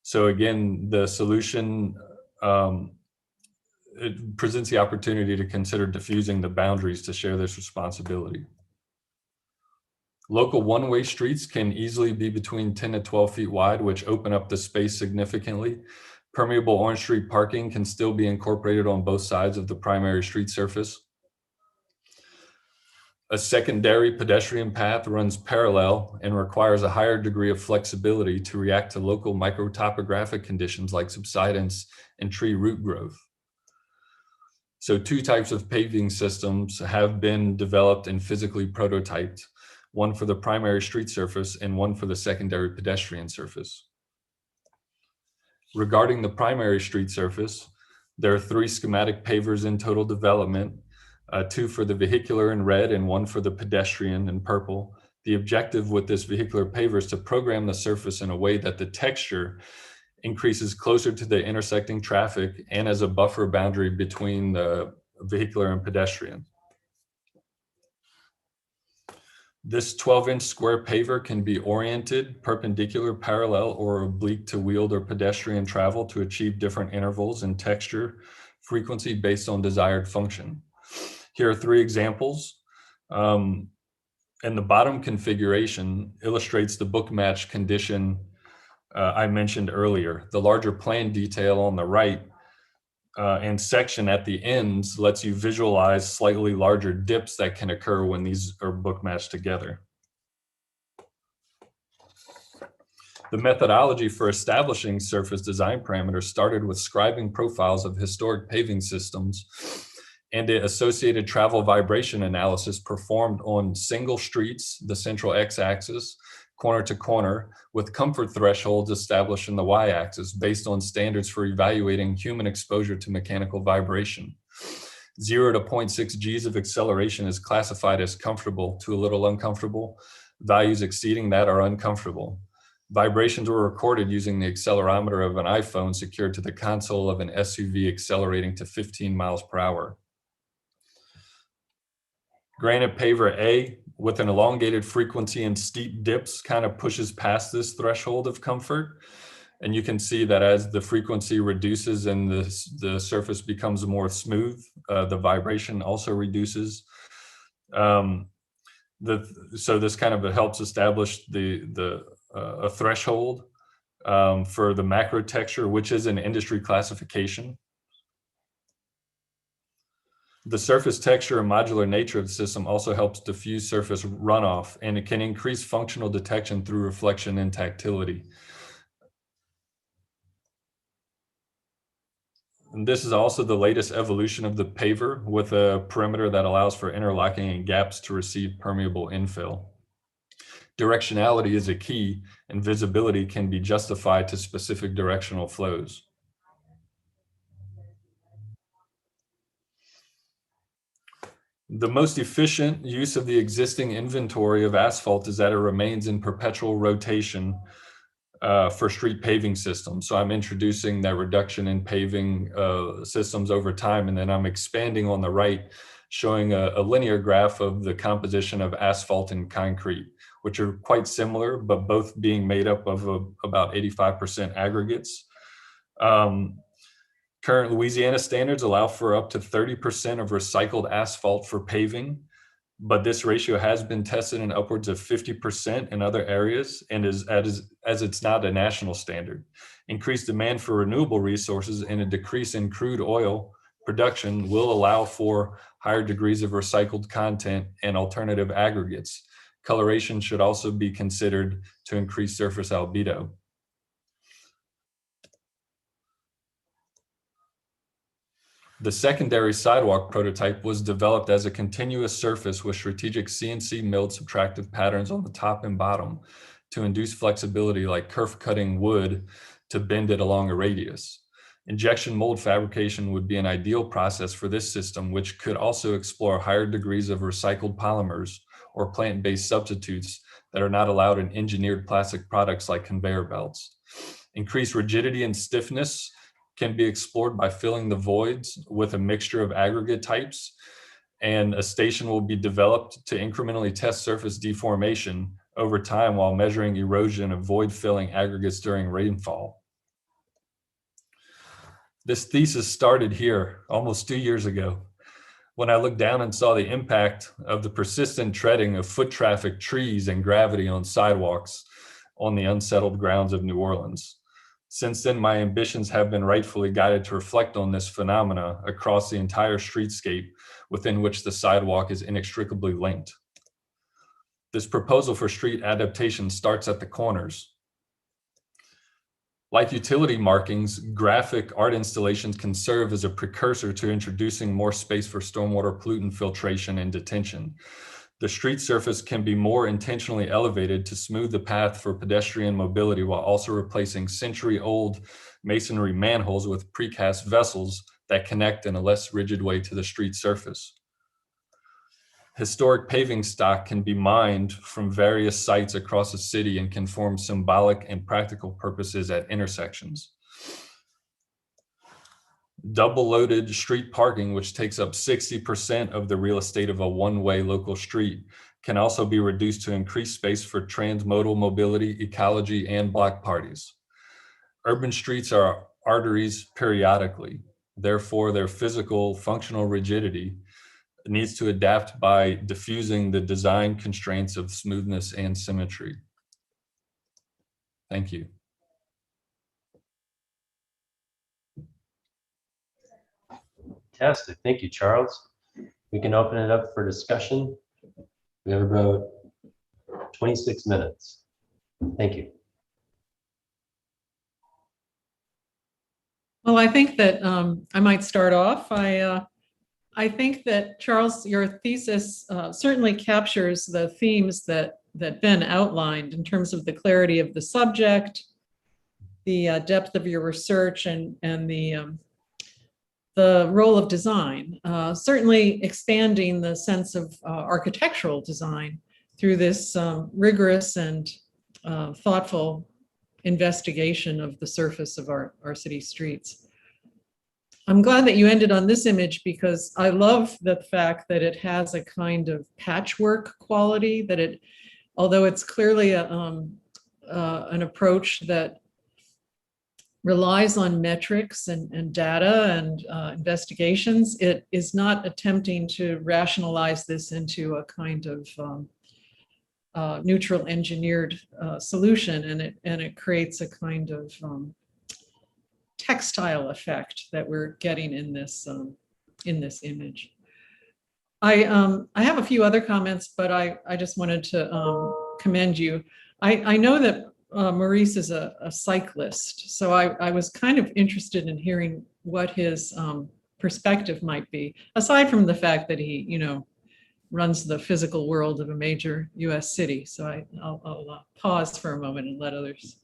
So again, the solution, it presents the opportunity to consider diffusing the boundaries to share this responsibility. Local one-way streets can easily be between 10 to 12 feet wide, which open up the space significantly. Permeable Orange Street parking can still be incorporated on both sides of the primary street surface. A secondary pedestrian path runs parallel and requires a higher degree of flexibility to react to local microtopographic conditions like subsidence and tree root growth. So 2 types of paving systems have been developed and physically prototyped, one for the primary street surface and one for the secondary pedestrian surface. Regarding the primary street surface, there are 3 schematic pavers in total development, 2 for the vehicular in red and 1 for the pedestrian in purple. The objective with this vehicular paver is to program the surface in a way that the texture increases closer to the intersecting traffic and as a buffer boundary between the vehicular and pedestrian. This 12-inch square paver can be oriented perpendicular, parallel, or oblique to wheeled or pedestrian travel to achieve different intervals in texture frequency based on desired function. Here are 3 examples. And the bottom configuration illustrates the book match condition I mentioned earlier. The larger plan detail on the right and section at the ends lets you visualize slightly larger dips that can occur when these are book matched together. The methodology for establishing surface design parameters started with scribing profiles of historic paving systems and the associated travel vibration analysis performed on single streets, the central x-axis, corner to corner, with comfort thresholds established in the y-axis based on standards for evaluating human exposure to mechanical vibration. 0 to 0.6 Gs of acceleration is classified as comfortable to a little uncomfortable. Values exceeding that are uncomfortable. Vibrations were recorded using the accelerometer of an iPhone secured to the console of an SUV accelerating to 15 miles per hour. Granite paver A with an elongated frequency and steep dips kind of pushes past this threshold of comfort. And you can see that as the frequency reduces and the surface becomes more smooth, the vibration also reduces. So this kind of helps establish a threshold for the macro texture, which is an industry classification. The surface texture and modular nature of the system also helps diffuse surface runoff, and it can increase functional detection through reflection and tactility. And this is also the latest evolution of the paver with a perimeter that allows for interlocking and gaps to receive permeable infill. Directionality is a key, and visibility can be justified to specific directional flows. The most efficient use of the existing inventory of asphalt is that it remains in perpetual rotation for street paving systems. So I'm introducing that reduction in paving systems over time, and then I'm expanding on the right, showing a linear graph of the composition of asphalt and concrete, which are quite similar, but both being made up of about 85% aggregates. Current Louisiana standards allow for up to 30% of recycled asphalt for paving, but this ratio has been tested in upwards of 50% in other areas, and as it's not a national standard. Increased demand for renewable resources and a decrease in crude oil production will allow for higher degrees of recycled content and alternative aggregates. Coloration should also be considered to increase surface albedo. The secondary sidewalk prototype was developed as a continuous surface with strategic CNC milled subtractive patterns on the top and bottom to induce flexibility like kerf cutting wood to bend it along a radius. Injection mold fabrication would be an ideal process for this system, which could also explore higher degrees of recycled polymers or plant-based substitutes that are not allowed in engineered plastic products like conveyor belts. Increased rigidity and stiffness can be explored by filling the voids with a mixture of aggregate types, and a station will be developed to incrementally test surface deformation over time while measuring erosion of void filling aggregates during rainfall. This thesis started here almost 2 years ago when I looked down and saw the impact of the persistent treading of foot traffic, trees, and gravity on sidewalks on the unsettled grounds of New Orleans. Since then, my ambitions have been rightfully guided to reflect on this phenomena across the entire streetscape within which the sidewalk is inextricably linked. This proposal for street adaptation starts at the corners. Like utility markings, graphic art installations can serve as a precursor to introducing more space for stormwater pollutant filtration and detention. The street surface can be more intentionally elevated to smooth the path for pedestrian mobility while also replacing century-old masonry manholes with precast vessels that connect in a less rigid way to the street surface. Historic paving stock can be mined from various sites across the city and can form symbolic and practical purposes at intersections. Double-loaded street parking, which takes up 60% of the real estate of a one-way local street, can also be reduced to increase space for transmodal mobility, ecology, and block parties. Urban streets are arteries periodically. Therefore, their physical, functional rigidity needs to adapt by diffusing the design constraints of smoothness and symmetry. Thank you. Fantastic. Thank you, Charles. We can open it up for discussion. We have about 26 minutes. Thank you. Well, I think that I might start off. I think that, Charles, your thesis certainly captures the themes that that Ben outlined in terms of the clarity of the subject, the depth of your research, and the role of design. Certainly expanding the sense of architectural design through this rigorous and thoughtful investigation of the surface of our city streets. I'm glad that you ended on this image because I love the fact that it has a kind of patchwork quality, that it, although it's clearly an approach that relies on metrics and data and investigations, it is not attempting to rationalize this into a kind of neutral engineered solution, and it creates a kind of textile effect that we're getting in this image. I have a few other comments, but I just wanted to commend you. I know that Maurice is a cyclist, so I was kind of interested in hearing what his perspective might be, aside from the fact that he, runs the physical world of a major U.S. city. So I'll pause for a moment and let others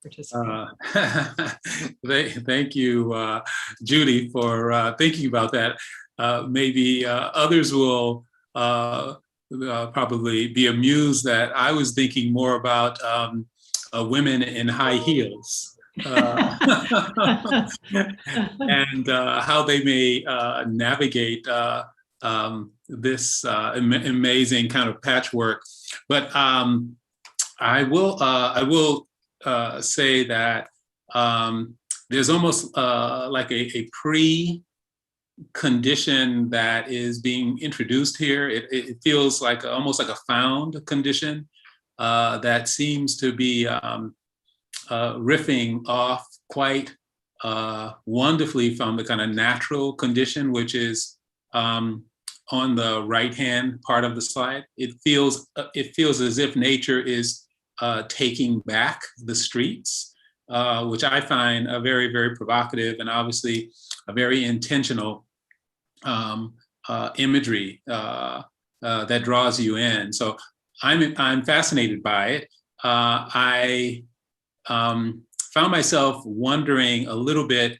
participate. Thank you, Judy, for thinking about that. Maybe others will probably be amused that I was thinking more about women in high heels and how they may navigate this amazing kind of patchwork. But I will say that there's almost like a pre-condition that is being introduced here. It feels like almost like a found condition that seems to be riffing off quite wonderfully from the kind of natural condition, which is on the right-hand part of the slide. It feels as if nature is taking back the streets, which I find a very, very provocative and obviously a very intentional imagery that draws you in. So I'm fascinated by it. I found myself wondering a little bit,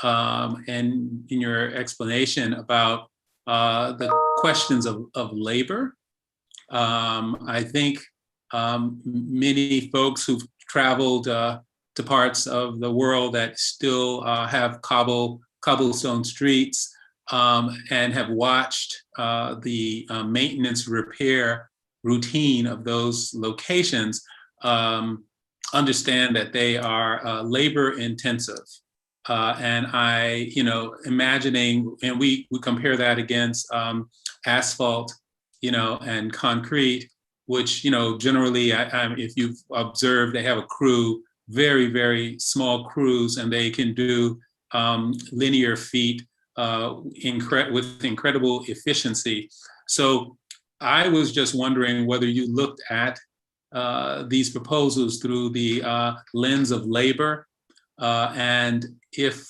and in your explanation about the questions of labor. I think many folks who've traveled to parts of the world that still have cobblestone streets and have watched the maintenance repair routine of those locations understand that they are labor intensive. And I, imagining, and we compare that against asphalt, and concrete, which, generally, if you've observed, they have a crew, very, very small crews, and they can do linear feet with incredible efficiency. So I was just wondering whether you looked at these proposals through the lens of labor, and if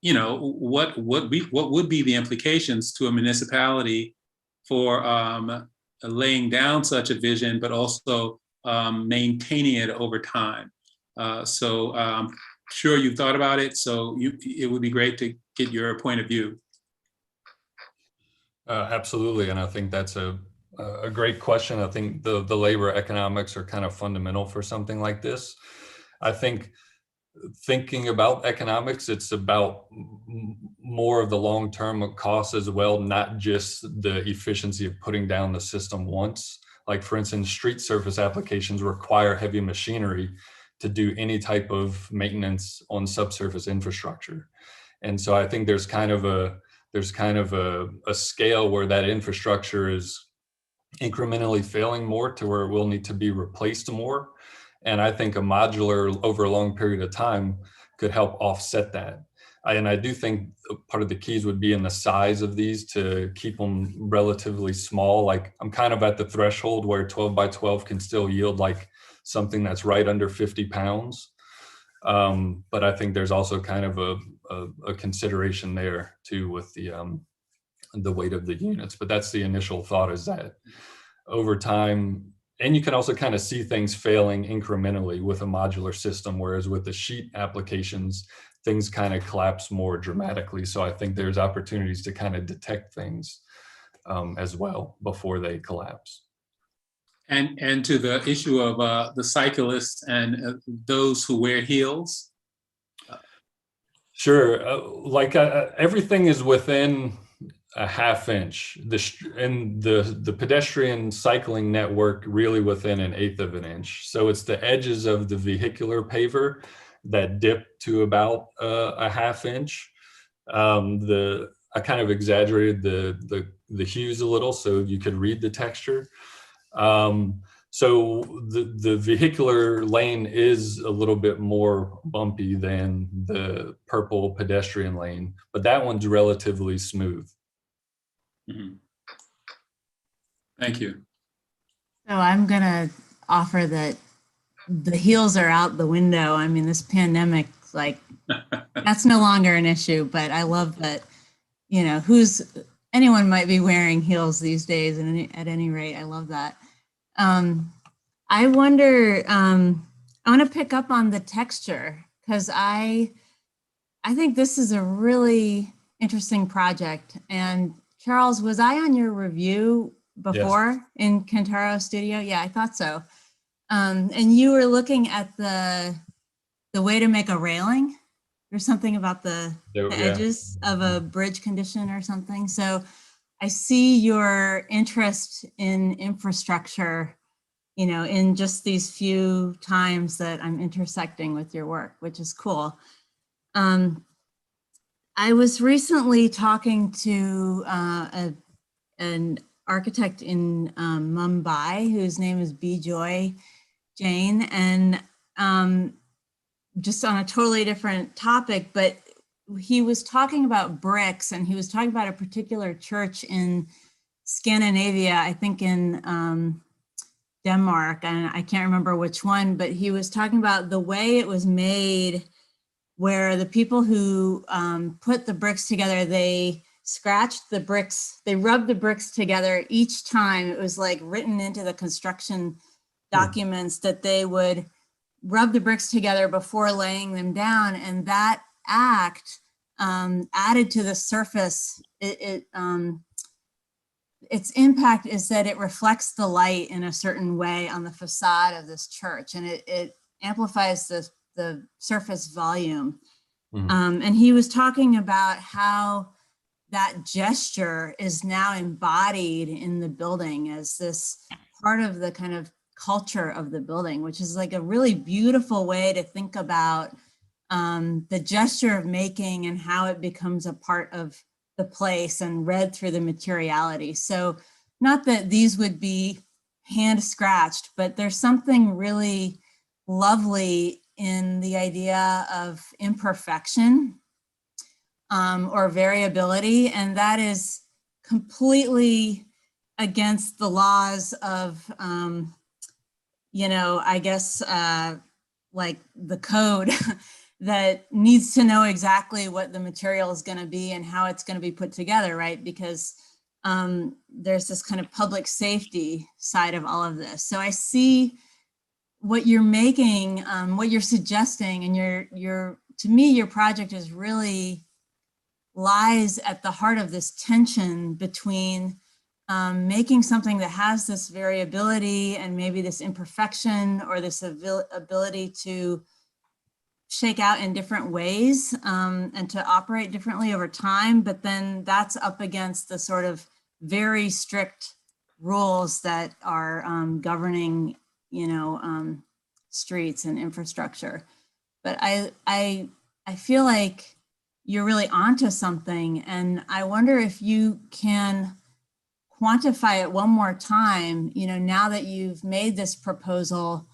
what would be the implications to a municipality for laying down such a vision, but also maintaining it over time. So I'm sure you've thought about it. So it would be great to get your point of view. Absolutely, and I think that's a great question. I think the labor economics are kind of fundamental for something like this. I think thinking about economics, it's about more of the long-term costs as well, not just the efficiency of putting down the system once. Like, for instance, street surface applications require heavy machinery to do any type of maintenance on subsurface infrastructure. And so I think there's kind of a scale where that infrastructure is incrementally failing more to where it will need to be replaced more. And I think a modular over a long period of time could help offset that. And I do think part of the keys would be in the size of these to keep them relatively small. Like, I'm kind of at the threshold where 12 by 12 can still yield like something that's right under 50 pounds. But I think there's also kind of a consideration there too with the weight of the units. But that's the initial thought, is that over time, and you can also kind of see things failing incrementally with a modular system, whereas with the sheet applications, things kind of collapse more dramatically. So I think there's opportunities to kind of detect things as well before they collapse. And to the issue of the cyclists and those who wear heels. Sure, everything is within a ½ inch. And the pedestrian cycling network really within an 1/8 of an inch. So it's the edges of the vehicular paver that dip to about a ½ inch. I kind of exaggerated the hues a little so you could read the texture. So the vehicular lane is a little bit more bumpy than the purple pedestrian lane, but that one's relatively smooth. Mm-hmm. Thank you. So I'm going to offer that the heels are out the window. I mean, this pandemic, like, that's no longer an issue, but I love that, you know, anyone might be wearing heels these days, and at any rate, I love that. I wonder, I want to pick up on the texture, because I think this is a really interesting project. And Charles, was I on your review before? Yes. In Kentaro Studio? Yeah, I thought so. And you were looking at the way to make a railing or something about the edges of a bridge condition or something. So I see your interest in infrastructure, you know, in just these few times that I'm intersecting with your work, which is cool. I was recently talking to an architect in Mumbai whose name is Bijoy Jain, and just on a totally different topic, but he was talking about bricks, and he was talking about a particular church in Scandinavia, I think in Denmark, and I can't remember which one, but he was talking about the way it was made, where the people who put the bricks together, they scratched the bricks, they rubbed the bricks together each time. It was like written into the construction documents that they would rub the bricks together before laying them down. And that act added to the surface, its impact is that it reflects the light in a certain way on the facade of this church, and it amplifies the surface volume. Mm-hmm. And he was talking about how that gesture is now embodied in the building as this part of the kind of culture of the building, which is like a really beautiful way to think about the gesture of making and how it becomes a part of the place and read through the materiality. So not that these would be hand scratched, but there's something really lovely in the idea of imperfection or variability, and that is completely against the laws of, you know, I guess like the code that needs to know exactly what the material is going to be and how it's going to be put together, right? Because there's this kind of public safety side of all of this. So I see what you're making, what you're suggesting, and to me, your project is really lies at the heart of this tension between making something that has this variability and maybe this imperfection or this ability to shake out in different ways and to operate differently over time, but then that's up against the sort of very strict rules that are governing, you know, streets and infrastructure. But I feel like you're really onto something, and I wonder if you can quantify it one more time. You know, now that you've made this proposal,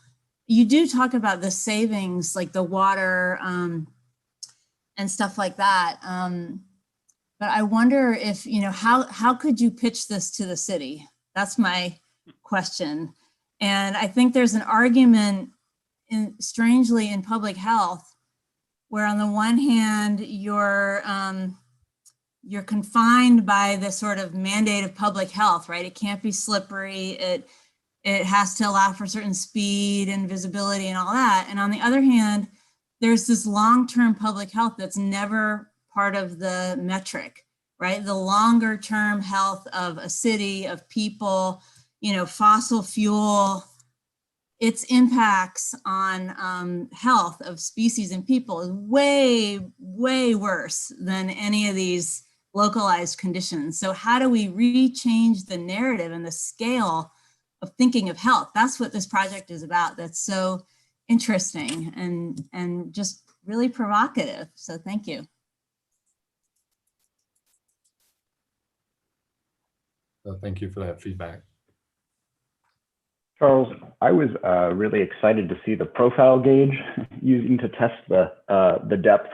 you do talk about the savings, like the water and stuff like that. But I wonder if, you know, how could you pitch this to the city? That's my question. And I think there's an argument strangely in public health, where on the one hand, you're confined by the sort of mandate of public health, right? It can't be slippery. it has to allow for certain speed and visibility and all that. And on the other hand, there's this long-term public health that's never part of the metric, right? The longer term health of a city, of people, you know, fossil fuel, its impacts on health of species and people is way, way worse than any of these localized conditions. So how do we re-change the narrative and the scale of thinking of health? That's what this project is about. That's so interesting and just really provocative. So thank you. Thank you for that feedback. Charles, I was really excited to see the profile gauge using to test the depth.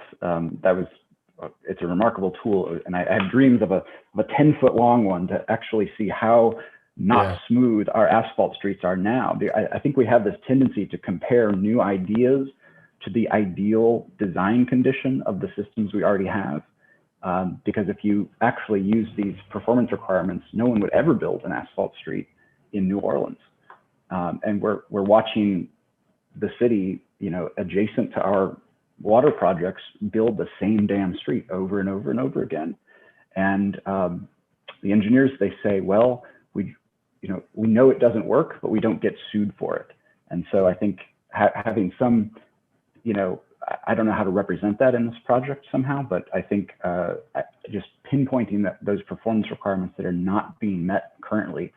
It's a remarkable tool, and I had dreams of a 10-foot long one to actually see how not smooth our asphalt streets are now. I think we have this tendency to compare new ideas to the ideal design condition of the systems we already have. Because if you actually use these performance requirements, no one would ever build an asphalt street in New Orleans. And we're watching the city, you know, adjacent to our water projects build the same damn street over and over and over again. And the engineers, they say, well, we know it doesn't work, but we don't get sued for it. And so I think having some, you know, I don't know how to represent that in this project somehow, but I think just pinpointing that those performance requirements that are not being met currently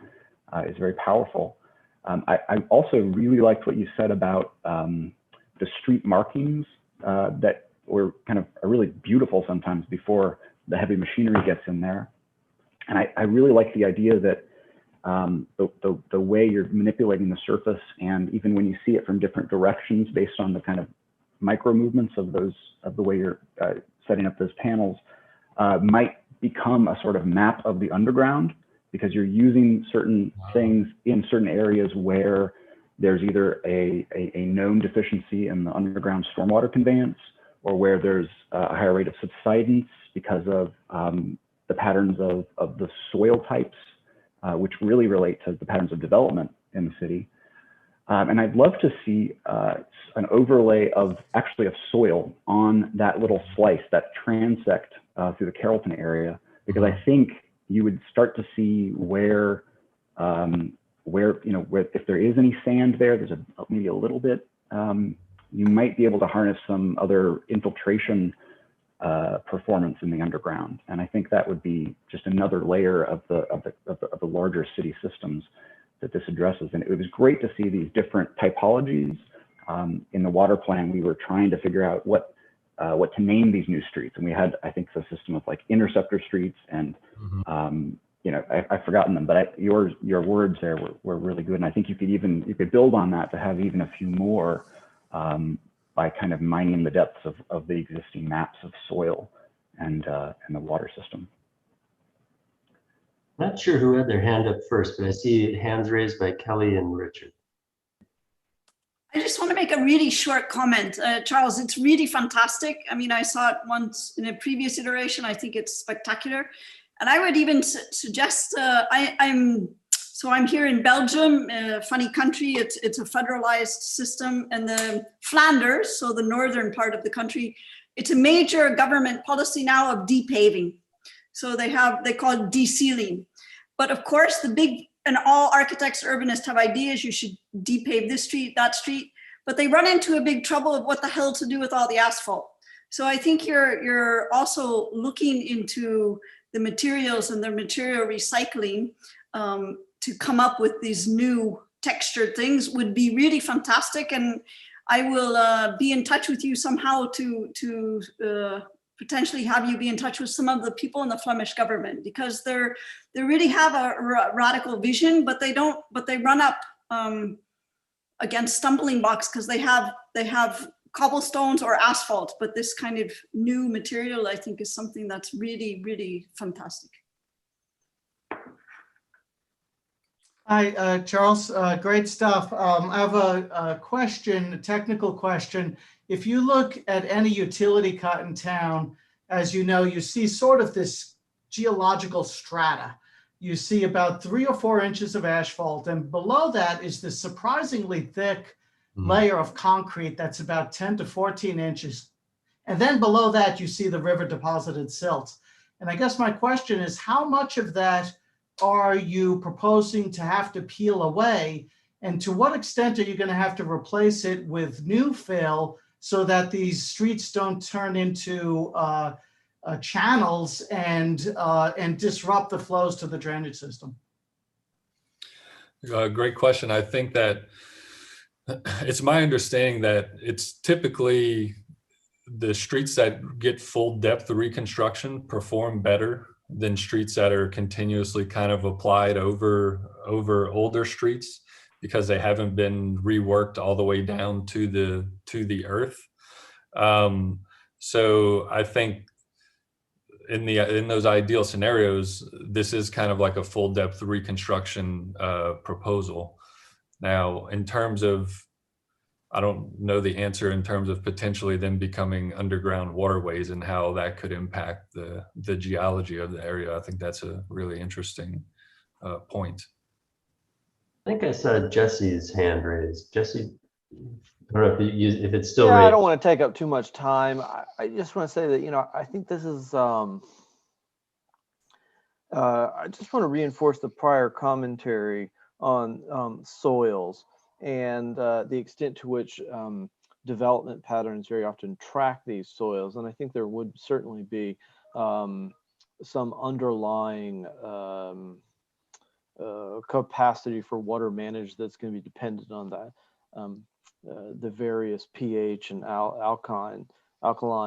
is very powerful. I also really liked what you said about the street markings that are really beautiful sometimes before the heavy machinery gets in there. And I really like the idea that the way you're manipulating the surface, and even when you see it from different directions based on the kind of micro movements of the way you're setting up those panels, might become a sort of map of the underground, because you're using certain things in certain areas where there's either a known deficiency in the underground stormwater conveyance, or where there's a higher rate of subsidence because of the patterns of the soil types, which really relate to the patterns of development in the city. And I'd love to see an overlay of soil on that little slice, that transect through the Carrollton area, because I think you would start to see where if there is any sand there, there's maybe a little bit, you might be able to harness some other infiltration performance in the underground. And I think that would be just another layer of the larger city systems that this addresses. And it was great to see these different typologies. In the water plan, we were trying to figure out what to name these new streets. And we had, I think, the system of like interceptor streets and, I've forgotten them, but your words there were really good. And I think you could build on that to have even a few more by kind of mining the depths of the existing maps of soil and the water system. Not sure who had their hand up first, but I see hands raised by Kelly and Richard. I just want to make a really short comment. Charles, it's really fantastic. I mean, I saw it once in a previous iteration. I think it's spectacular. And I would even suggest, I'm here in Belgium, a funny country. It's a federalized system, and the Flanders, so the northern part of the country, it's a major government policy now of depaving. So they call it de-sealing. But of course, and all architects, urbanists have ideas, you should depave this street, that street, but they run into a big trouble of what the hell to do with all the asphalt. So I think you're also looking into the materials and the material recycling to come up with these new textured things would be really fantastic. And I will be in touch with you somehow to potentially have you be in touch with some of the people in the Flemish government, because they really have a radical vision, but they run up against stumbling blocks because they have cobblestones or asphalt, but this kind of new material, I think, is something that's really, really fantastic. Hi, Charles, great stuff. I have a question, a technical question. If you look at any utility cut in town, as you know, you see sort of this geological strata. you see about 3 or 4 inches of asphalt, and below that is this surprisingly thick layer of concrete that's about 10 to 14 inches. And then below that, you see the river deposited silt. And I guess my question is, how much of that are you proposing to have to peel away? And to what extent are you going to have to replace it with new fill so that these streets don't turn into channels and disrupt the flows to the drainage system? Great question. I think that it's my understanding that it's typically the streets that get full depth reconstruction perform better than streets that are continuously kind of applied over older streets, because they haven't been reworked all the way down to the earth. So I think in those ideal scenarios, this is kind of like a full depth reconstruction proposal. Now, in terms of, I don't know the answer in terms of potentially them becoming underground waterways and how that could impact the geology of the area. I think that's a really interesting point. I think I saw Jesse's hand raised. Jesse, I don't know if it's still Yeah, raised. I don't want to take up too much time. I just want to say that, you know, I think this is, I just want to reinforce the prior commentary on soils and the extent to which development patterns very often track these soils. And I think there would certainly be some underlying capacity for water management that's going to be dependent on that. The various pH and alkaline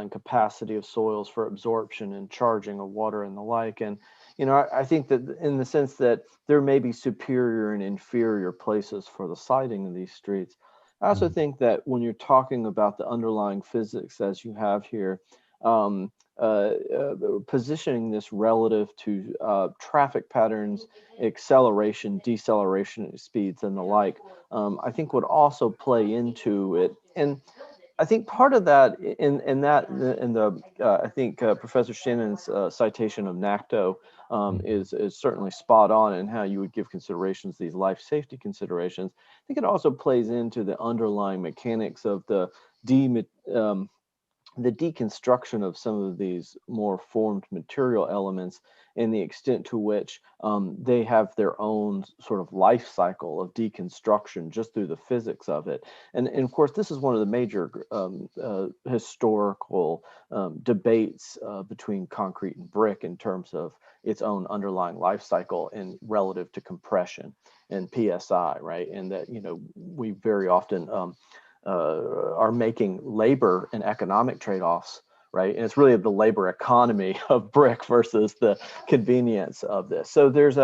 capacity of soils for absorption and charging of water and the like. And, you know, I think that in the sense that there may be superior and inferior places for the siting of these streets. I also think that when you're talking about the underlying physics as you have here, positioning this relative to traffic patterns, acceleration, deceleration speeds and the like, I think would also play into it. And I think part of that I think Professor Shannon's citation of NACTO is certainly spot on in how you would give considerations, these life safety considerations. I think it also plays into the underlying mechanics of the deconstruction of some of these more formed material elements and the extent to which they have their own sort of life cycle of deconstruction just through the physics of it. And of course, this is one of the major historical debates between concrete and brick in terms of its own underlying life cycle and relative to compression and PSI, right? And that, you know, we very often are making labor and economic trade-offs, right? And it's really the labor economy of brick versus the convenience of this. So there's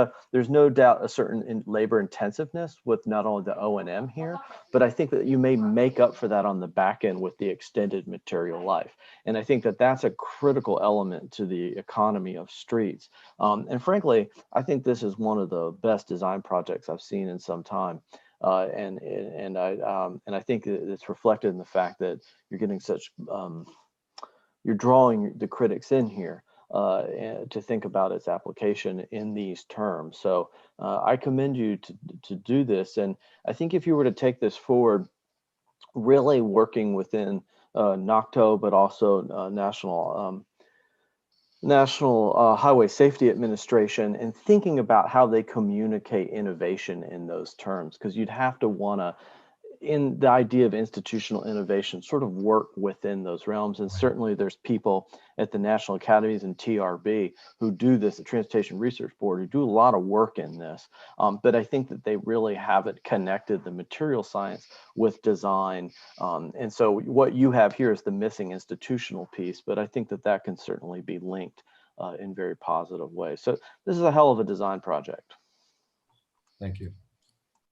no doubt a certain labor intensiveness with not only the O&M here, but I think that you may make up for that on the back end with the extended material life. And I think that that's a critical element to the economy of streets. And frankly, I think this is one of the best design projects I've seen in some time. And I think it's reflected in the fact that you're getting such, you're drawing the critics in here to think about its application in these terms. So I commend you to do this. And I think if you were to take this forward, really working within NACTO, but also National Highway Safety Administration, and thinking about how they communicate innovation in those terms, because you'd have to want to, in the idea of institutional innovation, sort of work within those realms. And certainly there's people at the National Academies and TRB who do this, the Transportation Research Board, who do a lot of work in this. But I think that they really haven't connected the material science with design. And so what you have here is the missing institutional piece, but I think that that can certainly be linked in very positive ways. So this is a hell of a design project. Thank you.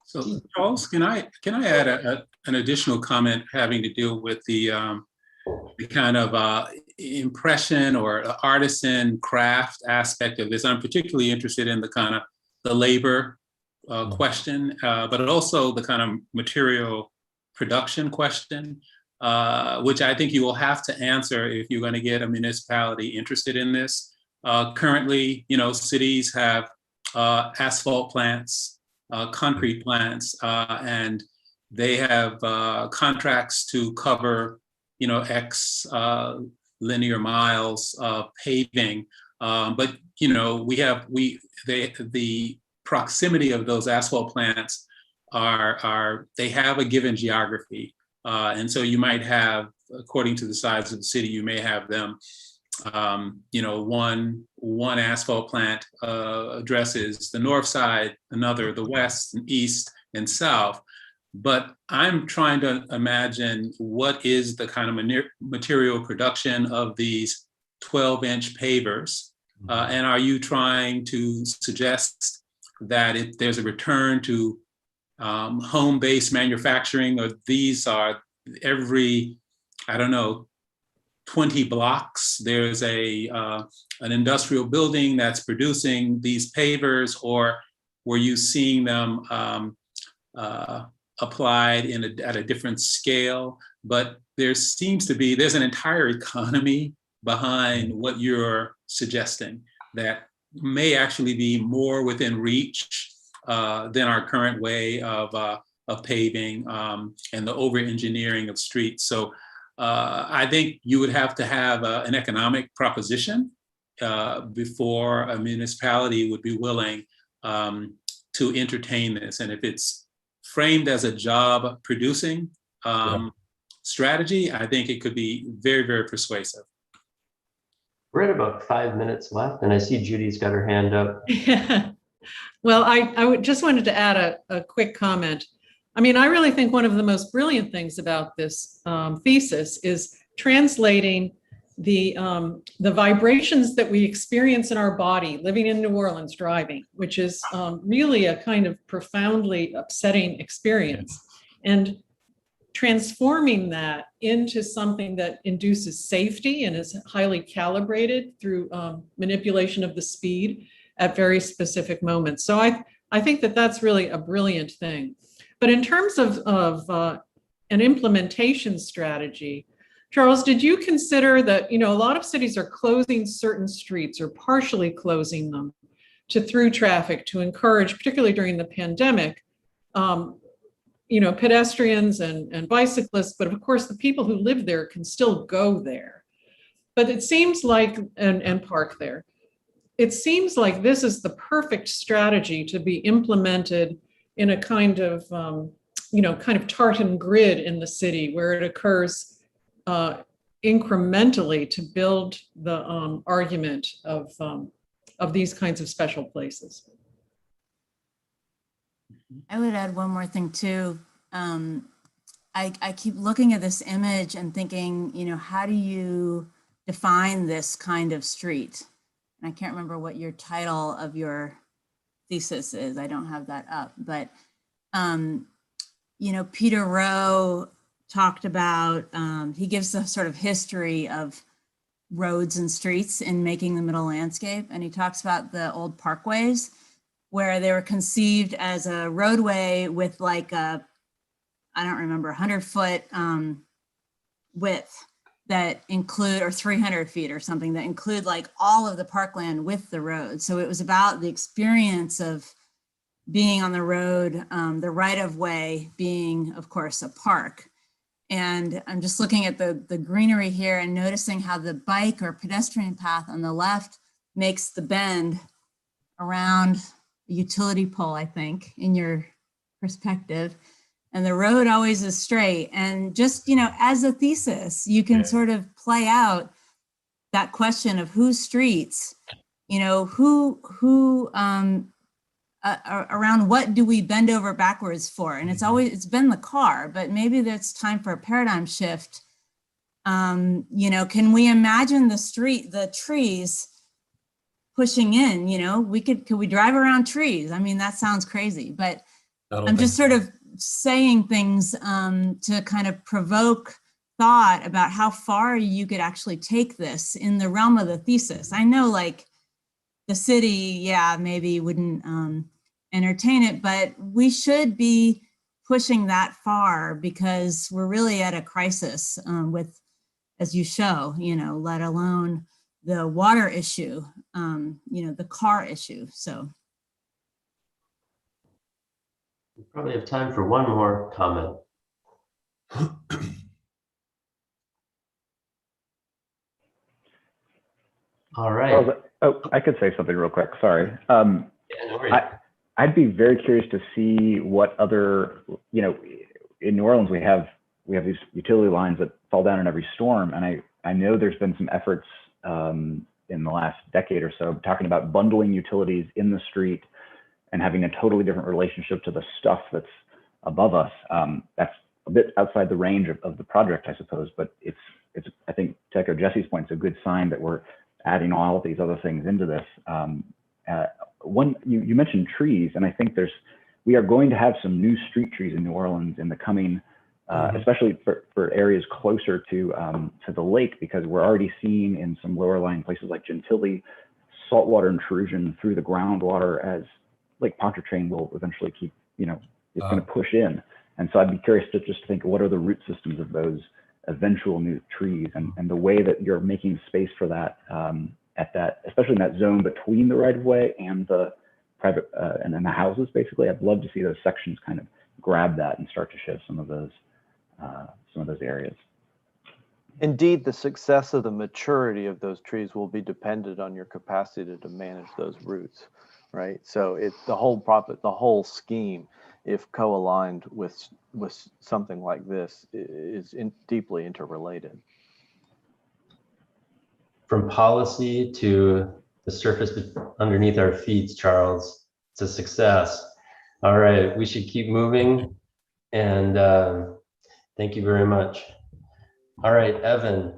So Charles, can I add an additional comment having to deal with the kind of impression or artisan craft aspect of this? I'm particularly interested in the kind of the labor question, but also the kind of material production question, which I think you will have to answer if you're going to get a municipality interested in this. Currently, you know, cities have asphalt plants, concrete plants, and they have contracts to cover, X linear miles of paving. But the proximity of those asphalt plants they have a given geography, and so you might have, according to the size of the city, you may have them. One asphalt plant addresses the north side, another the west and east and south. But I'm trying to imagine what is the kind of material production of these 12-inch pavers. And are you trying to suggest that if there's a return to home-based manufacturing, or these are every, 20 blocks, there's an industrial building that's producing these pavers, or were you seeing them applied at a different scale? But there's an entire economy behind what you're suggesting that may actually be more within reach than our current way of paving and the over-engineering of streets. So I think you would have to have an economic proposition before a municipality would be willing to entertain this. And if it's framed as a job producing strategy, I think it could be very, very persuasive. We're at about 5 minutes left, and I see Judy's got her hand up. Well, I just wanted to add a quick comment. I mean, I really think one of the most brilliant things about this thesis is translating the vibrations that we experience in our body living in New Orleans driving, which is really a kind of profoundly upsetting experience, and transforming that into something that induces safety and is highly calibrated through manipulation of the speed at very specific moments. So I think that that's really a brilliant thing. But in terms of an implementation strategy, Charles, did you consider that, a lot of cities are closing certain streets or partially closing them to through traffic to encourage, particularly during the pandemic, pedestrians and bicyclists, but of course the people who live there can still go there. But it seems like, and park there. It seems like this is the perfect strategy to be implemented in a kind of, tartan grid in the city where it occurs incrementally to build the argument of these kinds of special places. I would add one more thing too. I keep looking at this image and thinking, how do you define this kind of street? And I can't remember what your title of your thesis is. I don't have that up, but Peter Rowe talked about, he gives a sort of history of roads and streets in making the middle landscape. And he talks about the old parkways where they were conceived as a roadway with like a, I don't remember, 100-foot width that include, or 300 feet or something, that include like all of the parkland with the road. So it was about the experience of being on the road, the right of way being, of course, a park. And I'm just looking at the greenery here and noticing how the bike or pedestrian path on the left makes the bend around a utility pole, I think, in your perspective. And the road always is straight. And just, as a thesis, you can sort of play out that question of whose streets, around what do we bend over backwards for? And it's been the car, but maybe that's time for a paradigm shift. Can we imagine the trees pushing in, could we drive around trees? I mean, that sounds crazy, but I'm just sort of saying things to kind of provoke thought about how far you could actually take this in the realm of the thesis. I know like the city, maybe wouldn't entertain it, but we should be pushing that far because we're really at a crisis with, as you show, let alone the water issue, the car issue. So We probably have time for one more comment. All right. Oh, I could say something real quick. Sorry. Yeah, no worries. I'd be very curious to see what other, in New Orleans we have these utility lines that fall down in every storm, and I know there's been some efforts in the last decade or so talking about bundling utilities in the street and having a totally different relationship to the stuff that's above us. That's a bit outside the range of the project, I suppose, but it's I think, to echo Jesse's point, it's a good sign that we're adding all of these other things into this. You mentioned trees, and I think we are going to have some new street trees in New Orleans in the coming, especially for areas closer to the lake, because we're already seeing in some lower lying places like Gentilly, saltwater intrusion through the groundwater as Lake Pontchartrain will eventually keep, it's going to push in. And so I'd be curious to just think, what are the root systems of those eventual new trees, and the way that you're making space for that especially in that zone between the right of way and the private and then the houses. Basically, I'd love to see those sections kind of grab that and start to show some of those areas. Indeed, the success of the maturity of those trees will be dependent on your capacity to manage those roots, right? So it's the whole scheme, if co-aligned with something like this, is deeply interrelated. From policy to the surface underneath our feet, Charles, it's a success. All right, we should keep moving, and thank you very much. All right, Evan,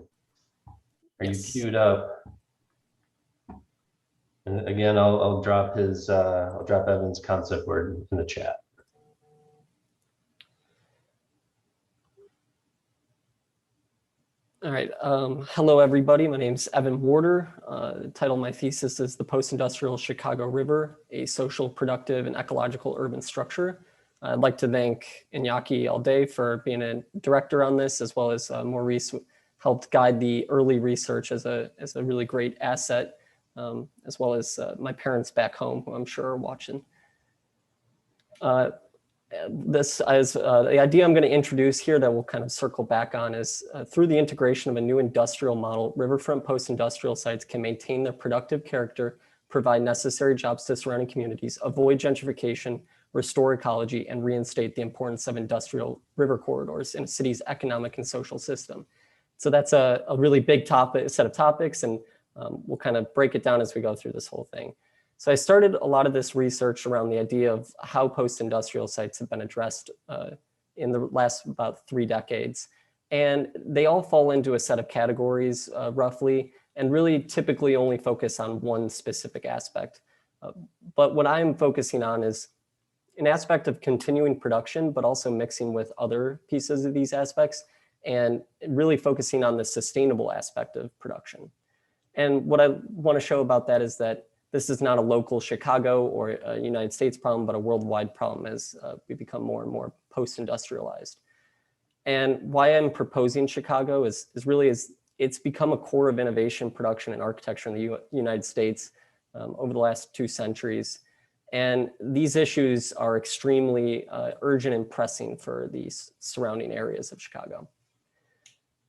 are you queued up? And again, I'll drop Evan's concept word in the chat. All right. Hello, everybody. My name's Evan Warder. The title of my thesis is The Post-Industrial Chicago River, a Social, Productive, and Ecological Urban Structure. I'd like to thank Iñaki Alday for being a director on this, as well as Maurice helped guide the early research as a really great asset, as well as my parents back home, who I'm sure are watching. The idea I'm going to introduce here that we'll kind of circle back on is through the integration of a new industrial model, riverfront post-industrial sites can maintain their productive character, provide necessary jobs to surrounding communities, avoid gentrification, restore ecology, and reinstate the importance of industrial river corridors in a city's economic and social system. So that's a really big set of topics, and we'll kind of break it down as we go through this whole thing. So I started a lot of this research around the idea of how post-industrial sites have been addressed in the last about 3 decades. And they all fall into a set of categories roughly, and really typically only focus on one specific aspect. But what I'm focusing on is an aspect of continuing production, but also mixing with other pieces of these aspects, and really focusing on the sustainable aspect of production. And what I want to show about that is that this is not a local Chicago or a United States problem, but a worldwide problem as we become more and more post-industrialized. And why I'm proposing Chicago is it's become a core of innovation, production, and architecture in the United States over the last 2 centuries. And these issues are extremely urgent and pressing for these surrounding areas of Chicago.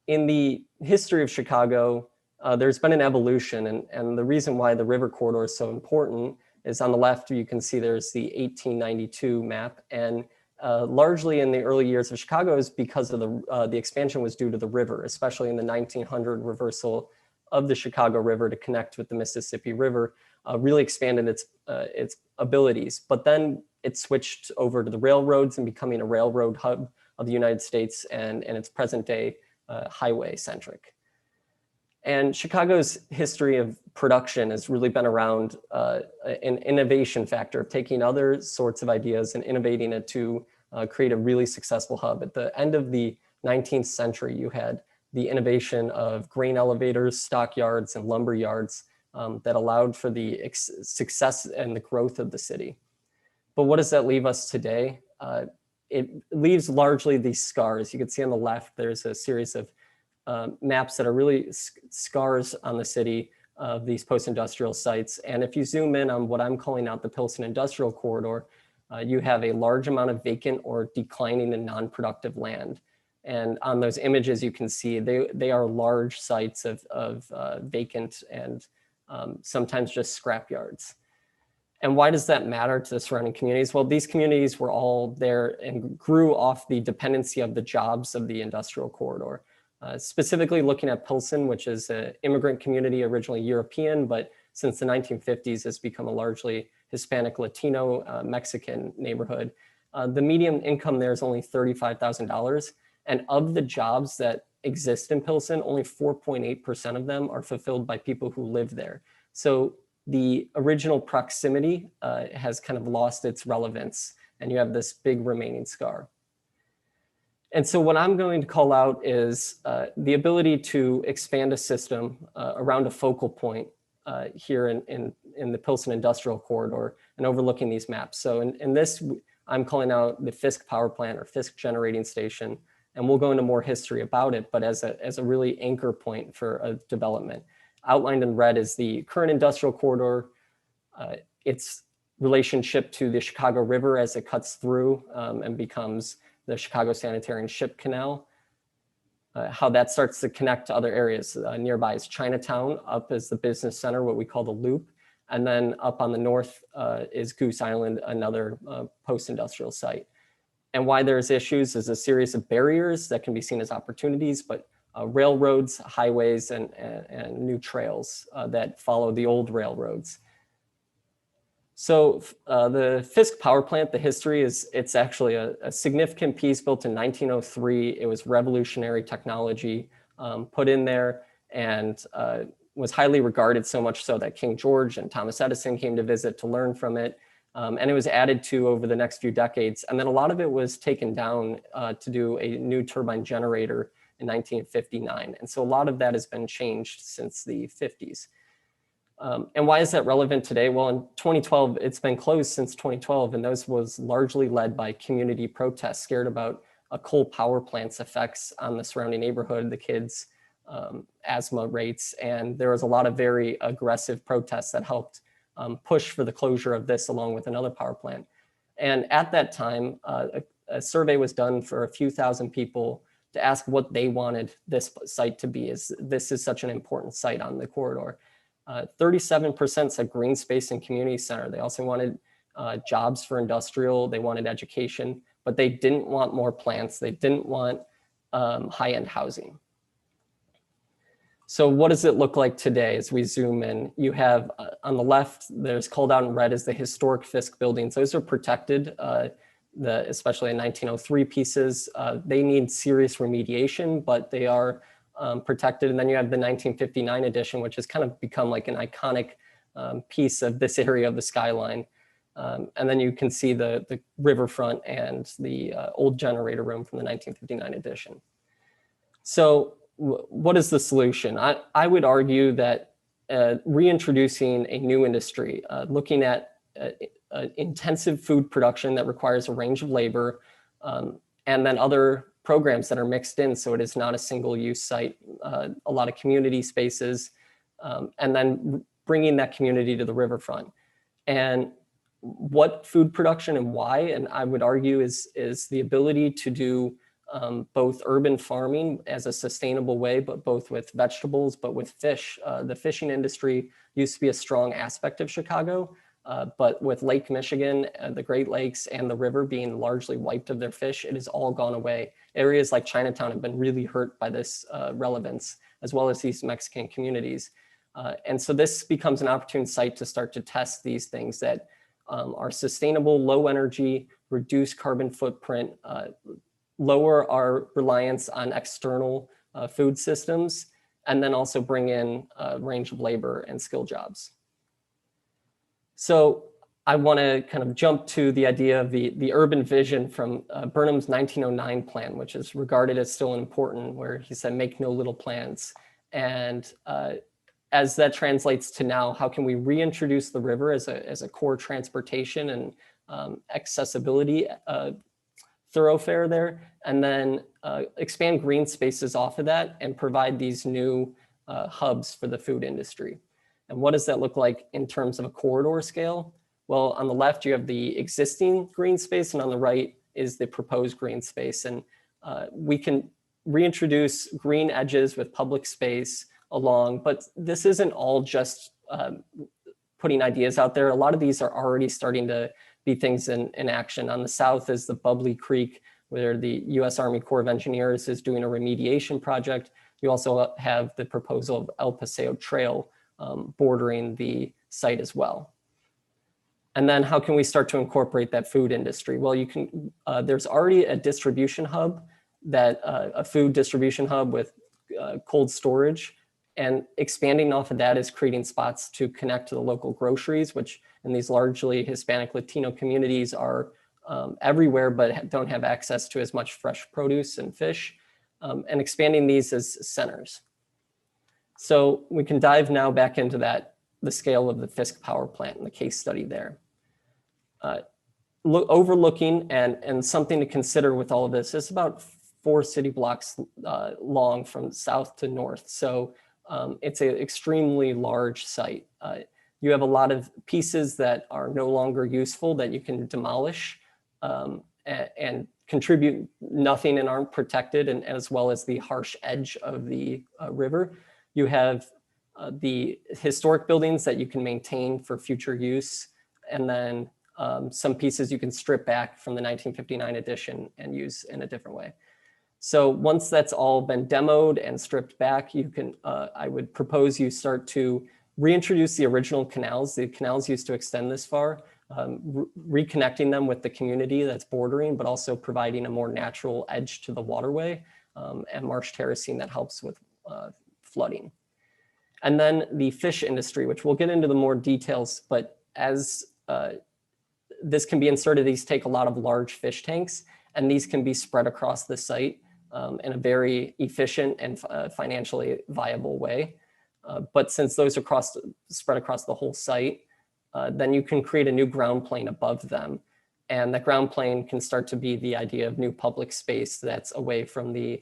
In the history of Chicago, there's been an evolution, and the reason why the river corridor is so important is on the left, you can see there's the 1892 map, and largely in the early years of Chicago is because of the expansion was due to the river, especially in the 1900 reversal of the Chicago River to connect with the Mississippi River, really expanded its abilities. But then it switched over to the railroads and becoming a railroad hub of the United States and its present day highway centric. And Chicago's history of production has really been around an innovation factor of taking other sorts of ideas and innovating it to create a really successful hub. At the end of the 19th century, you had the innovation of grain elevators, stockyards, and lumber yards that allowed for the success and the growth of the city. But what does that leave us today? It leaves largely these scars. You can see on the left, there's a series of maps that are really scars on the city of these post-industrial sites. And if you zoom in on what I'm calling out the Pilsen Industrial Corridor, you have a large amount of vacant or declining and non-productive land. And on those images, you can see they are large sites of vacant and sometimes just scrap yards. And why does that matter to the surrounding communities? Well, these communities were all there and grew off the dependency of the jobs of the industrial corridor. Specifically looking at Pilsen, which is an immigrant community, originally European, but since the 1950s has become a largely Hispanic, Latino, Mexican neighborhood. The median income there is only $35,000. And of the jobs that exist in Pilsen, only 4.8% of them are fulfilled by people who live there. So the original proximity has kind of lost its relevance, and you have this big remaining scar. And so what I'm going to call out is the ability to expand a system around a focal point here in the Pilsen Industrial Corridor and overlooking these maps. So in this, I'm calling out the Fisk Power Plant or Fisk Generating Station, and we'll go into more history about it, but as a really anchor point for a development. Outlined in red is the current industrial corridor, its relationship to the Chicago River as it cuts through and becomes the Chicago Sanitary and Ship Canal, how that starts to connect to other areas. Nearby is Chinatown, up is the business center, what we call the Loop, and then up on the north is Goose Island, another post-industrial site. And why there's issues is a series of barriers that can be seen as opportunities, but railroads, highways, and new trails that follow the old railroads. So the Fisk Power Plant, the history is, it's actually a significant piece built in 1903. It was revolutionary technology put in there and was highly regarded, so much so that King George and Thomas Edison came to visit to learn from it. And it was added to over the next few decades. And then a lot of it was taken down to do a new turbine generator in 1959. And so a lot of that has been changed since the 50s. And why is that relevant today? Well, in 2012, it's been closed since 2012, and those was largely led by community protests, scared about a coal power plant's effects on the surrounding neighborhood, the kids, asthma rates, and there was a lot of very aggressive protests that helped push for the closure of this along with another power plant. And at that time, a survey was done for a few thousand people to ask what they wanted this site to be, as this is such an important site on the corridor. 37% said green space and community center. They also wanted jobs for industrial, they wanted education, but they didn't want more plants. They didn't want high-end housing. So what does it look like today as we zoom in? You have on the left, there's called out in red as the historic Fisk buildings. Those are protected, especially in 1903 pieces. They need serious remediation, but they are protected. And then you have the 1959 edition, which has kind of become like an iconic piece of this area of the skyline. And then you can see the riverfront and the old generator room from the 1959 edition. So what is the solution? I would argue that reintroducing a new industry, looking at intensive food production that requires a range of labor, and then other programs that are mixed in so it is not a single-use site, a lot of community spaces, and then bringing that community to the riverfront. And what food production and why, and I would argue is the ability to do both urban farming as a sustainable way, but both with vegetables, but with fish. The fishing industry used to be a strong aspect of Chicago, but with Lake Michigan, the Great Lakes, and the river being largely wiped of their fish, it has all gone away. Areas like Chinatown have been really hurt by this relevance, as well as these Mexican communities. And so this becomes an opportune site to start to test these things that are sustainable, low energy, reduce carbon footprint, lower our reliance on external food systems, and then also bring in a range of labor and skill jobs. So I want to kind of jump to the idea of the urban vision from Burnham's 1909 plan, which is regarded as still important, where he said, make no little plans. And as that translates to now, how can we reintroduce the river as a core transportation and accessibility thoroughfare there, and then expand green spaces off of that and provide these new hubs for the food industry. And what does that look like in terms of a corridor scale? Well, on the left, you have the existing green space, and on the right is the proposed green space. And we can reintroduce green edges with public space along, but this isn't all just putting ideas out there. A lot of these are already starting to be things in action. On the south is the Bubbly Creek, where the U.S. Army Corps of Engineers is doing a remediation project. You also have the proposal of El Paseo Trail bordering the site as well. And then how can we start to incorporate that food industry? Well, you can. There's already a distribution hub, a food distribution hub with cold storage, and expanding off of that is creating spots to connect to the local groceries, which in these largely Hispanic Latino communities are everywhere, but don't have access to as much fresh produce and fish, and expanding these as centers. So we can dive now back into the scale of the Fisk power plant and the case study there. Overlooking and something to consider with all of this is about 4 city blocks long from south to north. So it's an extremely large site. You have a lot of pieces that are no longer useful that you can demolish and contribute nothing and aren't protected, and as well as the harsh edge of the river. You have the historic buildings that you can maintain for future use, and then some pieces you can strip back from the 1959 edition and use in a different way. So once that's all been demoed and stripped back, you can, I would propose you start to reintroduce the original canals. The canals used to extend this far, reconnecting them with the community that's bordering, but also providing a more natural edge to the waterway and marsh terracing that helps with flooding. And then the fish industry, which we'll get into the more details, but as this can be inserted, these take a lot of large fish tanks, and these can be spread across the site in a very efficient and financially viable way. But since those are spread across the whole site, then you can create a new ground plane above them. And that ground plane can start to be the idea of new public space that's away from the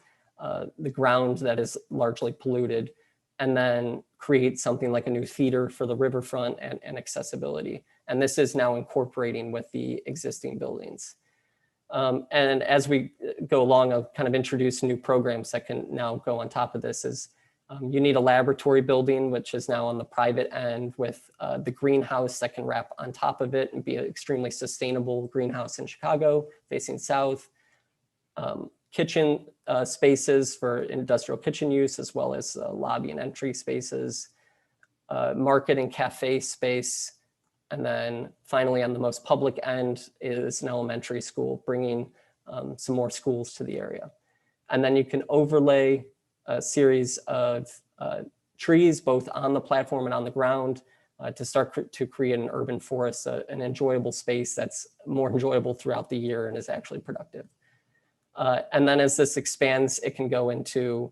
ground that is largely polluted, and then create something like a new feeder for the riverfront and accessibility. And this is now incorporating with the existing buildings. And as we go along, I'll kind of introduce new programs that can now go on top of this. You need a laboratory building, which is now on the private end, with the greenhouse that can wrap on top of it and be an extremely sustainable greenhouse in Chicago, facing south. Kitchen spaces for industrial kitchen use, as well as lobby and entry spaces, market and cafe space. And then finally, on the most public end is an elementary school, bringing some more schools to the area. And then you can overlay a series of trees, both on the platform and on the ground, to start to create an urban forest, an enjoyable space that's more enjoyable throughout the year and is actually productive. And then as this expands, it can go into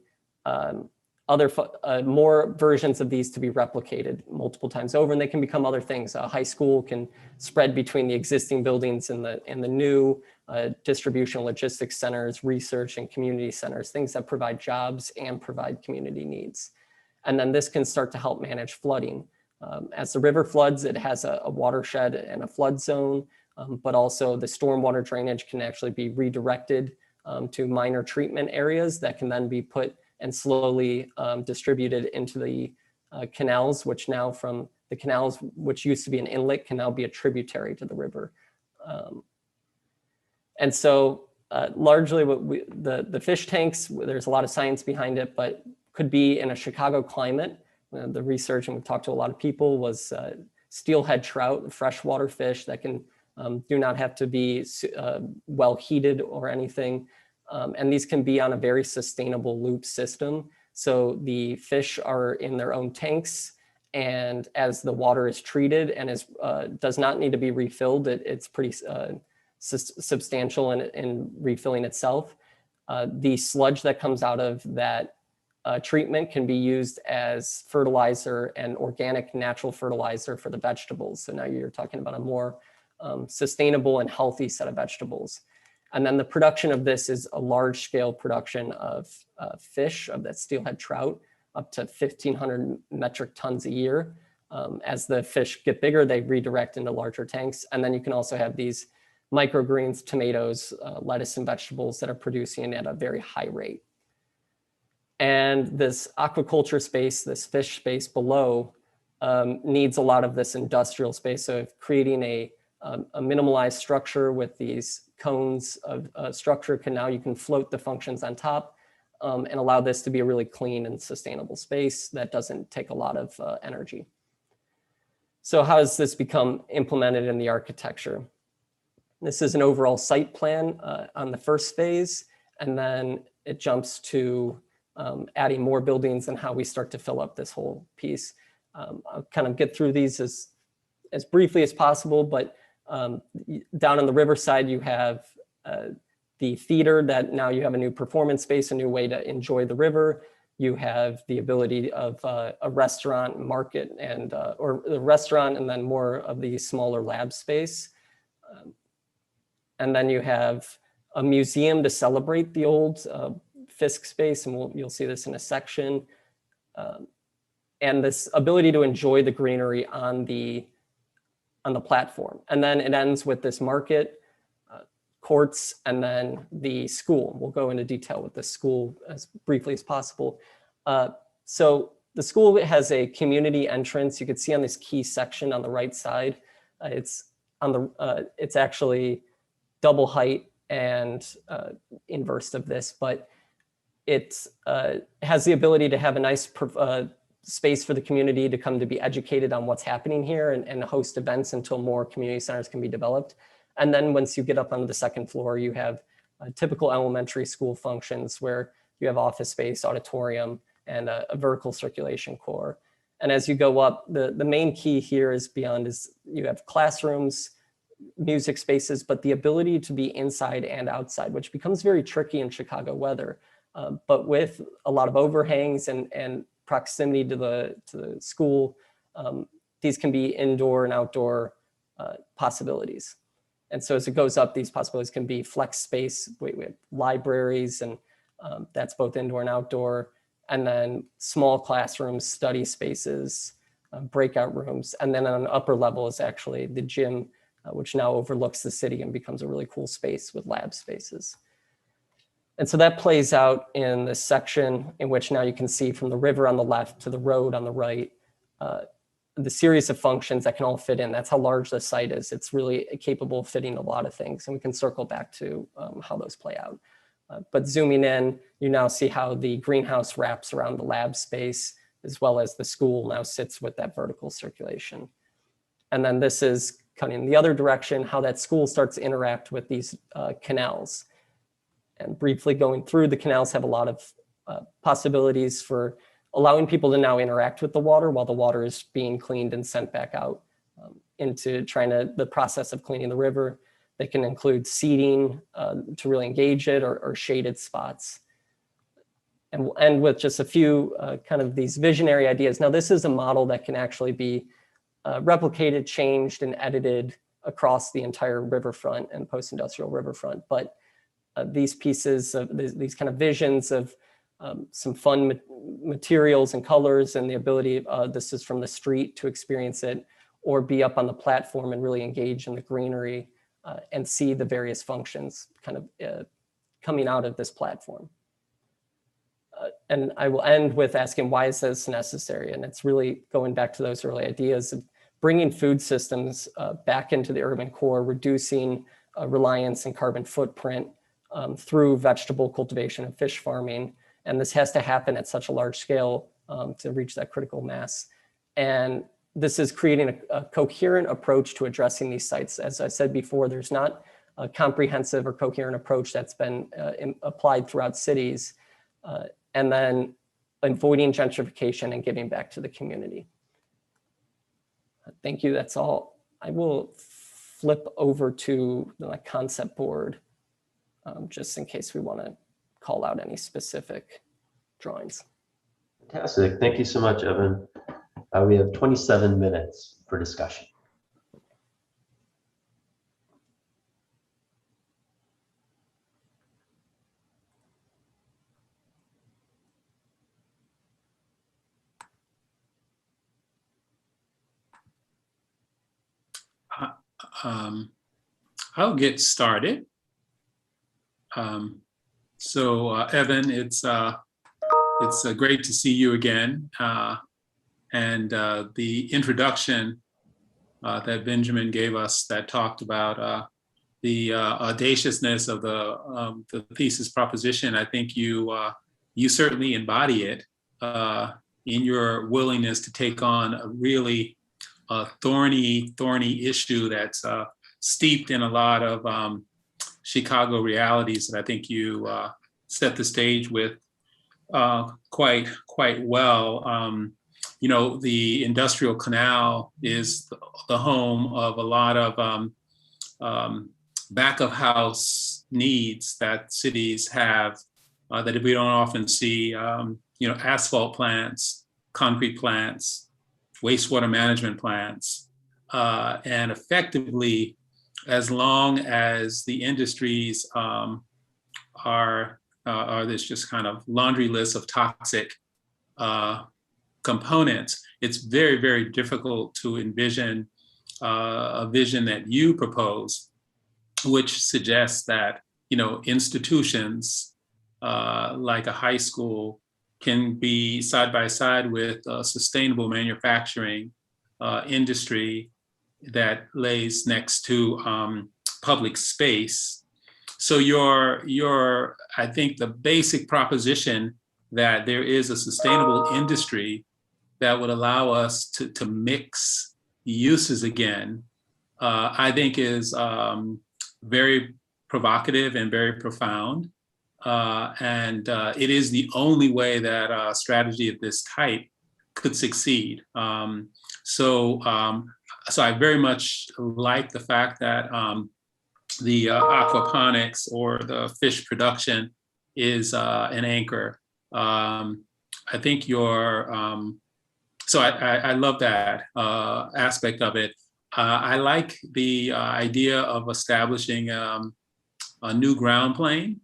more versions of these to be replicated multiple times over, and they can become other things. A high school can spread between the existing buildings and the new distribution logistics centers, research and community centers, things that provide jobs and provide community needs. And then this can start to help manage flooding. As the river floods, it has a watershed and a flood zone, but also the stormwater drainage can actually be redirected to minor treatment areas that can then be put and slowly distributed into the canals, which now from the canals, which used to be an inlet, can now be a tributary to the river. And so largely the fish tanks, there's a lot of science behind it, but could be in a Chicago climate. The research, and we've talked to a lot of people, was steelhead trout, freshwater fish that can do not have to be well heated or anything. And these can be on a very sustainable loop system. So the fish are in their own tanks, and as the water is treated and does not need to be refilled, it's pretty substantial in refilling itself. The sludge that comes out of that treatment can be used as fertilizer and organic natural fertilizer for the vegetables. So now you're talking about a more sustainable and healthy set of vegetables. And then the production of this is a large scale production of fish, of that steelhead trout, up to 1,500 metric tons a year. As the fish get bigger, they redirect into larger tanks. And then you can also have these microgreens, tomatoes, lettuce, and vegetables that are producing at a very high rate. And this aquaculture space, this fish space below, needs a lot of this industrial space. So creating a minimalized structure with these cones of structure you can float the functions on top and allow this to be a really clean and sustainable space that doesn't take a lot of energy. So how does this become implemented in the architecture? This is an overall site plan on the first phase, and then it jumps to adding more buildings and how we start to fill up this whole piece. I'll kind of get through these as briefly as possible, but down on the riverside, you have the theater that now you have a new performance space, a new way to enjoy the river. You have the ability of a restaurant, market, and or the restaurant, and then more of the smaller lab space. And then you have a museum to celebrate the old Fisk space, and you'll see this in a section. And this ability to enjoy the greenery on the platform. And then it ends with this market, courts, and then the school. We'll go into detail with the school as briefly as possible. So the school has a community entrance. You can see on this key section on the right side, it's actually double height and inverse of this, but it has the ability to have a nice space for the community to come to be educated on what's happening here and host events until more community centers can be developed. And then once you get up onto the second floor, you have typical elementary school functions where you have office space, auditorium, and a vertical circulation core. And as you go up, the main key here is you have classrooms, music spaces, but the ability to be inside and outside, which becomes very tricky in Chicago weather. But with a lot of overhangs and proximity to the school, these can be indoor and outdoor possibilities. And so as it goes up, these possibilities can be flex space. We have libraries, and that's both indoor and outdoor, and then small classrooms, study spaces, breakout rooms. And then on an upper level is actually the gym, which now overlooks the city and becomes a really cool space with lab spaces. And so that plays out in this section in which now you can see from the river on the left to the road on the right, the series of functions that can all fit in. That's how large the site is. It's really capable of fitting a lot of things, and we can circle back to how those play out. But zooming in, you now see how the greenhouse wraps around the lab space, as well as the school now sits with that vertical circulation. And then this is cutting the other direction, how that school starts to interact with these canals. And briefly going through, the canals have a lot of possibilities for allowing people to now interact with the water while the water is being cleaned and sent back out into the process of cleaning the river. They can include seating to really engage it, or shaded spots. And we'll end with just a few kind of these visionary ideas. Now, this is a model that can actually be replicated, changed, and edited across the entire riverfront and post-industrial riverfront. But these pieces of these kind of visions of some fun materials and colors, and the ability, this is from the street, to experience it, or be up on the platform and really engage in the greenery and see the various functions kind of coming out of this platform. And I will end with asking, why is this necessary? And it's really going back to those early ideas of bringing food systems back into the urban core, reducing reliance and carbon footprint through vegetable cultivation and fish farming. And this has to happen at such a large scale to reach that critical mass. And this is creating a coherent approach to addressing these sites. As I said before, there's not a comprehensive or coherent approach that's been applied throughout cities. And then avoiding gentrification and giving back to the community. Thank you, that's all. I will flip over to the concept board just in case we want to call out any specific drawings. Fantastic, thank you so much, Evan. We have 27 minutes for discussion. I'll get started. Evan, it's great to see you again. And the introduction that Benjamin gave us that talked about the audaciousness of the thesis proposition, I think you certainly embody it in your willingness to take on a really thorny issue that's steeped in a lot of Chicago realities that I think you set the stage with quite well. You know, the industrial canal is the home of a lot of back of house needs that cities have that we don't often see. You know, asphalt plants, concrete plants, wastewater management plants, and effectively, as long as the industries are this just kind of laundry list of toxic components, it's very, very difficult to envision a vision that you propose, which suggests that, you know, institutions like a high school can be side by side with sustainable manufacturing industry that lays next to public space. So I think the basic proposition that there is a sustainable industry that would allow us to mix uses again, I think is very provocative and very profound. And it is the only way that a strategy of this type could succeed. So I very much like the fact that the aquaponics or the fish production is an anchor. I think I love that aspect of it. I like the idea of establishing a new ground plane,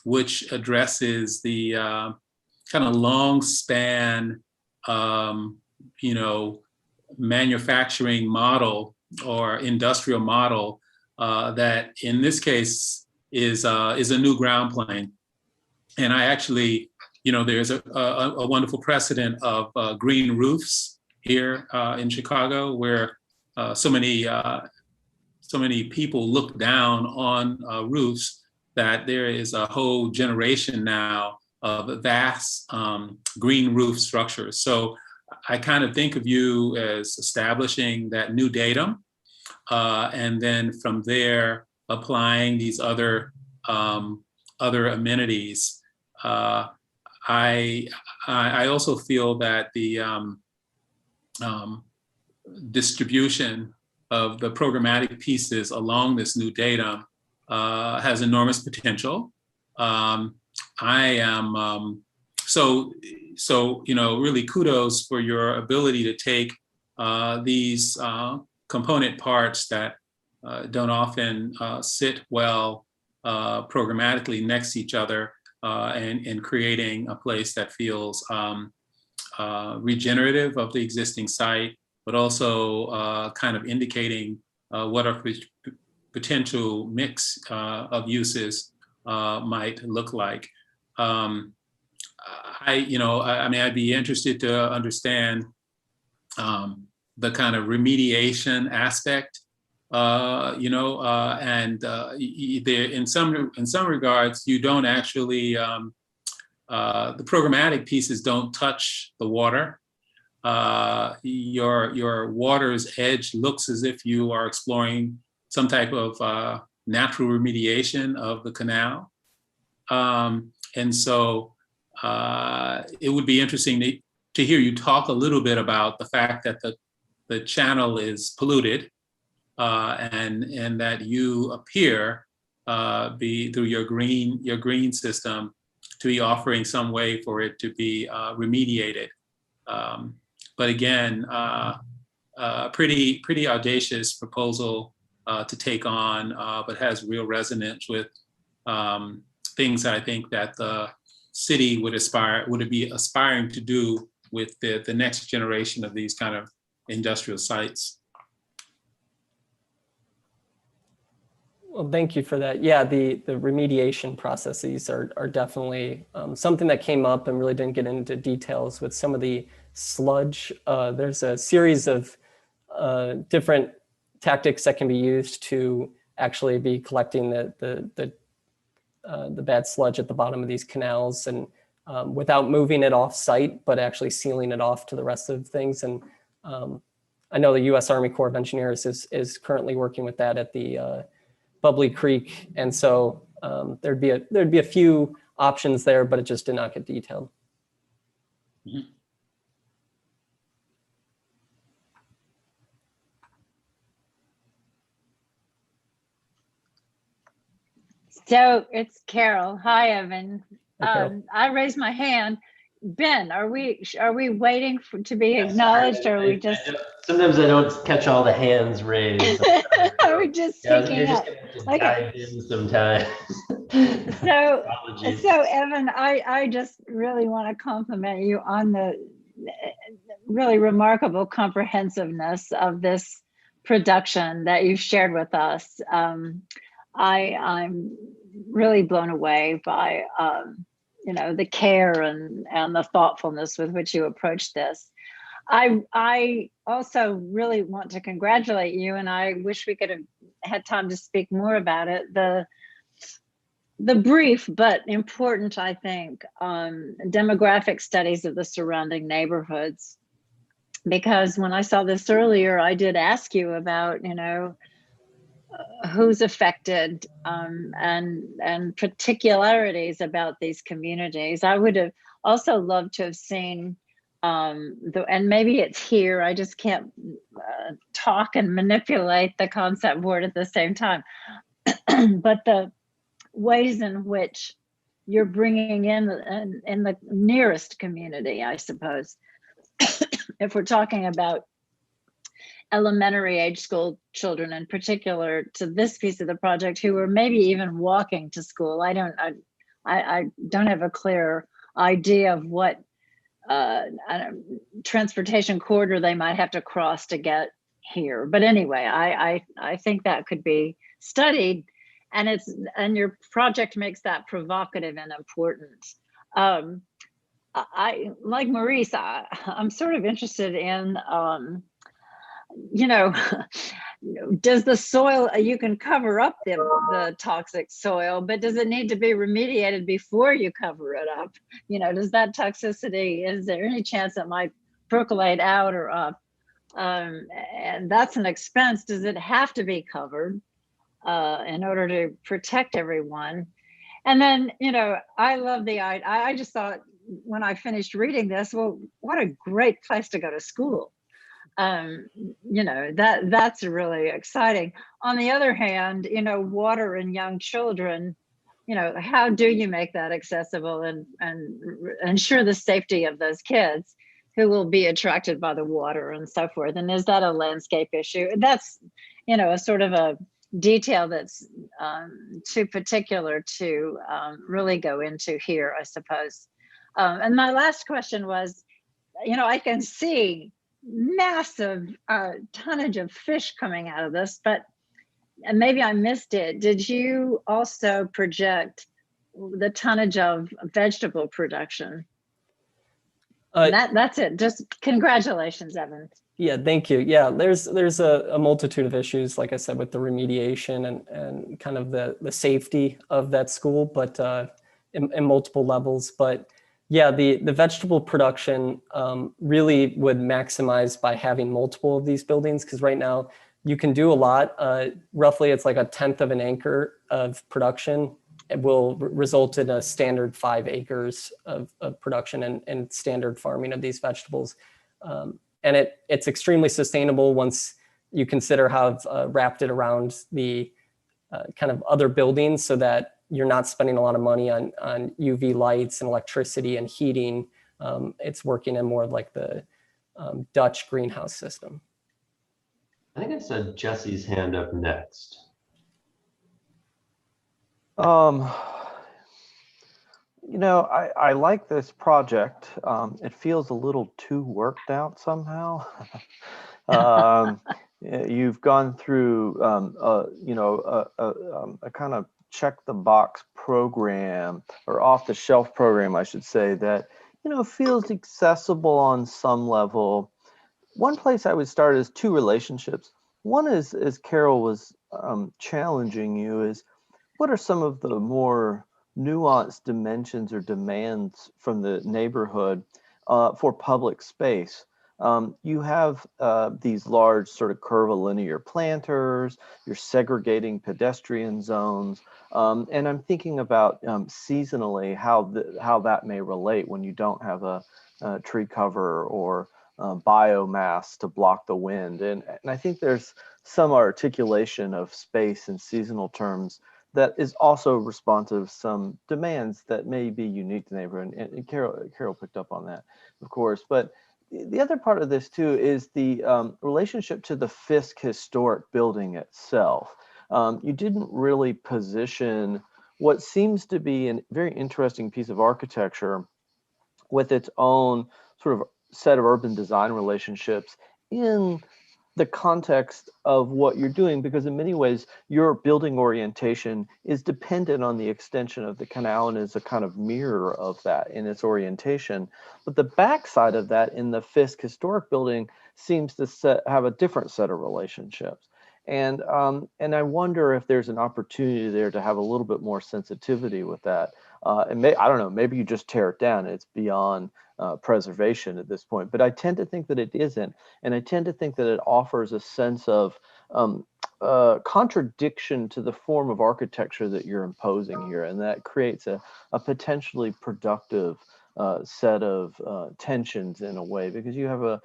which addresses the kind of long span, you know, manufacturing model or industrial model that in this case is a new ground plane. And I actually, you know, there's a wonderful precedent of green roofs here in Chicago, where so many people look down on roofs that there is a whole generation now of vast green roof structures. So I kind of think of you as establishing that new datum, and then from there applying these other amenities. I also feel that the distribution of the programmatic pieces along this new datum has enormous potential. I am so you know, really kudos for your ability to take these component parts that don't often sit well programmatically next to each other and creating a place that feels regenerative of the existing site, but also kind of indicating what a potential mix of uses might look like. I mean, I'd be interested to understand the kind of remediation aspect, you know, and in some regards, you don't actually, the programmatic pieces don't touch the water. Your water's edge looks as if you are exploring some type of natural remediation of the canal. And so it would be interesting to hear you talk a little bit about the fact that the channel is polluted and that you appear through your green system to be offering some way for it to be remediated. But again, pretty audacious proposal to take on, but has real resonance with things that I think that the city would be aspiring to do with the next generation of these kind of industrial sites. Well, thank you for that. Yeah, the remediation processes are definitely something that came up and really didn't get into details with some of the sludge. There's a series of different tactics that can be used to actually be collecting the bad sludge at the bottom of these canals, and without moving it off site, but actually sealing it off to the rest of things. And I know the U.S. Army Corps of Engineers is currently working with that at the Bubbly Creek, and so there'd be a few options there, but it just did not get detailed. So it's Carol. Hi, Evan. Hi, Carol. I raised my hand. Ben, are we waiting to be acknowledged, or are we just? Sometimes I don't catch all the hands raised. Are we just speaking you're just up? gonna have to Okay. dive in sometimes. So Evan, I just really want to compliment you on the really remarkable comprehensiveness of this production that you've shared with us. I'm really blown away by the care and the thoughtfulness with which you approach this. I also really want to congratulate you, and I wish we could have had time to speak more about it. The brief but important, I think, demographic studies of the surrounding neighborhoods. Because when I saw this earlier, I did ask you about, who's affected and particularities about these communities. I would have also loved to have seen and maybe it's here, I just can't talk and manipulate the concept board at the same time, but the ways in which you're bringing in the nearest community, I suppose. If we're talking about elementary age school children in particular to this piece of the project, who are maybe even walking to school. I don't have a clear idea of what transportation corridor they might have to cross to get here. But anyway, I think that could be studied, and your project makes that provocative and important. I like Maurice, I'm sort of interested in does the soil, you can cover up the toxic soil, but does it need to be remediated before you cover it up? Does that toxicity, is there any chance it might percolate out or up? And that's an expense. Does it have to be covered in order to protect everyone? And then, I love I just thought when I finished reading this, well, what a great place to go to school. That's really exciting. On the other hand, water and young children, how do you make that accessible and ensure the safety of those kids who will be attracted by the water and so forth? And is that a landscape issue? That's, a sort of a detail that's too particular to really go into here, I suppose. And my last question was, I can see massive tonnage of fish coming out of this, but maybe I missed it. Did you also project the tonnage of vegetable production? That's it. Just congratulations, Evan. Yeah, thank you. Yeah, there's a multitude of issues, like I said, with the remediation and kind of the safety of that school, but in multiple levels. But yeah, the vegetable production really would maximize by having multiple of these buildings, because right now you can do a lot. Roughly, it's like 1/10 of an acre of production. It will result in a standard 5 acres of production and standard farming of these vegetables. And it's extremely sustainable once you consider how I've wrapped it around the kind of other buildings, so that you're not spending a lot of money on UV lights and electricity and heating. It's working in more of like the Dutch greenhouse system. I think I saw Jesse's hand up next. I like this project. It feels a little too worked out somehow. You've gone through, a kind of check the box program, or off the shelf program, I should say, that, feels accessible on some level. One place I would start is two relationships. One is, as Carol was challenging you, is what are some of the more nuanced dimensions or demands from the neighborhood for public space? You have these large sort of curvilinear planters, you're segregating pedestrian zones, and I'm thinking about seasonally how that may relate when you don't have a tree cover or biomass to block the wind. And I think there's some articulation of space in seasonal terms that is also responsive to some demands that may be unique to the neighborhood. And Carol picked up on that, of course. But the other part of this too is the relationship to the Fisk historic building itself. You didn't really position what seems to be a very interesting piece of architecture with its own sort of set of urban design relationships in the context of what you're doing, because in many ways your building orientation is dependent on the extension of the canal and is a kind of mirror of that in its orientation. But the backside of that in the Fisk historic building seems to have a different set of relationships. And I wonder if there's an opportunity there to have a little bit more sensitivity with that. And I don't know, maybe you just tear it down. It's beyond preservation at this point, but I tend to think that it isn't. And I tend to think that it offers a sense of contradiction to the form of architecture that you're imposing here. And that creates a potentially productive set of tensions in a way, because you have a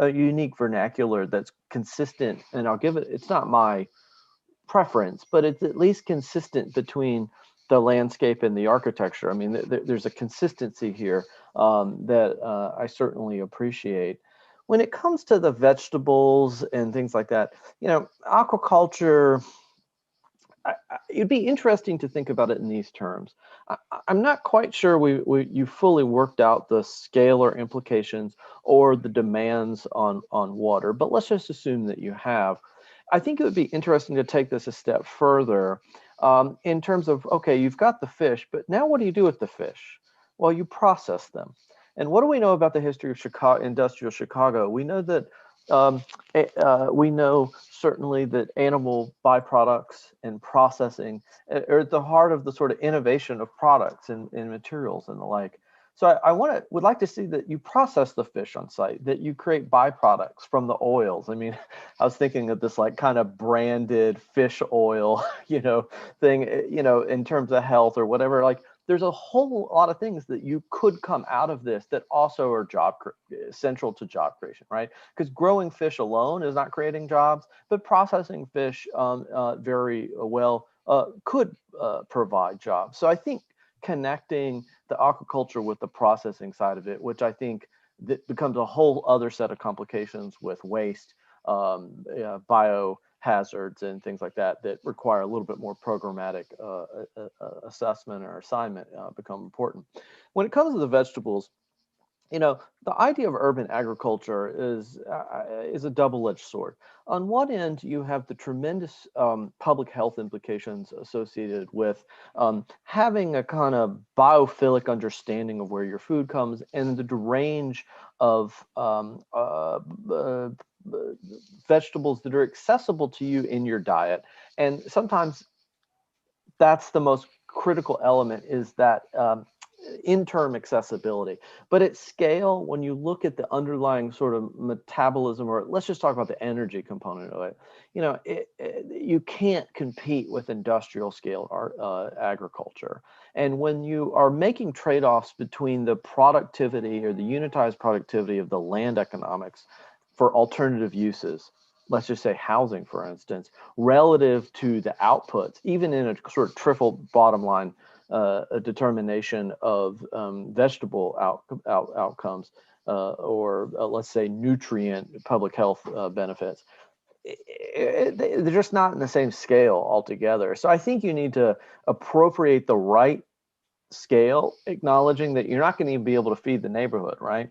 unique vernacular that's consistent. And I'll give it, it's not my preference, but it's at least consistent between the landscape and the architecture. I mean, there's a consistency here that I certainly appreciate. When it comes to the vegetables and things like that, aquaculture, it'd be interesting to think about it in these terms. I'm not quite sure you fully worked out the scalar implications or the demands on water, but let's just assume that you have. I think it would be interesting to take this a step further in terms of, okay, you've got the fish, but now what do you do with the fish? Well, you process them. And what do we know about the history of Chicago, industrial Chicago? We know that we know certainly that animal byproducts and processing are at the heart of the sort of innovation of products and materials and the like. So I would like to see that you process the fish on site, that you create byproducts from the oils. I mean, I was thinking of this like kind of branded fish oil, thing, in terms of health or whatever. Like, there's a whole lot of things that you could come out of this that also are central to job creation, right? Because growing fish alone is not creating jobs, but processing fish very well could provide jobs. So I think connecting the aquaculture with the processing side of it, which I think that becomes a whole other set of complications with waste, biohazards and things like that require a little bit more programmatic assessment or assignment become important. When it comes to the vegetables, the idea of urban agriculture is a double-edged sword. On one end, you have the tremendous public health implications associated with having a kind of biophilic understanding of where your food comes and the range of vegetables that are accessible to you in your diet. And sometimes that's the most critical element, is that in-term accessibility. But at scale, when you look at the underlying sort of metabolism, or let's just talk about the energy component of it, you can't compete with industrial scale agriculture. And when you are making trade-offs between the productivity or the unitized productivity of the land economics for alternative uses, let's just say housing, for instance, relative to the outputs, even in a sort of triple bottom line a determination of vegetable outcomes or let's say nutrient public health benefits, they're just not in the same scale altogether. So I think you need to appropriate the right scale, acknowledging that you're not going to be able to feed the neighborhood, right?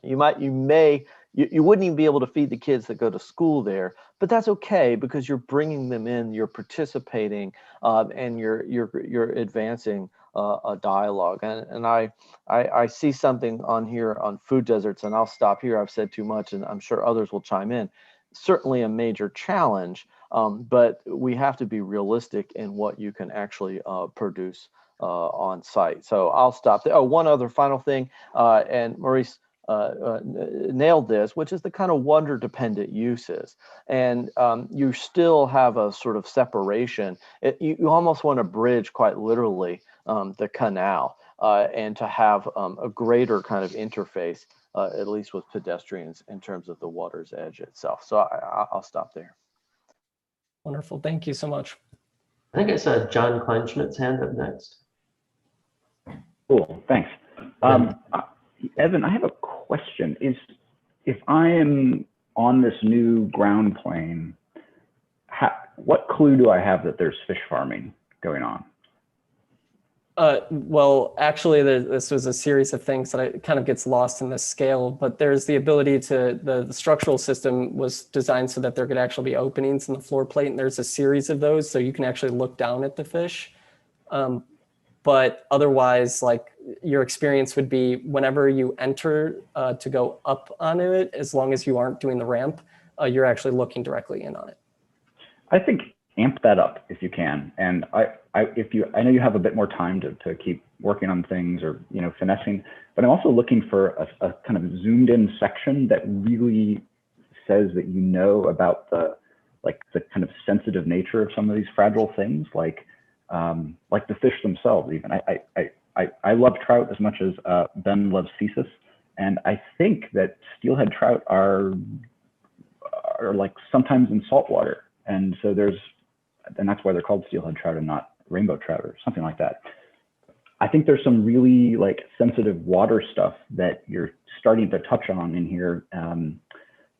You may you wouldn't even be able to feed the kids that go to school there, but that's okay because you're bringing them in, you're participating, and you're advancing a dialogue. And I see something on here on food deserts, and I'll stop here. I've said too much, and I'm sure others will chime in. Certainly a major challenge, but we have to be realistic in what you can actually produce on site. So I'll stop there. Oh, one other final thing, and Maurice nailed this, which is the kind of water dependent uses. And you still have a sort of separation. You almost want to bridge quite literally the canal and to have a greater kind of interface, at least with pedestrians in terms of the water's edge itself. So I'll stop there. Wonderful. Thank you so much. I think I saw John Kleinschmidt's hand up next. Cool, thanks. Evan, I have a question. If I am on this new ground plane, what clue do I have that there's fish farming going on? Well, actually, this was a series of things that it kind of gets lost in the scale, but there's the ability to, the structural system was designed so that there could actually be openings in the floor plate, and there's a series of those, so you can actually look down at the fish. But otherwise, like, your experience would be whenever you enter to go up on it, as long as you aren't doing the ramp, you're actually looking directly in on it. I think amp that up if you can. And I know you have a bit more time to keep working on things or, you know, finessing, but I'm also looking for a kind of zoomed in section that really says that you know about the kind of sensitive nature of some of these fragile things, like the fish themselves. Even I love trout as much as Ben loves Thesis, and I think that steelhead trout are like sometimes in salt water, and so and that's why they're called steelhead trout and not rainbow trout or something like that. I think there's some really like sensitive water stuff that you're starting to touch on in here.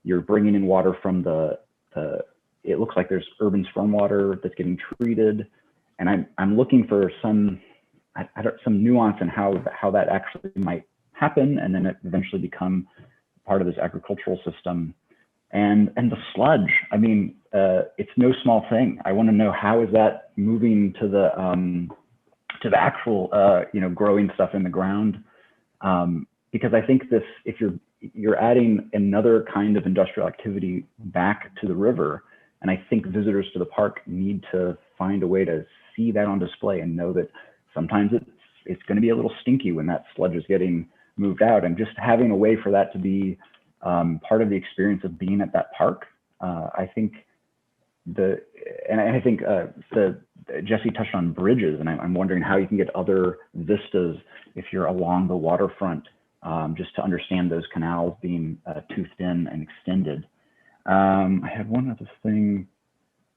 You're bringing in water from it looks like there's urban stormwater that's getting treated, and I'm looking for some nuance in how that actually might happen, and then it eventually become part of this agricultural system. And the sludge, I mean, it's no small thing. I want to know, how is that moving to the actual growing stuff in the ground? Because I think if you're adding another kind of industrial activity back to the river, and I think visitors to the park need to find a way to see that on display and know that sometimes it's going to be a little stinky when that sludge is getting moved out, and just having a way for that to be part of the experience of being at that park. I think Jesse touched on bridges, and I'm wondering how you can get other vistas if you're along the waterfront, just to understand those canals being toothed in and extended. I had one other thing.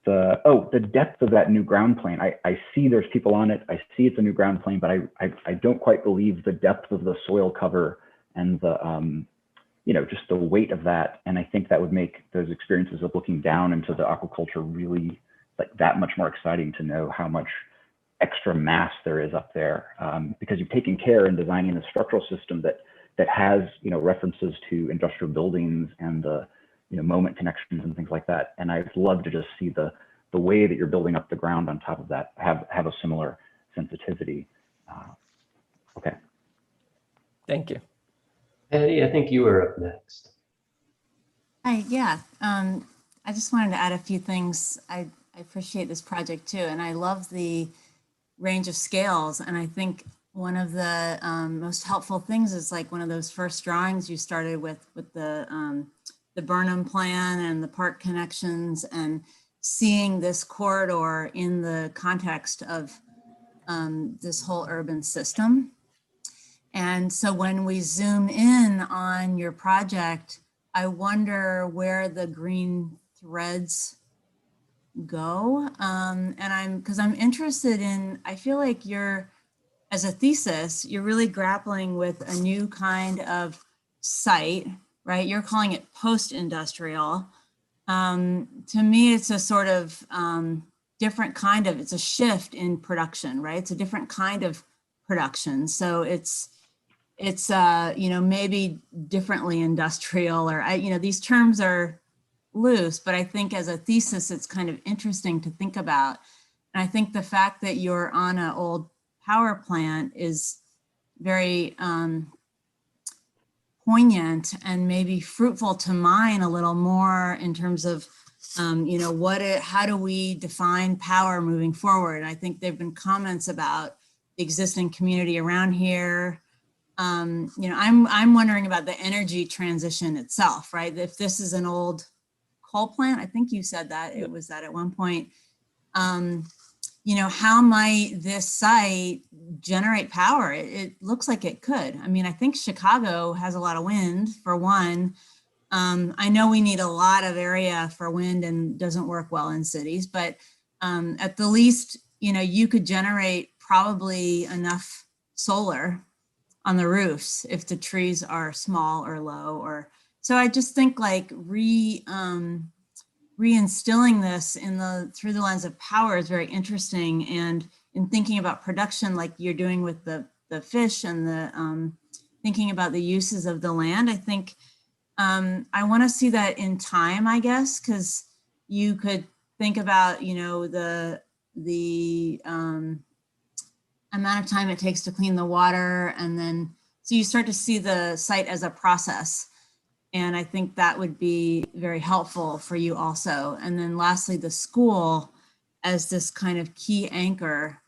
The depth of that new ground plane. I see there's people on it. I see it's a new ground plane, but I don't quite believe the depth of the soil cover and the just the weight of that. And I think that would make those experiences of looking down into the aquaculture really like that much more exciting, to know how much extra mass there is up there, because you've taken care in designing a structural system that has references to industrial buildings and the moment connections and things like that. And I'd love to just see the way that you're building up the ground on top of that have a similar sensitivity. Okay. Thank you. Eddie, I think you were up next. Hi, yeah. I just wanted to add a few things. I appreciate this project too, and I love the range of scales. And I think one of the most helpful things is like one of those first drawings you started with the Burnham plan and the park connections, and seeing this corridor in the context of this whole urban system. And so when we zoom in on your project, I wonder where the green threads go. Because I'm interested in, I feel like as a thesis, you're really grappling with a new kind of site, right? You're calling it post-industrial. To me, it's a sort of different kind of, it's a shift in production, right? It's a different kind of production. So it's it's maybe differently industrial, or these terms are loose, but I think as a thesis, it's kind of interesting to think about. And I think the fact that you're on an old power plant is very poignant and maybe fruitful to mine a little more in terms of, how do we define power moving forward? I think there've been comments about the existing community around here. I'm wondering about the energy transition itself, right? If this is an old coal plant, I think you said that it was that at one point. How might this site generate power? It looks like it could. I mean, I think Chicago has a lot of wind, for one. I know we need a lot of area for wind and doesn't work well in cities, but at the least, you could generate probably enough solar on the roofs if the trees are small or low. So I just think like reinstilling this through the lens of power is very interesting. And in thinking about production, like you're doing with the fish and the thinking about the uses of the land, I think I want to see that in time, I guess, because you could think about, the amount of time it takes to clean the water, and then so you start to see the site as a process. And I think that would be very helpful for you also. And then lastly, the school as this kind of key anchor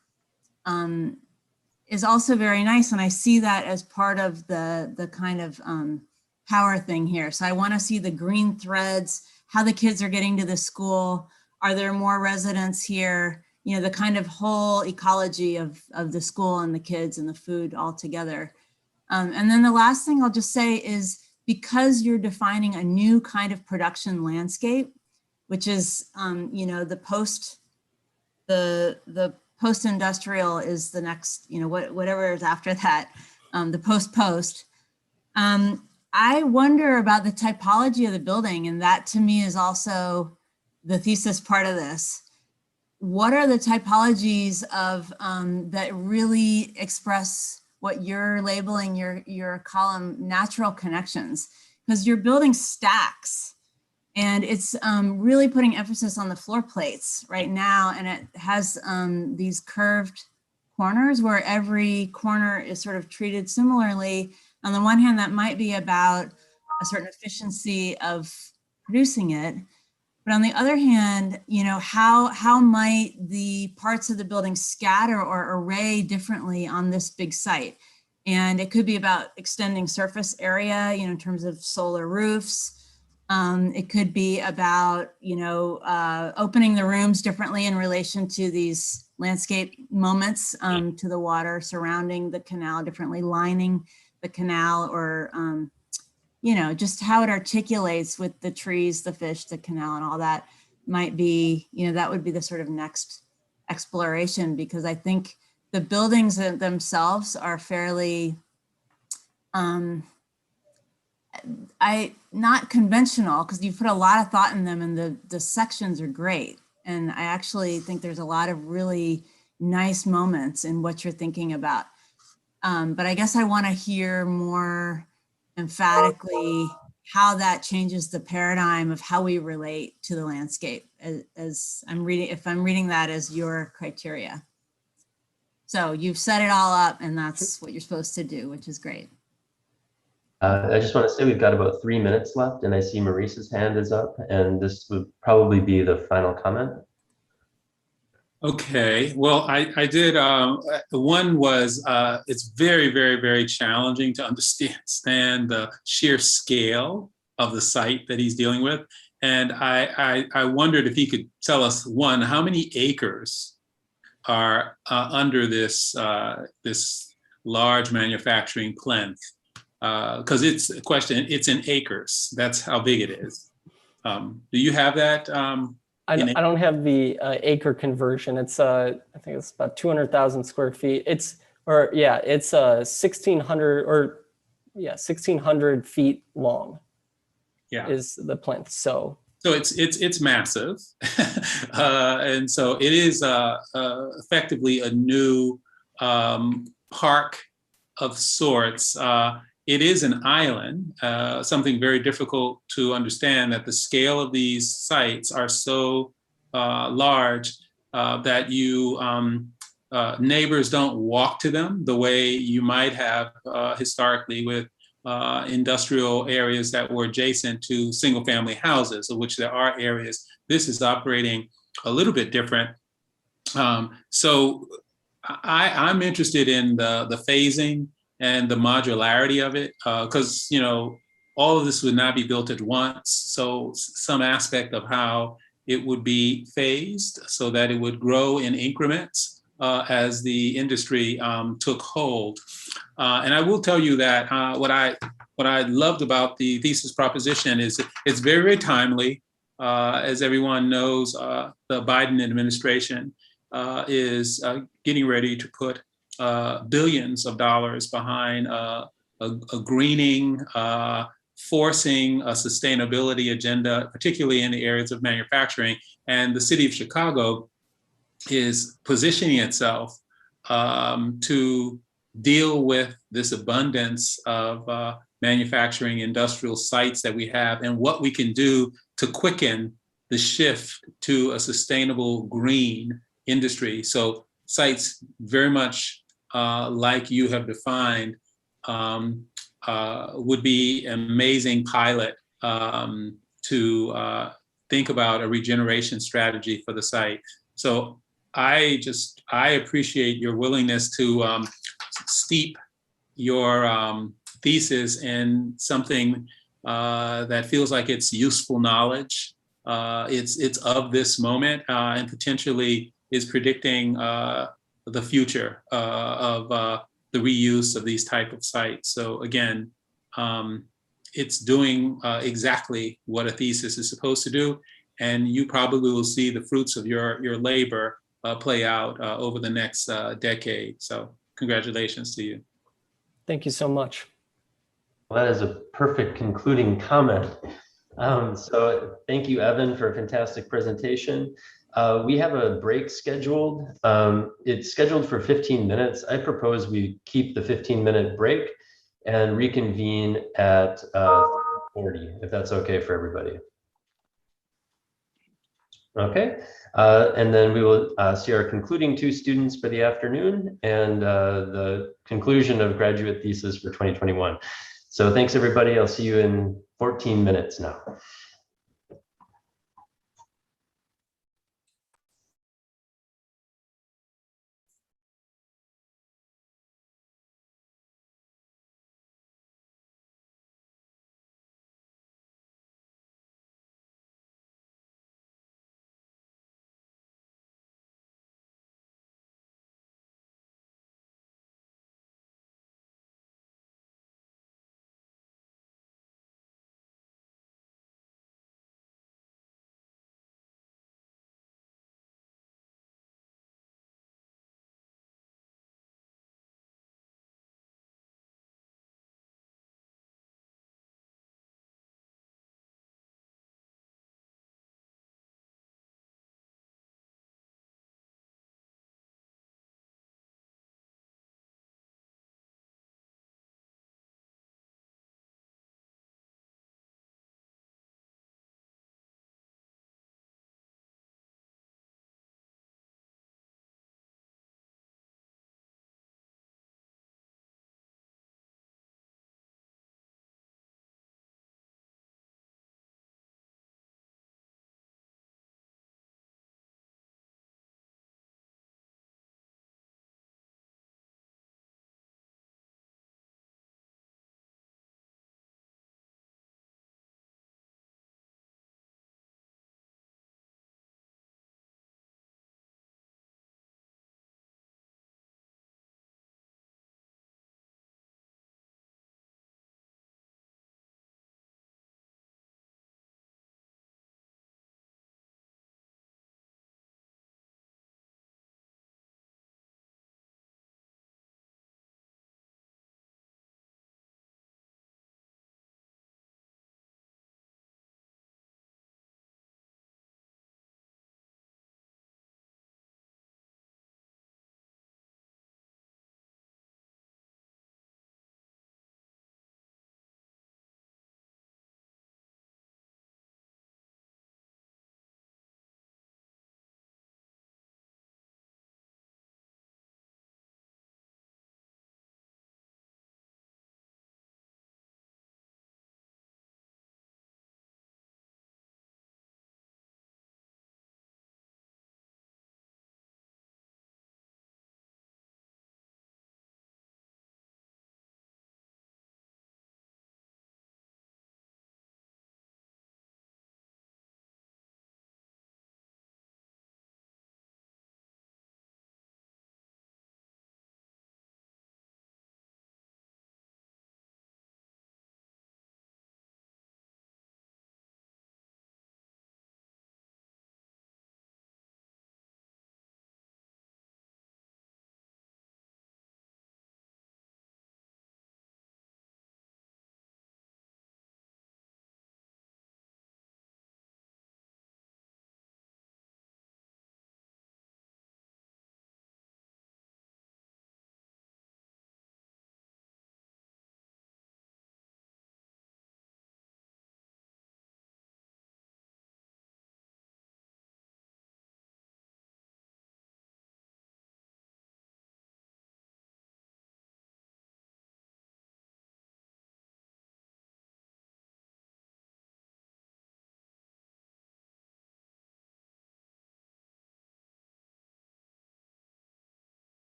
is also very nice. And I see that as part of the kind of power thing here. So I want to see the green threads, how the kids are getting to the school. Are there more residents here? The kind of whole ecology of the school and the kids and the food all together. And then the last thing I'll just say is, because you're defining a new kind of production landscape, which is, the post-industrial is the next, whatever is after that, the post-post. I wonder about the typology of the building, and that to me is also the thesis part of this. What are the typologies of that really express what you're labeling your column natural connections? Because you're building stacks, and it's really putting emphasis on the floor plates right now, and it has these curved corners where every corner is sort of treated similarly. On the one hand, that might be about a certain efficiency of producing it. But on the other hand, how might the parts of the building scatter or array differently on this big site? And it could be about extending surface area, in terms of solar roofs. It could be about, opening the rooms differently in relation to these landscape moments, to the water surrounding the canal differently, lining the canal, or just how it articulates with the trees, the fish, the canal, and all that might be, that would be the sort of next exploration, because I think the buildings themselves are fairly, not conventional, because you put a lot of thought in them, and the sections are great. And I actually think there's a lot of really nice moments in what you're thinking about. But I guess I want to hear more emphatically how that changes the paradigm of how we relate to the landscape, as I'm reading, if I'm reading that as your criteria. So you've set it all up, and that's what you're supposed to do, which is great. I just want to say we've got about 3 minutes left, and I see Maurice's hand is up, and this would probably be the final comment. Okay, well, I did, one was, it's very, very, very challenging to understand the sheer scale of the site that he's dealing with. And I wondered if he could tell us, one, how many acres are under this, this large manufacturing plant? Because it's a question, it's in acres, that's how big it is. Do you have that? I don't have the acre conversion. It's I think it's about 200,000 square feet. It's 1,600 feet long. Yeah, is the plinth. So it's massive, and so it is effectively a new park of sorts. It is an island, something very difficult to understand, that the scale of these sites are so large that you neighbors don't walk to them the way you might have historically with industrial areas that were adjacent to single family houses, of which there are areas. This is operating a little bit different. So I'm interested in the phasing and the modularity of it, because all of this would not be built at once. So some aspect of how it would be phased so that it would grow in increments as the industry took hold. And I will tell you that what I loved about the thesis proposition is it's very, very timely. As everyone knows, the Biden administration is getting ready to put billions of dollars behind a greening, forcing a sustainability agenda, particularly in the areas of manufacturing. And the city of Chicago is positioning itself to deal with this abundance of manufacturing industrial sites that we have, and what we can do to quicken the shift to a sustainable green industry. So sites very much like you have defined would be an amazing pilot to think about a regeneration strategy for the site. So I appreciate your willingness to steep your thesis in something that feels like it's useful knowledge. It's of this moment and potentially is predicting the future of the reuse of these type of sites. So again, it's doing exactly what a thesis is supposed to do, and you probably will see the fruits of your labor play out over the next decade. So congratulations to you. Thank you so much. Well, that is a perfect concluding comment. So thank you, Evan, for a fantastic presentation. We have a break scheduled. It's scheduled for 15 minutes. I propose we keep the 15-minute break and reconvene at 40, if that's okay for everybody. Okay, and then we will see our concluding two students for the afternoon and the conclusion of graduate thesis for 2021. So thanks, everybody. I'll see you in 14 minutes now.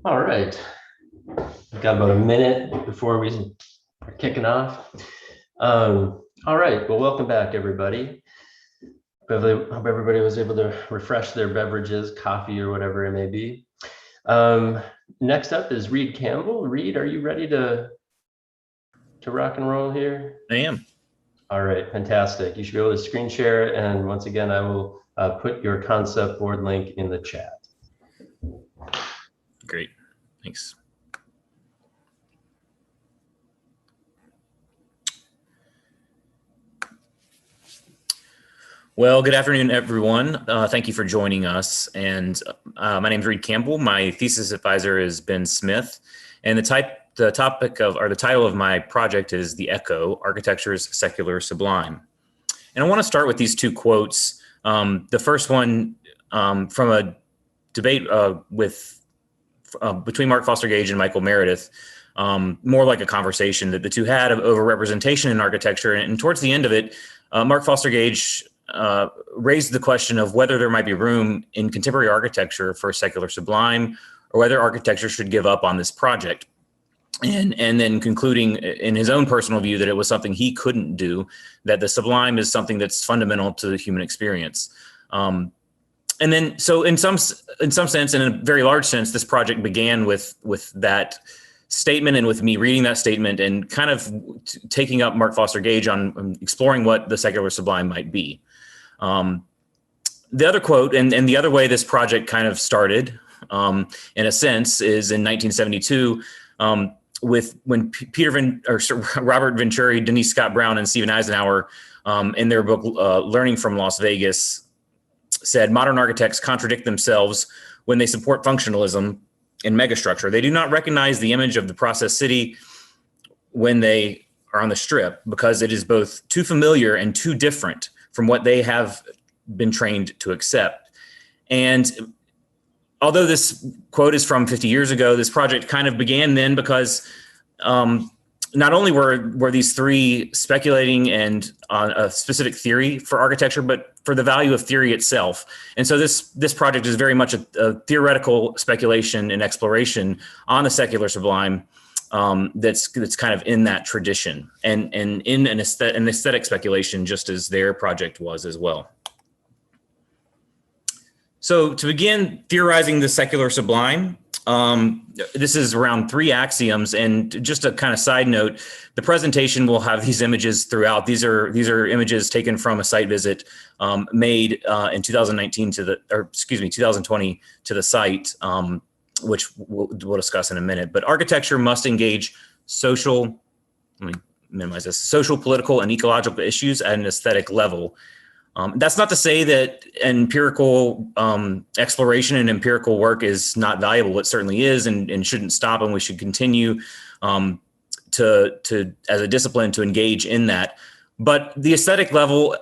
All right. We've got about a minute before we are kicking off. All right. Well, welcome back, everybody. Hope everybody was able to refresh their beverages, coffee or whatever it may be. Next up is Reed Campbell. Reed, are you ready to rock and roll here? I am. All right, fantastic. You should be able to screen share. And once again, I will put your concept board link in the chat. Great, thanks. Well, good afternoon, everyone. Thank you for joining us. And my name is Reed Campbell. My thesis advisor is Ben Smith. And the title of my project is The Echo, Architecture's Secular Sublime. And I want to start with these two quotes. The first one from a debate between Mark Foster Gage and Michael Meredith, more like a conversation that the two had of overrepresentation in architecture. And towards the end of it, Mark Foster Gage raised the question of whether there might be room in contemporary architecture for a secular sublime, or whether architecture should give up on this project. And then concluding in his own personal view that it was something he couldn't do, that the sublime is something that's fundamental to the human experience. And then, so in some sense, in a very large sense, this project began with that statement and with me reading that statement and kind of taking up Mark Foster Gage on exploring what the secular sublime might be. The other quote, and the other way this project kind of started, in a sense, is in 1972, when Robert Venturi, Denise Scott Brown, and Stephen Eisenhower, in their book Learning from Las Vegas, said modern architects contradict themselves when they support functionalism in megastructure. They do not recognize the image of the process city when they are on the strip, because it is both too familiar and too different from what they have been trained to accept. And although this quote is from 50 years ago, this project kind of began then because not only were these three speculating and on a specific theory for architecture, but for the value of theory itself. And so this project is very much a theoretical speculation and exploration on the secular sublime that's kind of in that tradition and in an aesthetic speculation, just as their project was as well. So to begin theorizing the secular sublime, this is around 3 axioms, and just a kind of side note, the presentation will have these images throughout. These are images taken from a site visit made in 2020 to the site, which we'll discuss in a minute. But architecture must engage social, let me minimize this, social, political, and ecological issues at an aesthetic level. That's not to say that empirical exploration and empirical work is not valuable. It certainly is, and shouldn't stop, and we should continue to as a discipline to engage in that. But the aesthetic level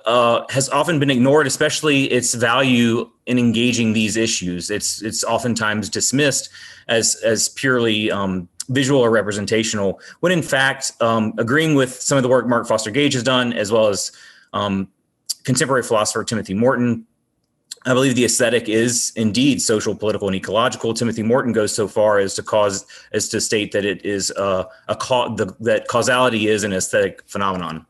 has often been ignored, especially its value in engaging these issues. It's oftentimes dismissed as purely visual or representational, when in fact, agreeing with some of the work Mark Foster Gage has done, as well as contemporary philosopher Timothy Morton, I believe the aesthetic is indeed social, political, and ecological. Timothy Morton goes so far as to state that it is that causality is an aesthetic phenomenon.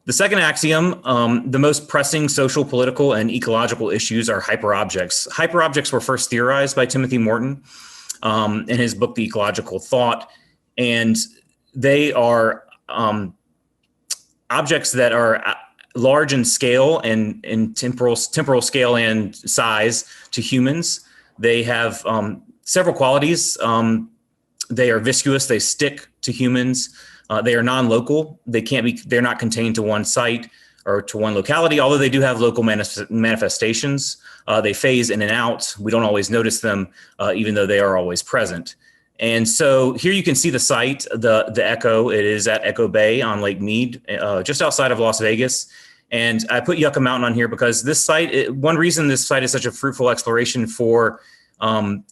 The second axiom, the most pressing social, political, and ecological issues are hyperobjects. Hyperobjects were first theorized by Timothy Morton in his book, The Ecological Thought, and they are objects that are large in scale and in temporal scale and size to humans. They have several qualities. They are viscous, they stick to humans. They are non-local. They're not contained to one site or to one locality, although they do have local manifestations. They phase in and out. We don't always notice them, even though they are always present. And so here you can see the site, the Echo. It is at Echo Bay on Lake Mead, just outside of Las Vegas. And I put Yucca Mountain on here because this site, one reason this site is such a fruitful exploration for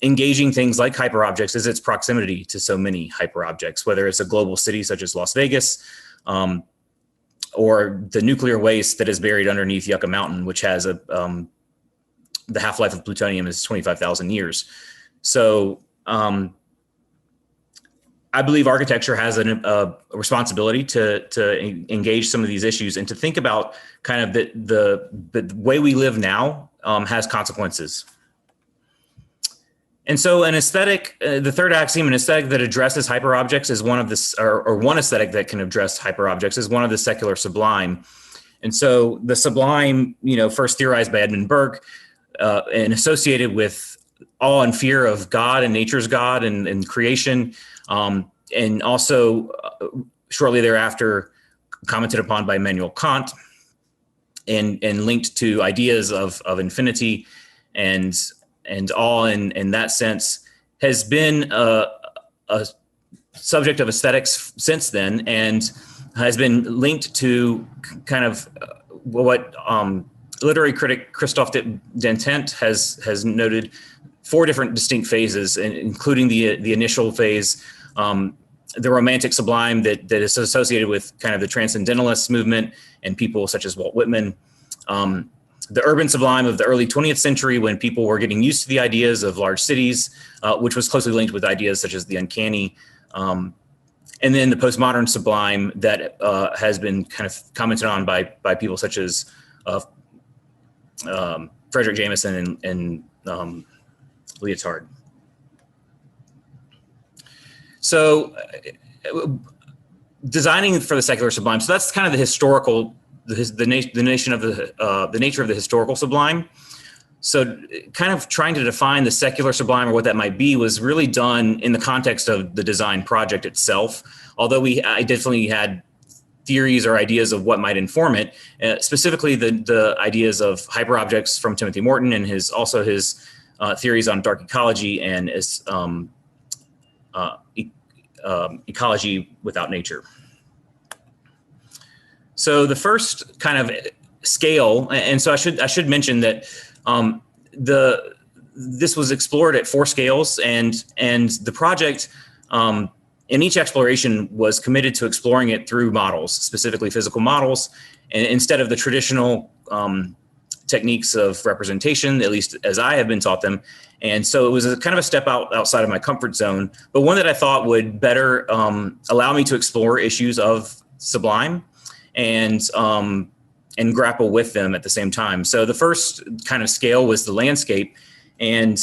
engaging things like hyperobjects is its proximity to so many hyperobjects, whether it's a global city such as Las Vegas, or the nuclear waste that is buried underneath Yucca Mountain, which has the half-life of plutonium is 25,000 years. So I believe architecture has a responsibility to engage some of these issues and to think about kind of the way we live now has consequences. And so an aesthetic, the third axiom, an aesthetic that addresses hyperobjects is one of the, or one aesthetic that can address hyperobjects is one of the secular sublime. And so the sublime, first theorized by Edmund Burke and associated with awe and fear of God and nature's God and creation. And also shortly thereafter commented upon by Immanuel Kant and linked to ideas of infinity and awe in that sense has been a subject of aesthetics since then and has been linked to kind of what literary critic Christophe Dantent has noted 4 different distinct phases, including the initial phase, the romantic sublime that is associated with kind of the transcendentalist movement and people such as Walt Whitman. The urban sublime of the early 20th century when people were getting used to the ideas of large cities, which was closely linked with ideas such as the uncanny. And then the postmodern sublime that has been kind of commented on by people such as Frederick Jameson and Lyotard. So designing for the secular sublime. So that's kind of the historical, the nature of the historical sublime. So kind of trying to define the secular sublime or what that might be was really done in the context of the design project itself. Although I definitely had theories or ideas of what might inform it, specifically the ideas of hyperobjects from Timothy Morton and his theories on dark ecology and ecology without nature. So the first kind of scale, and so I should mention that this was explored at 4 scales, and the project in each exploration was committed to exploring it through models, specifically physical models, and instead of the traditional techniques of representation, at least as I have been taught them. And so it was a kind of a step outside of my comfort zone, but one that I thought would better allow me to explore issues of sublime and grapple with them at the same time. So the first kind of scale was the landscape, and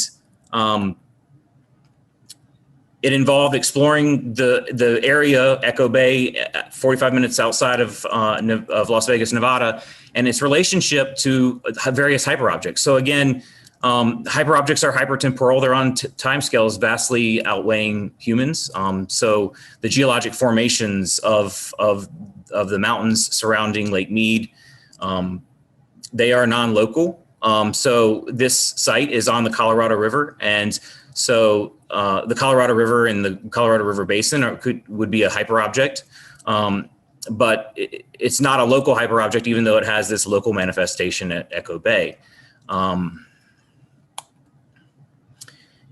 it involved exploring the area, Echo Bay, 45 minutes outside of Las Vegas, Nevada, and its relationship to various hyperobjects. So again, hyperobjects are hypertemporal. They're on timescales vastly outweighing humans. So the geologic formations of the mountains surrounding Lake Mead, they are non-local. So this site is on the Colorado River, and so the Colorado River and the Colorado River Basin would be a hyperobject, but it's not a local hyperobject, even though it has this local manifestation at Echo Bay.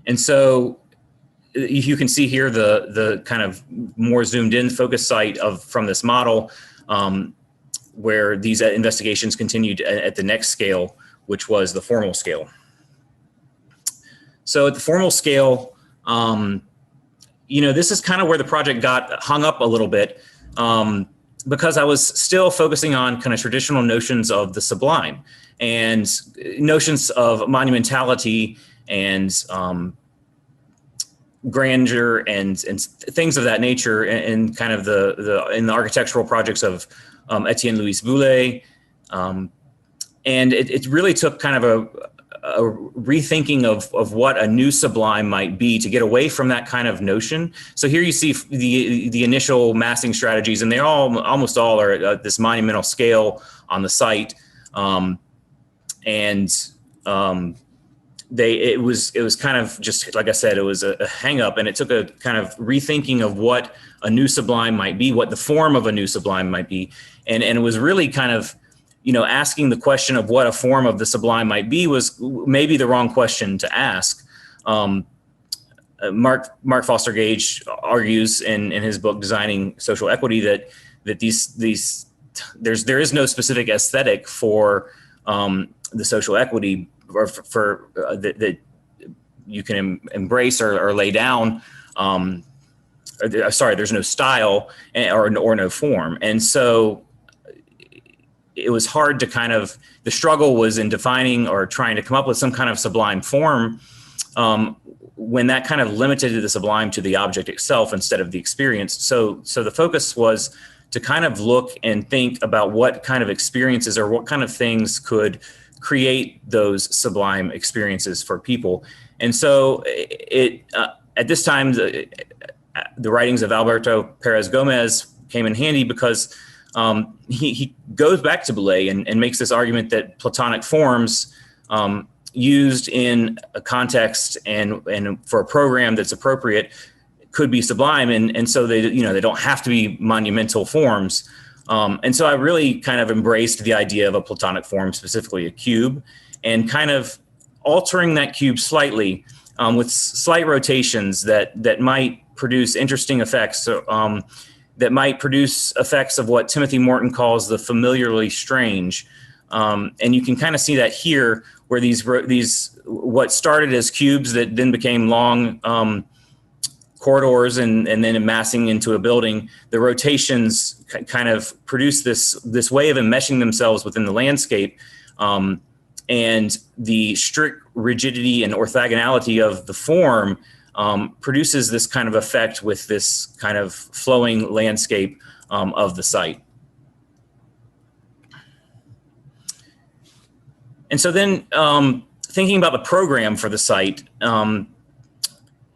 And so you can see here the kind of more zoomed in focus site from this model, where these investigations continued at the next scale, which was the formal scale. So at the formal scale, this is kind of where the project got hung up a little bit, because I was still focusing on kind of traditional notions of the sublime and notions of monumentality and grandeur and things of that nature, and kind of in the architectural projects of Etienne Louis Boulet. And it really took kind of a rethinking of what a new sublime might be to get away from that kind of notion. So here you see the initial massing strategies, and they almost all are at this monumental scale on the site. It was kind of just, like I said, it was a hang up, and it took a kind of rethinking of what a new sublime might be, what the form of a new sublime might be. And it was really kind of, asking the question of what a form of the sublime might be was maybe the wrong question to ask. Mark Foster Gage argues in his book Designing Social Equity that these there is no specific aesthetic for the social equity or for that you can embrace or lay down. Sorry, there's no style or no form. And so it was hard to the struggle was in defining or trying to come up with some kind of sublime form when that kind of limited the sublime to the object itself instead of the experience. So the focus was to kind of look and think about what kind of experiences or what kind of things could create those sublime experiences for people. And so at this time, the writings of Alberto Perez Gomez came in handy because he goes back to Boulez and makes this argument that Platonic forms used in a context and for a program that's appropriate could be sublime. And so they don't have to be monumental forms. And so I really kind of embraced the idea of a Platonic form, specifically a cube, and kind of altering that cube slightly with slight rotations that might produce interesting effects, that might produce effects of what Timothy Morton calls the familiarly strange. And you can kind of see that here, where these what started as cubes that then became long corridors and then amassing into a building, the rotations kind of produce this way of enmeshing themselves within the landscape. And the strict rigidity and orthogonality of the form produces this kind of effect with this kind of flowing landscape of the site. And so then thinking about the program for the site,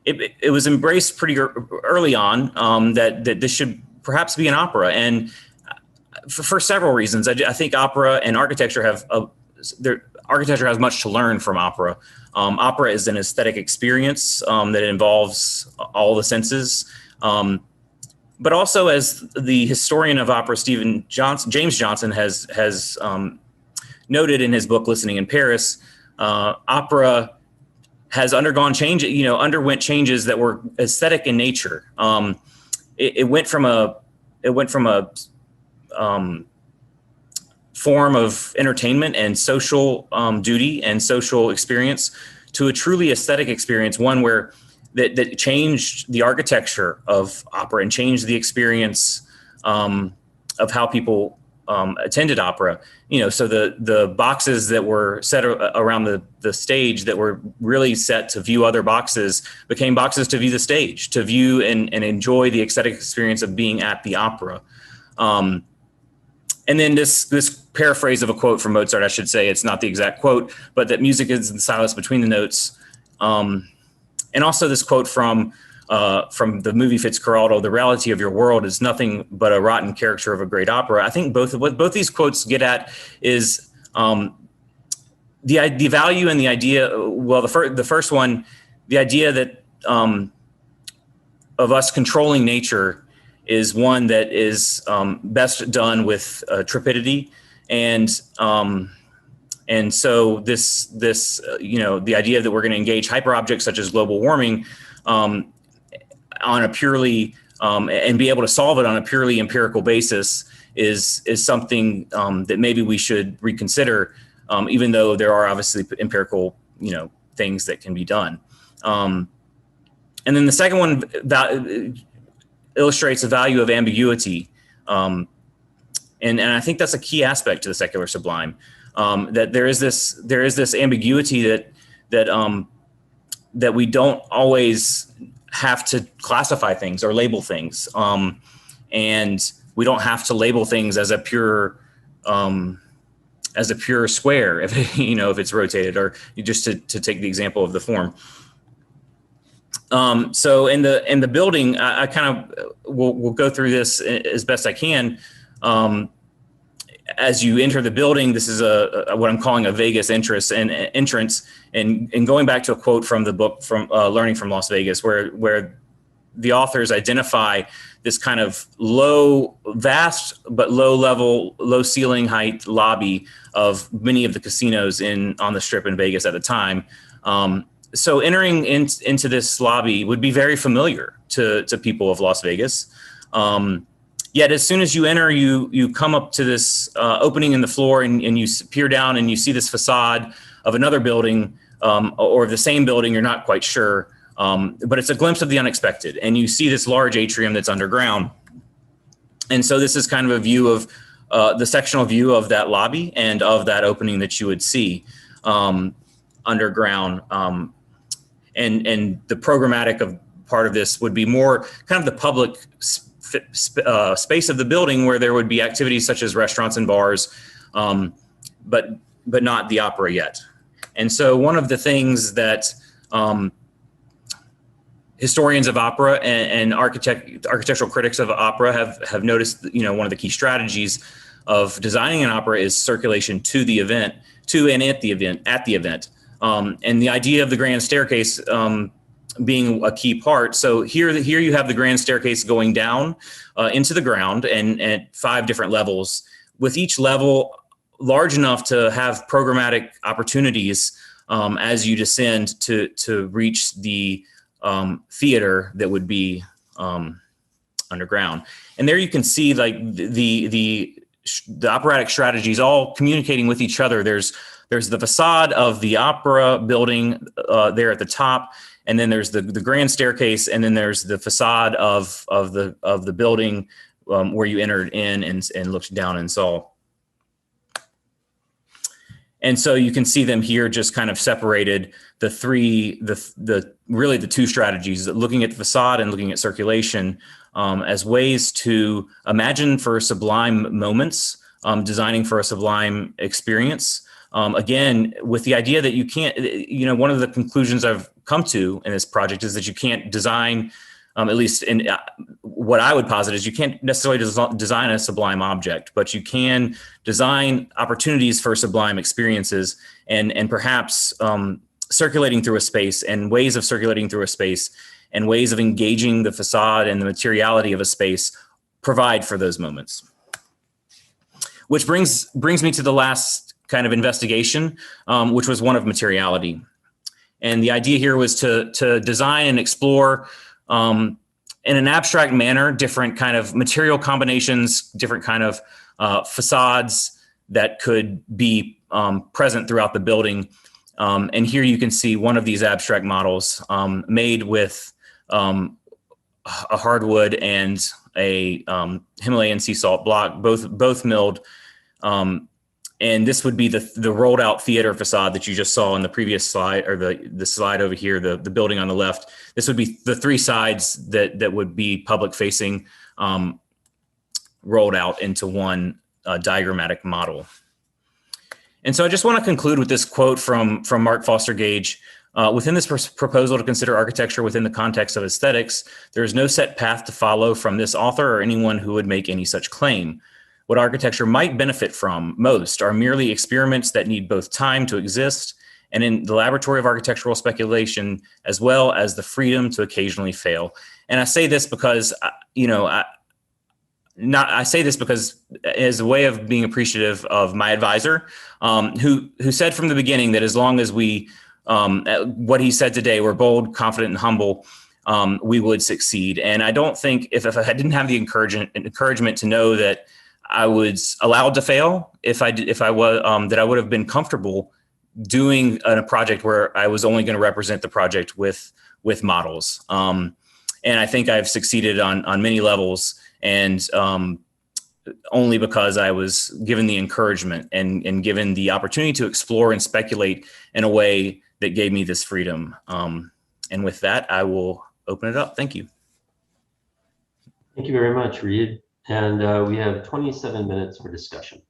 it was embraced pretty early on that this should perhaps be an opera. And for several reasons, I think opera and architecture architecture has much to learn from opera. Opera is an aesthetic experience that involves all the senses. But also, as the historian of opera, James Johnson has noted in his book, Listening in Paris, opera has underwent changes that were aesthetic in nature. It went from a form of entertainment and social duty and social experience to a truly aesthetic experience, one where that changed the architecture of opera and changed the experience of how people attended opera. So the boxes that were set around the stage that were really set to view other boxes became boxes to view the stage, to view and enjoy the aesthetic experience of being at the opera. And then this paraphrase of a quote from Mozart, I should say, it's not the exact quote, but that music is the silence between the notes. And also this quote from the movie Fitzcarraldo, "The reality of your world is nothing but a rotten caricature of a great opera." I think what both these quotes get at is the value and the idea. Well, the first one, the idea that of us controlling nature is one that is best done with trepidity, and so this the idea that we're going to engage hyperobjects such as global warming on a purely and be able to solve it on a purely empirical basis is something that maybe we should reconsider, even though there are obviously empirical things that can be done. And then the second one illustrates the value of ambiguity, and I think that's a key aspect to the secular sublime. That there is this ambiguity that we don't always have to classify things or label things, and we don't have to label things as a pure square if if it's rotated, or just to take the example of the form. So in the building, I kind of will go through this as best I can. As you enter the building, this is what I'm calling a Vegas entrance. And going back to a quote from the book from Learning from Las Vegas, where the authors identify this kind of vast but low level, low ceiling height lobby of many of the casinos on the Strip in Vegas at the time. So entering into this lobby would be very familiar to people of Las Vegas. Yet as soon as you enter, you come up to this opening in the floor, and you peer down and you see this facade of another building, or the same building, you're not quite sure. But it's a glimpse of the unexpected, and you see this large atrium that's underground. And so this is kind of a view of the sectional view of that lobby and of that opening that you would see underground. And the programmatic of part of this would be more kind of the public space of the building, where there would be activities such as restaurants and bars, but not the opera yet. And so one of the things that historians of opera and architectural critics of opera have noticed, one of the key strategies of designing an opera is circulation to the event, at the event. And the idea of the grand staircase being a key part. So here you have the grand staircase going down into the ground, and at 5 different levels, with each level large enough to have programmatic opportunities as you descend to reach the theater that would be underground. And there you can see like the operatic strategies all communicating with each other. There's the facade of the opera building there at the top, and then there's the grand staircase, and then there's the facade of the building where you entered in and looked down and saw. And so you can see them here just kind of separated, really the 2 strategies, looking at the facade and looking at circulation as ways to imagine for sublime moments, designing for a sublime experience. Again, with the idea that you can't, one of the conclusions I've come to in this project is that you can't design, at least in what I would posit is you can't necessarily design a sublime object, but you can design opportunities for sublime experiences and perhaps circulating through a space, and ways of circulating through a space and ways of engaging the facade and the materiality of a space provide for those moments. Which brings me to the last kind of investigation, which was one of materiality. And the idea here was to design and explore in an abstract manner different kind of material combinations, different kind of facades that could be present throughout the building. And here you can see one of these abstract models made with a hardwood and a Himalayan sea salt block, both milled. And this would be the rolled out theater facade that you just saw in the previous slide, or the slide over here, the building on the left. This would be the 3 sides that would be public facing, rolled out into one diagrammatic model. And so I just want to conclude with this quote from Mark Foster Gage. Within this proposal to consider architecture within the context of aesthetics, there is no set path to follow from this author or anyone who would make any such claim. What architecture might benefit from most are merely experiments that need both time to exist and in the laboratory of architectural speculation, as well as the freedom to occasionally fail. And I say this because, I say this because as a way of being appreciative of my advisor, who said from the beginning that as long as we, what he said today, we're bold, confident, and humble, we would succeed. And I don't think if I didn't have the encouragement to know that I was allowed to fail, if I was, that I would have been comfortable doing a project where I was only going to represent the project with models. And I think I've succeeded on many levels, and only because I was given the encouragement and given the opportunity to explore and speculate in a way that gave me this freedom. And with that, I will open it up. Thank you. Thank you very much, Reed. And we have 27 minutes for discussion.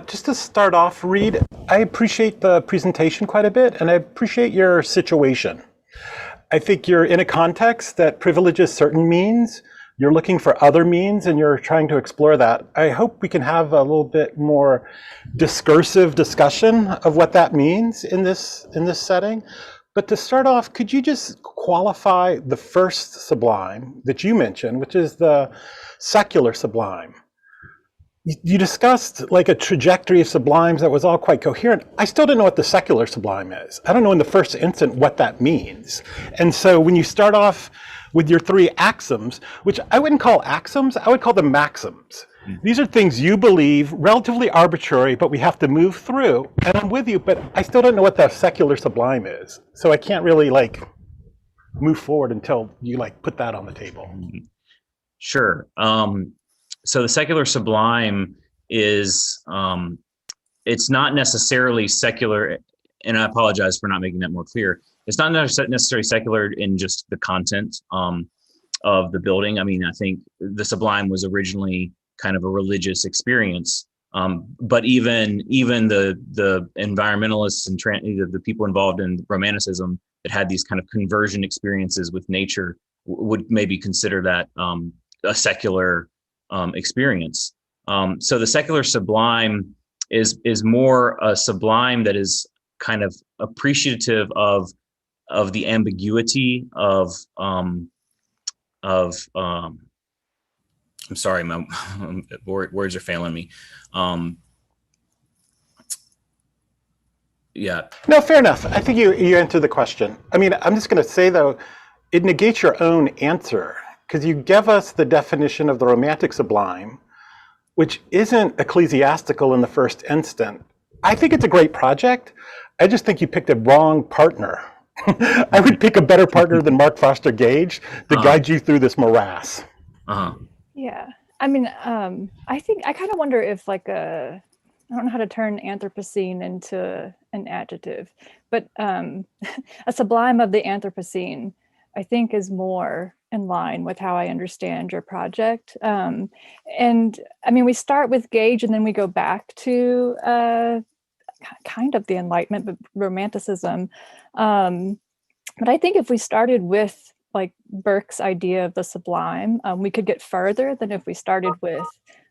Just to start off, Reed, I appreciate the presentation quite a bit, and I appreciate your situation. I think you're in a context that privileges certain means. You're looking for other means, and you're trying to explore that. I hope we can have a little bit more discursive discussion of what that means in this setting. But to start off, could you just qualify the first sublime that you mentioned, which is the secular sublime? you discussed like a trajectory of sublimes that was all quite coherent. I still don't know what the secular sublime is. I don't know in the first instant what that means. And so when you start off with your three axioms, which I wouldn't call axioms, I would call them maxims. These are things you believe, relatively arbitrary, but we have to move through. And I'm with you, but I still don't know what the secular sublime is. So I can't really like move forward until you like put that on the table. Sure. So the secular sublime is, it's not necessarily secular, and I apologize for not making that more clear. It's not necessarily secular in just the content of the building. I mean, I think the sublime was originally kind of a religious experience, but even the environmentalists and the people involved in Romanticism that had these kind of conversion experiences with nature would maybe consider that a secular experience. So the secular sublime is more a sublime that is kind of appreciative of the ambiguity of I'm sorry, my words are failing me. Yeah. No, fair enough. I think you answered the question. I mean, I'm just going to say, though, it negates your own answer because you give us the definition of the romantic sublime, which isn't ecclesiastical in the first instant. I think it's a great project. I just think you picked a wrong partner. I would pick a better partner than Mark Foster Gage to guide you through this morass. Yeah, I mean, I think I kind of wonder if like I don't know how to turn Anthropocene into an adjective, but a sublime of the Anthropocene, I think, is more in line with how I understand your project. And I mean, we start with Gage and then we go back to kind of the Enlightenment, but Romanticism. But I think if we started with like Burke's idea of the sublime, we could get further than if we started with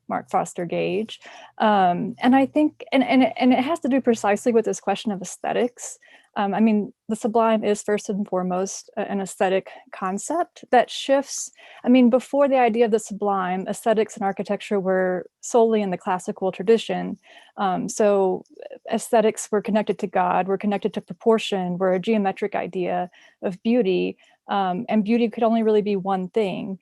Mark Foster Gage. And I think, and it has to do precisely with this question of aesthetics. I mean, the sublime is first and foremost an aesthetic concept that shifts. I mean, before the idea of the sublime, aesthetics and architecture were solely in the classical tradition. So aesthetics were connected to God, were connected to proportion, were a geometric idea of beauty. And beauty could only really be one thing.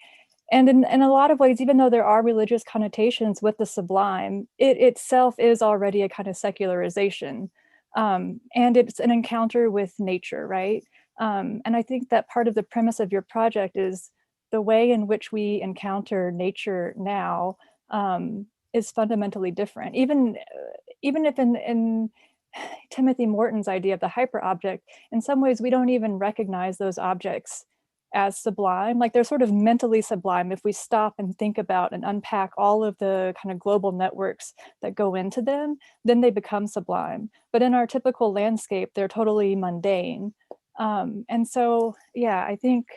And in a lot of ways, even though there are religious connotations with the sublime, it itself is already a kind of secularization. And it's an encounter with nature, right? And I think that part of the premise of your project is the way in which we encounter nature now is fundamentally different. Even if in Timothy Morton's idea of the hyperobject, in some ways we don't even recognize those objects as sublime. Like they're sort of mentally sublime if we stop and think about and unpack all of the kind of global networks that go into them, then they become sublime. But in our typical landscape, they're totally mundane. And so, yeah, I think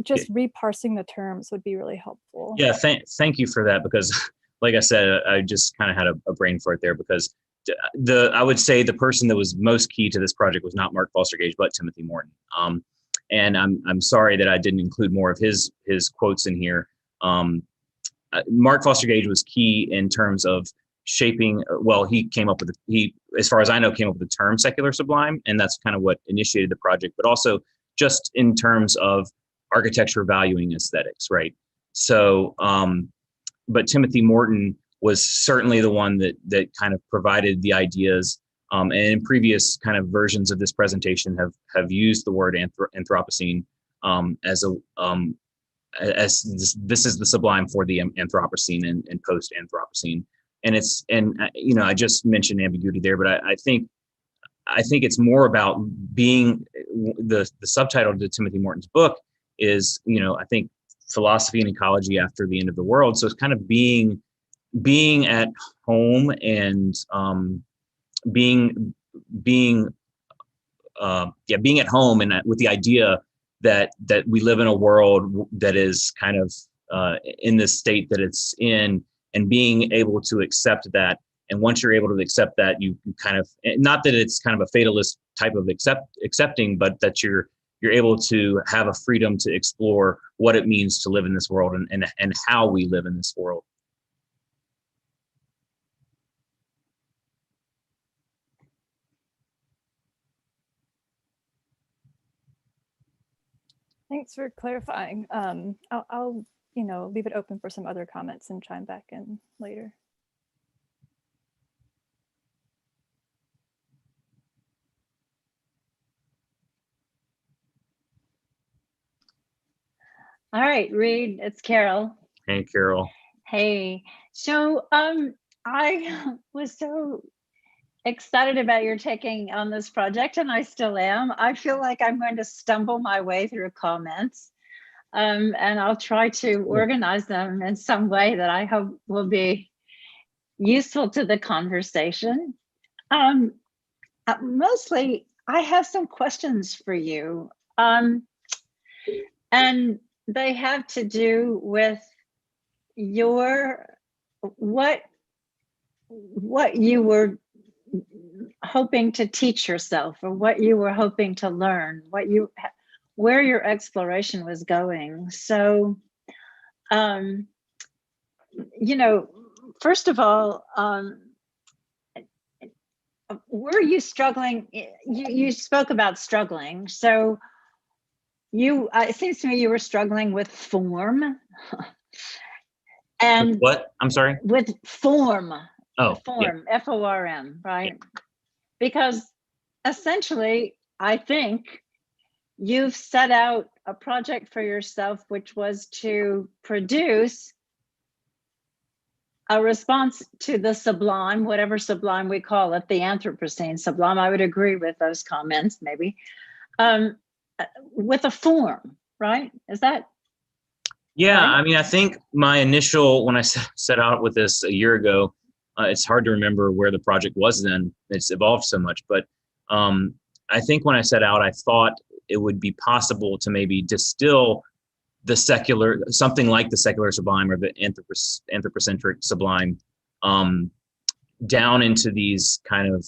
just reparsing the terms would be really helpful. Yeah, thank you for that, because like I said, I just kind of had a brain fart there, because I would say the person that was most key to this project was not Mark Foster Gage, but Timothy Morton. And I'm sorry that I didn't include more of his quotes in here. Mark Foster Gage was key in terms of shaping. Well, he came up with as far as I know, came up with the term secular sublime, and that's kind of what initiated the project. But also just in terms of architecture valuing aesthetics, right? So, but Timothy Morton was certainly the one that kind of provided the ideas. And in previous kind of versions of this presentation have used the word Anthropocene as this is the sublime for the Anthropocene and post Anthropocene. And you know, I just mentioned ambiguity there, but I think it's more about being the subtitle to Timothy Morton's book is, you know, I think philosophy and ecology after the end of the world. So it's kind of being at home and being at home, and with the idea that we live in a world that is kind of in this state that it's in, and being able to accept that. And once you're able to accept that, you kind of, not that it's kind of a fatalist type of accepting, but that you're able to have a freedom to explore what it means to live in this world and how we live in this world. Thanks for clarifying. I'll leave it open for some other comments and chime back in later. All right, Reed, it's Carol. Hey, Carol. Hey, so I was so excited about your taking on this project, and I still am. I feel like I'm going to stumble my way through comments, and I'll try to organize them in some way that I hope will be useful to the conversation. Mostly, I have some questions for you, and they have to do with what you were hoping to teach yourself, or what you were hoping to learn, where your exploration was going. So, first of all, were you struggling? You spoke about struggling. So it seems to me you were struggling with form. And with what? I'm sorry? With form. Oh, form, yeah. F-O-R-M, right? Yeah. Because essentially, I think you've set out a project for yourself, which was to produce a response to the sublime, whatever sublime we call it, the Anthropocene sublime. I would agree with those comments, maybe, with a form, right? Is that? Yeah, right? I mean, I think my initial, when I set out with this a year ago, it's hard to remember where the project was then. It's evolved so much. But I think when I set out, I thought it would be possible to maybe distill the secular, something like the secular sublime or the anthropocentric sublime, down into these kind of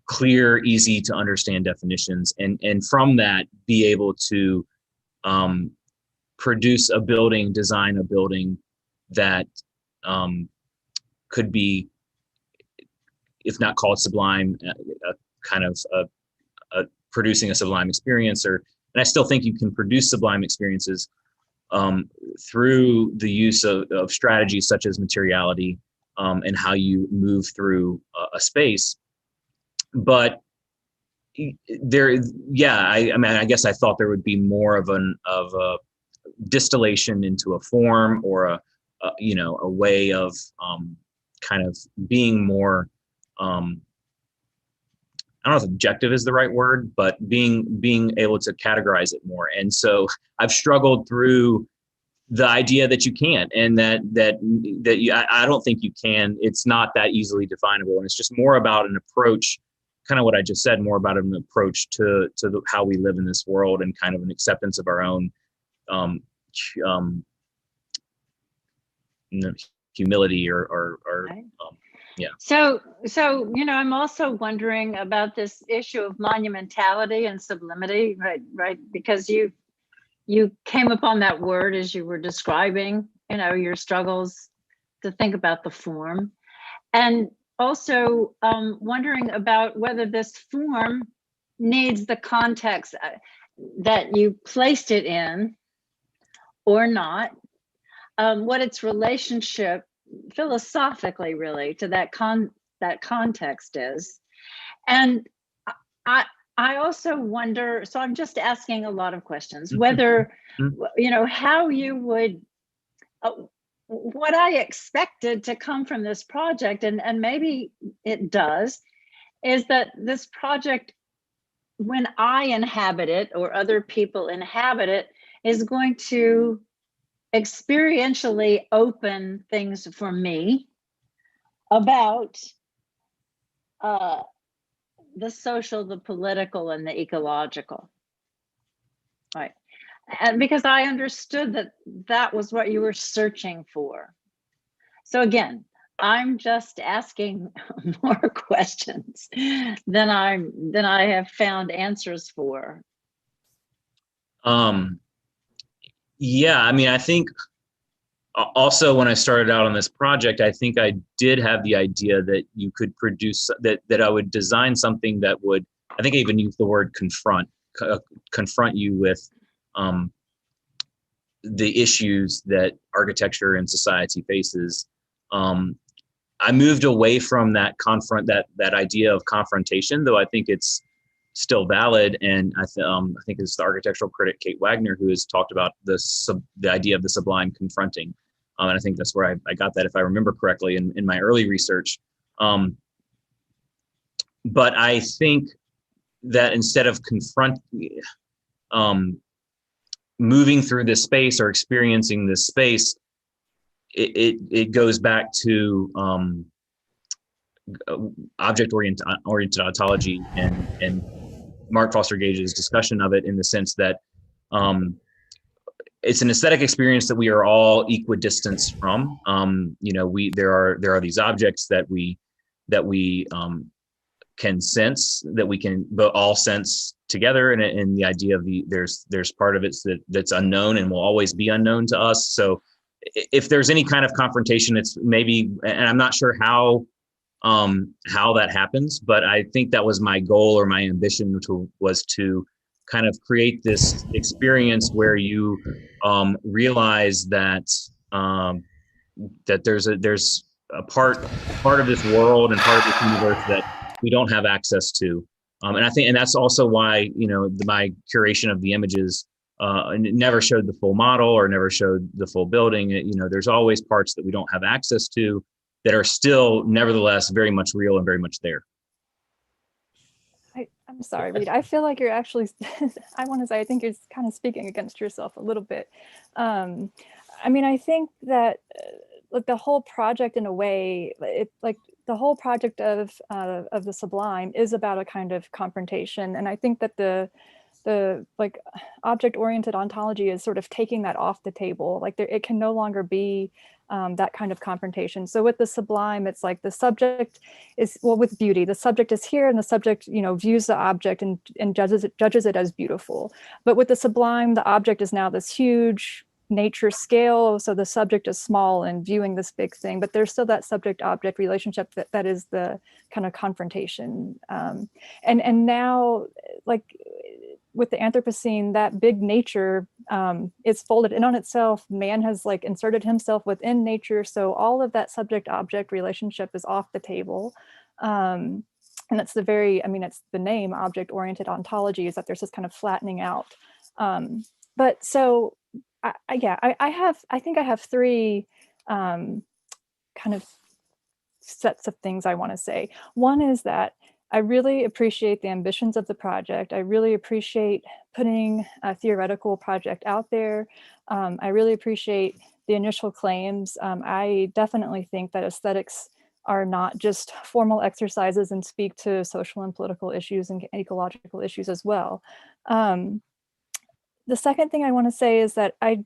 clear, easy to understand definitions. And from that, be able to produce a building, design a building that could be, if not called sublime, a kind of producing a sublime experience. And I still think you can produce sublime experiences through the use of strategies such as materiality and how you move through a space. But there, yeah, I mean, I guess I thought there would be more of a distillation into a form or a way of kind of being more, I don't know if objective is the right word, but being able to categorize it more. And so I've struggled through the idea that you can't, and that I don't think you can. It's not that easily definable, and it's just more about an approach, kind of what I just said, more about an approach to how we live in this world, and kind of an acceptance of our own humility or yeah. So I'm also wondering about this issue of monumentality and sublimity, right? Because you came upon that word as you were describing, your struggles to think about the form, and also wondering about whether this form needs the context that you placed it in or not, what its relationship philosophically really to that context is. And I also wonder, so I'm just asking a lot of questions, whether, how you would, what I expected to come from this project, and maybe it does, is that this project, when I inhabit it or other people inhabit it, is going to experientially open things for me about the social, the political, and the ecological, right? And because I understood that was what you were searching for. So again, I'm just asking more questions than I have found answers for. Yeah, I mean, I think also when I started out on this project, I think I did have the idea that you could produce, that I would design something that would, I think I even used the word confront you with the issues that architecture and society faces. I moved away from that idea of confrontation, though I think it's still valid. And I think it's the architectural critic Kate Wagner who has talked about the idea of the sublime confronting. And I think that's where I got that, if I remember correctly, in my early research. But I think that instead of moving through this space or experiencing this space, it goes back to object-oriented ontology and Mark Foster Gage's discussion of it, in the sense that it's an aesthetic experience that we are all equidistant from. There are these objects that we can sense, that we can all sense together, and the idea of there's part of it that's unknown and will always be unknown to us. So if there's any kind of confrontation, it's maybe, and I'm not sure how that happens, but I think that was my goal or my ambition was to kind of create this experience where you realize that that there's a part of this world and part of this universe that we don't have access to. And I think, and that's also why, my curation of the images never showed the full model or never showed the full building. There's always parts that we don't have access to that are still nevertheless very much real and very much there. I'm sorry, Reed. I feel like you're actually, I want to say, I think you're kind of speaking against yourself a little bit. I think that the whole project, in a way, the whole project of the Sublime is about a kind of confrontation. And I think that the object-oriented ontology is sort of taking that off the table. It can no longer be that kind of confrontation. So with the Sublime, it's like the subject is, with beauty, the subject is here and the subject, views the object and judges it as beautiful. But with the Sublime, the object is now this huge nature scale. So the subject is small and viewing this big thing, but there's still that subject-object relationship that is the kind of confrontation. And now, with the Anthropocene, that big nature is folded in on itself. Man has inserted himself within nature. So all of that subject-object relationship is off the table. And that's it's the name object-oriented ontology, is that there's this kind of flattening out. But so, I think I have three kind of sets of things I want to say. One is that I really appreciate the ambitions of the project. I really appreciate putting a theoretical project out there. I really appreciate the initial claims. I definitely think that aesthetics are not just formal exercises and speak to social and political issues and ecological issues as well. The second thing I want to say is that I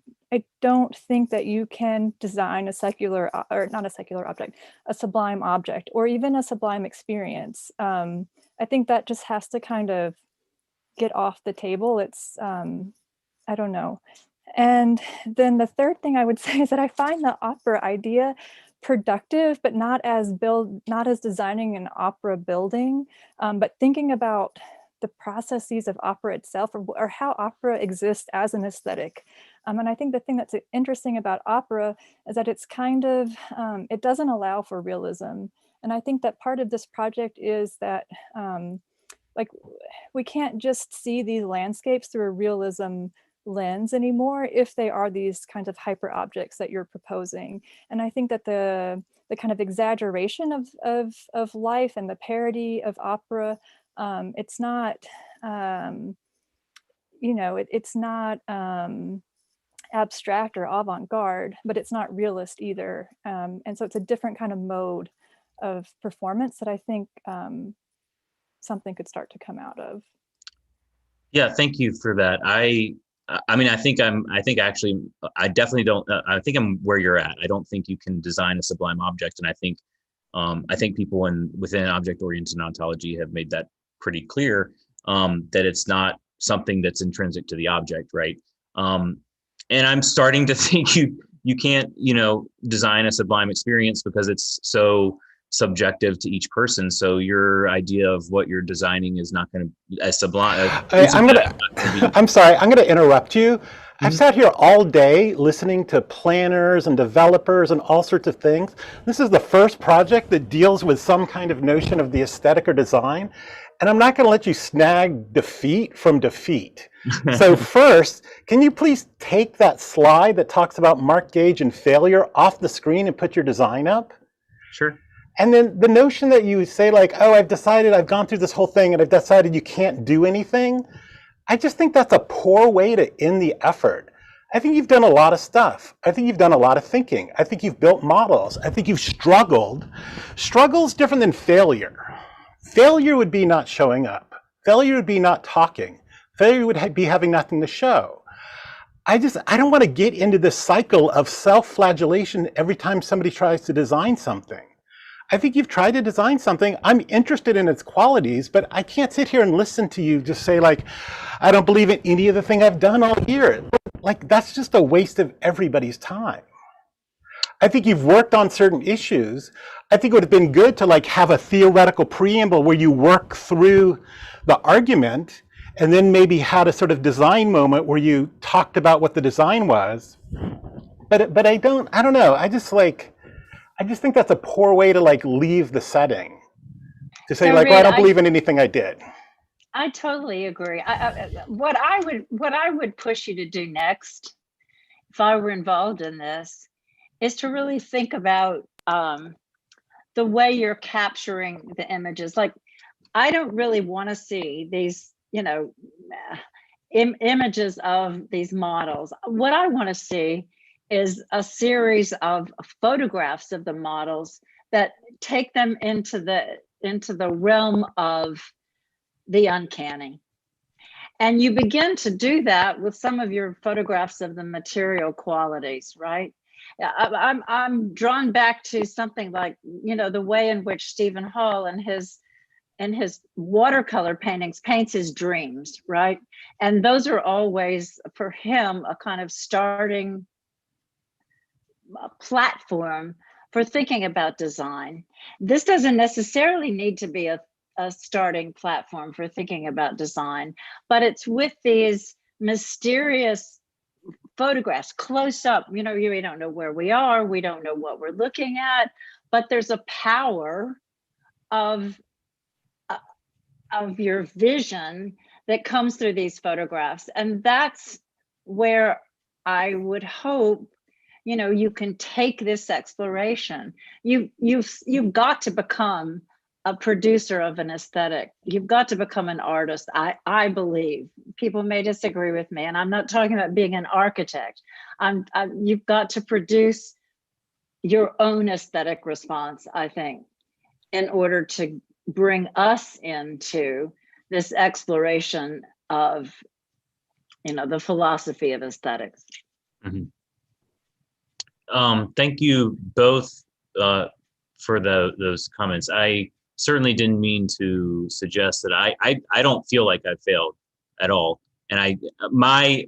don't think that you can design a sublime object, or even a sublime experience. I think that just has to kind of get off the table. It's, I don't know. And then the third thing I would say is that I find the opera idea productive, but not as designing an opera building, but thinking about the processes of opera itself, or how opera exists as an aesthetic. And I think the thing that's interesting about opera is that it's kind of, it doesn't allow for realism. And I think that part of this project is that we can't just see these landscapes through a realism lens anymore if they are these kinds of hyper objects that you're proposing. And I think that the kind of exaggeration of life and the parody of opera, it's not, it's not abstract or avant-garde, but it's not realist either. And so it's a different kind of mode of performance that I think something could start to come out of. Yeah, thank you for that. I definitely don't, I think I'm where you're at. I don't think you can design a sublime object. And I think people within object-oriented ontology have made that pretty clear, that it's not something that's intrinsic to the object, right? And I'm starting to think you can't, design a sublime experience because it's so subjective to each person. So your idea of what you're designing is not going to be as sublime. I'm sorry, I'm going to interrupt you. I've sat here all day listening to planners and developers and all sorts of things. This is the first project that deals with some kind of notion of the aesthetic or design. And I'm not going to let you snag defeat from defeat. So first, can you please take that slide that talks about Mark Gage and failure off the screen and put your design up? Sure. And then the notion that you say like, oh, I've gone through this whole thing and I've decided you can't do anything. I just think that's a poor way to end the effort. I think you've done a lot of stuff. I think you've done a lot of thinking. I think you've built models. I think you've struggled. Struggle's different than failure. Failure would be not showing up. Failure would be not talking. Failure would be having nothing to show. I don't want to get into this cycle of self-flagellation every time somebody tries to design something. I think you've tried to design something. I'm interested in its qualities, but I can't sit here and listen to you just say like, I don't believe in any of the thing I've done all year. Like, that's just a waste of everybody's time. I think you've worked on certain issues. I think it would have been good to like have a theoretical preamble where you work through the argument and then maybe had a sort of design moment where you talked about what the design was. But I don't know. I just think that's a poor way to like leave the setting. To say like, well, I don't believe in anything I did. I totally agree. What I would push you to do next, if I were involved in this, is to really think about the way you're capturing the images. Like, I don't really want to see these, images of these models. What I want to see is a series of photographs of the models that take them into the realm of the uncanny. And you begin to do that with some of your photographs of the material qualities, right? I'm drawn back to something like, the way in which Stephen Hall and his watercolor paintings paints his dreams, right? And those are always, for him, a kind of starting platform for thinking about design. This doesn't necessarily need to be a starting platform for thinking about design, but it's with these mysterious photographs close up. We don't know where we are, we don't know what we're looking at, but there's a power of your vision that comes through these photographs. And that's where I would hope you can take this exploration. You've got to become a producer of an aesthetic. You've got to become an artist. I believe. People may disagree with me, and I'm not talking about being an architect. You've got to produce your own aesthetic response, I think, in order to bring us into this exploration of, the philosophy of aesthetics. Mm-hmm. Thank you both for those comments. I certainly didn't mean to suggest that I don't feel like I failed at all. And my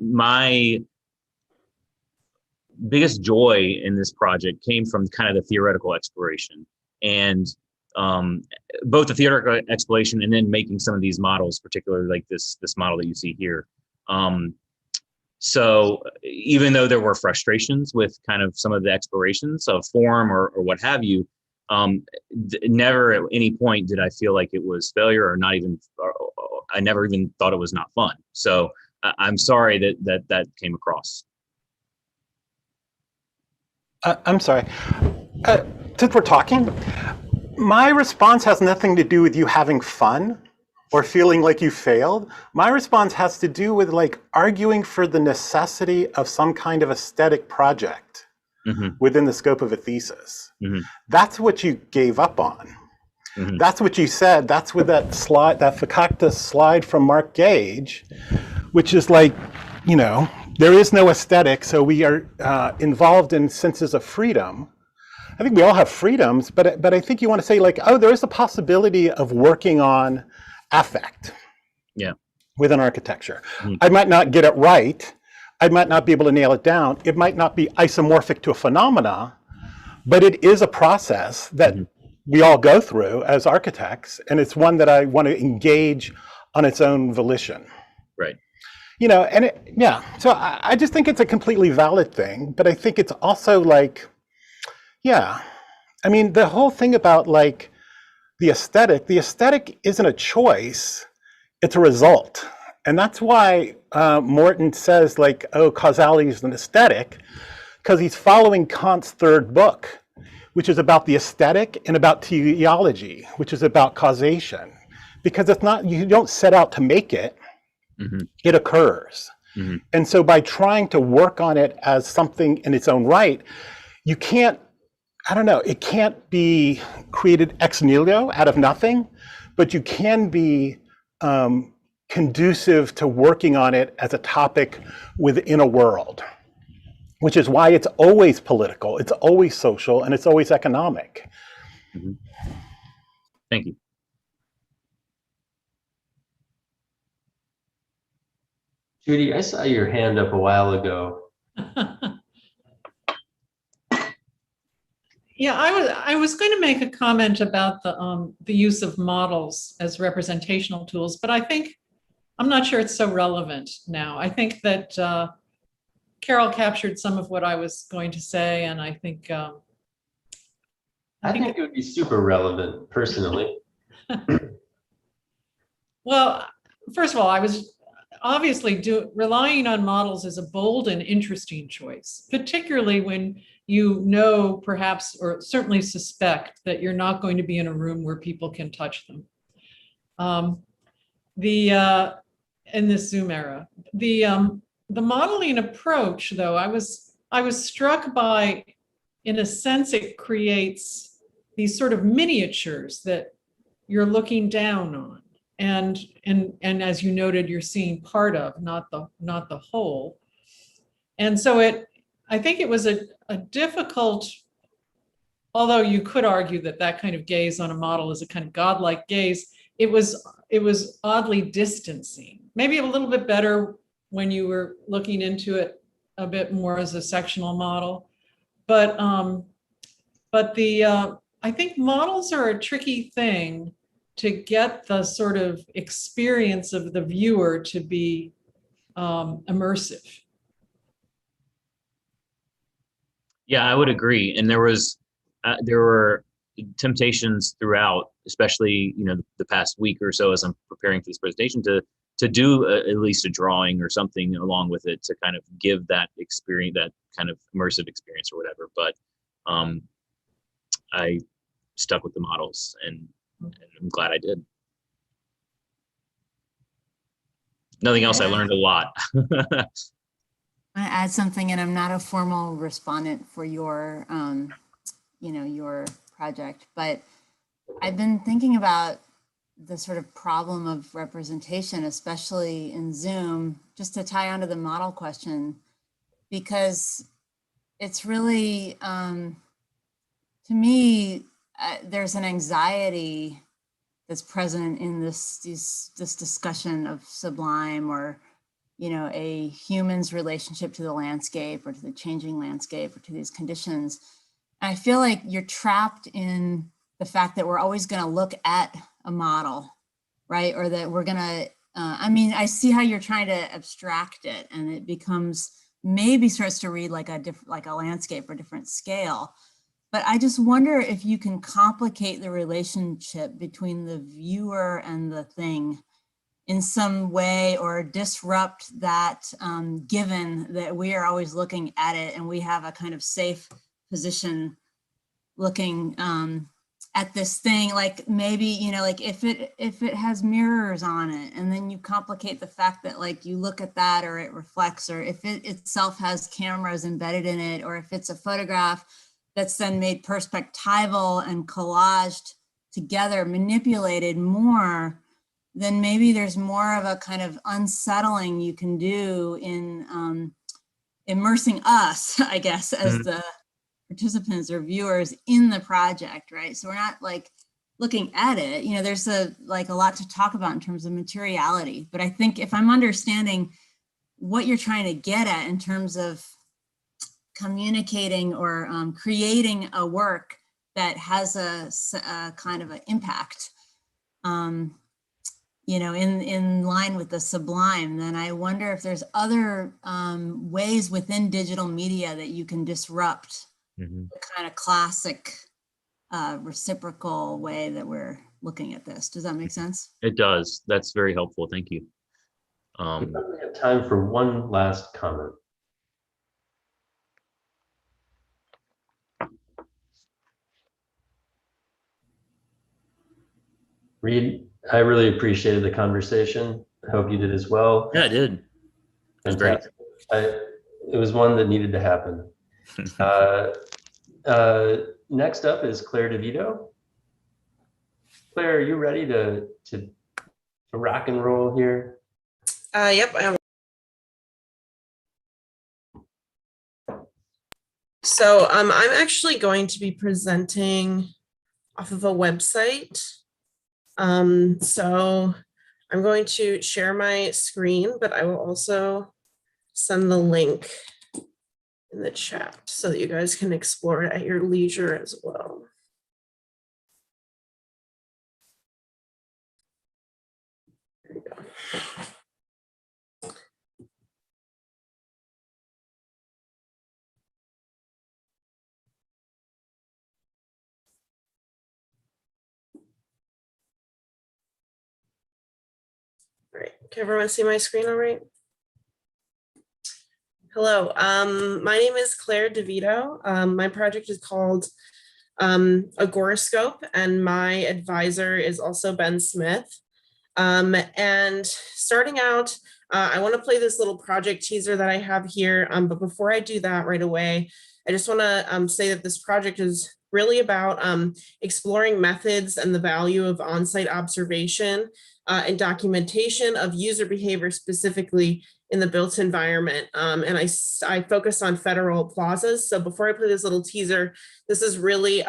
biggest joy in this project came from kind of the theoretical exploration, and both the theoretical exploration and then making some of these models, particularly like this model that you see here. So even though there were frustrations with kind of some of the explorations of form or what have you, never at any point did I feel like it was failure or I never even thought it was not fun. So I'm sorry that came across. I'm sorry. Since we're talking, my response has nothing to do with you having fun or feeling like you failed. My response has to do with like arguing for the necessity of some kind of aesthetic project within the scope of a thesis. That's what you gave up on. That's what you said. That's with that slide, that Fakakta slide from Mark Gage, which is like, there is no aesthetic, so we are involved in senses of freedom. I think we all have freedoms, but I think you want to say like, oh, there is a possibility of working on affect within architecture. I might not get it right. I might not be able to nail it down. It might not be isomorphic to a phenomena, but it is a process that we all go through as architects, and it's one that I want to engage on its own volition. Right. You know, and yeah, so I just think it's a completely valid thing, but I think it's also like, yeah, I mean, the whole thing about like the aesthetic isn't a choice, it's a result. And that's why Morton says like, oh, causality is an aesthetic, because he's following Kant's third book, which is about the aesthetic and about teleology, which is about causation. Because it's not, you don't set out to make it, it occurs. And so by trying to work on it as something in its own right, you can't, I don't know, it can't be created ex nihilo out of nothing, but you can be conducive to working on it as a topic within a world, which is why it's always political, it's always social, and it's always economic. Thank you. Judy, I saw your hand up a while ago. Yeah, I was going to make a comment about the use of models as representational tools, but I'm not sure it's so relevant now. I think that Carol captured some of what I was going to say, and I think it would be super relevant, personally. Well, first of all, I was obviously relying on models is a bold and interesting choice, particularly when you know, perhaps, or certainly suspect that you're not going to be in a room where people can touch them. In this Zoom era, the modeling approach, though, I was struck by, in a sense, it creates these sort of miniatures that you're looking down on. And as you noted, you're seeing part of, not the whole. And so I think it was a difficult, although you could argue that kind of gaze on a model is a kind of godlike gaze, it was oddly distancing. Maybe a little bit better when you were looking into it a bit more as a sectional model. But I think models are a tricky thing to get the sort of experience of the viewer to be immersive. Yeah, I would agree. And there were temptations throughout, especially the past week or so as I'm preparing for this presentation, to do at least a drawing or something along with it to kind of give that experience, that kind of immersive experience or whatever. But I stuck with the models, and I'm glad I did. Nothing else. I learned a lot. I want to add something, and I'm not a formal respondent for your, your project, but I've been thinking about the sort of problem of representation, especially in Zoom, just to tie onto the model question, because it's really, to me, there's an anxiety that's present in this discussion of sublime, or a human's relationship to the landscape or to the changing landscape or to these conditions. And I feel like you're trapped in the fact that we're always going to look at a model, right? Or that we're going to, I see how you're trying to abstract it, and it becomes, maybe starts to read like a landscape or different scale. But I just wonder if you can complicate the relationship between the viewer and the thing in some way, or disrupt that, given that we are always looking at it and we have a kind of safe position looking at this thing, like maybe, like if it has mirrors on it, and then you complicate the fact that like you look at that, or it reflects, or if it itself has cameras embedded in it, or if it's a photograph that's then made perspectival and collaged together, manipulated more, then maybe there's more of a kind of unsettling you can do in immersing us, I guess, as the participants or viewers in the project, right? So we're not like looking at it, there's a lot to talk about in terms of materiality. But I think if I'm understanding what you're trying to get at in terms of communicating or creating a work that has a kind of an impact, you know, in line with the sublime, then I wonder if there's other ways within digital media that you can disrupt the kind of classic reciprocal way that we're looking at this. Does that make sense? It does. That's very helpful. Thank you. We have time for one last comment. Reed, I really appreciated the conversation. I hope you did as well. Yeah, I did. It was great. It was one that needed to happen. Next up is Claire DeVito. Claire, are you ready to rock and roll here? Yep, I am. So I'm actually going to be presenting off of a website. So I'm going to share my screen, but I will also send the link in the chat so that you guys can explore it at your leisure as well. There you go. All right, can everyone see my screen all right? Hello, my name is Claire DeVito. My project is called Agorascope, and my advisor is also Ben Smith. And starting out, I want to play this little project teaser that I have here. But before I do that right away, I just want to say that this project is really about exploring methods and the value of on-site observation and documentation of user behavior, specifically in the built environment. And I focus on federal plazas. So before I play this little teaser, this is really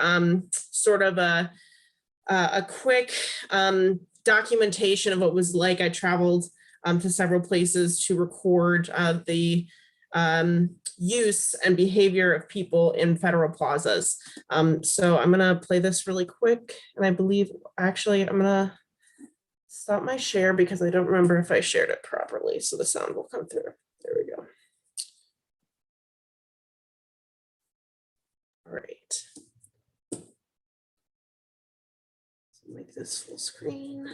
sort of a quick documentation of what it was like. I traveled to several places to record the use and behavior of people in federal plazas. So I'm gonna play this really quick. And I believe, actually, I'm gonna stop my share because I don't remember if I shared it properly. So the sound will come through. There we go. All right. So make this full screen.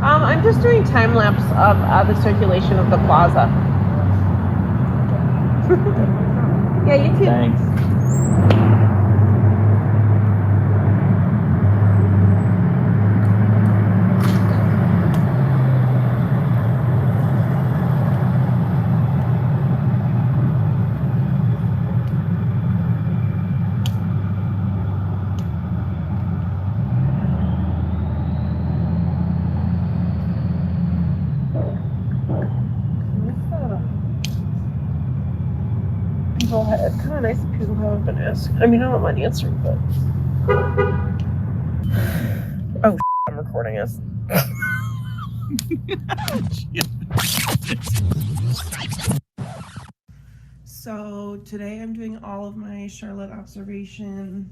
I'm just doing time lapse of the circulation of the plaza. Yeah, you too. Thanks. People had kind of nice that people haven't been asking. I mean, I don't mind answering, but oh, I'm recording us. So today I'm doing all of my Charlotte observation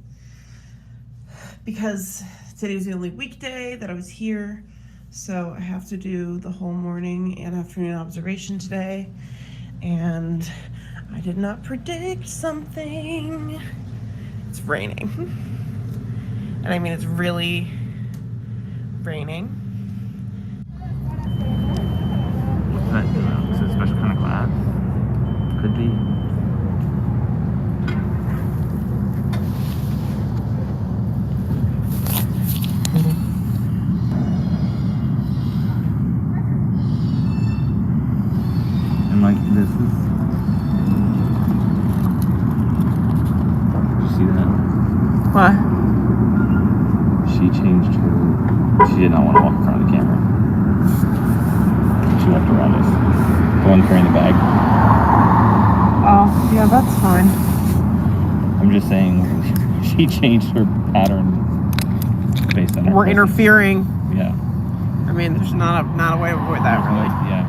because today was the only weekday that I was here. So I have to do the whole morning and afternoon observation today. And I did not predict something. It's raining. And I mean, it's really raining. What's that? Is it a special kind of glass? Could be. And like this is. Did you see that? What? She changed her. She did not want to walk in front of the camera. She walked around us. The one carrying the bag. Oh, yeah, that's fine. I'm just saying she changed her pattern based on her. We're interfering. Yeah. I mean, there's not a way to avoid that, really. Yeah.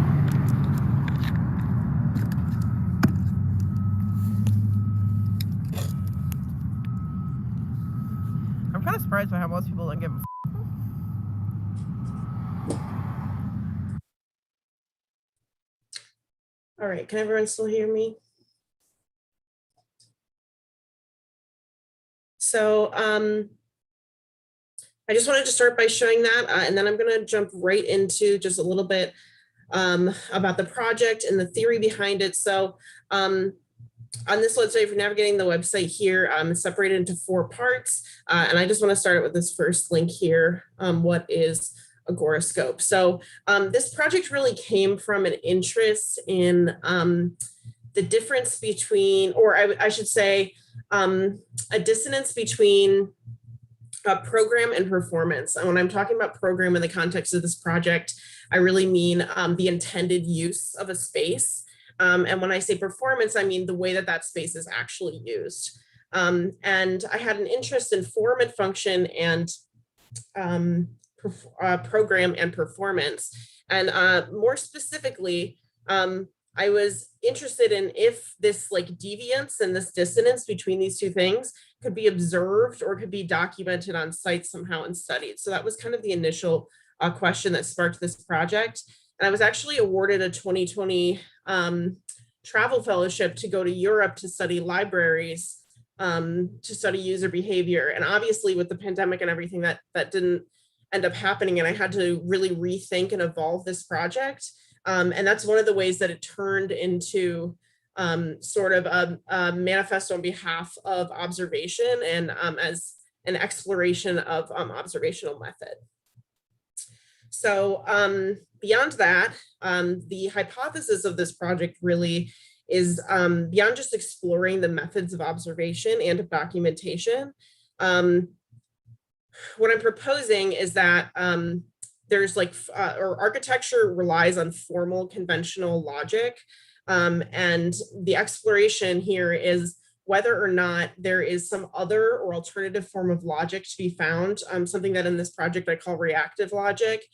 I'm kind of surprised by how most people don't give a f. All right, can everyone still hear me? So I just wanted to start by showing that, and then I'm going to jump right into just a little bit about the project and the theory behind it. So on this website, if you're navigating the website here, it's separated into 4 parts. And I just want to start with this first link here. What is Agorascope? So this project really came from an interest in the difference between, or I should say, a dissonance between program and performance. And when I'm talking about program in the context of this project, I really mean the intended use of a space. And when I say performance, I mean the way that that space is actually used. And I had an interest in form and function and program and performance. And more specifically, I was interested in if this like deviance and this dissonance between these 2 things could be observed or could be documented on site somehow and studied. So that was kind of the initial question that sparked this project. And I was actually awarded a 2020 travel fellowship to go to Europe to study libraries, to study user behavior. And obviously with the pandemic and everything that didn't end up happening, and I had to really rethink and evolve this project. And that's one of the ways that it turned into sort of a manifesto on behalf of observation and as an exploration of observational method. So beyond that, the hypothesis of this project really is beyond just exploring the methods of observation and of documentation. What I'm proposing is that there's like, or architecture relies on formal conventional logic. And the exploration here is whether or not there is some other or alternative form of logic to be found, something that in this project I call reactive logic,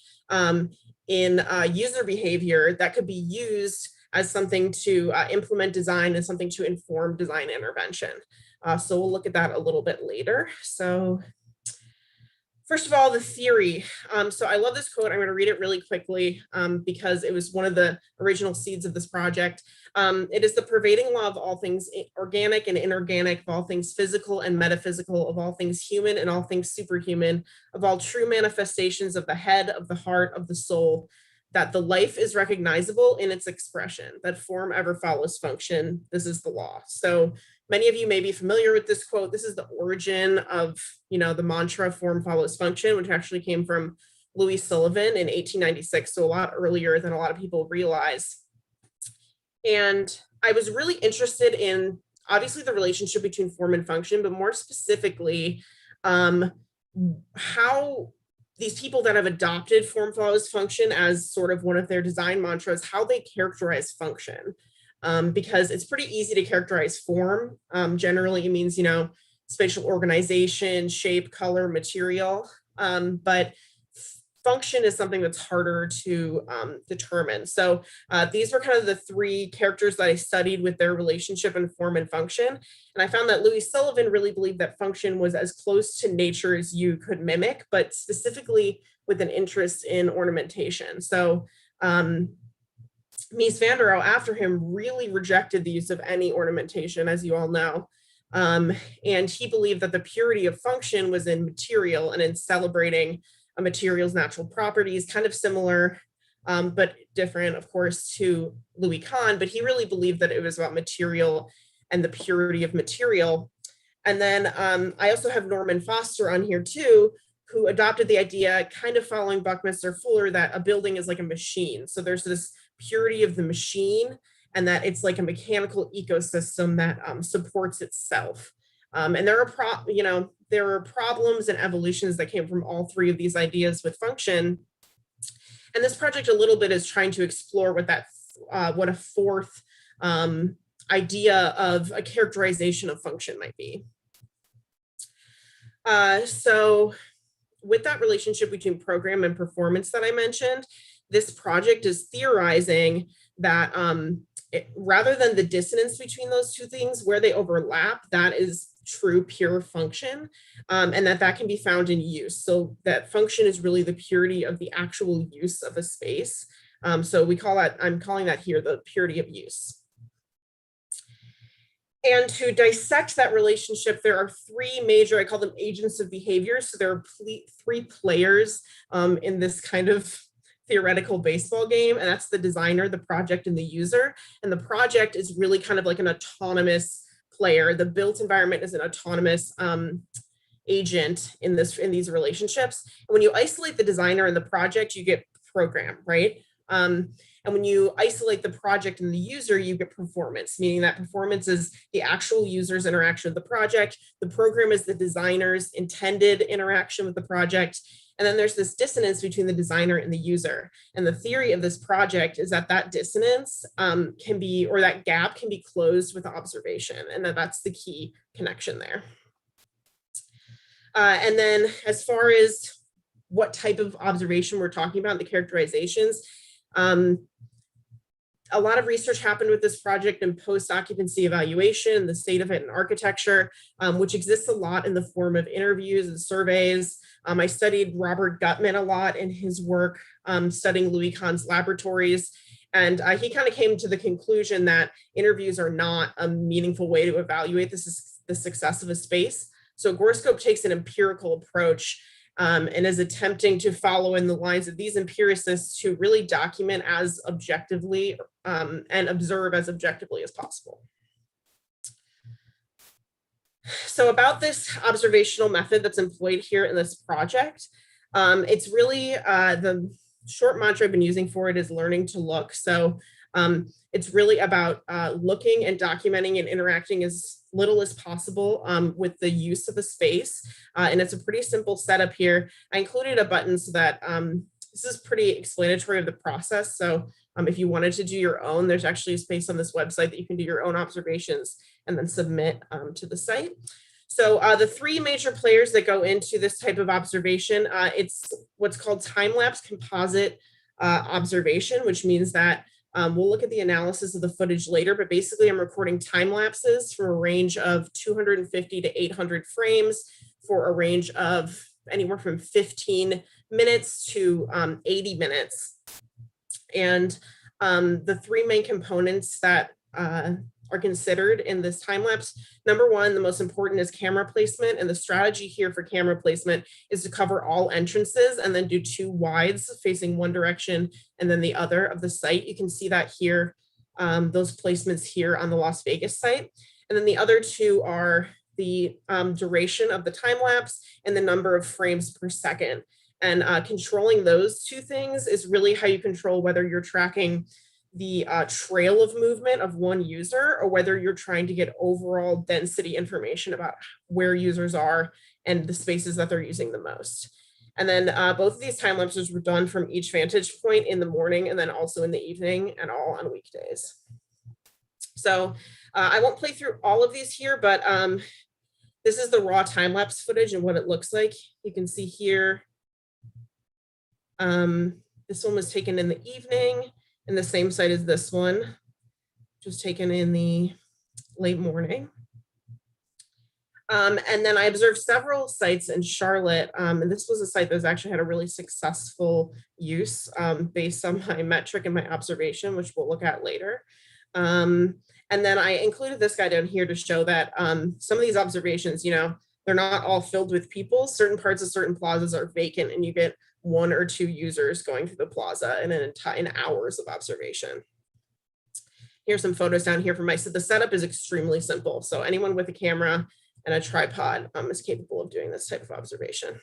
in user behavior that could be used as something to implement design and something to inform design intervention. So we'll look at that a little bit later. So first of all, the theory. So I love this quote. I'm going to read it really quickly because it was one of the original seeds of this project. It is the pervading law of all things organic and inorganic, of all things physical and metaphysical, of all things human and all things superhuman, of all true manifestations of the head, of the heart, of the soul, that the life is recognizable in its expression, that form ever follows function. This is the law. So many of you may be familiar with this quote. This is the origin of, the mantra form follows function, which actually came from Louis Sullivan in 1896, so a lot earlier than a lot of people realize. And I was really interested in, obviously, the relationship between form and function, but more specifically, how these people that have adopted form follows function as sort of one of their design mantras, how they characterize function. Because it's pretty easy to characterize form. Generally, it means, spatial organization, shape, color, material. But function is something that's harder to determine. So these were kind of the 3 characters that I studied with their relationship in form and function. And I found that Louis Sullivan really believed that function was as close to nature as you could mimic, but specifically with an interest in ornamentation. So Mies van der Rohe, after him, really rejected the use of any ornamentation, as you all know. And he believed that the purity of function was in material and in celebrating a material's natural properties, kind of similar, but different, of course, to Louis Kahn. But he really believed that it was about material and the purity of material. And then I also have Norman Foster on here too, who adopted the idea, kind of following Buckminster Fuller, that a building is like a machine. So there's this purity of the machine, and that it's like a mechanical ecosystem that supports itself. And there are problems and evolutions that came from all 3 of these ideas with function. And this project a little bit is trying to explore what a 4th idea of a characterization of function might be. So with that relationship between program and performance that I mentioned, this project is theorizing that rather than the dissonance between those two things, where they overlap, that is true pure function, and that can be found in use. So that function is really the purity of the actual use of a space. So we call that, I'm calling that here the purity of use. And to dissect that relationship, there are three major, I call them agents of behavior. So there are three players in this kind of theoretical baseball game, and that's the designer, the project, and the user. And the project is really kind of like an autonomous player. The built environment is an autonomous agent in these relationships. And when you isolate the designer and the project, you get program, right? And when you isolate the project and the user, you get performance, meaning that performance is the actual user's interaction with the project. The program is the designer's intended interaction with the project. And then there's this dissonance between the designer and the user. And the theory of this project is that that dissonance can be, or that gap can be closed with observation. And that's the key connection there. And then as far as what type of observation we're talking about, the characterizations, a lot of research happened with this project in post-occupancy evaluation, the state of it in architecture, which exists a lot in the form of interviews and surveys. I studied Robert Gutman a lot in his work studying Louis Kahn's laboratories. And he kind of came to the conclusion that interviews are not a meaningful way to evaluate the success of a space. So Goroscope takes an empirical approach and is attempting to follow in the lines of these empiricists to really document as objectively and observe as objectively as possible. So about this observational method that's employed here in this project, it's really the short mantra I've been using for it is learning to look. So it's really about looking and documenting and interacting as little as possible with the use of a space. And it's a pretty simple setup here. I included a button so that this is pretty explanatory of the process. So if you wanted to do your own, there's actually a space on this website that you can do your own observations and then submit to the site. So the three major players that go into this type of observation, it's what's called time-lapse composite observation, which means that we'll look at the analysis of the footage later, but basically I'm recording time lapses from a range of 250 to 800 frames for a range of anywhere from 15 minutes to 80 minutes. And the three main components that are considered in this time lapse. Number one, the most important is camera placement. And the strategy here for camera placement is to cover all entrances and then do two wides facing one direction and then the other of the site. You can see that here, those placements here on the Las Vegas site. And then the other two are the duration of the time lapse and the number of frames per second. And controlling those two things is really how you control whether you're tracking the trail of movement of one user or whether you're trying to get overall density information about where users are and the spaces that they're using the most. And then both of these time lapses were done from each vantage point in the morning and then also in the evening and all on weekdays. So I won't play through all of these here, but this is the raw time lapse footage and what it looks like. You can see here, this one was taken in the evening. And the same site as this one, just taken in the late morning. And then I observed several sites in Charlotte, and this was a site that actually had a really successful use based on my metric and my observation, which we'll look at later. And then I included this guy down here to show that some of these observations, you know, they're not all filled with people. Certain parts of certain plazas are vacant and you get one or two users going through the plaza in hours of observation. Here's some photos down here from the setup is extremely simple. So anyone with a camera and a tripod is capable of doing this type of observation.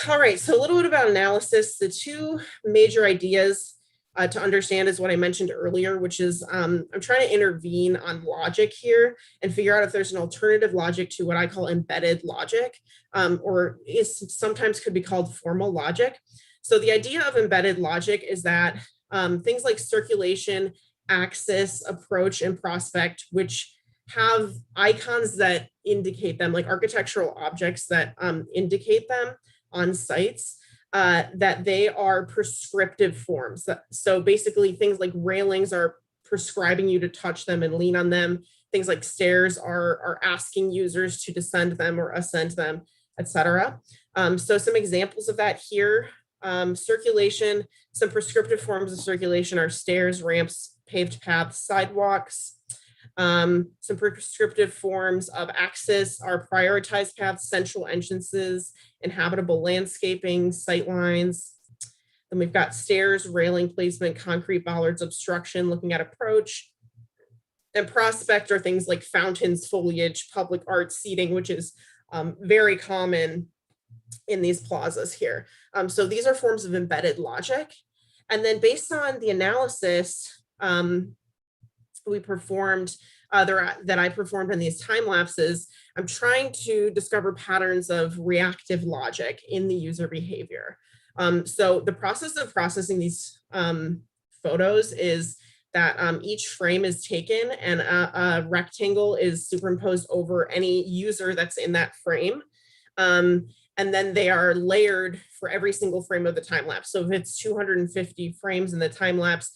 All right, so a little bit about analysis. The two major ideas to understand is what I mentioned earlier, which is I'm trying to intervene on logic here and figure out if there's an alternative logic to what I call embedded logic, or is sometimes could be called formal logic. So the idea of embedded logic is that things like circulation, axis, approach, and prospect, which have icons that indicate them, like architectural objects that indicate them on sites, that they are prescriptive forms. So basically things like railings are prescribing you to touch them and lean on them. Things like stairs are asking users to descend them or ascend them, etc. So some examples of that here. Circulation, some prescriptive forms of circulation are stairs, ramps, paved paths, sidewalks. Some prescriptive forms of access are prioritized paths, central entrances, inhabitable landscaping, sight lines. Then we've got stairs, railing placement, concrete bollards, obstruction, looking at approach. And prospect are things like fountains, foliage, public art, seating, which is very common in these plazas here. So these are forms of embedded logic. And then based on the analysis we performed, that I performed in these time lapses, I'm trying to discover patterns of reactive logic in the user behavior. So the process of processing these photos is that each frame is taken and a rectangle is superimposed over any user that's in that frame. And then they are layered for every single frame of the time lapse. So if it's 250 frames in the time lapse,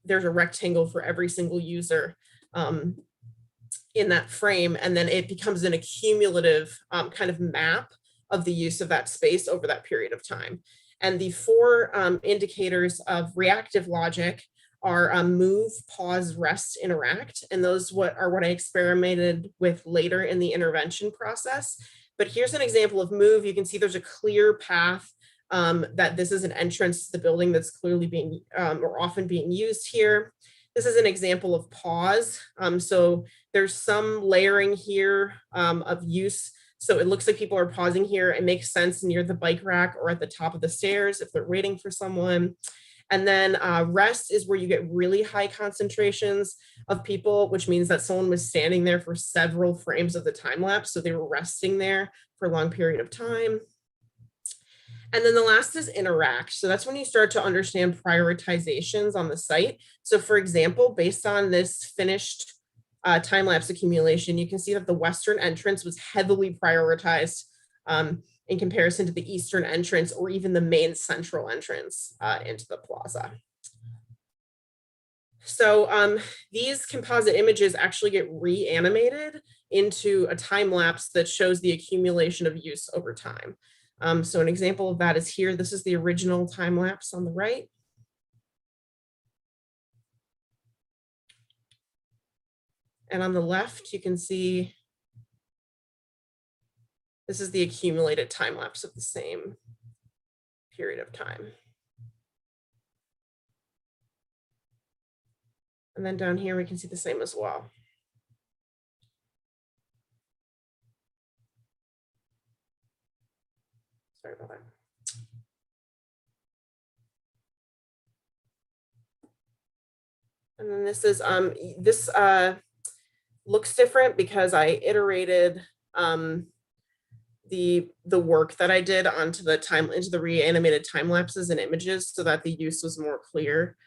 there's a rectangle for every single user in that frame. And then it becomes an accumulative kind of map of the use of that space over that period of time. And the four indicators of reactive logic are move, pause, rest, interact. And those are what I experimented with later in the intervention process. But here's an example of move. You can see there's a clear path that this is an entrance to the building that's clearly being or often being used here. This is an example of pause. So there's some layering here of use. So it looks like people are pausing here. It makes sense near the bike rack or at the top of the stairs if they're waiting for someone. And then rest is where you get really high concentrations of people, which means that someone was standing there for several frames of the time lapse. So they were resting there for a long period of time. And then the last is interact. So that's when you start to understand prioritizations on the site. So for example, based on this finished time lapse accumulation, you can see that the western entrance was heavily prioritized in comparison to the eastern entrance or even the main central entrance into the plaza. So these composite images actually get reanimated into a time lapse that shows the accumulation of use over time. So an example of that is here. This is the original time lapse on the right. And on the left, you can see this is the accumulated time lapse of the same period of time. And then down here, we can see the same as well. Sorry about that. And then this is, this looks different because I iterated the work that I did into the reanimated time lapses and images so that the use was more clear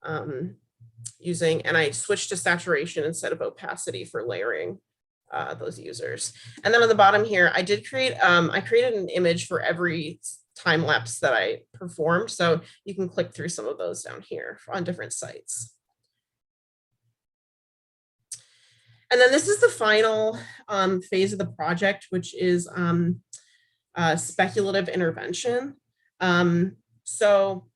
and I switched to saturation instead of opacity for layering those users. And then on the bottom here, I did create, I created an image for every time lapse that I performed. So you can click through some of those down here on different sites. And then this is the final phase of the project, which is speculative intervention. So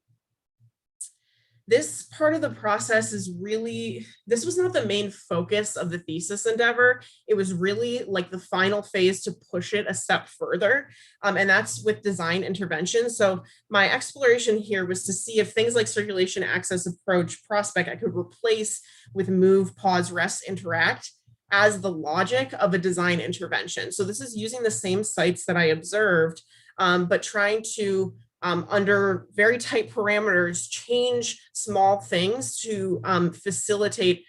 this part of the process is really, this was not the main focus of the thesis endeavor. It was really like the final phase to push it a step further. And that's with design intervention. So my exploration here was to see if things like circulation, access, approach, prospect, I could replace with move, pause, rest, interact as the logic of a design intervention. So this is using the same sites that I observed, but trying to under very tight parameters, change small things to facilitate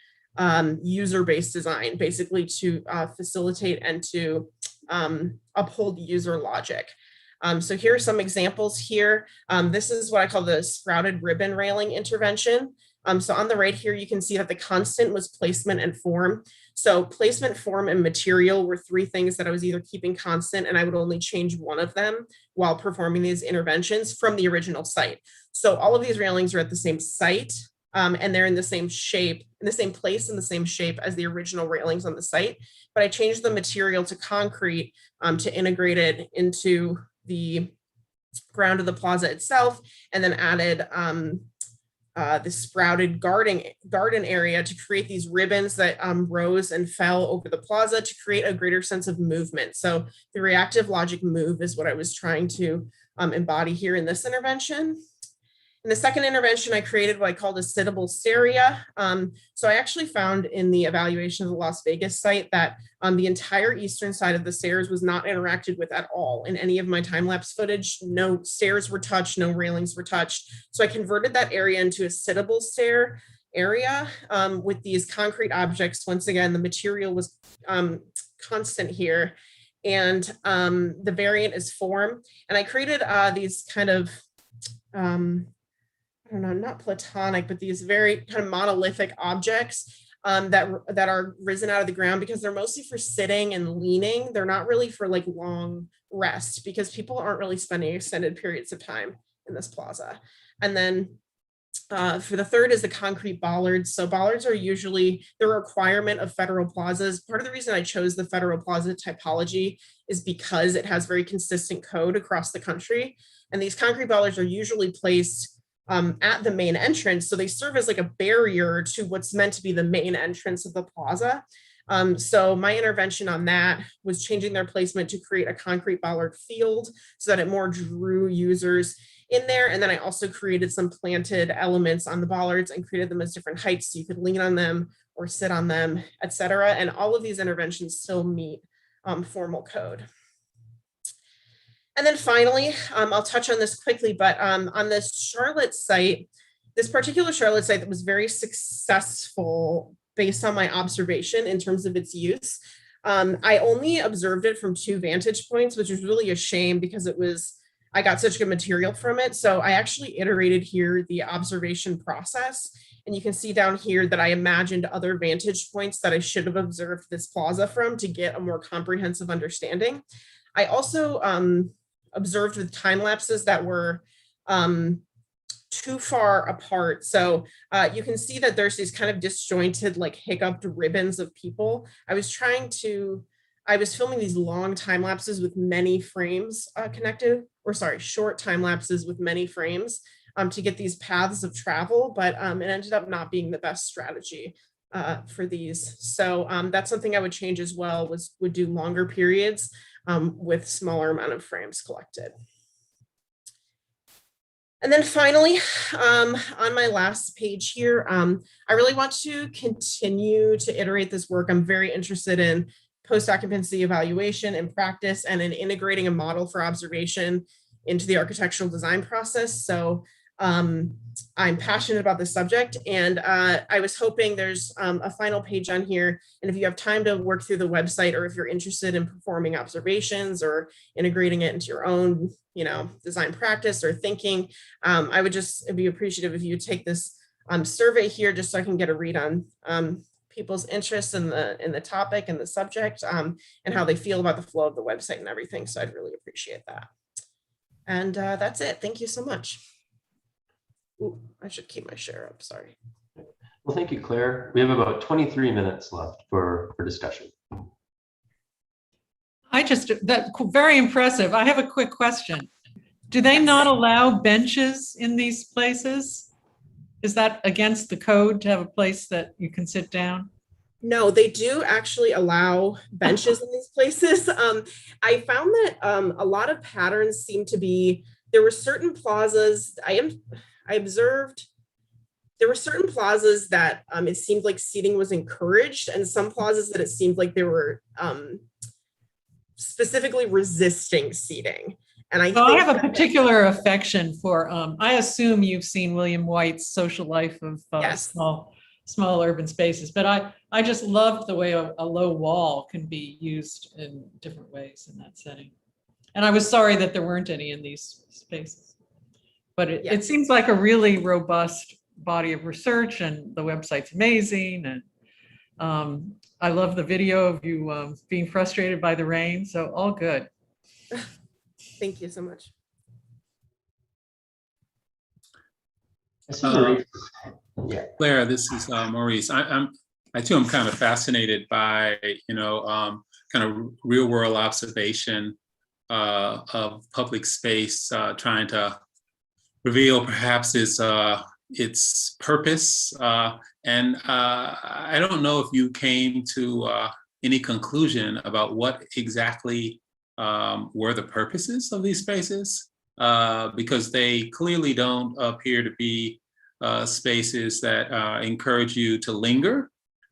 user-based design, basically to facilitate and to uphold user logic. So here are some examples here. This is what I call the sprouted ribbon railing intervention. So on the right here, you can see that the constant was placement and form. So placement, form, and material were three things that I was either keeping constant, and I would only change one of them while performing these interventions from the original site. So all of these railings are at the same site, and they're in the same shape, in the same place, in the same shape as the original railings on the site. But I changed the material to concrete to integrate it into the ground of the plaza itself, and then added the sprouted garden area to create these ribbons that rose and fell over the plaza to create a greater sense of movement. So the reactive logic move is what I was trying to embody here in this intervention. In the second intervention, I created what I called a sittable area. So I actually found in the evaluation of the Las Vegas site that the entire eastern side of the stairs was not interacted with at all in any of my time-lapse footage. No stairs were touched, no railings were touched. So I converted that area into a sittable stair area with these concrete objects. Once again, the material was constant here. And the variant is form. And I created these kind of, I don't know, not platonic, but these very kind of monolithic objects that are risen out of the ground because they're mostly for sitting and leaning. They're not really for like long rest because people aren't really spending extended periods of time in this plaza. And then for the third is the concrete bollards. So bollards are usually the requirement of federal plazas. Part of the reason I chose the federal plaza typology is because it has very consistent code across the country. And these concrete bollards are usually placed at the main entrance. So they serve as like a barrier to what's meant to be the main entrance of the plaza. So my intervention on that was changing their placement to create a concrete bollard field so that it more drew users in there. And then I also created some planted elements on the bollards and created them as different heights so you could lean on them or sit on them, etc. And all of these interventions still meet formal code. And then finally, I'll touch on this quickly, but on this Charlotte site, this particular Charlotte site that was very successful based on my observation in terms of its use. I only observed it from 2 vantage points, which was really a shame because I got such good material from it. So I actually iterated here the observation process. And you can see down here that I imagined other vantage points that I should have observed this plaza from to get a more comprehensive understanding. I also observed with time lapses that were too far apart. So you can see that there's these kind of disjointed, like hiccuped ribbons of people. I was filming these long time lapses with many frames connected, or sorry, short time lapses with many frames to get these paths of travel, but it ended up not being the best strategy for these. So that's something I would change as well, would do longer periods with smaller amount of frames collected. And then finally, on my last page here, I really want to continue to iterate this work. I'm very interested in post-occupancy evaluation and practice and in integrating a model for observation into the architectural design process. So I'm passionate about this subject, and I was hoping there's a final page on here. And if you have time to work through the website, or if you're interested in performing observations or integrating it into your own, design practice or thinking, I would just be appreciative if you take this survey here, just so I can get a read on people's interest in the topic and the subject, and how they feel about the flow of the website and everything. So I'd really appreciate that. And that's it. Thank you so much. Ooh, I should keep my share up, sorry. Well, thank you, Claire. We have about 23 minutes left for discussion. That's very impressive. I have a quick question. Do they not allow benches in these places? Is that against the code to have a place that you can sit down? No, they do actually allow benches in these places. I found that a lot of patterns seem to be, there were certain plazas, I observed there were certain plazas that it seemed like seating was encouraged, and some plazas that it seemed like they were specifically resisting seating. And I have a particular affection for, I assume you've seen William White's Social Life of yes. small urban spaces, but I just loved the way a low wall can be used in different ways in that setting. And I was sorry that there weren't any in these spaces. But it seems like a really robust body of research, and the website's amazing. And I love the video of you being frustrated by the rain. So all good. Thank you so much. Yeah. Claire, this is Maurice. I too am kind of fascinated by, kind of real world observation of public space, trying to reveal perhaps its purpose. And I don't know if you came to any conclusion about what exactly were the purposes of these spaces, because they clearly don't appear to be spaces that encourage you to linger,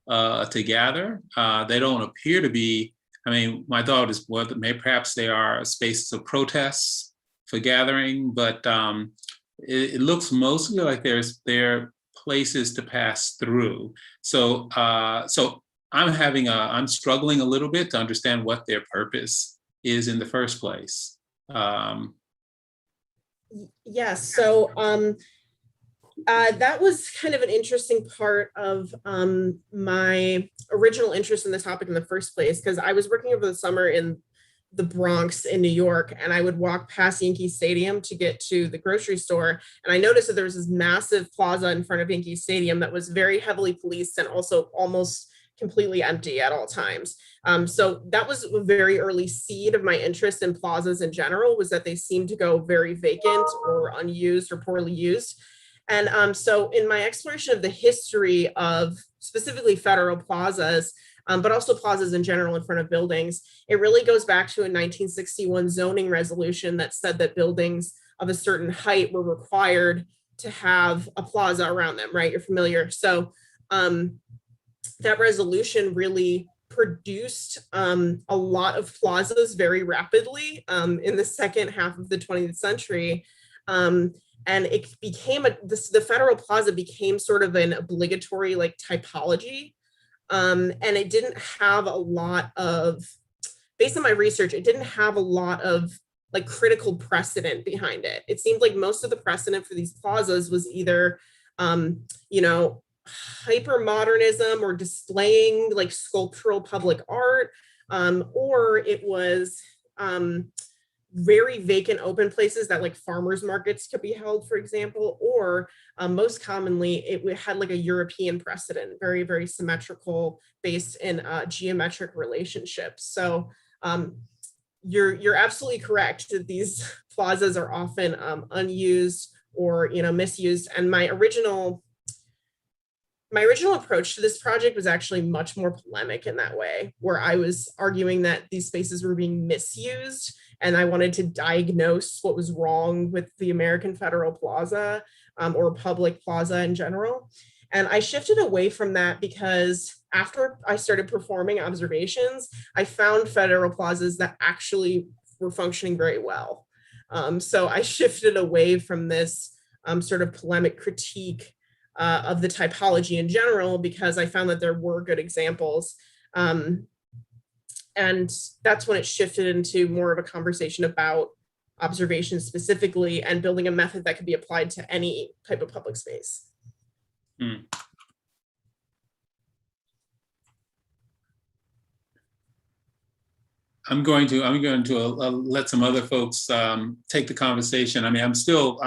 to gather. They don't appear to be, my thought is, well, maybe perhaps they are spaces of protests for gathering, but it looks mostly like they're places to pass through. So I'm struggling a little bit to understand what their purpose is in the first place. Yes, so that was kind of an interesting part of my original interest in the topic in the first place, because I was working over the summer in the Bronx in New York, and I would walk past Yankee Stadium to get to the grocery store, and I noticed that there was this massive plaza in front of Yankee Stadium that was very heavily policed and also almost completely empty at all times. So that was a very early seed of my interest in plazas in general, was that they seemed to go very vacant or unused or poorly used. And so in my exploration of the history of specifically federal plazas, but also plazas in general in front of buildings, it really goes back to a 1961 zoning resolution that said that buildings of a certain height were required to have a plaza around them, right? You're familiar. So that resolution really produced a lot of plazas very rapidly in the second half of the 20th century. And it became the federal plaza became sort of an obligatory like typology. And it didn't have a lot of, based on my research, it didn't have a lot of like critical precedent behind it. It seemed like most of the precedent for these plazas was either, hyper-modernism or displaying like sculptural public art, or it was very vacant open places that like farmers markets could be held, for example, or most commonly it had like a European precedent, very, very symmetrical, based in geometric relationships. So you're absolutely correct that these plazas are often unused or misused. And my original approach to this project was actually much more polemic in that way, where I was arguing that these spaces were being misused, and I wanted to diagnose what was wrong with the American Federal Plaza or public plaza in general. And I shifted away from that because after I started performing observations, I found federal plazas that actually were functioning very well. So I shifted away from this sort of polemic critique of the typology in general, because I found that there were good examples. And that's when it shifted into more of a conversation about observation specifically and building a method that could be applied to any type of public space. I'm going to let some other folks take the conversation. I'm to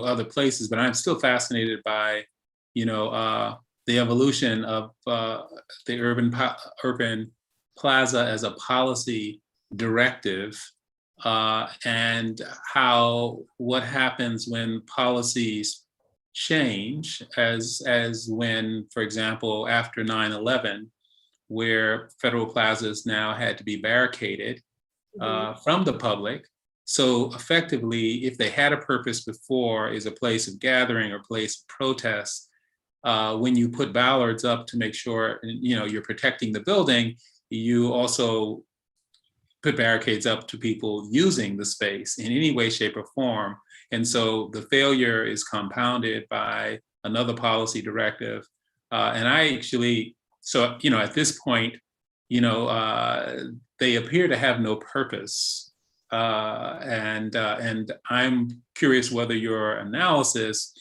other places, but I'm still fascinated by, the evolution of the urban plaza as a policy directive, and what happens when policies change, as when, for example, after 9/11, where federal plazas now had to be barricaded from the public. So effectively, if they had a purpose before, is a place of gathering or place of protest, when you put bollards up to make sure you're protecting the building, you also put barricades up to people using the space in any way, shape, or form. And so the failure is compounded by another policy directive. And I actually, so, at this point, they appear to have no purpose. And I'm curious whether your analysis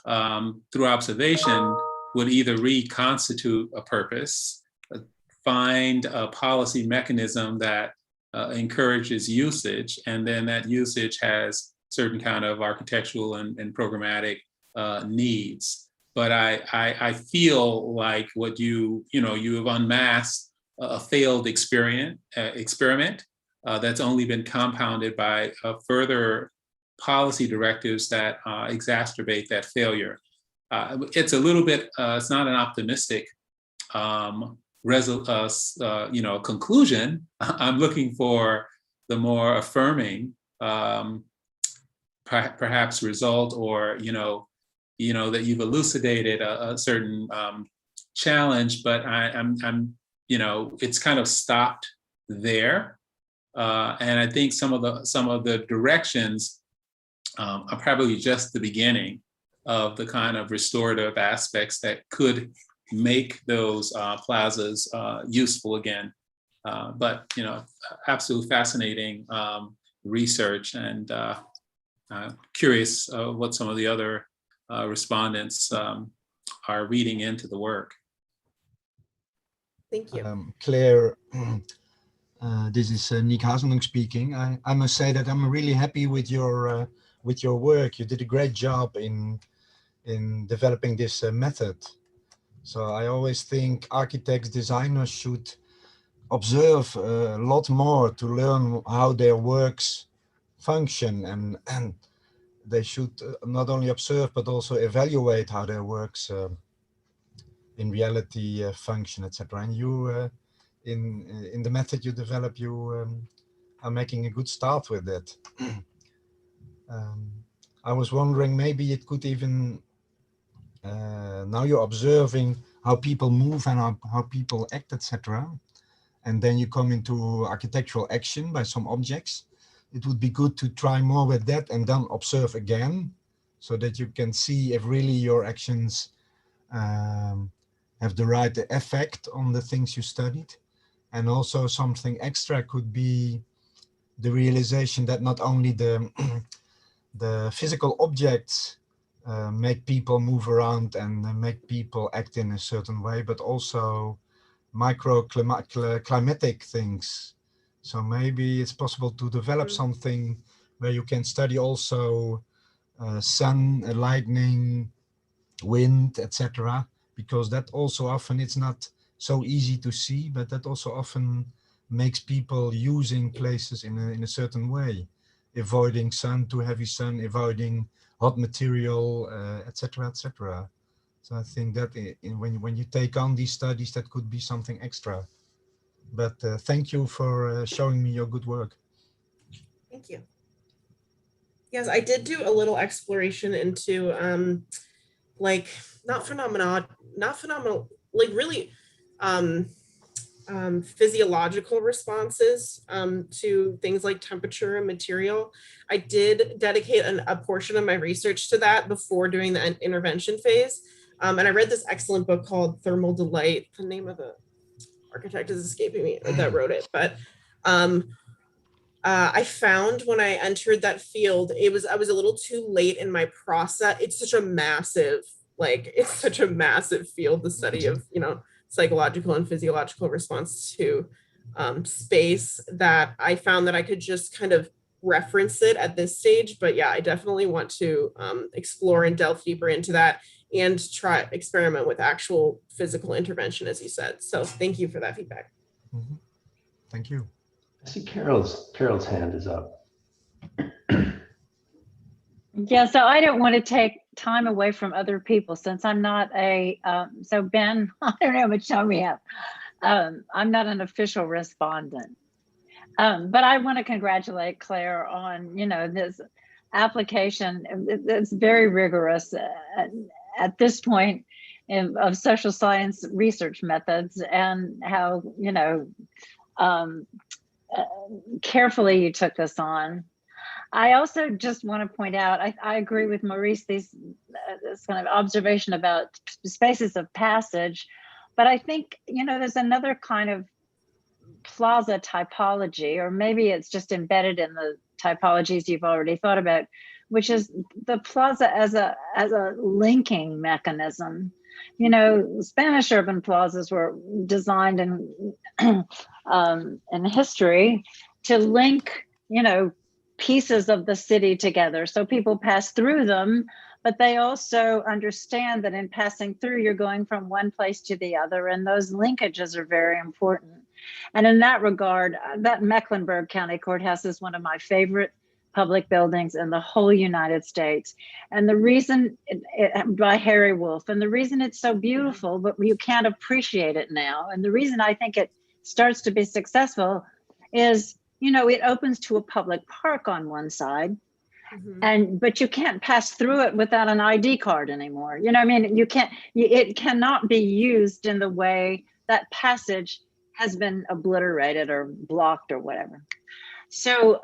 through observation, would either reconstitute a purpose, find a policy mechanism that encourages usage, and then that usage has certain kind of architectural and programmatic needs. But I feel like what you have unmasked a failed experiment that's only been compounded by further policy directives that exacerbate that failure. It's a little bit, it's not an optimistic conclusion. I'm looking for the more affirming, perhaps result, or that you've elucidated a certain challenge, but I'm it's kind of stopped there, and I think some of the directions are probably just the beginning of the kind of restorative aspects that could make those plazas useful again. But absolutely fascinating research, and curious what some of the other respondents are reading into the work. Thank you. Claire, this is Nick Hazendonk speaking. I must say that I'm really happy with your work. You did a great job in developing this method. So I always think architects, designers should observe a lot more to learn how their works function, and they should not only observe but also evaluate how their works in reality function, etc. And you, in the method you develop, you are making a good start with that. I was wondering, maybe it could even, now you're observing how people move and how people act, etc. And then you come into architectural action by some objects. It would be good to try more with that and then observe again, so that you can see if really your actions have the right effect on the things you studied. And also something extra could be the realization that not only the the physical objects make people move around and make people act in a certain way, but also microclimatic things. So maybe it's possible to develop something where you can study also sun, lightning, wind, etc. Because that also often, it's not so easy to see, but that also often makes people using places in a certain way, avoiding sun, too heavy sun, avoiding hot material, etc., etc. So I think that when you take on these studies, that could be something extra. But thank you for showing me your good work. Thank you. Yes, I did do a little exploration into like not phenomenal, like really physiological responses to things like temperature and material. I did dedicate a portion of my research to that before doing the intervention phase. And I read this excellent book called Thermal Delight. The name of the architect is escaping me that wrote it, but I found when I entered that field, I was a little too late in my process. It's such a massive field, the study of, psychological and physiological response to space, that I found that I could just kind of reference it at this stage. But yeah, I definitely want to explore and delve deeper into that and try experiment with actual physical intervention, as you said. So thank you for that feedback. Mm-hmm. Thank you. I see Carol's hand is up. Yeah, so I don't want to take time away from other people, since I'm not so Ben, I don't know how much time we have. I'm not an official respondent. But I want to congratulate Claire on, this application. It's very rigorous at this point of social science research methods, and how, carefully you took this on. I also just want to point out, I agree with Maurice, this kind of observation about spaces of passage, but I think, there's another kind of plaza typology, or maybe it's just embedded in the typologies you've already thought about, which is the plaza as a linking mechanism. You know, Spanish urban plazas were designed in history to link, you know, pieces of the city together. So people pass through them, but they also understand that in passing through, you're going from one place to the other, and those linkages are very important. And in that regard, that Mecklenburg County Courthouse is one of my favorite public buildings in the whole United States. And the reason, by Harry Wolff, and the reason it's so beautiful, but you can't appreciate it now, and the reason I think it starts to be successful is, you know, it opens to a public park on one side, but you can't pass through it without an ID card anymore. You know, I mean, you can't, it cannot be used in the way that passage has been obliterated or blocked or whatever. So,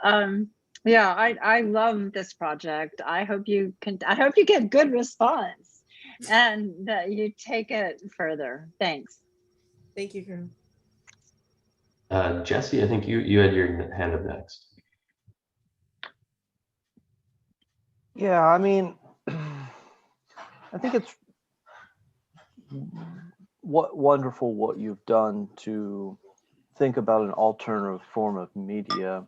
yeah, I love this project. I hope you get good response and that you take it further. Thanks. Thank you, Karen. Jesse, I think you had your hand up next. Yeah, I mean, I think it's wonderful what you've done to think about an alternative form of media.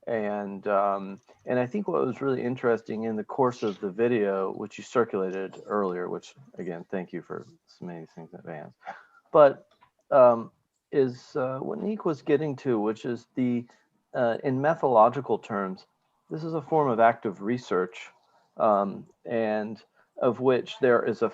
And I think what was really interesting in the course of the video, which you circulated earlier, which again, thank you for submitting these things in advance, but is what Nick was getting to, which is the, in methodological terms, this is a form of active research, and of which there is a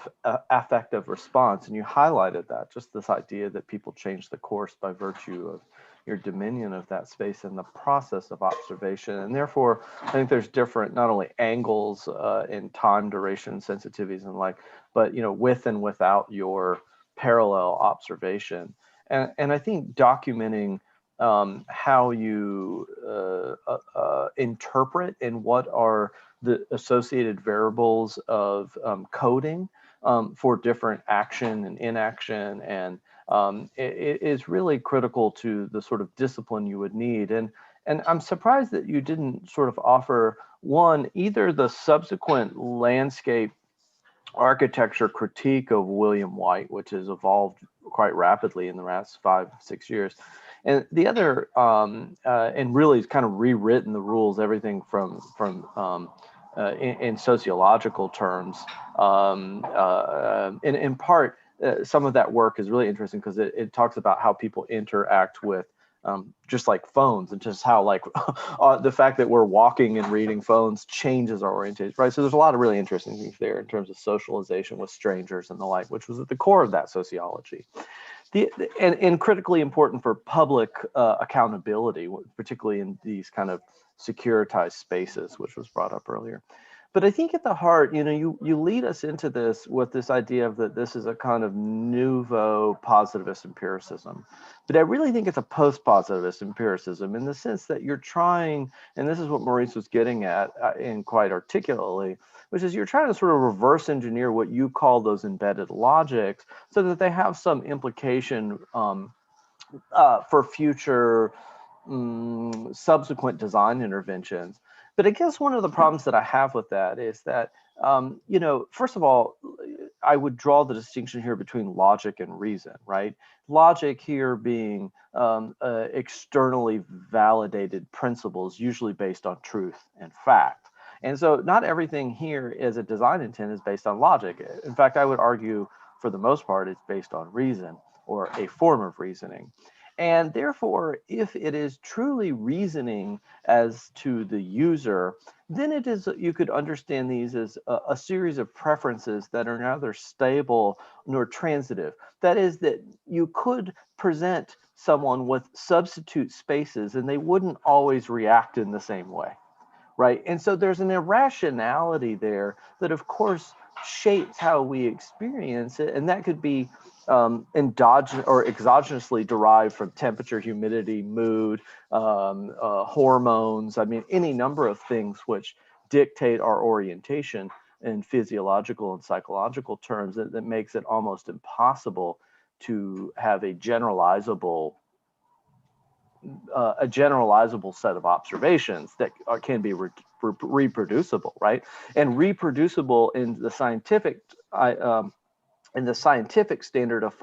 affective response. And you highlighted that, just this idea that people change the course by virtue of your dominion of that space and the process of observation. And therefore, I think there's different, not only angles in time, duration, sensitivities and like, but, you know, with and without your parallel observation. And I think documenting how you interpret and what are the associated variables of coding for different action and inaction, and it is really critical to the sort of discipline you would need. And I'm surprised that you didn't sort of offer one, either the subsequent landscape architecture critique of William White, which has evolved quite rapidly in the last 5-6 years, and the other, and really has kind of rewritten the rules, everything from in sociological terms. In part, some of that work is really interesting because it talks about how people interact with just like phones, and just how like the fact that we're walking and reading phones changes our orientation, right? So there's a lot of really interesting things there in terms of socialization with strangers and the like, which was at the core of that sociology. And critically important for public accountability, particularly in these kind of securitized spaces, which was brought up earlier. But I think at the heart, you know, you lead us into this with this idea of that this is a kind of nouveau positivist empiricism. But I really think it's a post-positivist empiricism in the sense that you're trying, and this is what Maurice was getting at and quite articulately, which is you're trying to sort of reverse engineer what you call those embedded logics so that they have some implication for future subsequent design interventions. But I guess one of the problems that I have with that is that, you know, first of all, I would draw the distinction here between logic and reason, right? Logic here being externally validated principles, usually based on truth and fact. And so not everything here as a design intent is based on logic. In fact, I would argue for the most part, it's based on reason or a form of reasoning. And therefore, if it is truly reasoning as to the user, then it is, you could understand these as a series of preferences that are neither stable nor transitive. That is, that you could present someone with substitute spaces and they wouldn't always react in the same way, right? And so there's an irrationality there that, of course, shapes how we experience it. And that could be endogenous or exogenously derived from temperature, humidity, mood, hormones. I mean, any number of things which dictate our orientation in physiological and psychological terms that makes it almost impossible to have a generalizable a generalizable set of observations that can be reproducible, right? And reproducible in the scientific standard of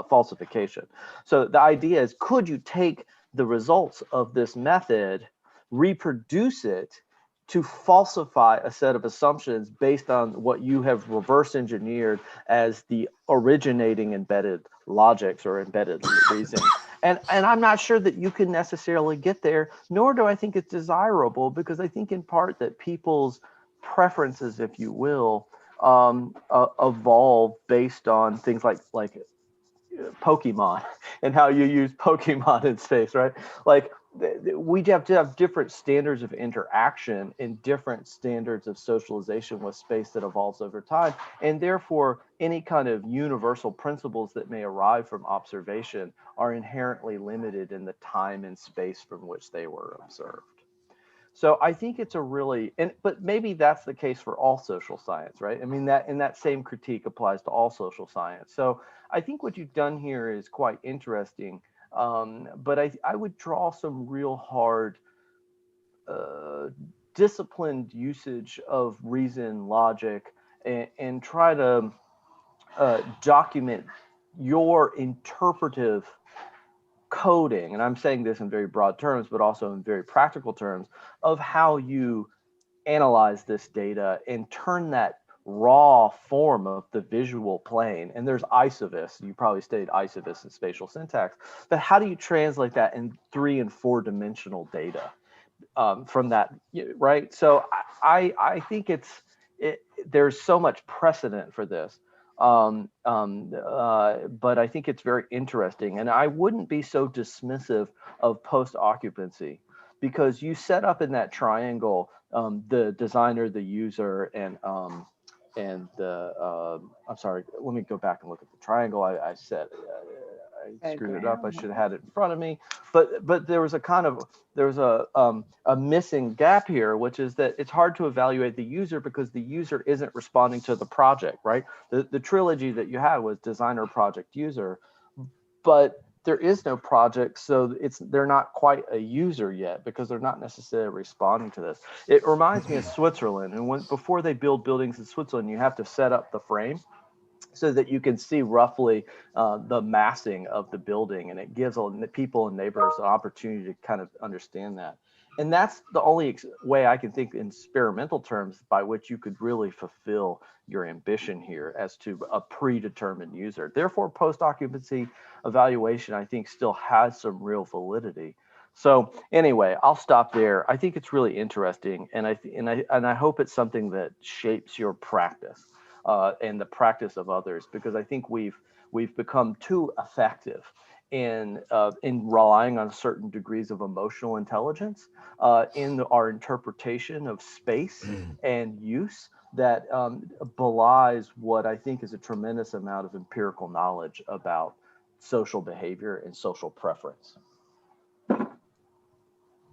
falsification. So the idea is, could you take the results of this method, reproduce it to falsify a set of assumptions based on what you have reverse engineered as the originating embedded logics or embedded reasoning. And I'm not sure that you can necessarily get there, nor do I think it's desirable, because I think in part that people's preferences, if you will, evolve based on things like Pokemon and how you use Pokemon in space, right? Like we have to have different standards of interaction and different standards of socialization with space that evolves over time. And therefore, any kind of universal principles that may arrive from observation are inherently limited in the time and space from which they were observed. So I think it's a really, but maybe that's the case for all social science, right? I mean, that same critique applies to all social science. So I think what you've done here is quite interesting, but I would draw some real hard, disciplined usage of reason, logic, and try to document your interpretive coding, and I'm saying this in very broad terms, but also in very practical terms, of how you analyze this data and turn that raw form of the visual plane. And there's isovis, you probably studied isovis in spatial syntax, but how do you translate that in 3- and 4-dimensional data from that, right? So I think there's so much precedent for this. But I think it's very interesting, and I wouldn't be so dismissive of post-occupancy, because you set up in that triangle the designer, the user, and the I'm sorry, let me go back and look at the triangle. I said I screwed it up. I should have had it in front of me. But there was a missing gap here, which is that it's hard to evaluate the user because the user isn't responding to the project, right? The trilogy that you had was designer, project, user, but there is no project, so they're not quite a user yet because they're not necessarily responding to this. It reminds me of Switzerland, and before they build buildings in Switzerland, you have to set up the frame so that you can see roughly the massing of the building, and it gives the people and neighbors an opportunity to kind of understand that. And that's the only way I can think in experimental terms by which you could really fulfill your ambition here as to a predetermined user. Therefore, post-occupancy evaluation, I think, still has some real validity. So anyway, I'll stop there. I think it's really interesting, and I hope it's something that shapes your practice and the practice of others, because I think we've become too effective in relying on certain degrees of emotional intelligence in our interpretation of space and use that belies what I think is a tremendous amount of empirical knowledge about social behavior and social preference.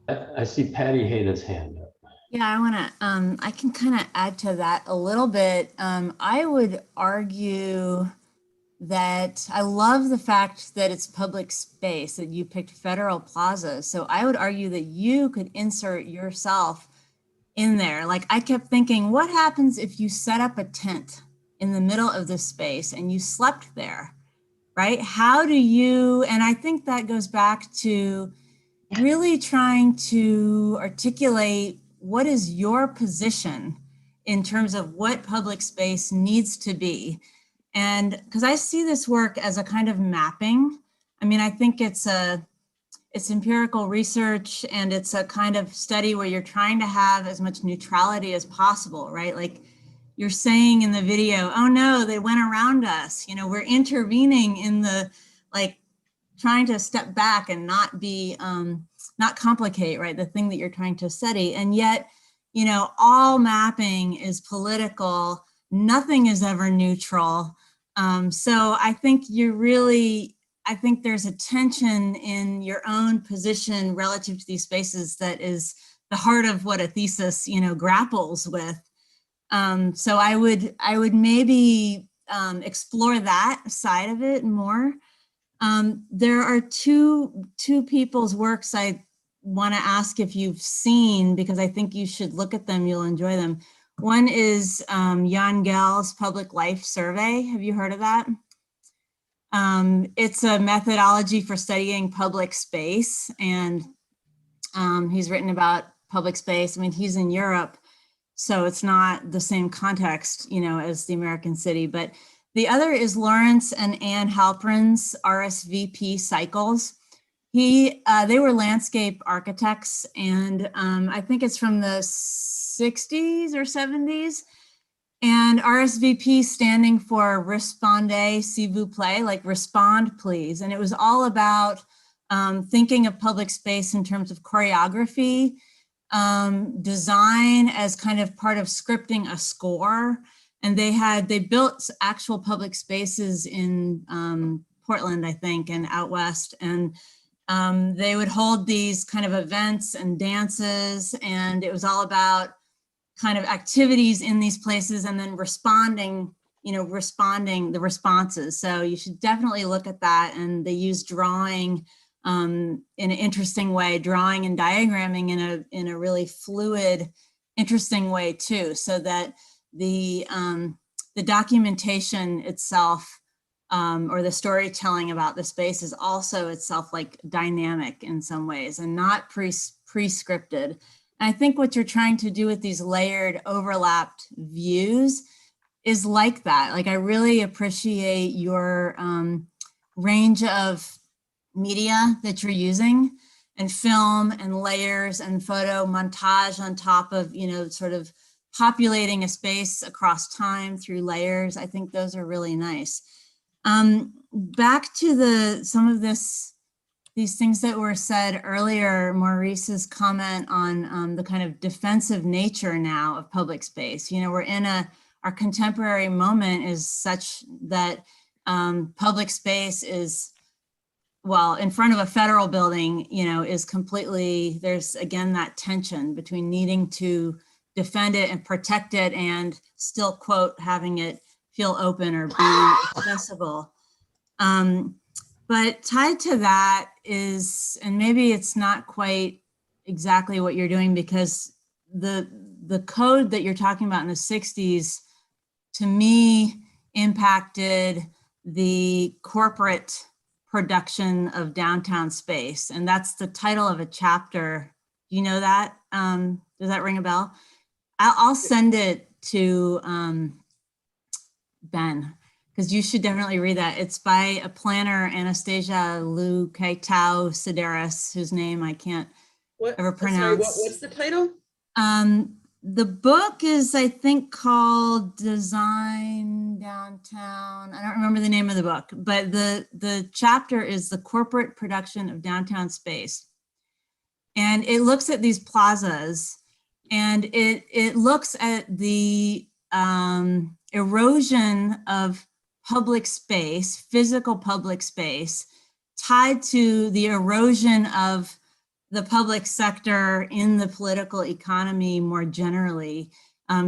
I see Patty Hayda's hand up. Yeah, I can kind of add to that a little bit. I would argue that I love the fact that it's public space, that you picked Federal Plaza. So I would argue that you could insert yourself in there. Like, I kept thinking, what happens if you set up a tent in the middle of this space and you slept there, right? How do you, and I think that goes back to really trying to articulate what is your position in terms of what public space needs to be. And because I see this work as a kind of mapping. I mean, I think it's empirical research, and it's a kind of study where you're trying to have as much neutrality as possible, right? Like you're saying in the video, oh no, they went around us. You know, we're intervening in the, like, trying to step back and not be, not complicate, right? The thing that you're trying to study. And yet, you know, all mapping is political. Nothing is ever neutral. So I think I think there's a tension in your own position relative to these spaces that is the heart of what a thesis, you know, grapples with. So I would maybe explore that side of it more. There are two people's works I want to ask if you've seen, because I think you should look at them, you'll enjoy them. One is Jan Gehl's Public Life Survey. Have you heard of that? It's a methodology for studying public space, and he's written about public space. I mean, he's in Europe, so it's not the same context, you know, as the American city. But the other is Lawrence and Ann Halperin's RSVP cycles. They were landscape architects, and I think it's from the 60s or 70s. And RSVP standing for Respondez, s'il vous plaît, like respond, please. And it was all about thinking of public space in terms of choreography, design as kind of part of scripting a score. And they built actual public spaces in Portland, I think, and out west. And they would hold these kind of events and dances, and it was all about kind of activities in these places and then responding the responses. So you should definitely look at that. And they use drawing in an interesting way, drawing and diagramming in a really fluid, interesting way too, so that the documentation itself or the storytelling about the space is also itself like dynamic in some ways and not pre-scripted. And I think what you're trying to do with these layered overlapped views is like that. Like, I really appreciate your range of media that you're using, and film and layers and photo montage on top of, you know, sort of populating a space across time through layers. I think those are really nice. Back to some of these things that were said earlier, Maurice's comment on the kind of defensive nature now of public space. You know, we're in our contemporary moment is such that public space is, well, in front of a federal building, you know, is completely, there's again that tension between needing to defend it and protect it and still, quote, having it feel open or be accessible. But tied to that is, and maybe it's not quite exactly what you're doing, because the code that you're talking about in the 60s, to me, impacted the corporate production of downtown space. And that's the title of a chapter. You know that? Does that ring a bell? I'll send it to Ben, because you should definitely read that. It's by a planner, Anastasia Luketau Sideris, whose name I can't ever pronounce. Sorry, what's the title? The book is, I think, called Design Downtown. I don't remember the name of the book, but the chapter is The Corporate Production of Downtown Space. And it looks at these plazas, and it looks at the erosion of public space, physical public space, tied to the erosion of the public sector in the political economy more generally,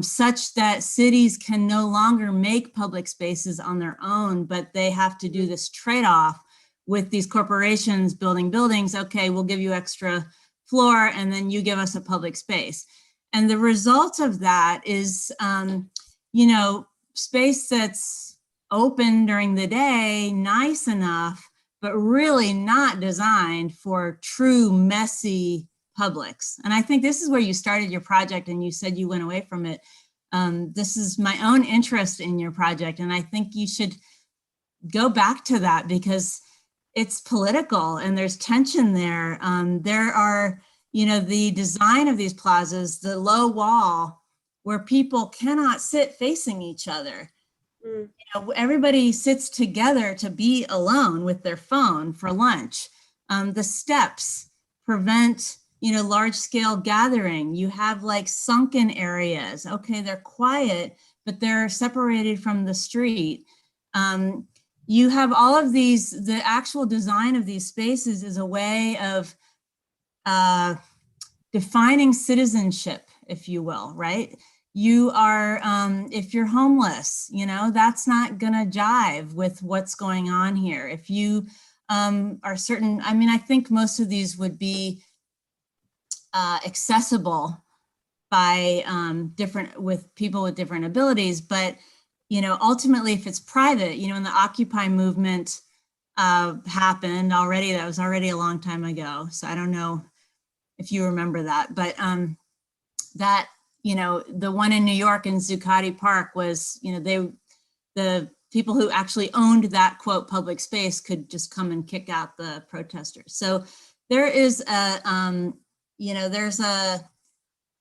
such that cities can no longer make public spaces on their own, but they have to do this trade-off with these corporations building buildings. Okay, we'll give you extra floor, and then you give us a public space. And the result of that is, you know, space that's open during the day, nice enough, but really not designed for true messy publics. And I think this is where you started your project, and you said you went away from it. This is my own interest in your project, and I think you should go back to that, because it's political and there's tension there. There are, you know, the design of these plazas, the low wall where people cannot sit facing each other. You know, everybody sits together to be alone with their phone for lunch. The steps prevent, you know, large scale gathering. You have like sunken areas. Okay, they're quiet, but they're separated from the street. You have all of these, the actual design of these spaces is a way of defining citizenship, if you will, right? You are, if you're homeless, you know, that's not gonna jive with what's going on here. If you are certain, I mean, I think most of these would be accessible by with people with different abilities, but ultimately if it's private, when the Occupy movement happened already, that was already a long time ago. So I don't know if you remember that, but that, the one in New York in Zuccotti Park was, the people who actually owned that quote public space could just come and kick out the protesters. So there is there's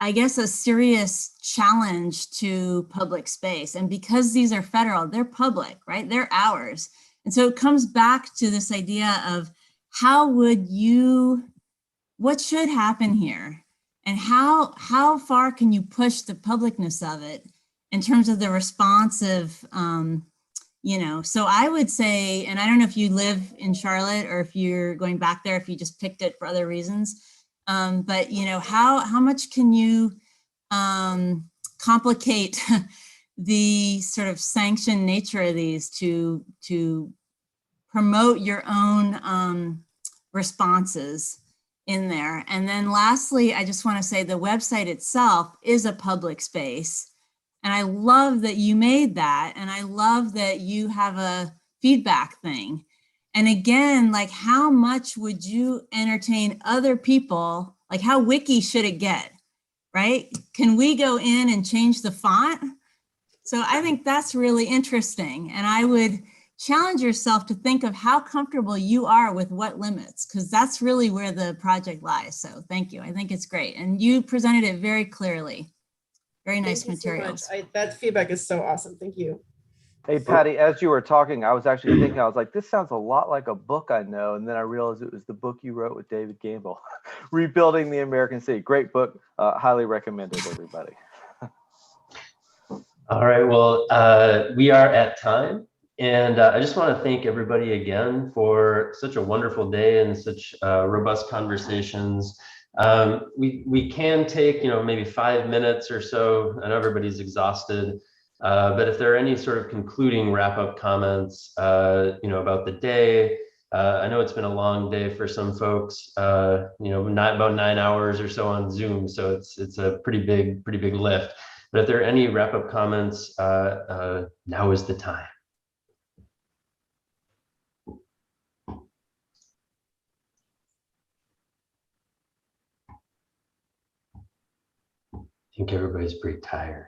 I guess a serious challenge to public space. And because these are federal, they're public, right? They're ours. And so it comes back to this idea of what should happen here? And how far can you push the publicness of it in terms of the responsive, so I would say, and I don't know if you live in Charlotte or if you're going back there, if you just picked it for other reasons, but how much can you complicate the sort of sanctioned nature of these to promote your own responses in there. And then lastly, I just want to say the website itself is a public space. And I love that you made that. And I love that you have a feedback thing. And again, like how much would you entertain other people? Like how wiki should it get, right? Can we go in and change the font? So I think that's really interesting. And I would challenge yourself to think of how comfortable you are with what limits, because that's really where the project lies. So thank you. I think it's great. And you presented it very clearly. Very nice materials. So that feedback is so awesome. Thank you. Hey, Patty, as you were talking, I was actually thinking, I was like, this sounds a lot like a book I know. And then I realized it was the book you wrote with David Gamble, Rebuilding the American City. Great book. Highly recommended, everybody. All right, well, we are at time. And I just want to thank everybody again for such a wonderful day and such robust conversations. We can take, maybe 5 minutes or so. I know everybody's exhausted, but if there are any sort of concluding wrap-up comments, about the day. I know it's been a long day for some folks. Not about 9 hours or so on Zoom, so it's a pretty big lift. But if there are any wrap-up comments, now is the time. I think everybody's pretty tired.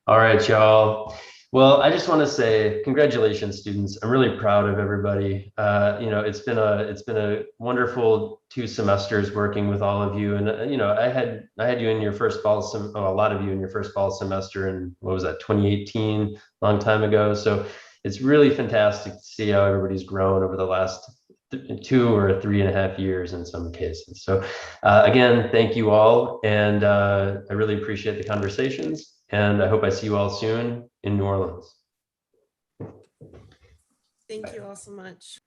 All right, y'all. Well, I just want to say congratulations, students. I'm really proud of everybody. It's been a wonderful 2 semesters working with all of you, and I had you in your first fall a lot of you in your first fall semester in, what was that, 2018, long time ago. So it's really fantastic to see how everybody's grown over the last 2 or 3.5 years in some cases. So again, thank you all, and I really appreciate the conversations. And I hope I see you all soon in New Orleans. Thank you all so much.